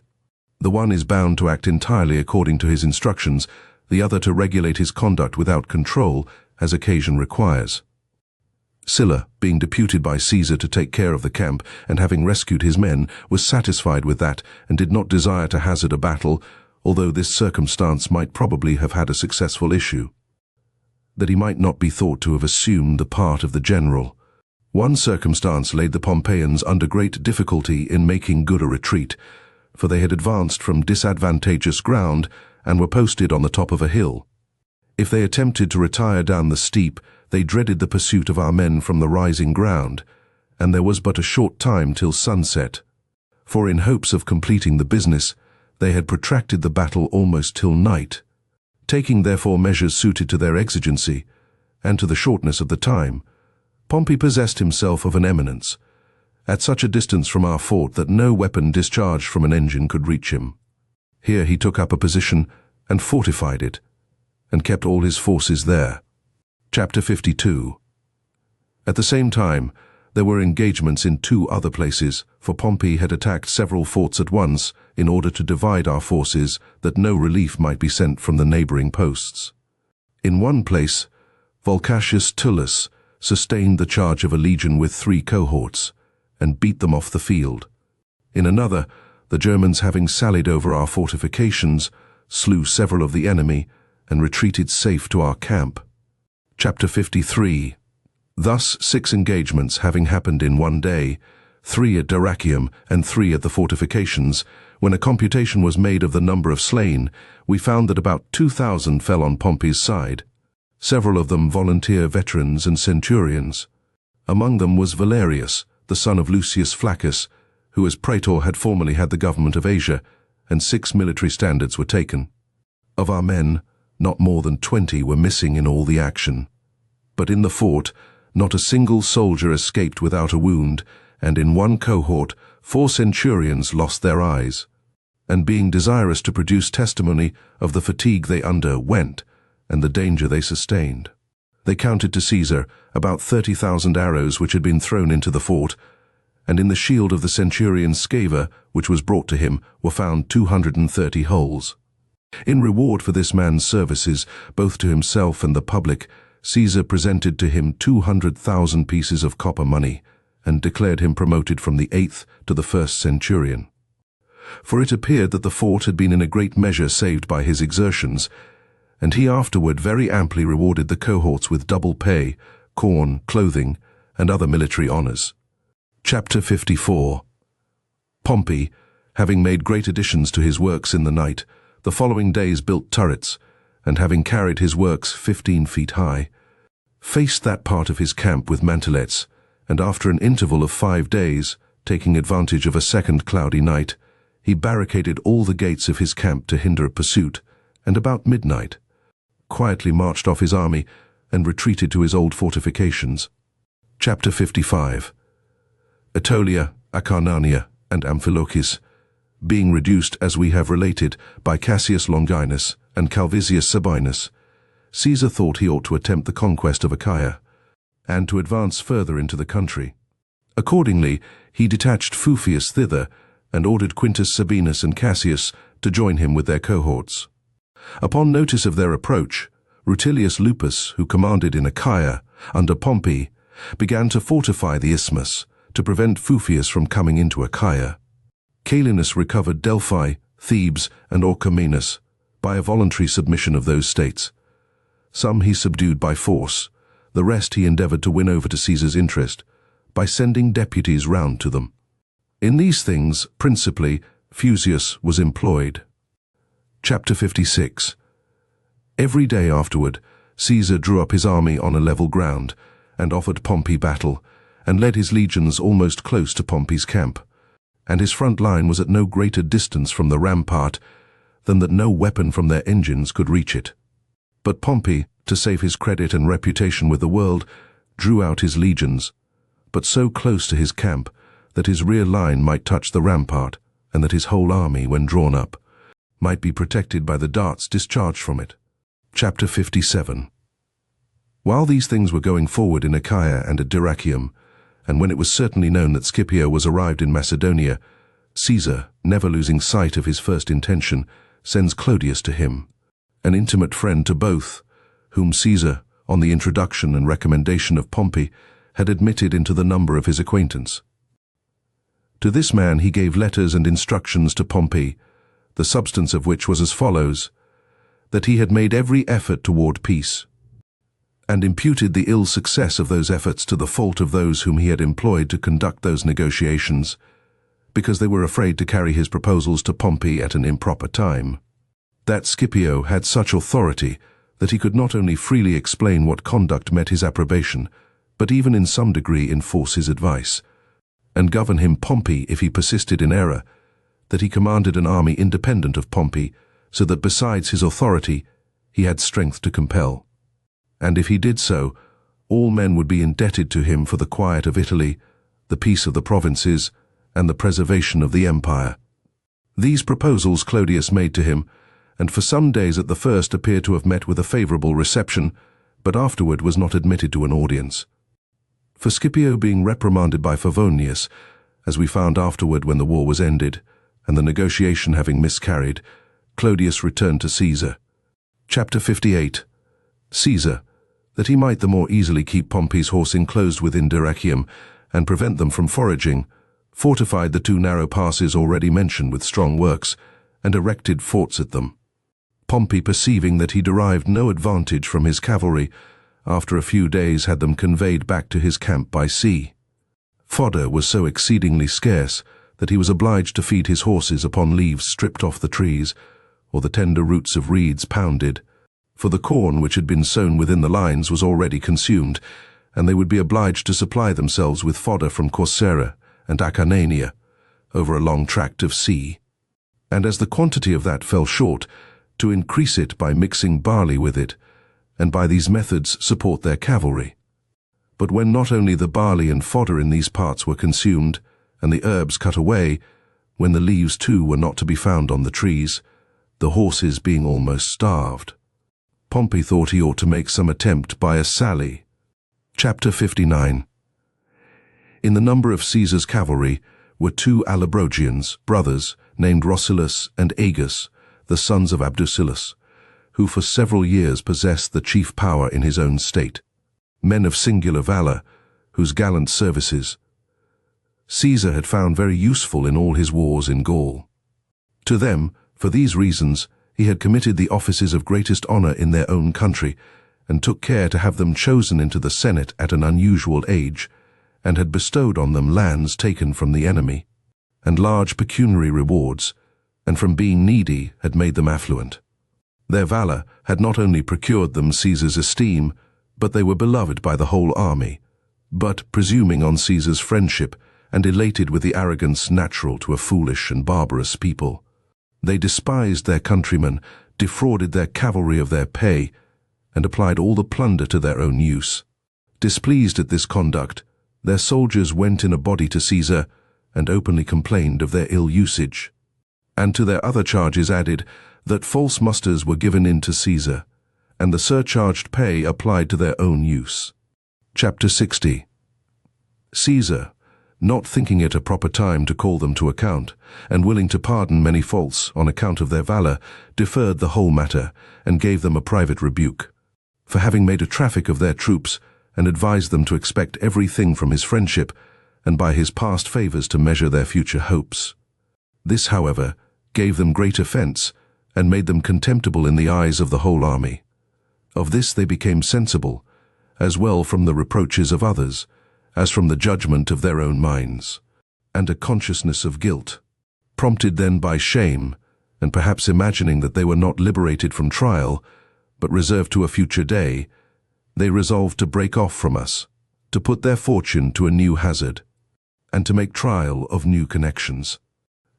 The one is bound to act entirely according to his instructions, the other to regulate his conduct without control as occasion requires. Sylla, being deputed by Caesar to take care of the camp, and having rescued his men, was satisfied with that, and did not desire to hazard a battle, although this circumstance might probably have had a successful issue. That he might not be thought to have assumed the part of the general. One circumstance laid the Pompeians under great difficulty in making good a retreat, for they had advanced from disadvantageous ground, and were posted on the top of a hill. If they attempted to retire down the steep, they dreaded the pursuit of our men from the rising ground, and there was but a short time till sunset. For in hopes of completing the business, they had protracted the battle almost till night. Taking therefore measures suited to their exigency, and to the shortness of the time, Pompey possessed himself of an eminence, at such a distance from our fort that no weapon discharged from an engine could reach him. Here he took up a position and fortified it, and kept all his forces there. Chapter 52. At the same time, there were engagements in 2 other places, for Pompey had attacked several forts at once in order to divide our forces that no relief might be sent from the neighboring posts. In one place, Volcatius Tullus sustained the charge of a legion with 3 cohorts, and beat them off the field. In another, the Germans, having sallied over our fortifications, slew several of the enemy, and retreated safe to our camp. Chapter 53. Thus 6 engagements having happened in one day, 3 at Dyrrachium and 3 at the fortifications, when a computation was made of the number of slain, we found that about 2,000 fell on Pompey's side, several of them volunteer veterans and centurions. Among them was Valerius, the son of Lucius Flaccus, who as praetor had formerly had the government of Asia, and 6 military standards were taken. Of our men, not more than 20 were missing in all the action. But in the fort, not a single soldier escaped without a wound, and in one cohort 4 centurions lost their eyes. And being desirous to produce testimony of the fatigue they underwent, and the danger they sustained, they counted to Caesar about 30,000 arrows which had been thrown into the fort, and in the shield of the centurion Sceva, which was brought to him, were found 230 holes. In reward for this man's services, both to himself and the public, Caesar presented to him 200,000 pieces of copper money, and declared him promoted from the 8th to the 1st centurion. For it appeared that the fort had been in a great measure saved by his exertions, and he afterward very amply rewarded the cohorts with double pay, corn, clothing, and other military honours. Chapter 54. Pompey, having made great additions to his works in the night, the following days built turrets, and having carried his works 15 feet high, faced that part of his camp with mantelets, and after an interval of 5 days, taking advantage of a second cloudy night, he barricaded all the gates of his camp to hinder a pursuit, and about midnight, quietly marched off his army and retreated to his old fortifications. Chapter 55. Aetolia, Acarnania, and Amphilochus, being reduced, as we have related, by Cassius Longinus and Calvisius Sabinus, Caesar thought he ought to attempt the conquest of Achaia, and to advance further into the country. Accordingly, he detached Fufius thither, and ordered Quintus Sabinus and Cassius to join him with their cohorts. Upon notice of their approach, Rutilius Lupus, who commanded in Achaia under Pompey, began to fortify the isthmus, to prevent Fufius from coming into Achaia. Caelinus recovered Delphi, Thebes, and Orchomenus by a voluntary submission of those states. Some he subdued by force, the rest he endeavoured to win over to Caesar's interest, by sending deputies round to them. In these things, principally, Fusius was employed. Chapter 56. Every day afterward, Caesar drew up his army on a level ground, and offered Pompey battle, and led his legions almost close to Pompey's camp. And his front line was at no greater distance from the rampart than that no weapon from their engines could reach it. But Pompey, to save his credit and reputation with the world, drew out his legions, but so close to his camp that his rear line might touch the rampart, and that his whole army, when drawn up, might be protected by the darts discharged from it. Chapter 57. While these things were going forward in Achaia and at Dyrrachium, and when it was certainly known that Scipio was arrived in Macedonia, Caesar, never losing sight of his first intention, sends Clodius to him, an intimate friend to both, whom Caesar, on the introduction and recommendation of Pompey, had admitted into the number of his acquaintance. To this man he gave letters and instructions to Pompey, the substance of which was as follows: that he had made every effort toward peace, and imputed the ill success of those efforts to the fault of those whom he had employed to conduct those negotiations, because they were afraid to carry his proposals to Pompey at an improper time. That Scipio had such authority that he could not only freely explain what conduct met his approbation, but even in some degree enforce his advice, and govern him Pompey if he persisted in error, that he commanded an army independent of Pompey, so that besides his authority he had strength to compel. And if he did so, all men would be indebted to him for the quiet of Italy, the peace of the provinces, and the preservation of the empire. These proposals Clodius made to him, and for some days at the first appeared to have met with a favorable reception, but afterward was not admitted to an audience. For Scipio being reprimanded by Favonius, as we found afterward when the war was ended, and the negotiation having miscarried, Clodius returned to Caesar. Chapter 58. Caesar, that he might the more easily keep Pompey's horse enclosed within Dyrrachium, and prevent them from foraging, fortified the two narrow passes already mentioned with strong works, and erected forts at them. Pompey, perceiving that he derived no advantage from his cavalry, after a few days had them conveyed back to his camp by sea. Fodder was so exceedingly scarce that he was obliged to feed his horses upon leaves stripped off the trees, or the tender roots of reeds pounded, for the corn which had been sown within the lines was already consumed, and they would be obliged to supply themselves with fodder from Corcyra and Acarnania, over a long tract of sea. And as the quantity of that fell short, to increase it by mixing barley with it, and by these methods support their cavalry. But when not only the barley and fodder in these parts were consumed, and the herbs cut away, when the leaves too were not to be found on the trees, the horses being almost starved, Pompey thought he ought to make some attempt by a sally. Chapter 59. In the number of Caesar's cavalry were 2 Allobrogians, brothers, named Rosilus and Agus, the sons of Abducilus, who for several years possessed the chief power in his own state, men of singular valor, whose gallant services Caesar had found very useful in all his wars in Gaul. To them, for these reasons, he had committed the offices of greatest honor in their own country, and took care to have them chosen into the Senate at an unusual age, and had bestowed on them lands taken from the enemy, and large pecuniary rewards, and from being needy had made them affluent. Their valor had not only procured them Caesar's esteem, but they were beloved by the whole army. But, presuming on Caesar's friendship, and elated with the arrogance natural to a foolish and barbarous people, they despised their countrymen, defrauded their cavalry of their pay, and applied all the plunder to their own use. Displeased at this conduct, their soldiers went in a body to Caesar, and openly complained of their ill usage, and to their other charges added that false musters were given in to Caesar, and the surcharged pay applied to their own use. Chapter 60. Caesar, not thinking it a proper time to call them to account, and willing to pardon many faults on account of their valor, deferred the whole matter, and gave them a private rebuke, for having made a traffic of their troops, and advised them to expect everything from his friendship, and by his past favors to measure their future hopes. This, however, gave them great offense, and made them contemptible in the eyes of the whole army. Of this they became sensible, as well from the reproaches of others, as from the judgment of their own minds, and a consciousness of guilt, prompted then by shame, and perhaps imagining that they were not liberated from trial, but reserved to a future day, they resolved to break off from us, to put their fortune to a new hazard, and to make trial of new connections.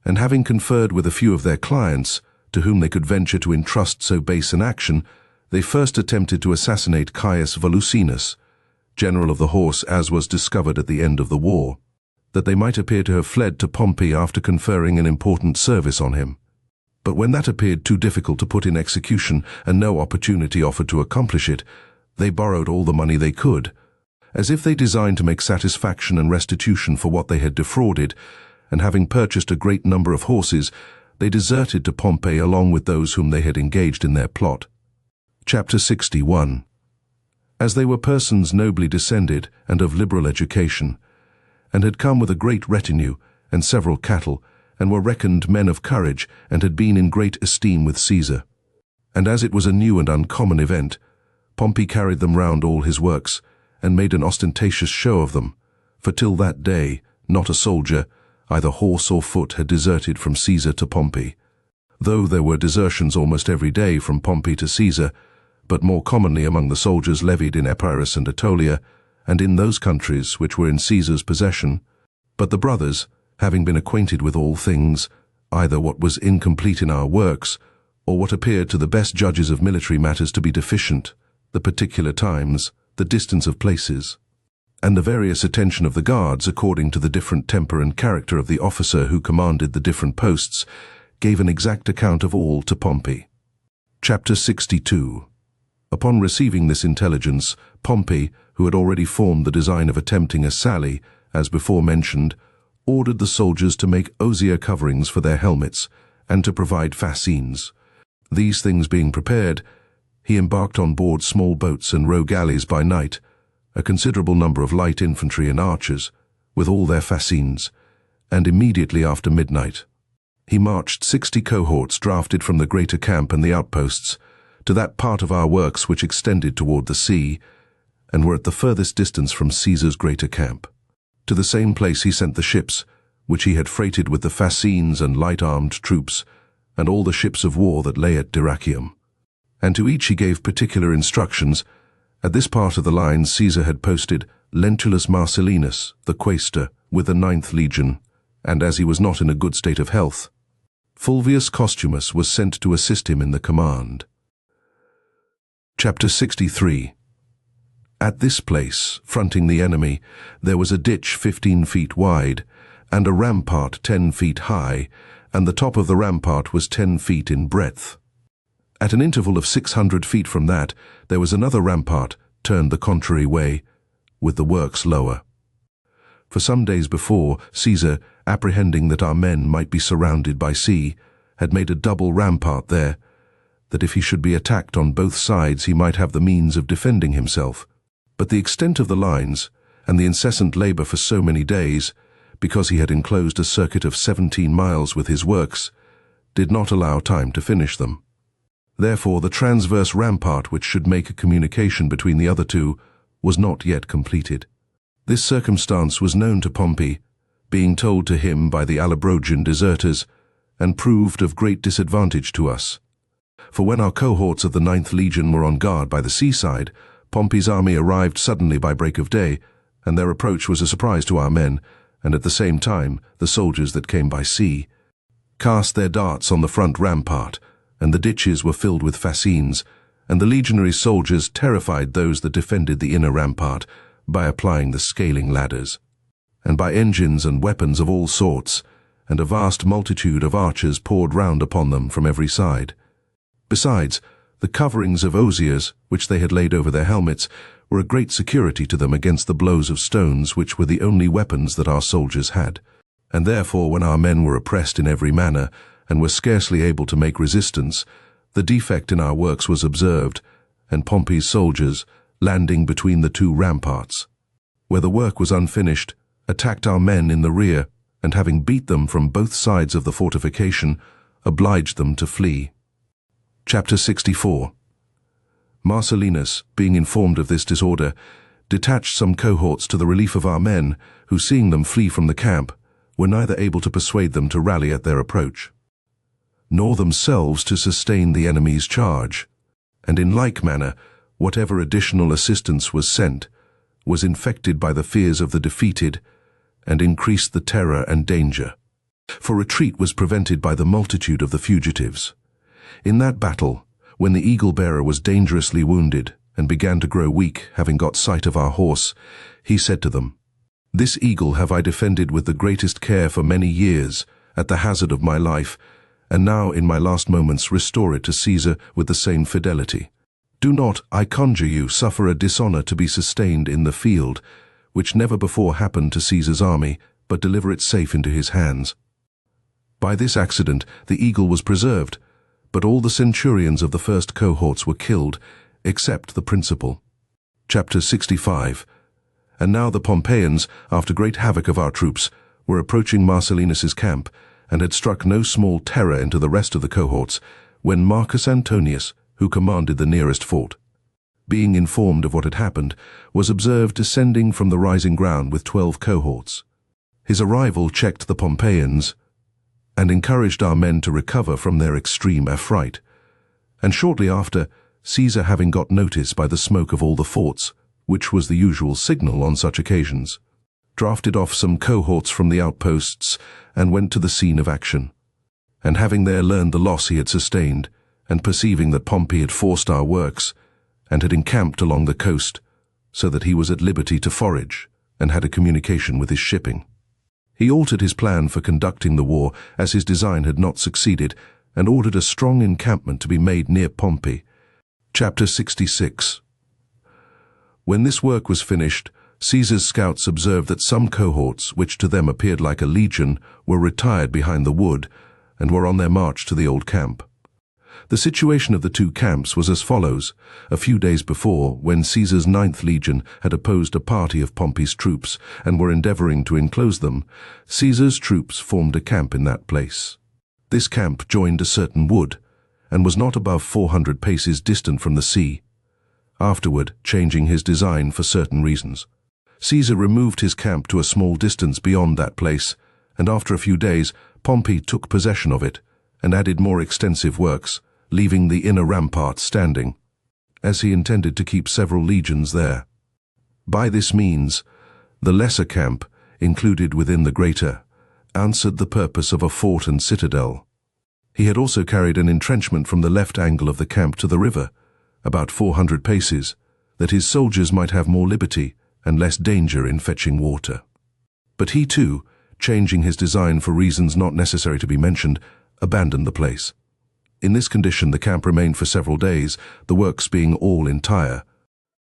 And having conferred with a few of their clients, to whom they could venture to entrust so base an action, they first attempted to assassinate Caius Volusinus, general of the horse, as was discovered at the end of the war, that they might appear to have fled to Pompey after conferring an important service on him. But when that appeared too difficult to put in execution and no opportunity offered to accomplish it, they borrowed all the money they could, as if they designed to make satisfaction and restitution for what they had defrauded, and having purchased a great number of horses, they deserted to Pompey along with those whom they had engaged in their plot. Chapter 61. As they were persons nobly descended and of liberal education, and had come with a great retinue and several cattle, and were reckoned men of courage, and had been in great esteem with Caesar. And as it was a new and uncommon event, Pompey carried them round all his works, and made an ostentatious show of them, for till that day not a soldier, either horse or foot, had deserted from Caesar to Pompey, though there were desertions almost every day from Pompey to Caesar, but more commonly among the soldiers levied in Epirus and Aetolia, and in those countries which were in Caesar's possession. But the brothers, having been acquainted with all things, either what was incomplete in our works, or what appeared to the best judges of military matters to be deficient, the particular times, the distance of places, and the various attention of the guards according to the different temper and character of the officer who commanded the different posts, gave an exact account of all to Pompey. Chapter 62. Upon receiving this intelligence, Pompey, who had already formed the design of attempting a sally, as before mentioned, ordered the soldiers to make osier coverings for their helmets, and to provide fascines. These things being prepared, he embarked on board small boats and row galleys by night, a considerable number of light infantry and archers, with all their fascines, and immediately after midnight, he marched 60 cohorts drafted from the greater camp and the outposts, to that part of our works which extended toward the sea, and were at the furthest distance from Caesar's greater camp. To the same place he sent the ships, which he had freighted with the fascines and light-armed troops, and all the ships of war that lay at Dyrrachium. And to each he gave particular instructions. At this part of the line Caesar had posted Lentulus Marcellinus, the quaestor, with the 9th legion, and as he was not in a good state of health, Fulvius Costumus was sent to assist him in the command. Chapter 63. At this place, fronting the enemy, there was a ditch 15 feet wide, and a rampart 10 feet high, and the top of the rampart was 10 feet in breadth. At an interval of 600 feet from that, there was another rampart, turned the contrary way, with the works lower. For some days before, Caesar, apprehending that our men might be surrounded by sea, had made a double rampart there, that if he should be attacked on both sides he might have the means of defending himself. But the extent of the lines, and the incessant labor for so many days, because he had enclosed a circuit of 17 miles with his works, did not allow time to finish them. Therefore the transverse rampart which should make a communication between the other two was not yet completed. This circumstance was known to Pompey, being told to him by the Allobrogian deserters, and proved of great disadvantage to us. For when our cohorts of the 9th legion were on guard by the seaside, Pompey's army arrived suddenly by break of day, and their approach was a surprise to our men, and at the same time the soldiers that came by sea cast their darts on the front rampart, and the ditches were filled with fascines, and the legionary soldiers terrified those that defended the inner rampart by applying the scaling ladders, and by engines and weapons of all sorts, and a vast multitude of archers poured round upon them from every side. Besides, the coverings of osiers, which they had laid over their helmets, were a great security to them against the blows of stones, which were the only weapons that our soldiers had. And therefore, when our men were oppressed in every manner, and were scarcely able to make resistance, the defect in our works was observed, and Pompey's soldiers, landing between the two ramparts, where the work was unfinished, attacked our men in the rear, and having beat them from both sides of the fortification, obliged them to flee. Chapter 64. Marcellinus, being informed of this disorder, detached some cohorts to the relief of our men, who, seeing them flee from the camp, were neither able to persuade them to rally at their approach, nor themselves to sustain the enemy's charge. and in like manner, whatever additional assistance was sent was infected by the fears of the defeated and increased the terror and danger. For retreat was prevented by the multitude of the fugitives. In that battle, when the eagle-bearer was dangerously wounded and began to grow weak, having got sight of our horse, he said to them, "This eagle have I defended with the greatest care for many years, at the hazard of my life, and now in my last moments restore it to Caesar with the same fidelity. Do not, I conjure you, suffer a dishonor to be sustained in the field, which never before happened to Caesar's army, but deliver it safe into his hands." By this accident the eagle was preserved, but all the centurions of the first cohorts were killed, except the principal. Chapter 65. And now the Pompeians, after great havoc of our troops, were approaching Marcellinus's camp, and had struck no small terror into the rest of the cohorts, when Marcus Antonius, who commanded the nearest fort, being informed of what had happened, was observed descending from the rising ground with 12 cohorts. His arrival checked the Pompeians, and encouraged our men to recover from their extreme affright. And shortly after, Caesar, having got notice by the smoke of all the forts, which was the usual signal on such occasions, drafted off some cohorts from the outposts and went to the scene of action. And having there learned the loss he had sustained, and perceiving that Pompey had forced our works, and had encamped along the coast, so that he was at liberty to forage, and had a communication with his shipping, he altered his plan for conducting the war, as his design had not succeeded, and ordered a strong encampment to be made near Pompey. Chapter 66. When this work was finished, Caesar's scouts observed that some cohorts, which to them appeared like a legion, were retired behind the wood, and were on their march to the old camp. The situation of the two camps was as follows. A few days before, when Caesar's 9th Legion had opposed a party of Pompey's troops and were endeavoring to enclose them, Caesar's troops formed a camp in that place. This camp joined a certain wood, and was not above 400 paces distant from the sea, afterward changing his design for certain reasons. Caesar removed his camp to a small distance beyond that place, and after a few days Pompey took possession of it, and added more extensive works, leaving the inner rampart standing, as he intended to keep several legions there. By this means, the lesser camp, included within the greater, answered the purpose of a fort and citadel. He had also carried an entrenchment from the left angle of the camp to the river, about 400 paces, that his soldiers might have more liberty and less danger in fetching water. But he too, changing his design for reasons not necessary to be mentioned, abandoned the place. In this condition the camp remained for several days, the works being all entire.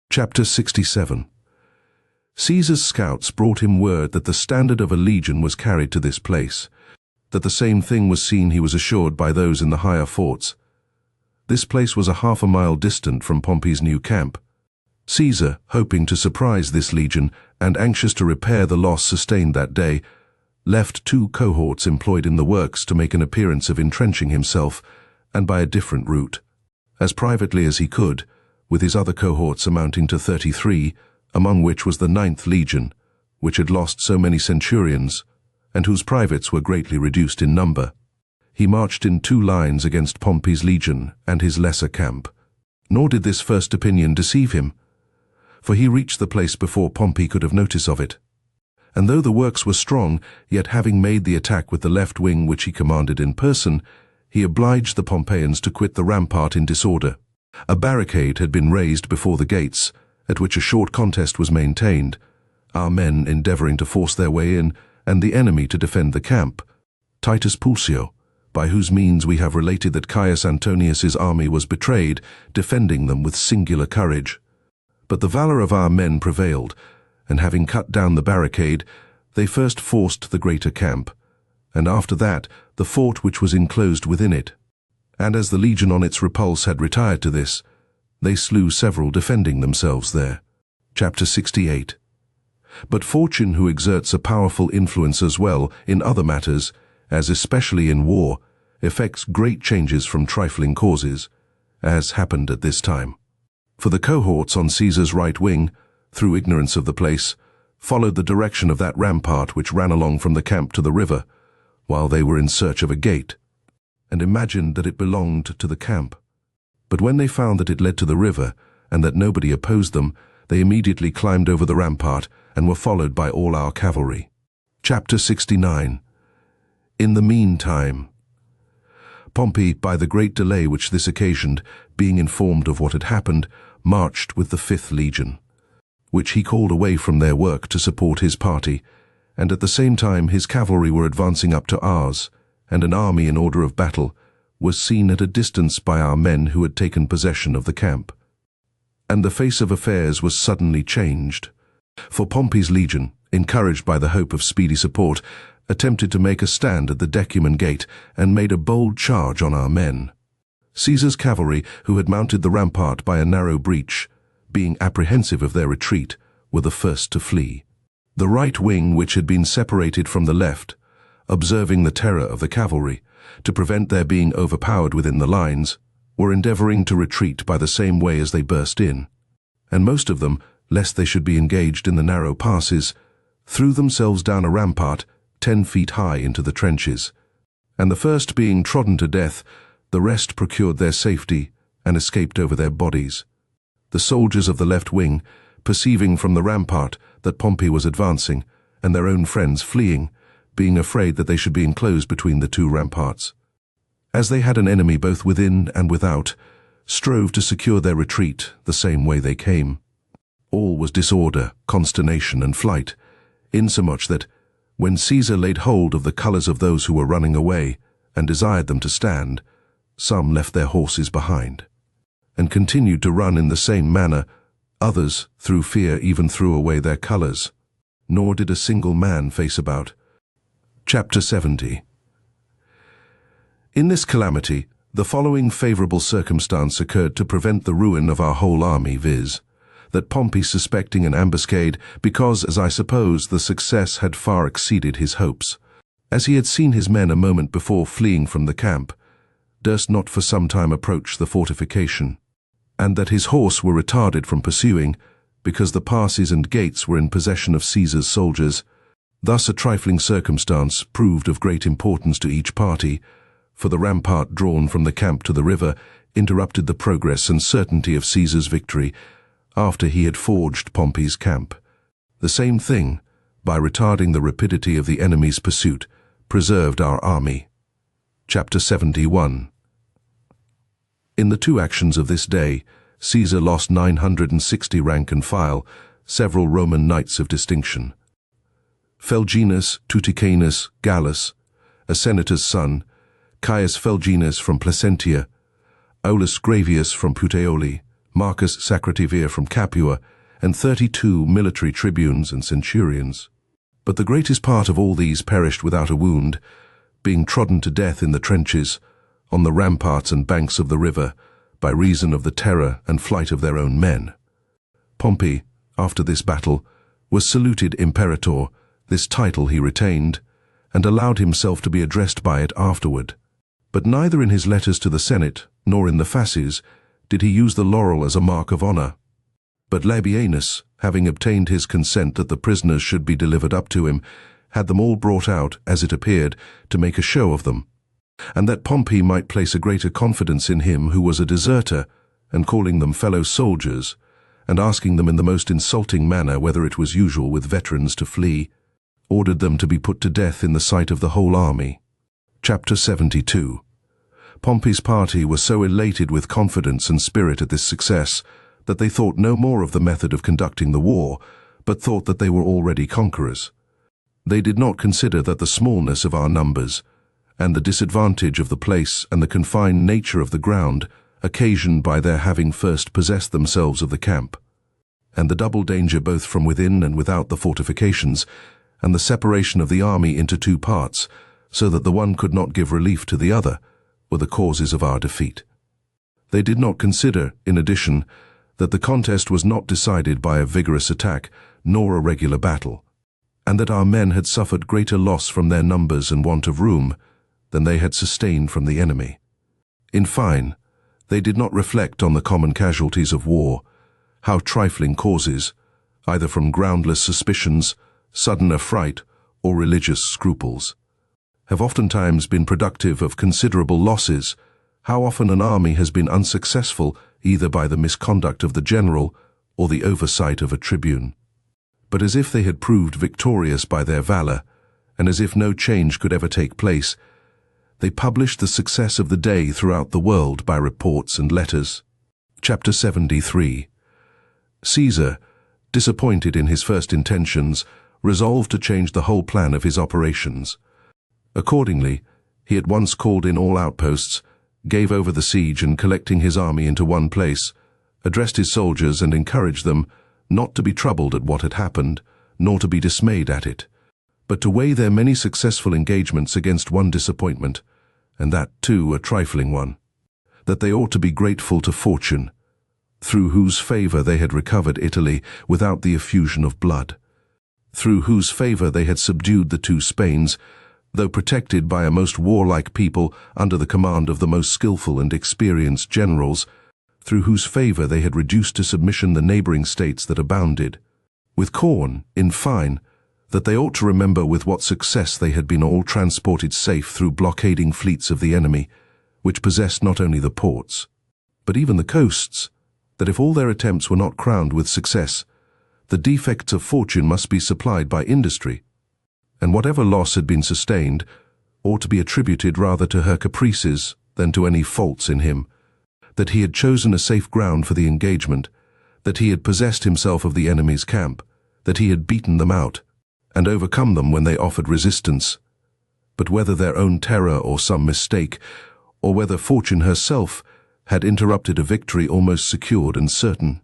Chapter 67. Caesar's scouts brought him word that the standard of a legion was carried to this place. That the same thing was seen he was assured by those in the higher forts. This place was a half a mile distant from Pompey's new camp. Caesar, hoping to surprise this legion, and anxious to repair the loss sustained that day, left 2 cohorts employed in the works to make an appearance of entrenching himself, and by a different route, as privately as he could, with his other cohorts amounting to 33, among which was the 9th Legion, which had lost so many centurions, and whose privates were greatly reduced in number. He marched in 2 lines against Pompey's legion and his lesser camp. Nor did this first opinion deceive him, for he reached the place before Pompey could have notice of it. And though the works were strong, yet having made the attack with the left wing which he commanded in person, he obliged the Pompeians to quit the rampart in disorder. A barricade had been raised before the gates, at which a short contest was maintained, our men endeavoring to force their way in, and the enemy to defend the camp. Titus Pulcio, by whose means we have related that Caius Antonius's army was betrayed, defending them with singular courage. But the valor of our men prevailed, and having cut down the barricade, they first forced the greater camp, and after that the fort which was enclosed within it. And as the legion on its repulse had retired to this, they slew several defending themselves there. Chapter 68. But fortune, who exerts a powerful influence as well in other matters, as especially in war, effects great changes from trifling causes, as happened at this time. For the cohorts on Caesar's right wing, through ignorance of the place, followed the direction of that rampart which ran along from the camp to the river, while they were in search of a gate, and imagined that it belonged to the camp. But when they found that it led to the river, and that nobody opposed them, they immediately climbed over the rampart and were followed by all our cavalry. Chapter 69. In the meantime, Pompey, by the great delay which this occasioned, being informed of what had happened, marched with the 5th Legion, which he called away from their work to support his party, and at the same time his cavalry were advancing up to ours, and an army in order of battle was seen at a distance by our men who had taken possession of the camp. And the face of affairs was suddenly changed, for Pompey's legion, encouraged by the hope of speedy support, attempted to make a stand at the Decuman gate and made a bold charge on our men. Caesar's cavalry, who had mounted the rampart by a narrow breach, being apprehensive of their retreat, were the first to flee. The right wing, which had been separated from the left, observing the terror of the cavalry, to prevent their being overpowered within the lines, were endeavoring to retreat by the same way as they burst in, and most of them, lest they should be engaged in the narrow passes, threw themselves down a rampart 10 feet high into the trenches, and the first being trodden to death, the rest procured their safety and escaped over their bodies. The soldiers of the left wing, perceiving from the rampart that Pompey was advancing, and their own friends fleeing, being afraid that they should be enclosed between the two ramparts, as they had an enemy both within and without, strove to secure their retreat the same way they came. All was disorder, consternation, and flight, insomuch that, when Caesar laid hold of the colours of those who were running away, and desired them to stand, some left their horses behind, and continued to run in the same manner. Others, through fear, even threw away their colours, nor did a single man face about. Chapter 70. In this calamity, the following favourable circumstance occurred to prevent the ruin of our whole army, viz., that Pompey, suspecting an ambuscade, because, as I suppose, the success had far exceeded his hopes, as he had seen his men a moment before fleeing from the camp, durst not for some time approach the fortification, and that his horse were retarded from pursuing, because the passes and gates were in possession of Caesar's soldiers. Thus a trifling circumstance proved of great importance to each party, for the rampart drawn from the camp to the river interrupted the progress and certainty of Caesar's victory after he had forged Pompey's camp. The same thing, by retarding the rapidity of the enemy's pursuit, preserved our army. Chapter 71. In the 2 actions of this day, Caesar lost 960 rank and file, several Roman knights of distinction. Felginus Tuticanus Gallus, a senator's son, Caius Felginus from Placentia, Aulus Gravius from Puteoli, Marcus Sacrativir from Capua, and 32 military tribunes and centurions. But the greatest part of all these perished without a wound, being trodden to death in the trenches, on the ramparts and banks of the river, by reason of the terror and flight of their own men. Pompey, after this battle, was saluted Imperator. This title he retained, and allowed himself to be addressed by it afterward. But neither in his letters to the Senate, nor in the fasces, did he use the laurel as a mark of honour. But Labienus, having obtained his consent that the prisoners should be delivered up to him, had them all brought out, as it appeared, to make a show of them, and that Pompey might place a greater confidence in him who was a deserter, and calling them fellow soldiers, and asking them in the most insulting manner whether it was usual with veterans to flee, ordered them to be put to death in the sight of the whole army. Chapter 72. Pompey's party were so elated with confidence and spirit at this success that they thought no more of the method of conducting the war, but thought that they were already conquerors. They did not consider that the smallness of our numbers, and the disadvantage of the place and the confined nature of the ground, occasioned by their having first possessed themselves of the camp, and the double danger both from within and without the fortifications, and the separation of the army into 2 parts, so that the one could not give relief to the other, were the causes of our defeat. They did not consider, in addition, that the contest was not decided by a vigorous attack, nor a regular battle, and that our men had suffered greater loss from their numbers and want of room than they had sustained from the enemy. In fine, they did not reflect on the common casualties of war, how trifling causes, either from groundless suspicions, sudden affright, or religious scruples, have oftentimes been productive of considerable losses, How often an army has been unsuccessful either by the misconduct of the general or the oversight of a tribune. But as if they had proved victorious by their valor, and as if no change could ever take place, they published the success of the day throughout the world by reports and letters. Chapter 73. Caesar, disappointed in his first intentions, resolved to change the whole plan of his operations. Accordingly, he at once called in all outposts, gave over the siege, and collecting his army into one place, addressed his soldiers and encouraged them not to be troubled at what had happened, nor to be dismayed at it, but to weigh their many successful engagements against one disappointment, and that, too, a trifling one, that they ought to be grateful to fortune, through whose favor they had recovered Italy without the effusion of blood, through whose favor they had subdued the two Spains, though protected by a most warlike people under the command of the most skillful and experienced generals, through whose favor they had reduced to submission the neighboring states that abounded, with corn, in fine, that they ought to remember with what success they had been all transported safe through blockading fleets of the enemy, which possessed not only the ports, but even the coasts, that if all their attempts were not crowned with success, the defects of fortune must be supplied by industry, and whatever loss had been sustained ought to be attributed rather to her caprices than to any faults in him, that he had chosen a safe ground for the engagement, that he had possessed himself of the enemy's camp, that he had beaten them out, and overcome them when they offered resistance. But whether their own terror or some mistake, or whether fortune herself had interrupted a victory almost secured and certain,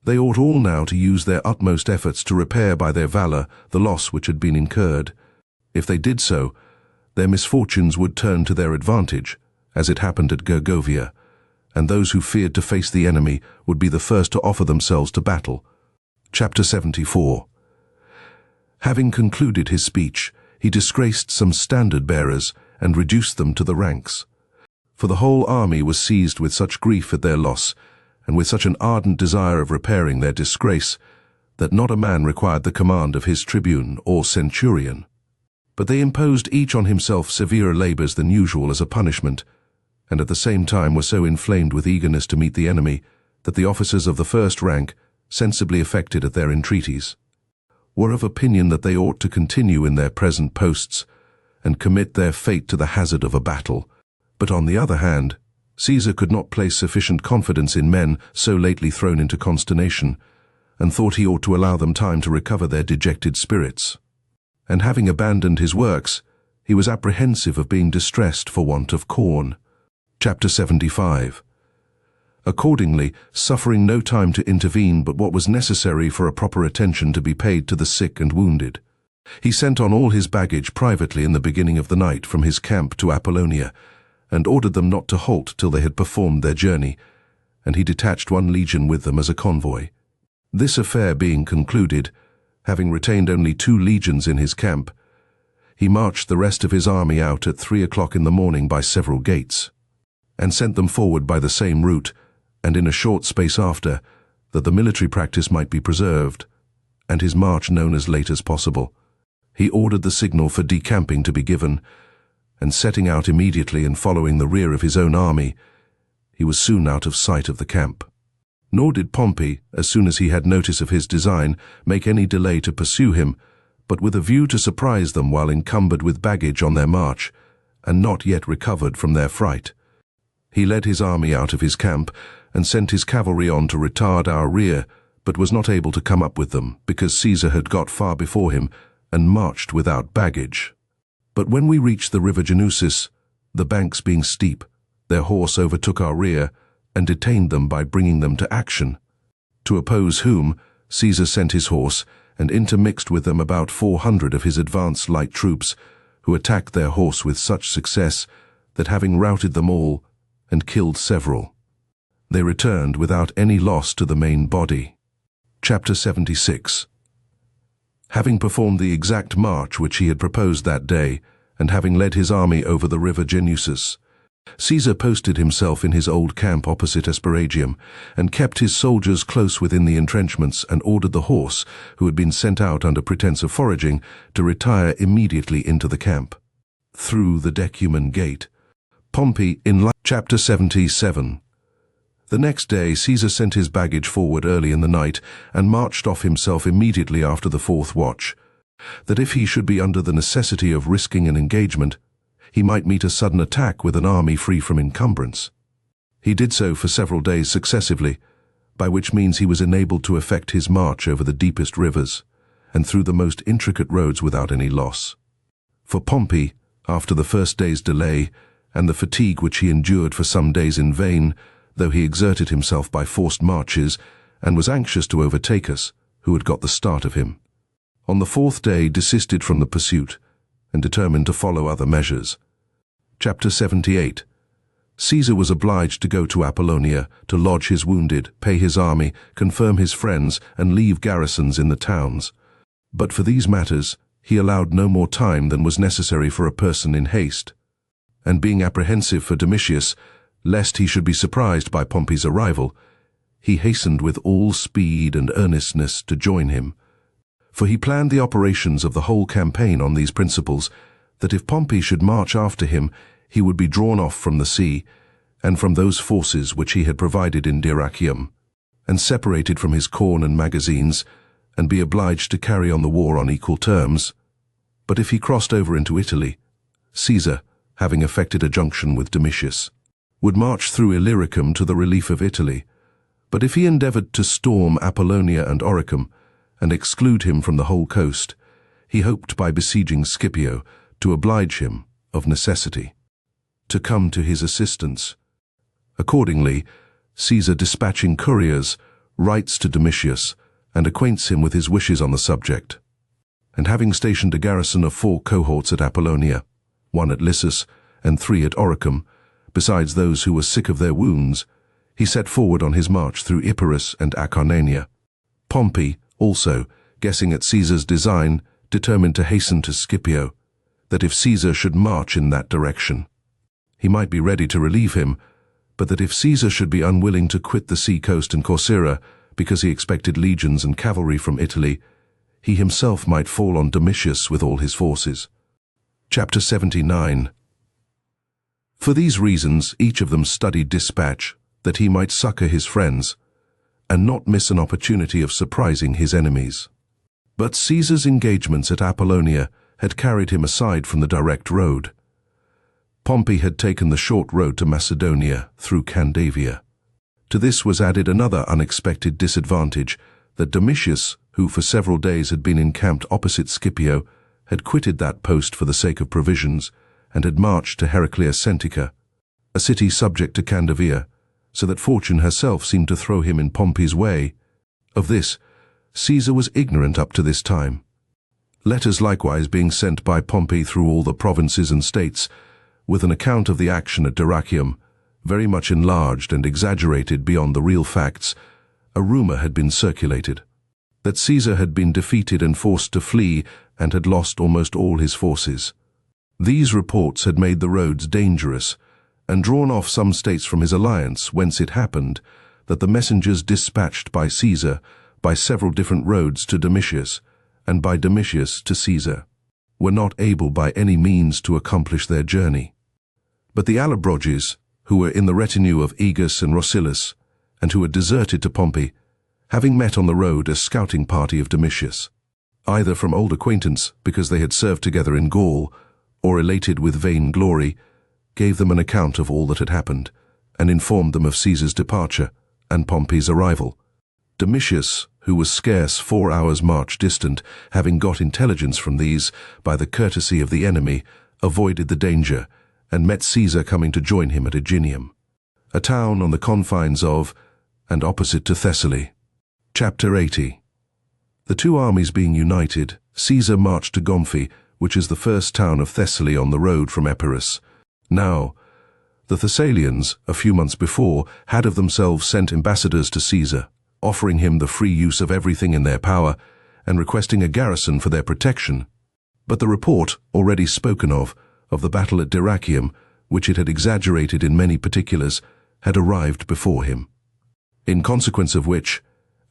they ought all now to use their utmost efforts to repair by their valor the loss which had been incurred. If they did so, their misfortunes would turn to their advantage, as it happened at Gergovia, and those who feared to face the enemy would be the first to offer themselves to battle. Chapter 74. Having concluded his speech, he disgraced some standard-bearers and reduced them to the ranks. For the whole army was seized with such grief at their loss, and with such an ardent desire of repairing their disgrace, that not a man required the command of his tribune or centurion. But they imposed each on himself severer labors than usual as a punishment, and at the same time were so inflamed with eagerness to meet the enemy, that the officers of the first rank, sensibly affected at their entreaties, were of opinion that they ought to continue in their present posts, and commit their fate to the hazard of a battle. But on the other hand, Caesar could not place sufficient confidence in men so lately thrown into consternation, and thought he ought to allow them time to recover their dejected spirits. And having abandoned his works, he was apprehensive of being distressed for want of corn. Chapter 75. Accordingly, suffering no time to intervene but what was necessary for a proper attention to be paid to the sick and wounded, he sent on all his baggage privately in the beginning of the night from his camp to Apollonia, and ordered them not to halt till they had performed their journey, and he detached one legion with them as a convoy. This affair being concluded, having retained only 2 legions in his camp, he marched the rest of his army out at 3 o'clock in the morning by several gates, and sent them forward by the same route, and in a short space after, that the military practice might be preserved, and his march known as late as possible, he ordered the signal for decamping to be given, and setting out immediately and following the rear of his own army, he was soon out of sight of the camp. Nor did Pompey, as soon as he had notice of his design, make any delay to pursue him, but with a view to surprise them while encumbered with baggage on their march, and not yet recovered from their fright. He led his army out of his camp, and sent his cavalry on to retard our rear, but was not able to come up with them, because Caesar had got far before him, and marched without baggage. But when we reached the river Genusis, the banks being steep, their horse overtook our rear, and detained them by bringing them to action, to oppose whom Caesar sent his horse, and intermixed with them about 400 of his advanced light troops, who attacked their horse with such success, that having routed them all, and killed several, they returned without any loss to the main body. Chapter 76. Having performed the exact march which he had proposed that day, and having led his army over the river Genusis, Caesar posted himself in his old camp opposite Esperagium, and kept his soldiers close within the entrenchments, and ordered the horse, who had been sent out under pretence of foraging, to retire immediately into the camp, through the Decuman gate, Pompey in Chapter 77. The next day Caesar sent his baggage forward early in the night and marched off himself immediately after the fourth watch, that if he should be under the necessity of risking an engagement, he might meet a sudden attack with an army free from encumbrance. He did so for several days successively, by which means he was enabled to effect his march over the deepest rivers and through the most intricate roads without any loss. For Pompey, after the first day's delay, and the fatigue which he endured for some days in vain, though he exerted himself by forced marches, and was anxious to overtake us, who had got the start of him, on the fourth day desisted from the pursuit, and determined to follow other measures. Chapter 78. Caesar was obliged to go to Apollonia to lodge his wounded, pay his army, confirm his friends, and leave garrisons in the towns. But for these matters he allowed no more time than was necessary for a person in haste. And being apprehensive for Domitius, lest he should be surprised by Pompey's arrival, he hastened with all speed and earnestness to join him. For he planned the operations of the whole campaign on these principles, that if Pompey should march after him, he would be drawn off from the sea, and from those forces which he had provided in Dyrrhachium, and separated from his corn and magazines, and be obliged to carry on the war on equal terms. But if he crossed over into Italy, Caesar, having effected a junction with Domitius, would march through Illyricum to the relief of Italy. But if he endeavored to storm Apollonia and Oricum, and exclude him from the whole coast, he hoped by besieging Scipio to oblige him, of necessity, to come to his assistance. Accordingly, Caesar, dispatching couriers, writes to Domitius, and acquaints him with his wishes on the subject. And having stationed a garrison of 4 cohorts at Apollonia, 1 at Lissus, and 3 at Oricum, besides those who were sick of their wounds, he set forward on his march through Epirus and Acarnania. Pompey, also, guessing at Caesar's design, determined to hasten to Scipio, that if Caesar should march in that direction, he might be ready to relieve him, but that if Caesar should be unwilling to quit the sea coast and Corcyra, because he expected legions and cavalry from Italy, he himself might fall on Domitius with all his forces. Chapter 79. For these reasons each of them studied dispatch, that he might succor his friends, and not miss an opportunity of surprising his enemies. But Caesar's engagements at Apollonia had carried him aside from the direct road. Pompey had taken the short road to Macedonia through Candavia. To this was added another unexpected disadvantage, that Domitius, who for several days had been encamped opposite Scipio, had quitted that post for the sake of provisions, and had marched to Heraclea Sentica, a city subject to Candavia, so that fortune herself seemed to throw him in Pompey's way. Of this, Caesar was ignorant up to this time. Letters likewise being sent by Pompey through all the provinces and states, with an account of the action at Dyrrhachium, very much enlarged and exaggerated beyond the real facts, a rumor had been circulated, that Caesar had been defeated and forced to flee and had lost almost all his forces. These reports had made the roads dangerous, and drawn off some states from his alliance, whence it happened that the messengers dispatched by Caesar by several different roads to Domitius, and by Domitius to Caesar, were not able by any means to accomplish their journey. But the Allobroges, who were in the retinue of Egas and Rosilus, and who had deserted to Pompey, having met on the road a scouting party of Domitius, either from old acquaintance because they had served together in Gaul, or elated with vain glory, gave them an account of all that had happened, and informed them of Caesar's departure and Pompey's arrival. Domitius, who was scarce 4 hours' march distant, having got intelligence from these, by the courtesy of the enemy, avoided the danger, and met Caesar coming to join him at Aeginium, a town on the confines of, and opposite to Thessaly. Chapter 80. The 2 armies being united, Caesar marched to Gomphi, which is the first town of Thessaly on the road from Epirus. Now, the Thessalians, a few months before, had of themselves sent ambassadors to Caesar, offering him the free use of everything in their power, and requesting a garrison for their protection. But the report, already spoken of the battle at Dyrrhachium, which it had exaggerated in many particulars, had arrived before him. In consequence of which,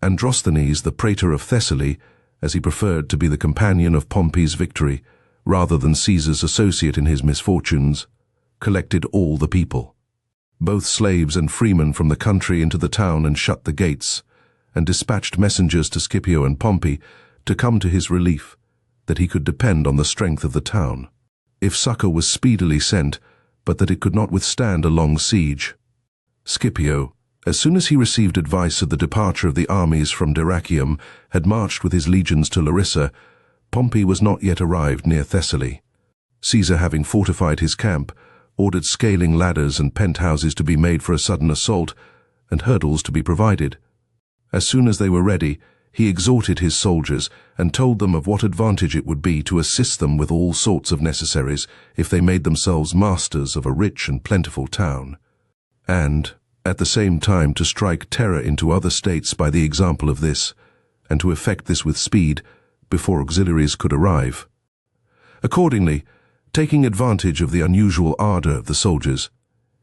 Androsthenes, the praetor of Thessaly, as he preferred to be the companion of Pompey's victory, rather than Caesar's associate in his misfortunes, collected all the people, both slaves and freemen from the country, into the town and shut the gates, and dispatched messengers to Scipio and Pompey to come to his relief, that he could depend on the strength of the town, if succor was speedily sent, but that it could not withstand a long siege. Scipio, as soon as he received advice of the departure of the armies from Dyrrachium, had marched with his legions to Larissa. Pompey was not yet arrived near Thessaly. Caesar, having fortified his camp, ordered scaling ladders and penthouses to be made for a sudden assault, and hurdles to be provided. As soon as they were ready, he exhorted his soldiers and told them of what advantage it would be to assist them with all sorts of necessaries if they made themselves masters of a rich and plentiful town, and at the same time to strike terror into other states by the example of this, and to effect this with speed before auxiliaries could arrive. Accordingly, taking advantage of the unusual ardor of the soldiers,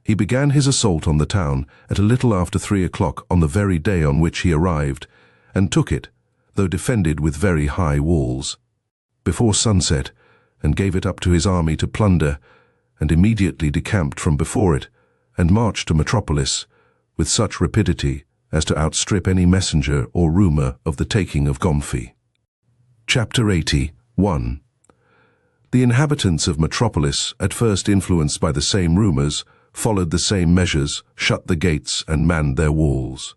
he began his assault on the town at a little after 3 o'clock on the very day on which he arrived, and took it, though defended with very high walls, before sunset, and gave it up to his army to plunder, and immediately decamped from before it, and marched to Metropolis with such rapidity as to outstrip any messenger or rumor of the taking of Gomphi. Chapter 81. The inhabitants of Metropolis, at first influenced by the same rumors, followed the same measures, shut the gates, and manned their walls.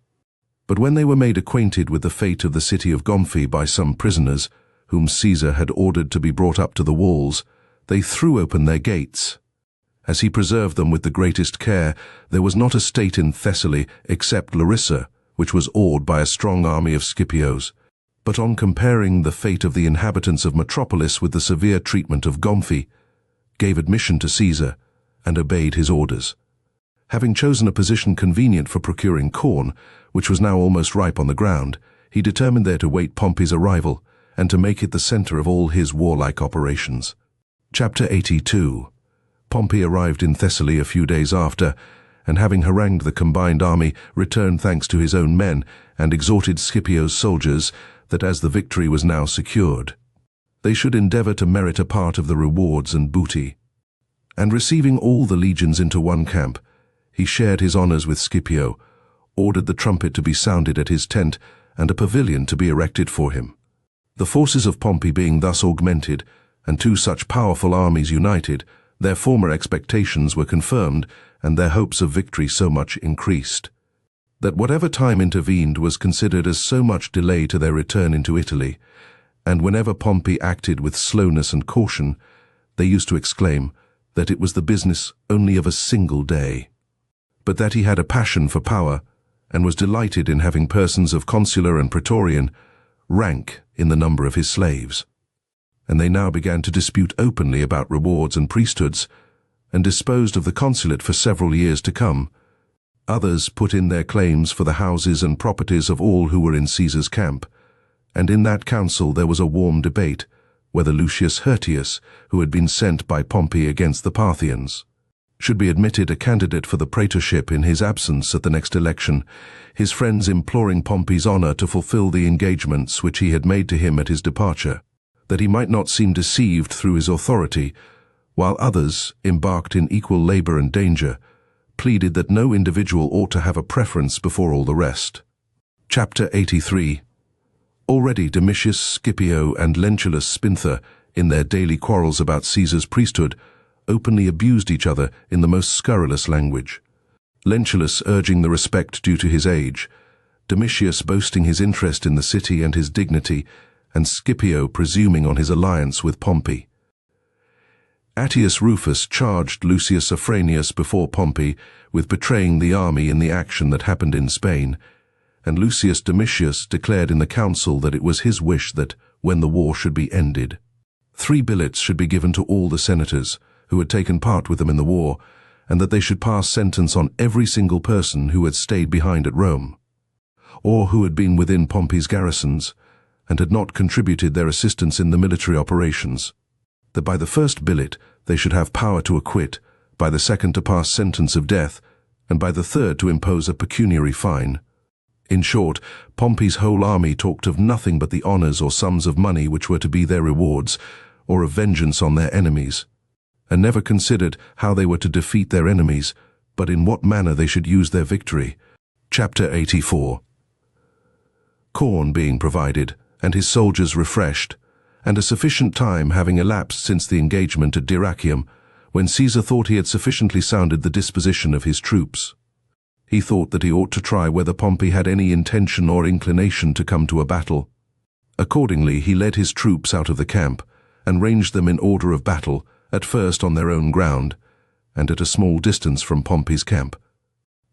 But when they were made acquainted with the fate of the city of Gomphi by some prisoners, whom Caesar had ordered to be brought up to the walls, they threw open their gates. As he preserved them with the greatest care, there was not a state in Thessaly except Larissa, which was awed by a strong army of Scipio's. But on comparing the fate of the inhabitants of Metropolis with the severe treatment of Gomphi, gave admission to Caesar, and obeyed his orders. Having chosen a position convenient for procuring corn, which was now almost ripe on the ground, he determined there to wait Pompey's arrival, and to make it the center of all his warlike operations. Chapter 82. Pompey arrived in Thessaly a few days after, and having harangued the combined army, returned thanks to his own men, and exhorted Scipio's soldiers that as the victory was now secured, they should endeavor to merit a part of the rewards and booty. And receiving all the legions into one camp, he shared his honors with Scipio, ordered the trumpet to be sounded at his tent, and a pavilion to be erected for him. The forces of Pompey being thus augmented, and two such powerful armies united, their former expectations were confirmed, and their hopes of victory so much increased, that whatever time intervened was considered as so much delay to their return into Italy, and whenever Pompey acted with slowness and caution, they used to exclaim that it was the business only of a single day, but that he had a passion for power, and was delighted in having persons of consular and praetorian rank in the number of his slaves. And they now began to dispute openly about rewards and priesthoods, and disposed of the consulate for several years to come. Others put in their claims for the houses and properties of all who were in Caesar's camp, and in that council there was a warm debate whether Lucius Hirtius, who had been sent by Pompey against the Parthians, should be admitted a candidate for the praetorship in his absence at the next election, his friends imploring Pompey's honor to fulfill the engagements which he had made to him at his departure, that he might not seem deceived through his authority, while others, embarked in equal labor and danger, pleaded that no individual ought to have a preference before all the rest. Chapter 83. Already Domitius, Scipio, and Lentulus Spinther, in their daily quarrels about Caesar's priesthood, openly abused each other in the most scurrilous language. Lentulus urging the respect due to his age, Domitius boasting his interest in the city and his dignity, and Scipio presuming on his alliance with Pompey. Attius Rufus charged Lucius Afranius before Pompey with betraying the army in the action that happened in Spain, and Lucius Domitius declared in the council that it was his wish that, when the war should be ended, 3 billets should be given to all the senators who had taken part with them in the war, and that they should pass sentence on every single person who had stayed behind at Rome, or who had been within Pompey's garrisons, and had not contributed their assistance in the military operations, that by the first billet they should have power to acquit, by the second to pass sentence of death, and by the third to impose a pecuniary fine. In short, Pompey's whole army talked of nothing but the honors or sums of money which were to be their rewards, or of vengeance on their enemies, and never considered how they were to defeat their enemies, but in what manner they should use their victory. Chapter 84. Corn being provided, and his soldiers refreshed, and a sufficient time having elapsed since the engagement at Dyrrachium, when Caesar thought he had sufficiently sounded the disposition of his troops. He thought that he ought to try whether Pompey had any intention or inclination to come to a battle. Accordingly, he led his troops out of the camp, and ranged them in order of battle, at first on their own ground, and at a small distance from Pompey's camp.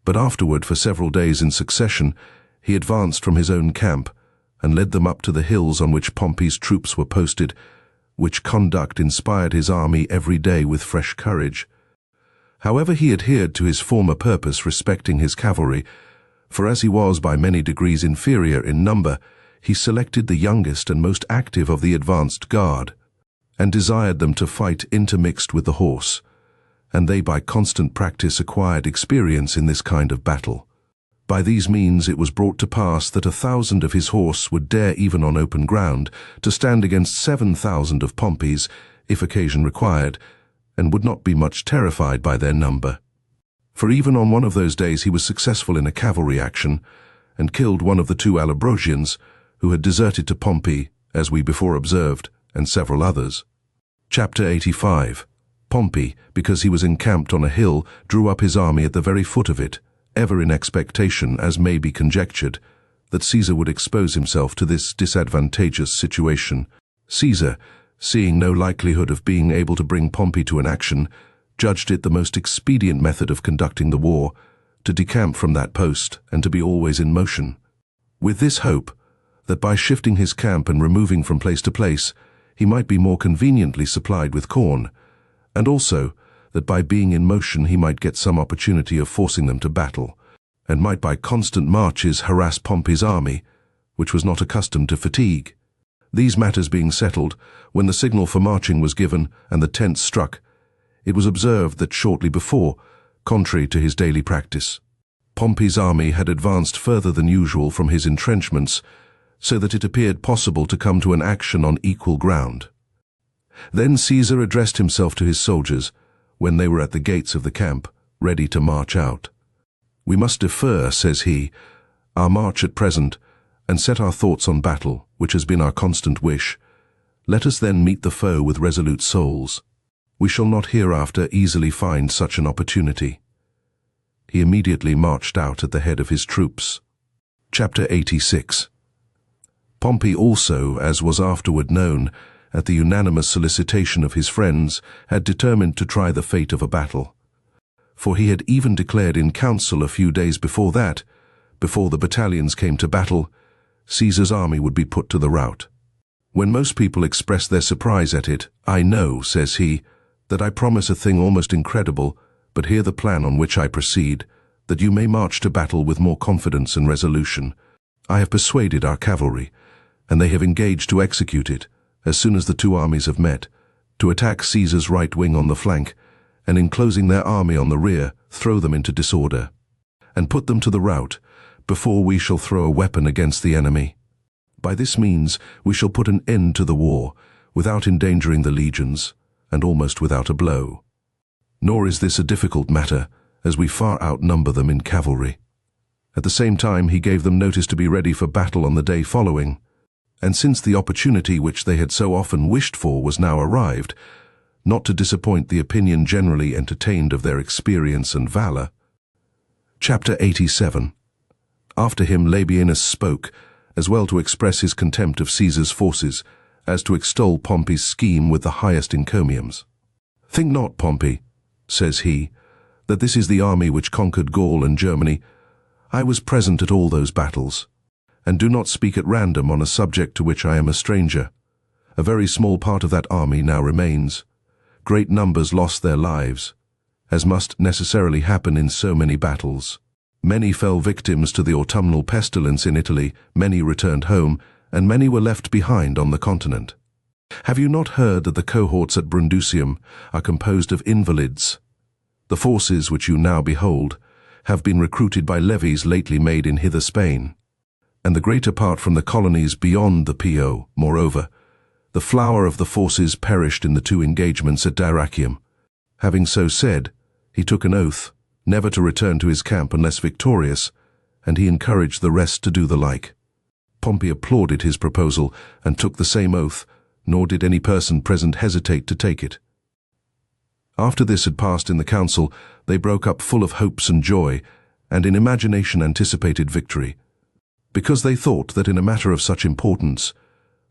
But afterward, for several days in succession, he advanced from his own camp, and led them up to the hills on which Pompey's troops were posted, which conduct inspired his army every day with fresh courage. However, he adhered to his former purpose respecting his cavalry, for as he was by many degrees inferior in number, he selected the youngest and most active of the advanced guard, and desired them to fight intermixed with the horse, and they by constant practice acquired experience in this kind of battle. By these means it was brought to pass that 1,000 of his horse would dare even on open ground to stand against 7,000 of Pompey's, if occasion required, and would not be much terrified by their number. For even on one of those days he was successful in a cavalry action, and killed one of the 2 Allobrogians, who had deserted to Pompey, as we before observed, and several others. Chapter 85. Pompey, because he was encamped on a hill, drew up his army at the very foot of it, ever in expectation, as may be conjectured, that Caesar would expose himself to this disadvantageous situation. Caesar, seeing no likelihood of being able to bring Pompey to an action, judged it the most expedient method of conducting the war, to decamp from that post and to be always in motion, with this hope, that by shifting his camp and removing from place to place, he might be more conveniently supplied with corn, and also that by being in motion he might get some opportunity of forcing them to battle, and might by constant marches harass Pompey's army, which was not accustomed to fatigue. These matters being settled, when the signal for marching was given and the tents struck, it was observed that shortly before, contrary to his daily practice, Pompey's army had advanced further than usual from his entrenchments, so that it appeared possible to come to an action on equal ground. Then Caesar addressed himself to his soldiers, when they were at the gates of the camp, ready to march out. "We must defer," says he, "our march at present, and set our thoughts on battle, which has been our constant wish. Let us then meet the foe with resolute souls. We shall not hereafter easily find such an opportunity." He immediately marched out at the head of his troops. Chapter 86. Pompey also, as was afterward known, at the unanimous solicitation of his friends, had determined to try the fate of a battle. For he had even declared in council a few days before that, before the battalions came to battle, Caesar's army would be put to the rout. When most people express their surprise at it, "I know," says he, "that I promise a thing almost incredible, but hear the plan on which I proceed, that you may march to battle with more confidence and resolution. I have persuaded our cavalry, and they have engaged to execute it, as soon as the 2 armies have met, to attack Caesar's right wing on the flank, and enclosing their army on the rear, throw them into disorder, and put them to the rout, before we shall throw a weapon against the enemy. By this means we shall put an end to the war, without endangering the legions, and almost without a blow. Nor is this a difficult matter, as we far outnumber them in cavalry." At the same time he gave them notice to be ready for battle on the day following, and since the opportunity which they had so often wished for was now arrived, not to disappoint the opinion generally entertained of their experience and valor. Chapter 87. After him Labienus spoke, as well to express his contempt of Caesar's forces, as to extol Pompey's scheme with the highest encomiums. "Think not, Pompey," says he, "that this is the army which conquered Gaul and Germany. I was present at all those battles, and do not speak at random on a subject to which I am a stranger. A very small part of that army now remains. Great numbers lost their lives, as must necessarily happen in so many battles. Many fell victims to the autumnal pestilence in Italy, many returned home, and many were left behind on the continent. Have you not heard that the cohorts at Brundusium are composed of invalids? The forces which you now behold have been recruited by levies lately made in hither Spain, and the greater part from the colonies beyond the Po. Moreover, the flower of the forces perished in the 2 engagements at Dyrrachium. Having so said, he took an oath never to return to his camp unless victorious, and he encouraged the rest to do the like. Pompey applauded his proposal and took the same oath, nor did any person present hesitate to take it. After this had passed in the council, they broke up full of hopes and joy, and in imagination anticipated victory, because they thought that in a matter of such importance,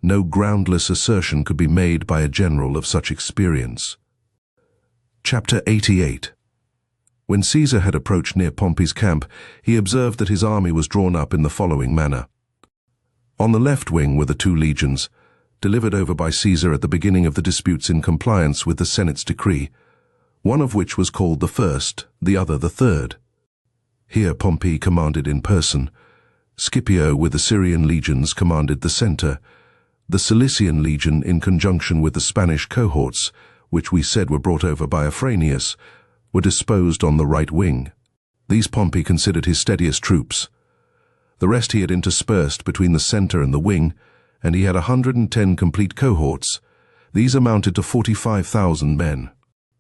no groundless assertion could be made by a general of such experience. Chapter 88. When Caesar had approached near Pompey's camp, he observed that his army was drawn up in the following manner. On the left wing were the 2 legions, delivered over by Caesar at the beginning of the disputes in compliance with the Senate's decree, one of which was called the first, the other the third. Here Pompey commanded in person. Scipio with the Syrian legions commanded the center. The Cilician legion, in conjunction with the Spanish cohorts, which we said were brought over by Afranius, were disposed on the right wing. These Pompey considered his steadiest troops. The rest he had interspersed between the center and the wing, and he had 110 complete cohorts. These amounted to 45,000 men.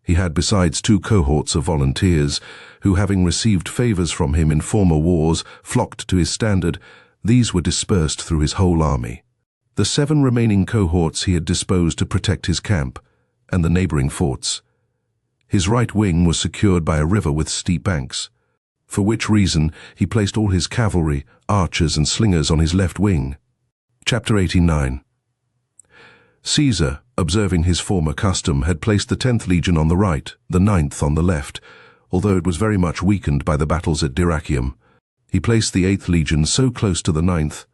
He had besides 2 cohorts of volunteers, who, having received favors from him in former wars, flocked to his standard. These were dispersed through his whole army. The 7 remaining cohorts he had disposed to protect his camp and the neighboring forts. His right wing was secured by a river with steep banks, for which reason he placed all his cavalry, archers and slingers on his left wing. Chapter 89. Caesar, observing his former custom, had placed the 10th Legion on the right, the 9th on the left, although it was very much weakened by the battles at Dyrrhachium. He placed the 8th Legion so close to the 9th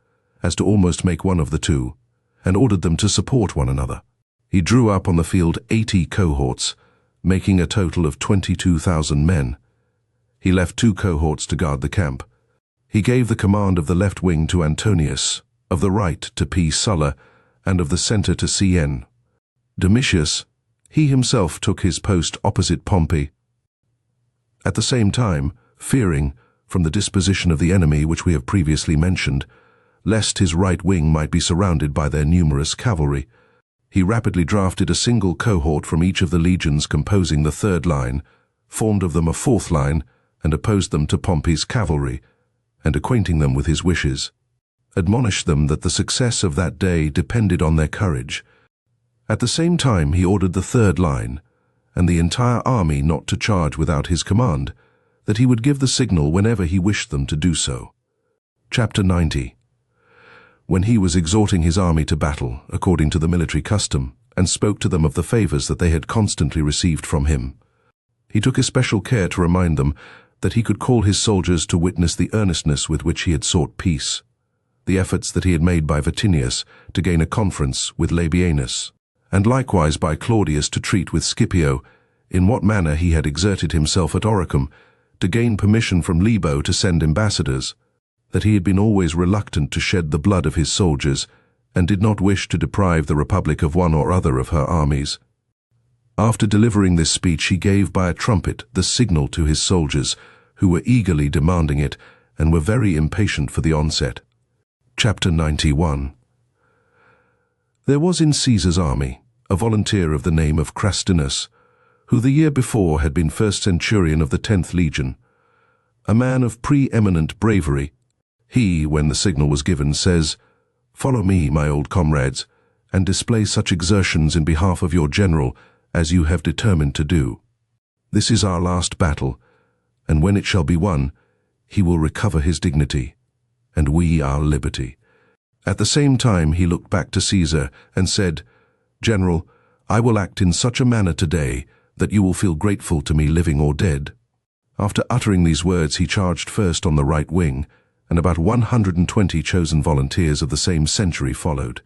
as to almost make one of the 2, and ordered them to support one another. He drew up on the field 80 cohorts, making a total of 22,000 men. He left 2 cohorts to guard the camp. He gave the command of the left wing to Antonius, of the right to P. Sulla, and of the center to C.N. Domitius. He himself took his post opposite Pompey. At the same time, fearing, from the disposition of the enemy which we have previously mentioned, lest his right wing might be surrounded by their numerous cavalry, he rapidly drafted a single cohort from each of the legions composing the 3rd line, formed of them a 4th line, and opposed them to Pompey's cavalry, and acquainting them with his wishes, admonished them that the success of that day depended on their courage. At the same time he ordered the 3rd line, and the entire army not to charge without his command, that he would give the signal whenever he wished them to do so. Chapter 90. When he was exhorting his army to battle, according to the military custom, and spoke to them of the favors that they had constantly received from him, he took especial care to remind them that he could call his soldiers to witness the earnestness with which he had sought peace, the efforts that he had made by Vatinius to gain a conference with Labienus, and likewise by Claudius to treat with Scipio, in what manner he had exerted himself at Oricum to gain permission from Libo to send ambassadors, that he had been always reluctant to shed the blood of his soldiers, and did not wish to deprive the Republic of one or other of her armies. After delivering this speech he gave by a trumpet the signal to his soldiers, who were eagerly demanding it, and were very impatient for the onset. Chapter 91. There was in Caesar's army a volunteer of the name of Crastinus, who the year before had been 1st centurion of the 10th Legion, a man of pre-eminent bravery. He, when the signal was given, says, "Follow me, my old comrades, and display such exertions in behalf of your general as you have determined to do. This is our last battle, and when it shall be won, he will recover his dignity, and we our liberty." At the same time he looked back to Caesar and said, "General, I will act in such a manner today that you will feel grateful to me living or dead." After uttering these words he charged first on the right wing, and about 120 chosen volunteers of the same century followed.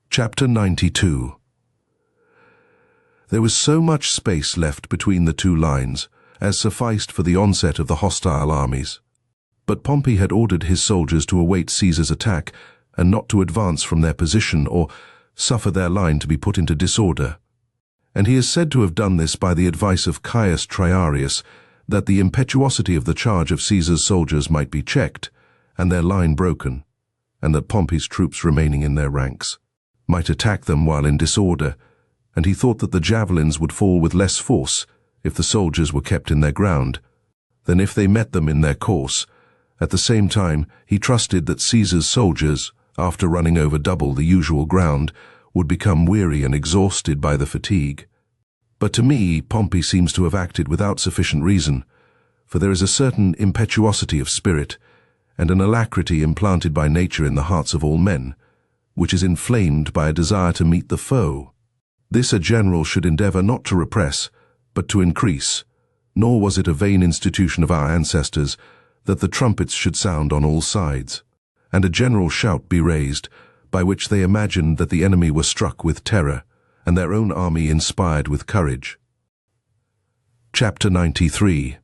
Chapter 92. There was so much space left between the 2 lines as sufficed for the onset of the hostile armies. But Pompey had ordered his soldiers to await Caesar's attack, and not to advance from their position or suffer their line to be put into disorder. And he is said to have done this by the advice of Caius Triarius, that the impetuosity of the charge of Caesar's soldiers might be checked, and their line broken, and that Pompey's troops remaining in their ranks might attack them while in disorder, and he thought that the javelins would fall with less force if the soldiers were kept in their ground, than if they met them in their course. At the same time, he trusted that Caesar's soldiers, after running over double the usual ground, would become weary and exhausted by the fatigue. But to me, Pompey seems to have acted without sufficient reason, for there is a certain impetuosity of spirit, and an alacrity implanted by nature in the hearts of all men, which is inflamed by a desire to meet the foe. This a general should endeavor not to repress, but to increase, nor was it a vain institution of our ancestors that the trumpets should sound on all sides, and a general shout be raised, by which they imagined that the enemy were struck with terror, and their own army inspired with courage. Chapter 93.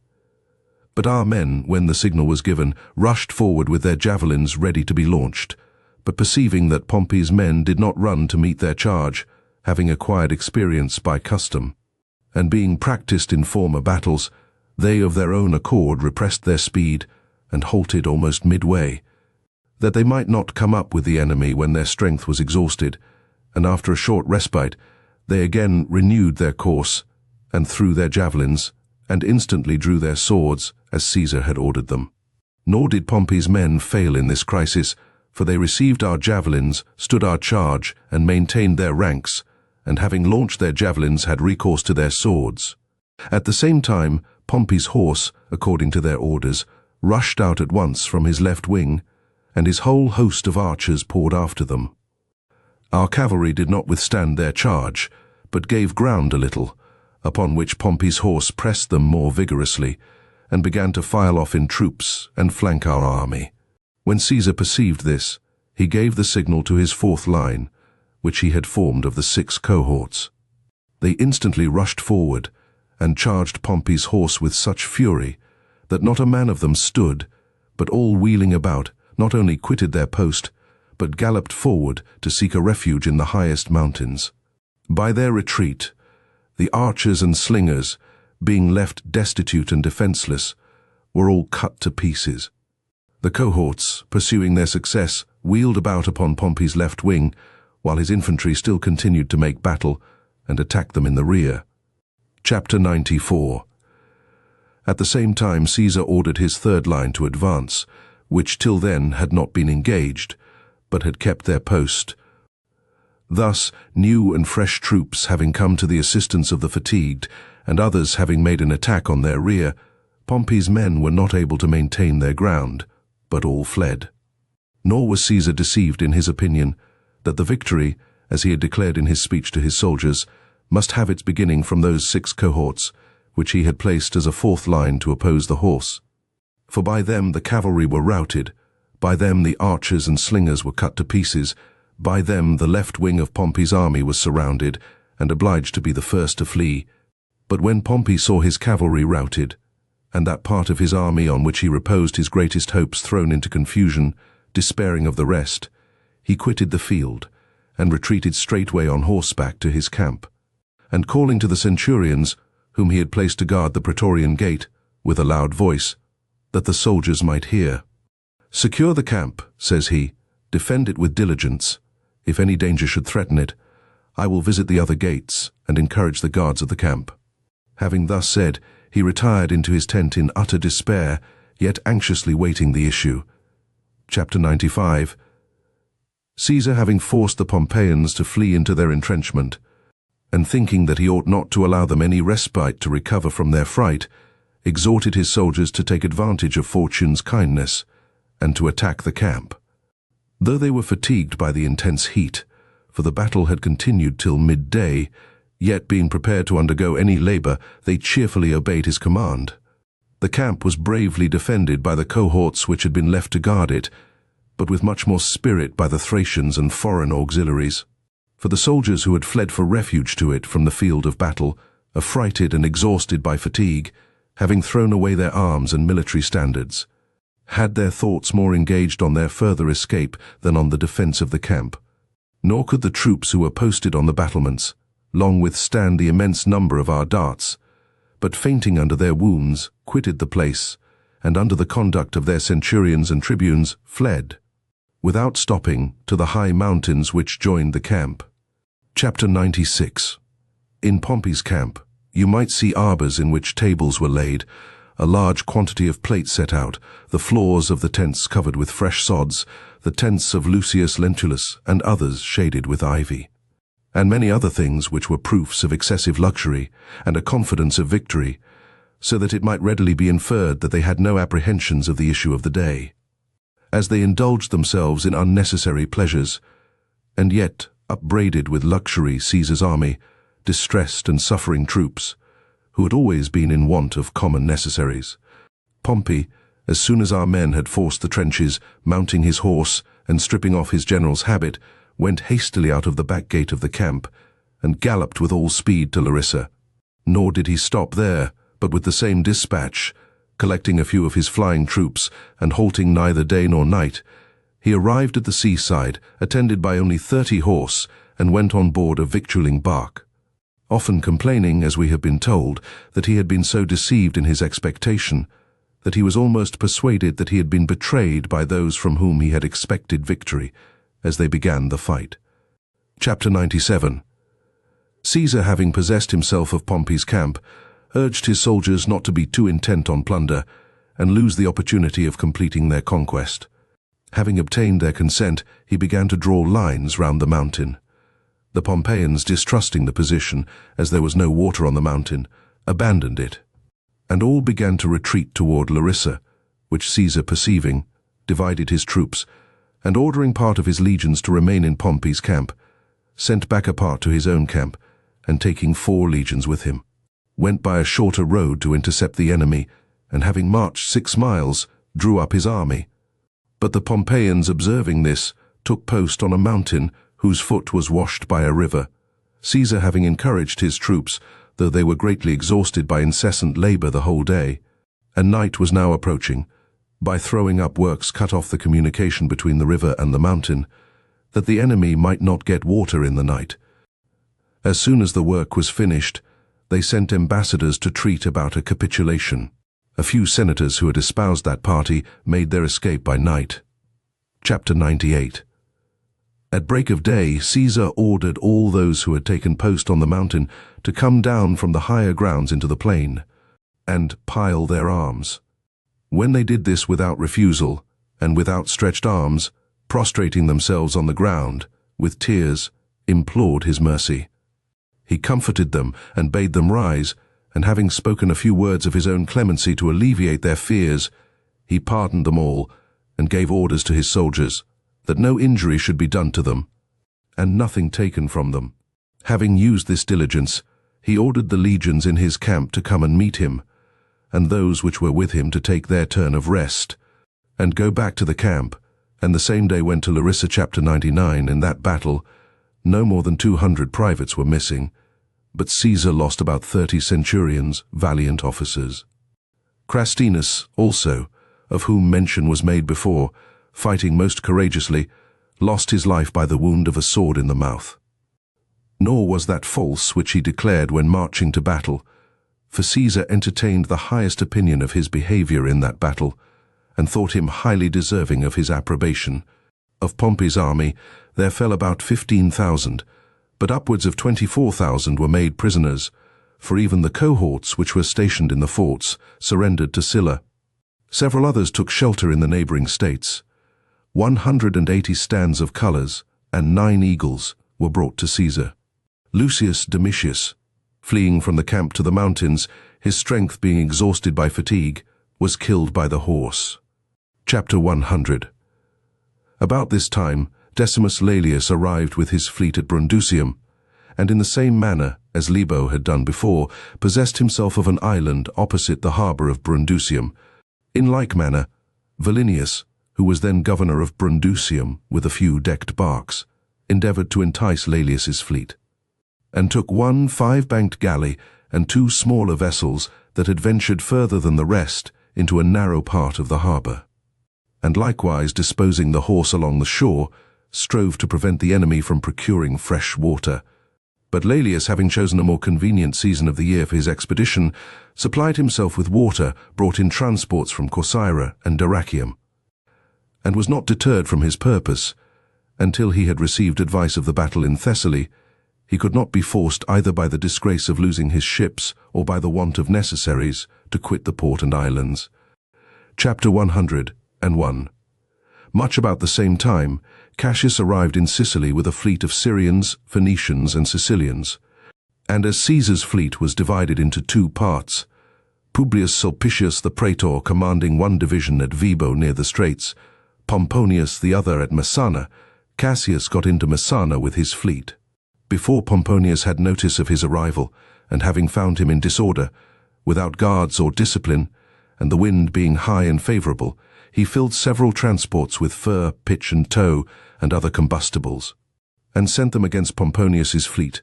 But our men, when the signal was given, rushed forward with their javelins ready to be launched, but perceiving that Pompey's men did not run to meet their charge, having acquired experience by custom, and being practiced in former battles, they of their own accord repressed their speed, and halted almost midway, that they might not come up with the enemy when their strength was exhausted, and after a short respite, they again renewed their course, and threw their javelins, and instantly drew their swords, as Caesar had ordered them. Nor did Pompey's men fail in this crisis, for they received our javelins, stood our charge, and maintained their ranks, and having launched their javelins had recourse to their swords. At the same time, Pompey's horse, according to their orders, rushed out at once from his left wing, and his whole host of archers poured after them. Our cavalry did not withstand their charge, but gave ground a little, upon which Pompey's horse pressed them more vigorously, and began to file off in troops and flank our army. When Caesar perceived this, he gave the signal to his fourth line, which he had formed of the 6 cohorts. They instantly rushed forward, and charged Pompey's horse with such fury, that not a man of them stood, but all wheeling about, not only quitted their post, but galloped forward to seek a refuge in the highest mountains. By their retreat, the archers and slingers, being left destitute and defenseless, were all cut to pieces. The cohorts, pursuing their success, wheeled about upon Pompey's left wing, while his infantry still continued to make battle and attack them in the rear. Chapter 94. At the same time, Caesar ordered his third line to advance, which till then had not been engaged, but had kept their post. Thus, new and fresh troops having come to the assistance of the fatigued, and others having made an attack on their rear, Pompey's men were not able to maintain their ground, but all fled. Nor was Caesar deceived in his opinion that the victory, as he had declared in his speech to his soldiers, must have its beginning from those 6 cohorts, which he had placed as a fourth line to oppose the horse. For by them the cavalry were routed, by them the archers and slingers were cut to pieces, by them the left wing of Pompey's army was surrounded, and obliged to be the first to flee. But when Pompey saw his cavalry routed, and that part of his army on which he reposed his greatest hopes thrown into confusion, despairing of the rest, he quitted the field, and retreated straightway on horseback to his camp, and calling to the centurions, whom he had placed to guard the Praetorian gate, with a loud voice, that the soldiers might hear. "Secure the camp," says he, "defend it with diligence. If any danger should threaten it, I will visit the other gates, and encourage the guards of the camp." Having thus said, he retired into his tent in utter despair, yet anxiously waiting the issue. Chapter 95. Caesar, having forced the Pompeians to flee into their entrenchment, and thinking that he ought not to allow them any respite to recover from their fright, exhorted his soldiers to take advantage of fortune's kindness, and to attack the camp. Though they were fatigued by the intense heat, for the battle had continued till midday, yet being prepared to undergo any labor, they cheerfully obeyed his command. The camp was bravely defended by the cohorts which had been left to guard it, but with much more spirit by the Thracians and foreign auxiliaries. For the soldiers who had fled for refuge to it from the field of battle, affrighted and exhausted by fatigue, having thrown away their arms and military standards, had their thoughts more engaged on their further escape than on the defense of the camp. Nor could the troops who were posted on the battlements long withstand the immense number of our darts, but fainting under their wounds, quitted the place, and under the conduct of their centurions and tribunes fled, without stopping, to the high mountains which joined the camp. Chapter 96. In Pompey's camp, You might see arbors in which tables were laid, a large quantity of plates set out, the floors of the tents covered with fresh sods, the tents of Lucius Lentulus and others shaded with ivy, and many other things which were proofs of excessive luxury and a confidence of victory, so that it might readily be inferred that they had no apprehensions of the issue of the day, as they indulged themselves in unnecessary pleasures, and yet upbraided with luxury Caesar's army, distressed and suffering troops, who had always been in want of common necessaries. Pompey, as soon as our men had forced the trenches, mounting his horse and stripping off his general's habit, went hastily out of the back gate of the camp and galloped with all speed to Larissa. Nor did he stop there, but with the same dispatch, collecting a few of his flying troops and halting neither day nor night, he arrived at the seaside, attended by only 30 horse, and went on board a victualling bark, often complaining, as we have been told, that he had been so deceived in his expectation that he was almost persuaded that he had been betrayed by those from whom he had expected victory as they began the fight. Chapter 97. Caesar, having possessed himself of Pompey's camp, urged his soldiers not to be too intent on plunder and lose the opportunity of completing their conquest. Having obtained their consent, he began to draw lines round the mountain. The Pompeians, distrusting the position, as there was no water on the mountain, abandoned it, and all began to retreat toward Larissa, which Caesar, perceiving, divided his troops, and ordering part of his legions to remain in Pompey's camp, sent back a part to his own camp, and taking 4 legions with him, went by a shorter road to intercept the enemy, and having marched 6 miles, drew up his army. But the Pompeians, observing this, took post on a mountain whose foot was washed by a river. Caesar, having encouraged his troops, though they were greatly exhausted by incessant labor the whole day, and night was now approaching, by throwing up works cut off the communication between the river and the mountain, that the enemy might not get water in the night. As soon as the work was finished, they sent ambassadors to treat about a capitulation. A few senators who had espoused that party made their escape by night. Chapter 98. At break of day, Caesar ordered all those who had taken post on the mountain to come down from the higher grounds into the plain, and pile their arms. When they did this without refusal, and with outstretched arms, prostrating themselves on the ground, with tears, implored his mercy. He comforted them and bade them rise, and having spoken a few words of his own clemency to alleviate their fears, he pardoned them all, and gave orders to his soldiers that no injury should be done to them, and nothing taken from them. Having used this diligence, he ordered the legions in his camp to come and meet him, and those which were with him to take their turn of rest, and go back to the camp, and the same day went to Larissa. Chapter 99. In that battle, no more than 200 privates were missing, but Caesar lost about 30 centurions, valiant officers. Crastinus also, of whom mention was made before, fighting most courageously, lost his life by the wound of a sword in the mouth. Nor was that false which he declared when marching to battle, for Caesar entertained the highest opinion of his behavior in that battle, and thought him highly deserving of his approbation. Of Pompey's army there fell about 15,000, but upwards of 24,000 were made prisoners, for even the cohorts which were stationed in the forts surrendered to Sylla. Several others took shelter in the neighboring states. 180 stands of colors and 9 eagles were brought to Caesar. Lucius Domitius, fleeing from the camp to the mountains, his strength being exhausted by fatigue, was killed by the horse. Chapter 100. About this time, Decimus Laelius arrived with his fleet at Brundusium, and in the same manner as Libo had done before, possessed himself of an island opposite the harbor of Brundusium. In like manner, Volinius, who was then governor of Brundusium with a few decked barks, endeavored to entice Laelius's fleet, and took 1 5-banked galley and 2 smaller vessels that had ventured further than the rest into a narrow part of the harbor, and likewise disposing the horse along the shore, strove to prevent the enemy from procuring fresh water. But Laelius, having chosen a more convenient season of the year for his expedition, supplied himself with water brought in transports from Corcyra and Dyrrachium, and was not deterred from his purpose. Until he had received advice of the battle in Thessaly, He could not be forced either by the disgrace of losing his ships or by the want of necessaries to quit the port and islands. Chapter 101. Much about the same time, Cassius arrived in Sicily with a fleet of Syrians, Phoenicians, and Sicilians. And as Caesar's fleet was divided into two parts, Publius Sulpicius the praetor commanding one division at Vibo near the straits, Pomponius the other at Messana, Cassius got into Messana with his fleet. Before Pomponius had notice of his arrival, and having found him in disorder, without guards or discipline, and the wind being high and favorable, he filled several transports with fir, pitch and tow, and other combustibles, and sent them against Pomponius's fleet,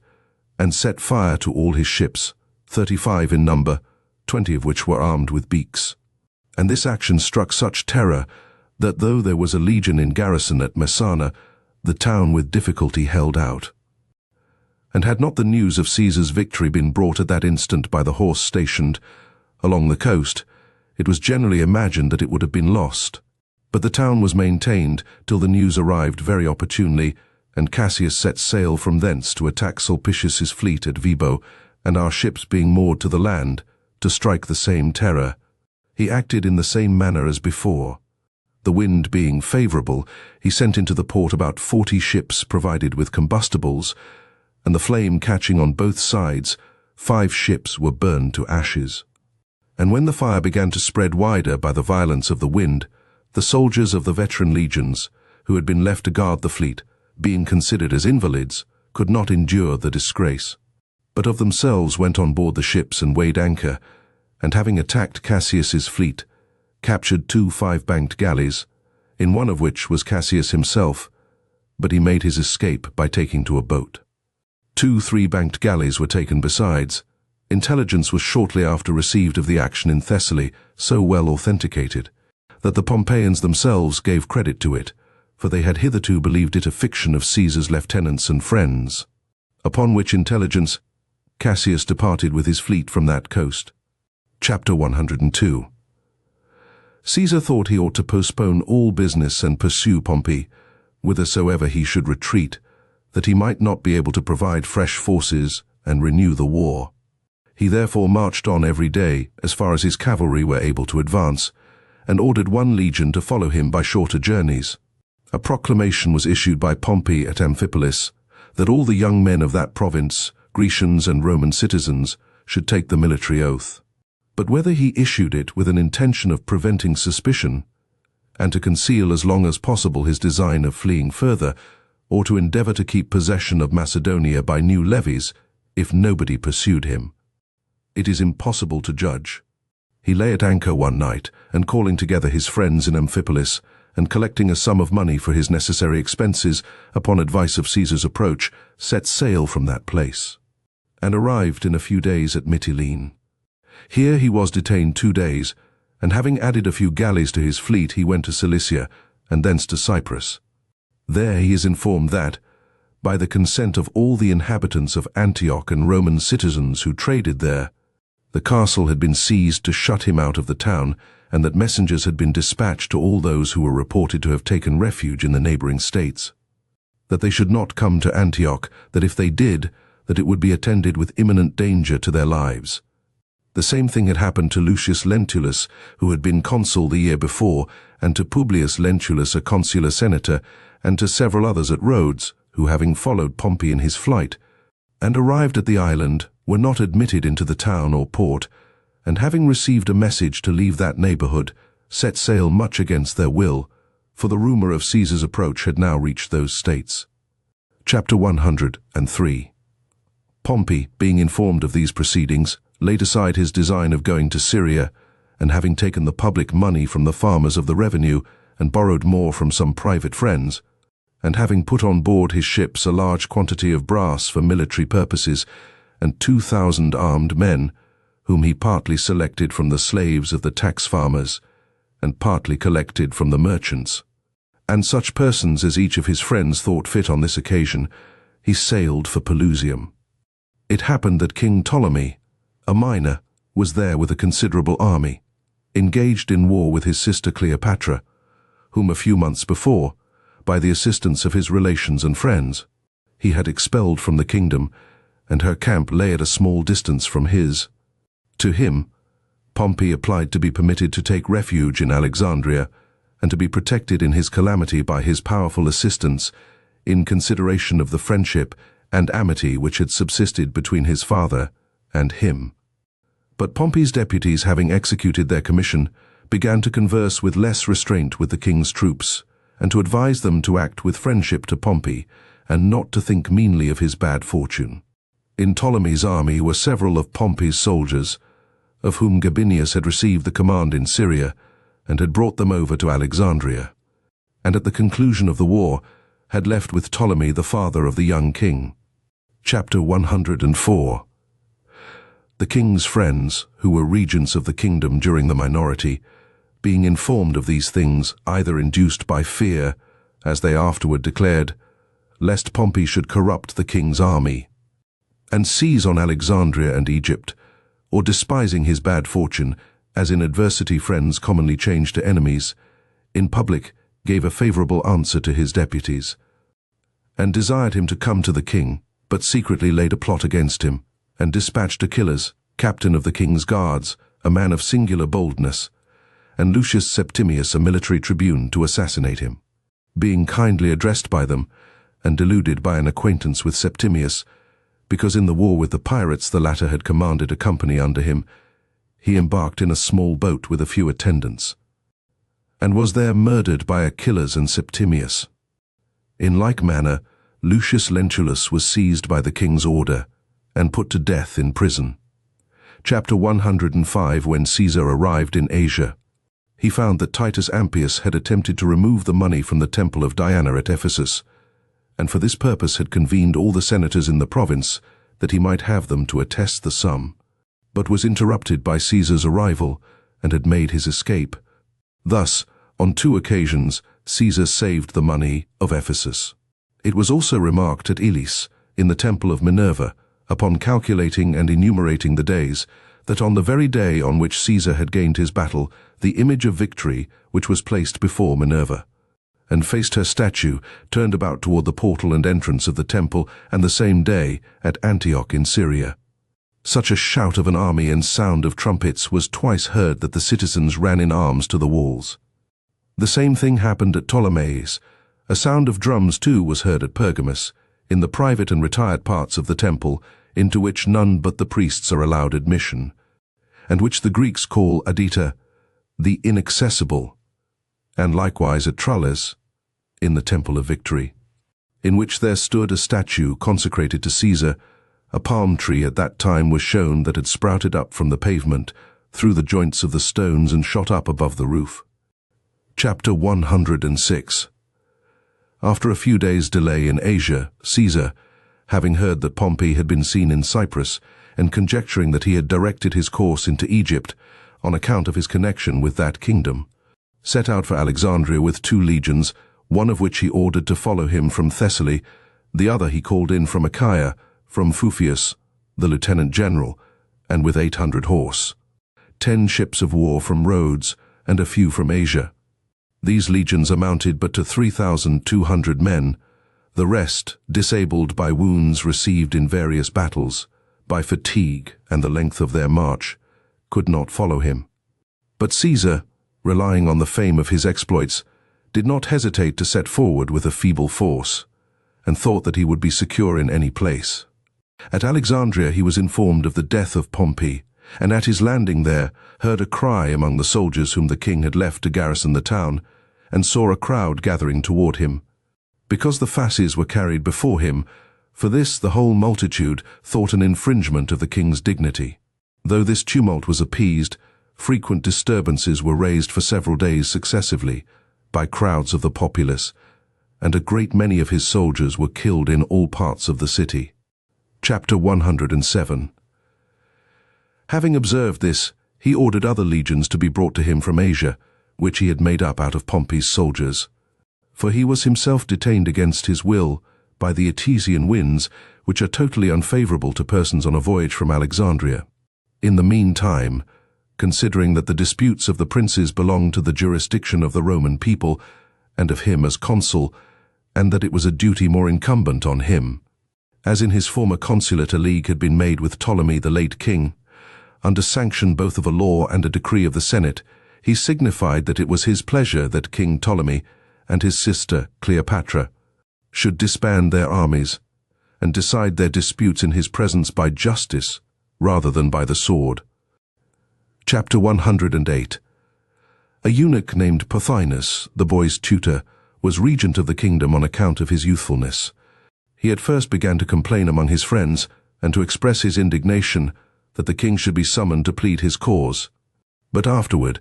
and set fire to all his ships, 35 in number, 20 of which were armed with beaks. And this action struck such terror that though there was a legion in garrison at Messana, the town with difficulty held out. And had not the news of Caesar's victory been brought at that instant by the horse stationed along the coast, it was generally imagined that it would have been lost. But the town was maintained till the news arrived very opportunely, and Cassius set sail from thence to attack Sulpicius's fleet at Vibo, and our ships being moored to the land, to strike the same terror. He acted in the same manner as before. The wind being favorable, he sent into the port about 40 ships provided with combustibles, and the flame catching on both sides, 5 ships were burned to ashes. And when the fire began to spread wider by the violence of the wind, the soldiers of the veteran legions, who had been left to guard the fleet, being considered as invalids, could not endure the disgrace, but of themselves went on board the ships and weighed anchor, and having attacked Cassius's fleet, captured 2 5-banked galleys, in one of which was Cassius himself, but he made his escape by taking to a boat. 2 3-banked galleys were taken besides. Intelligence was shortly after received of the action in Thessaly, so well authenticated, that the Pompeians themselves gave credit to it, for they had hitherto believed it a fiction of Caesar's lieutenants and friends. Upon which intelligence, Cassius departed with his fleet from that coast. Chapter 102. Caesar thought he ought to postpone all business and pursue Pompey, whithersoever he should retreat, that he might not be able to provide fresh forces and renew the war. He therefore marched on every day as far as his cavalry were able to advance, and ordered 1 legion to follow him by shorter journeys. A proclamation was issued by Pompey at Amphipolis that all the young men of that province, Grecians and Roman citizens, should take the military oath. But whether he issued it with an intention of preventing suspicion, and to conceal as long as possible his design of fleeing further, or to endeavor to keep possession of Macedonia by new levies, if nobody pursued him, it is impossible to judge. He lay at anchor one night, and calling together his friends in Amphipolis, and collecting a sum of money for his necessary expenses, upon advice of Caesar's approach, set sail from that place, and arrived in a few days at Mytilene. Here he was detained 2 days, and having added a few galleys to his fleet, he went to Cilicia, and thence to Cyprus. There he is informed that, by the consent of all the inhabitants of Antioch and Roman citizens who traded there, the castle had been seized to shut him out of the town, and that messengers had been dispatched to all those who were reported to have taken refuge in the neighboring states, that they should not come to Antioch, that if they did, that it would be attended with imminent danger to their lives. The same thing had happened to Lucius Lentulus, who had been consul the year before, and to Publius Lentulus, a consular senator, and to several others at Rhodes, who, having followed Pompey in his flight, and arrived at the island, were not admitted into the town or port, and having received a message to leave that neighborhood, set sail much against their will, for the rumor of Caesar's approach had now reached those states. Chapter 103. Pompey, being informed of these proceedings, laid aside his design of going to Syria, and having taken the public money from the farmers of the revenue, and borrowed more from some private friends, and having put on board his ships a large quantity of brass for military purposes, and 2,000 armed men, whom he partly selected from the slaves of the tax farmers, and partly collected from the merchants, and such persons as each of his friends thought fit on this occasion, he sailed for Pelusium. It happened that King Ptolemy, a minor, was there with a considerable army, engaged in war with his sister Cleopatra, whom a few months before, by the assistance of his relations and friends, he had expelled from the kingdom, and her camp lay at a small distance from his. To him, Pompey applied to be permitted to take refuge in Alexandria, and to be protected in his calamity by his powerful assistance, in consideration of the friendship and amity which had subsisted between his father and him. But Pompey's deputies, having executed their commission, began to converse with less restraint with the king's troops, and to advise them to act with friendship to Pompey, and not to think meanly of his bad fortune. In Ptolemy's army were several of Pompey's soldiers, of whom Gabinius had received the command in Syria, and had brought them over to Alexandria, and at the conclusion of the war had left with Ptolemy the father of the young king. Chapter 104. The king's friends, who were regents of the kingdom during the minority, being informed of these things, either induced by fear, as they afterward declared, lest Pompey should corrupt the king's army, and seize on Alexandria and Egypt, or despising his bad fortune, as in adversity friends commonly change to enemies, in public gave a favorable answer to his deputies, and desired him to come to the king, but secretly laid a plot against him, and dispatched Achillas, captain of the king's guards, a man of singular boldness, and Lucius Septimius, a military tribune, to assassinate him. Being kindly addressed by them, and deluded by an acquaintance with Septimius, because in the war with the pirates the latter had commanded a company under him, he embarked in a small boat with a few attendants, and was there murdered by Achillas and Septimius. In like manner, Lucius Lentulus was seized by the king's order, and put to death in prison. Chapter 105. When Caesar arrived in Asia, he found that Titus Ampius had attempted to remove the money from the temple of Diana at Ephesus, and for this purpose had convened all the senators in the province, that he might have them to attest the sum, but was interrupted by Caesar's arrival, and had made his escape. Thus, on 2 occasions, Caesar saved the money of Ephesus. It was also remarked at Elis, in the temple of Minerva, upon calculating and enumerating the days, that on the very day on which Caesar had gained his battle, the image of victory, which was placed before Minerva, and faced her statue, turned about toward the portal and entrance of the temple, and the same day at Antioch in Syria. Such a shout of an army and sound of trumpets was twice heard that the citizens ran in arms to the walls. The same thing happened at Ptolemais. A sound of drums too was heard at Pergamus, in the private and retired parts of the temple, into which none but the priests are allowed admission, and which the Greeks call Adita, the inaccessible, and likewise at Tralles, in the temple of Victory, in which there stood a statue consecrated to Caesar. A palm tree at that time was shown that had sprouted up from the pavement, through the joints of the stones, and shot up above the roof. Chapter 106. After a few days' delay in Asia, Caesar, having heard that Pompey had been seen in Cyprus, and conjecturing that he had directed his course into Egypt, on account of his connection with that kingdom, set out for Alexandria with 2 legions, one of which he ordered to follow him from Thessaly, the other he called in from Achaia, from Fufius, the lieutenant general, and with 800 horse, 10 ships of war from Rhodes, and a few from Asia. These legions amounted but to 3,200 men, the rest, disabled by wounds received in various battles, by fatigue and the length of their march, could not follow him. But Caesar, relying on the fame of his exploits, did not hesitate to set forward with a feeble force, and thought that he would be secure in any place. At Alexandria he was informed of the death of Pompey, and at his landing there heard a cry among the soldiers whom the king had left to garrison the town, and saw a crowd gathering toward him. Because the fasces were carried before him, for this the whole multitude thought an infringement of the king's dignity. Though this tumult was appeased, frequent disturbances were raised for several days successively by crowds of the populace, and a great many of his soldiers were killed in all parts of the city. Chapter 107. Having observed this, he ordered other legions to be brought to him from Asia, which he had made up out of Pompey's soldiers. For he was himself detained against his will by the Etesian winds, which are totally unfavorable to persons on a voyage from Alexandria. In the meantime, considering that the disputes of the princes belonged to the jurisdiction of the Roman people, and of him as consul, and that it was a duty more incumbent on him As in his former consulate a league had been made with Ptolemy the late king, under sanction both of a law and a decree of the Senate, he signified that it was his pleasure that King Ptolemy and his sister Cleopatra should disband their armies and decide their disputes in his presence by justice rather than by the sword. Chapter 108. A eunuch named Pothinus, the boy's tutor, was regent of the kingdom on account of his youthfulness. He at first began to complain among his friends and to express his indignation that the king should be summoned to plead his cause. But afterward,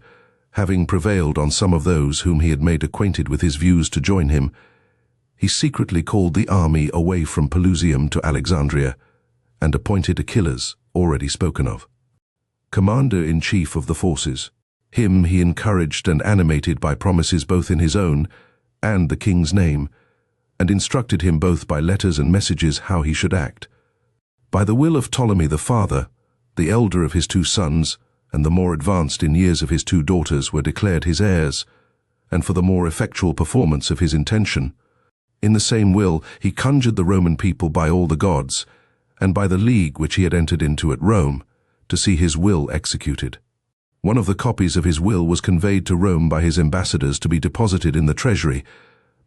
having prevailed on some of those whom he had made acquainted with his views to join him, he secretly called the army away from Pelusium to Alexandria and appointed Achilles, already spoken of, commander-in-chief of the forces. Him he encouraged and animated by promises both in his own and the king's name, and instructed him both by letters and messages how he should act. By the will of Ptolemy the father, the elder of his two sons and the more advanced in years of his two daughters were declared his heirs, and for the more effectual performance of his intention, in the same will he conjured the Roman people by all the gods, and by the league which he had entered into at Rome, to see his will executed. One of the copies of his will was conveyed to Rome by his ambassadors to be deposited in the treasury,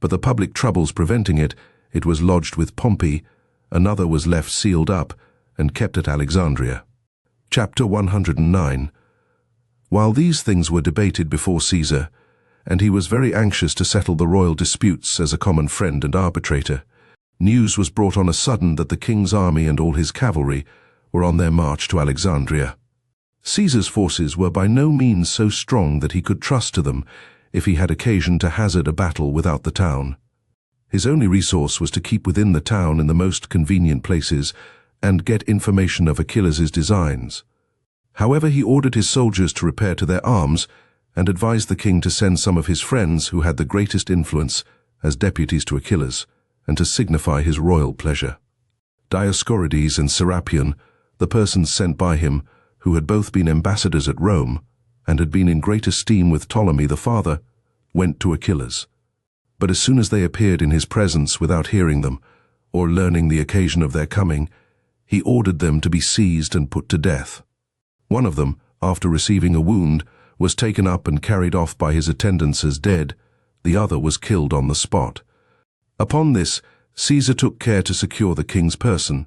but the public troubles preventing it, it was lodged with Pompey, another was left sealed up and kept at Alexandria. Chapter 109. While these things were debated before Caesar, and he was very anxious to settle the royal disputes as a common friend and arbitrator, news was brought on a sudden that the king's army and all his cavalry were on their march to Alexandria. Caesar's forces were by no means so strong that he could trust to them if he had occasion to hazard a battle without the town. His only resource was to keep within the town in the most convenient places and get information of Achilles' designs. However, he ordered his soldiers to repair to their arms and advised the king to send some of his friends who had the greatest influence as deputies to Achilles and to signify his royal pleasure. Dioscorides and Serapion, the persons sent by him, who had both been ambassadors at Rome and had been in great esteem with Ptolemy the father, went to Achilles. But as soon as they appeared in his presence without hearing them, or learning the occasion of their coming, he ordered them to be seized and put to death. One of them, after receiving a wound, was taken up and carried off by his attendants as dead. The other was killed on the spot. Upon this, Caesar took care to secure the king's person,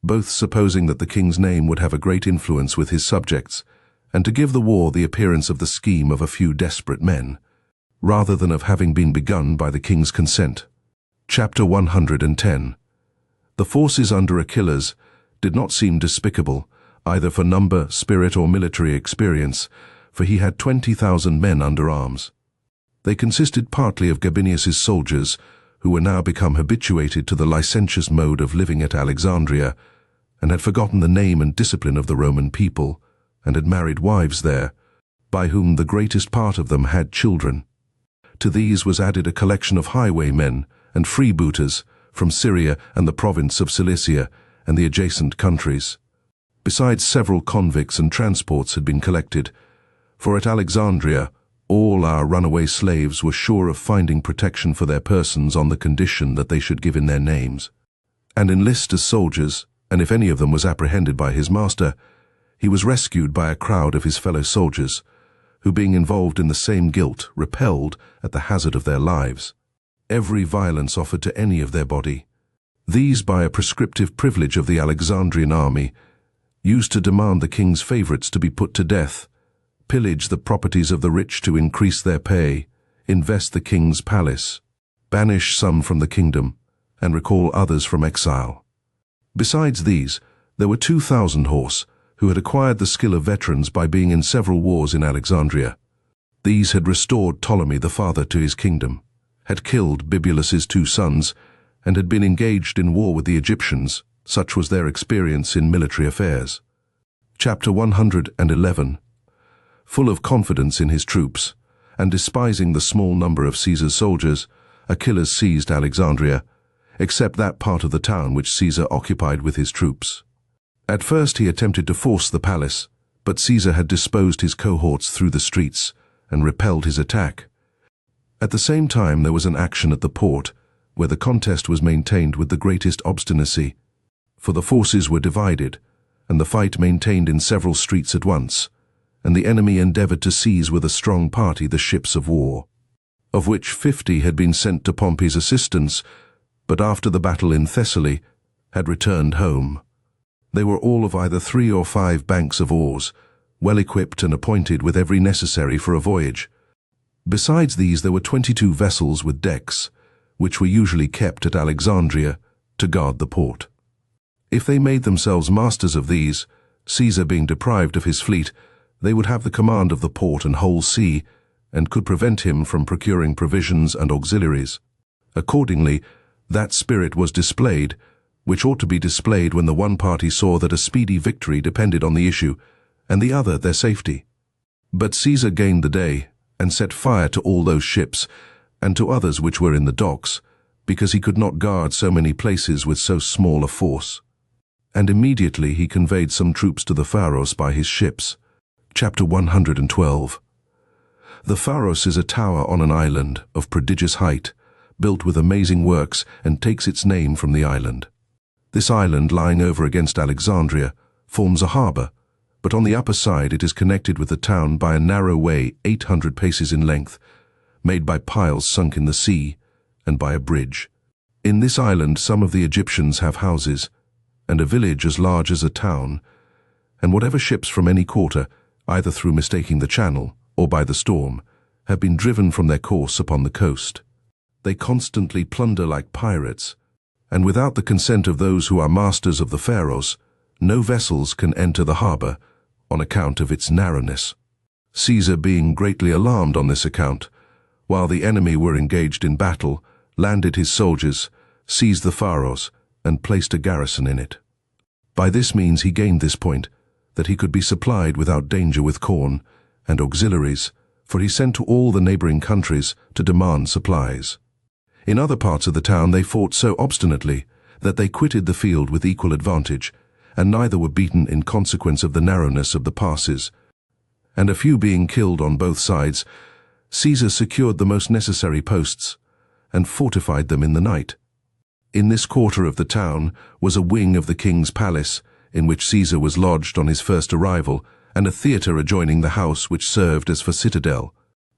both supposing that the king's name would have a great influence with his subjects, and to give the war the appearance of the scheme of a few desperate men, rather than of having been begun by the king's consent. Chapter 110. The forces under Achilles did not seem despicable, either for number, spirit, or military experience, for he had 20,000 men under arms. They consisted partly of Gabinius's soldiers, who were now become habituated to the licentious mode of living at Alexandria, and had forgotten the name and discipline of the Roman people, and had married wives there, by whom the greatest part of them had children. To these was added a collection of highwaymen and freebooters from Syria and the province of Cilicia and the adjacent countries. Besides, several convicts and transports had been collected, for at Alexandria all our runaway slaves were sure of finding protection for their persons on the condition that they should give in their names, and enlist as soldiers, and if any of them was apprehended by his master, he was rescued by a crowd of his fellow soldiers, who being involved in the same guilt, repelled, at the hazard of their lives, every violence offered to any of their body. These, by a prescriptive privilege of the Alexandrian army, used to demand the king's favorites to be put to death, pillage the properties of the rich to increase their pay, invest the king's palace, banish some from the kingdom, and recall others from exile. Besides these, there were 2,000 horse, who had acquired the skill of veterans by being in several wars in Alexandria. These had restored Ptolemy the father to his kingdom, had killed Bibulus's 2 sons, and had been engaged in war with the Egyptians. Such was their experience in military affairs. Chapter 111. Full of confidence in his troops, and despising the small number of Caesar's soldiers, Achilles seized Alexandria, except that part of the town which Caesar occupied with his troops. At first he attempted to force the palace, but Caesar had disposed his cohorts through the streets and repelled his attack. At the same time there was an action at the port, where the contest was maintained with the greatest obstinacy, for the forces were divided, and the fight maintained in several streets at once, and the enemy endeavored to seize with a strong party the ships of war, of which 50 had been sent to Pompey's assistance, but after the battle in Thessaly had returned home. They were all of either 3 or 5 banks of oars, well equipped and appointed with every necessary for a voyage. Besides these there were 22 vessels with decks, which were usually kept at Alexandria to guard the port. If they made themselves masters of these, Caesar being deprived of his fleet, they would have the command of the port and whole sea, and could prevent him from procuring provisions and auxiliaries. Accordingly, that spirit was displayed, which ought to be displayed when the one party saw that a speedy victory depended on the issue, and the other their safety. But Caesar gained the day, and set fire to all those ships, and to others which were in the docks, because he could not guard so many places with so small a force. And immediately he conveyed some troops to the Pharos by his ships. Chapter 112. The Pharos is a tower on an island of prodigious height, built with amazing works, and takes its name from the island. This island, lying over against Alexandria, forms a harbour, but on the upper side it is connected with the town by a narrow way 800 paces in length, made by piles sunk in the sea, and by a bridge. In this island some of the Egyptians have houses, and a village as large as a town, and whatever ships from any quarter, either through mistaking the channel or by the storm, have been driven from their course upon the coast. They constantly plunder like pirates, and without the consent of those who are masters of the Pharos, no vessels can enter the harbour on account of its narrowness. Caesar, being greatly alarmed on this account, while the enemy were engaged in battle, landed his soldiers, seized the Pharos, and placed a garrison in it. By this means he gained this point, that he could be supplied without danger with corn and auxiliaries, for he sent to all the neighbouring countries to demand supplies. In other parts of the town they fought so obstinately that they quitted the field with equal advantage, and neither were beaten in consequence of the narrowness of the passes. And a few being killed on both sides, Caesar secured the most necessary posts, and fortified them in the night. In this quarter of the town was a wing of the king's palace, in which Caesar was lodged on his first arrival, and a theatre adjoining the house which served as for citadel,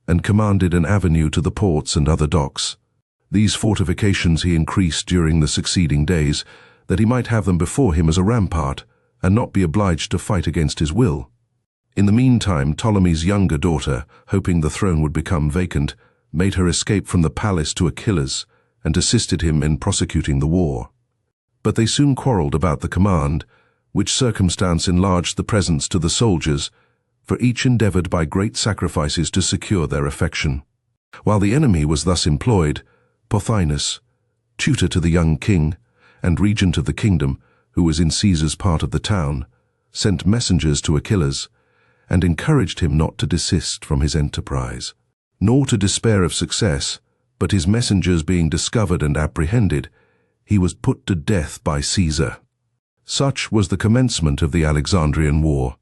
and commanded an avenue to the ports and other docks. These fortifications he increased during the succeeding days, that he might have them before him as a rampart, and not be obliged to fight against his will. In the meantime Ptolemy's younger daughter, hoping the throne would become vacant, made her escape from the palace to Achilles, and assisted him in prosecuting the war. But they soon quarrelled about the command, which circumstance enlarged the presents to the soldiers, for each endeavoured by great sacrifices to secure their affection. While the enemy was thus employed, Pothinus, tutor to the young king, and regent of the kingdom, who was in Caesar's part of the town, sent messengers to Achilles, and encouraged him not to desist from his enterprise, nor to despair of success, but his messengers being discovered and apprehended, he was put to death by Caesar. Such was the commencement of the Alexandrian War.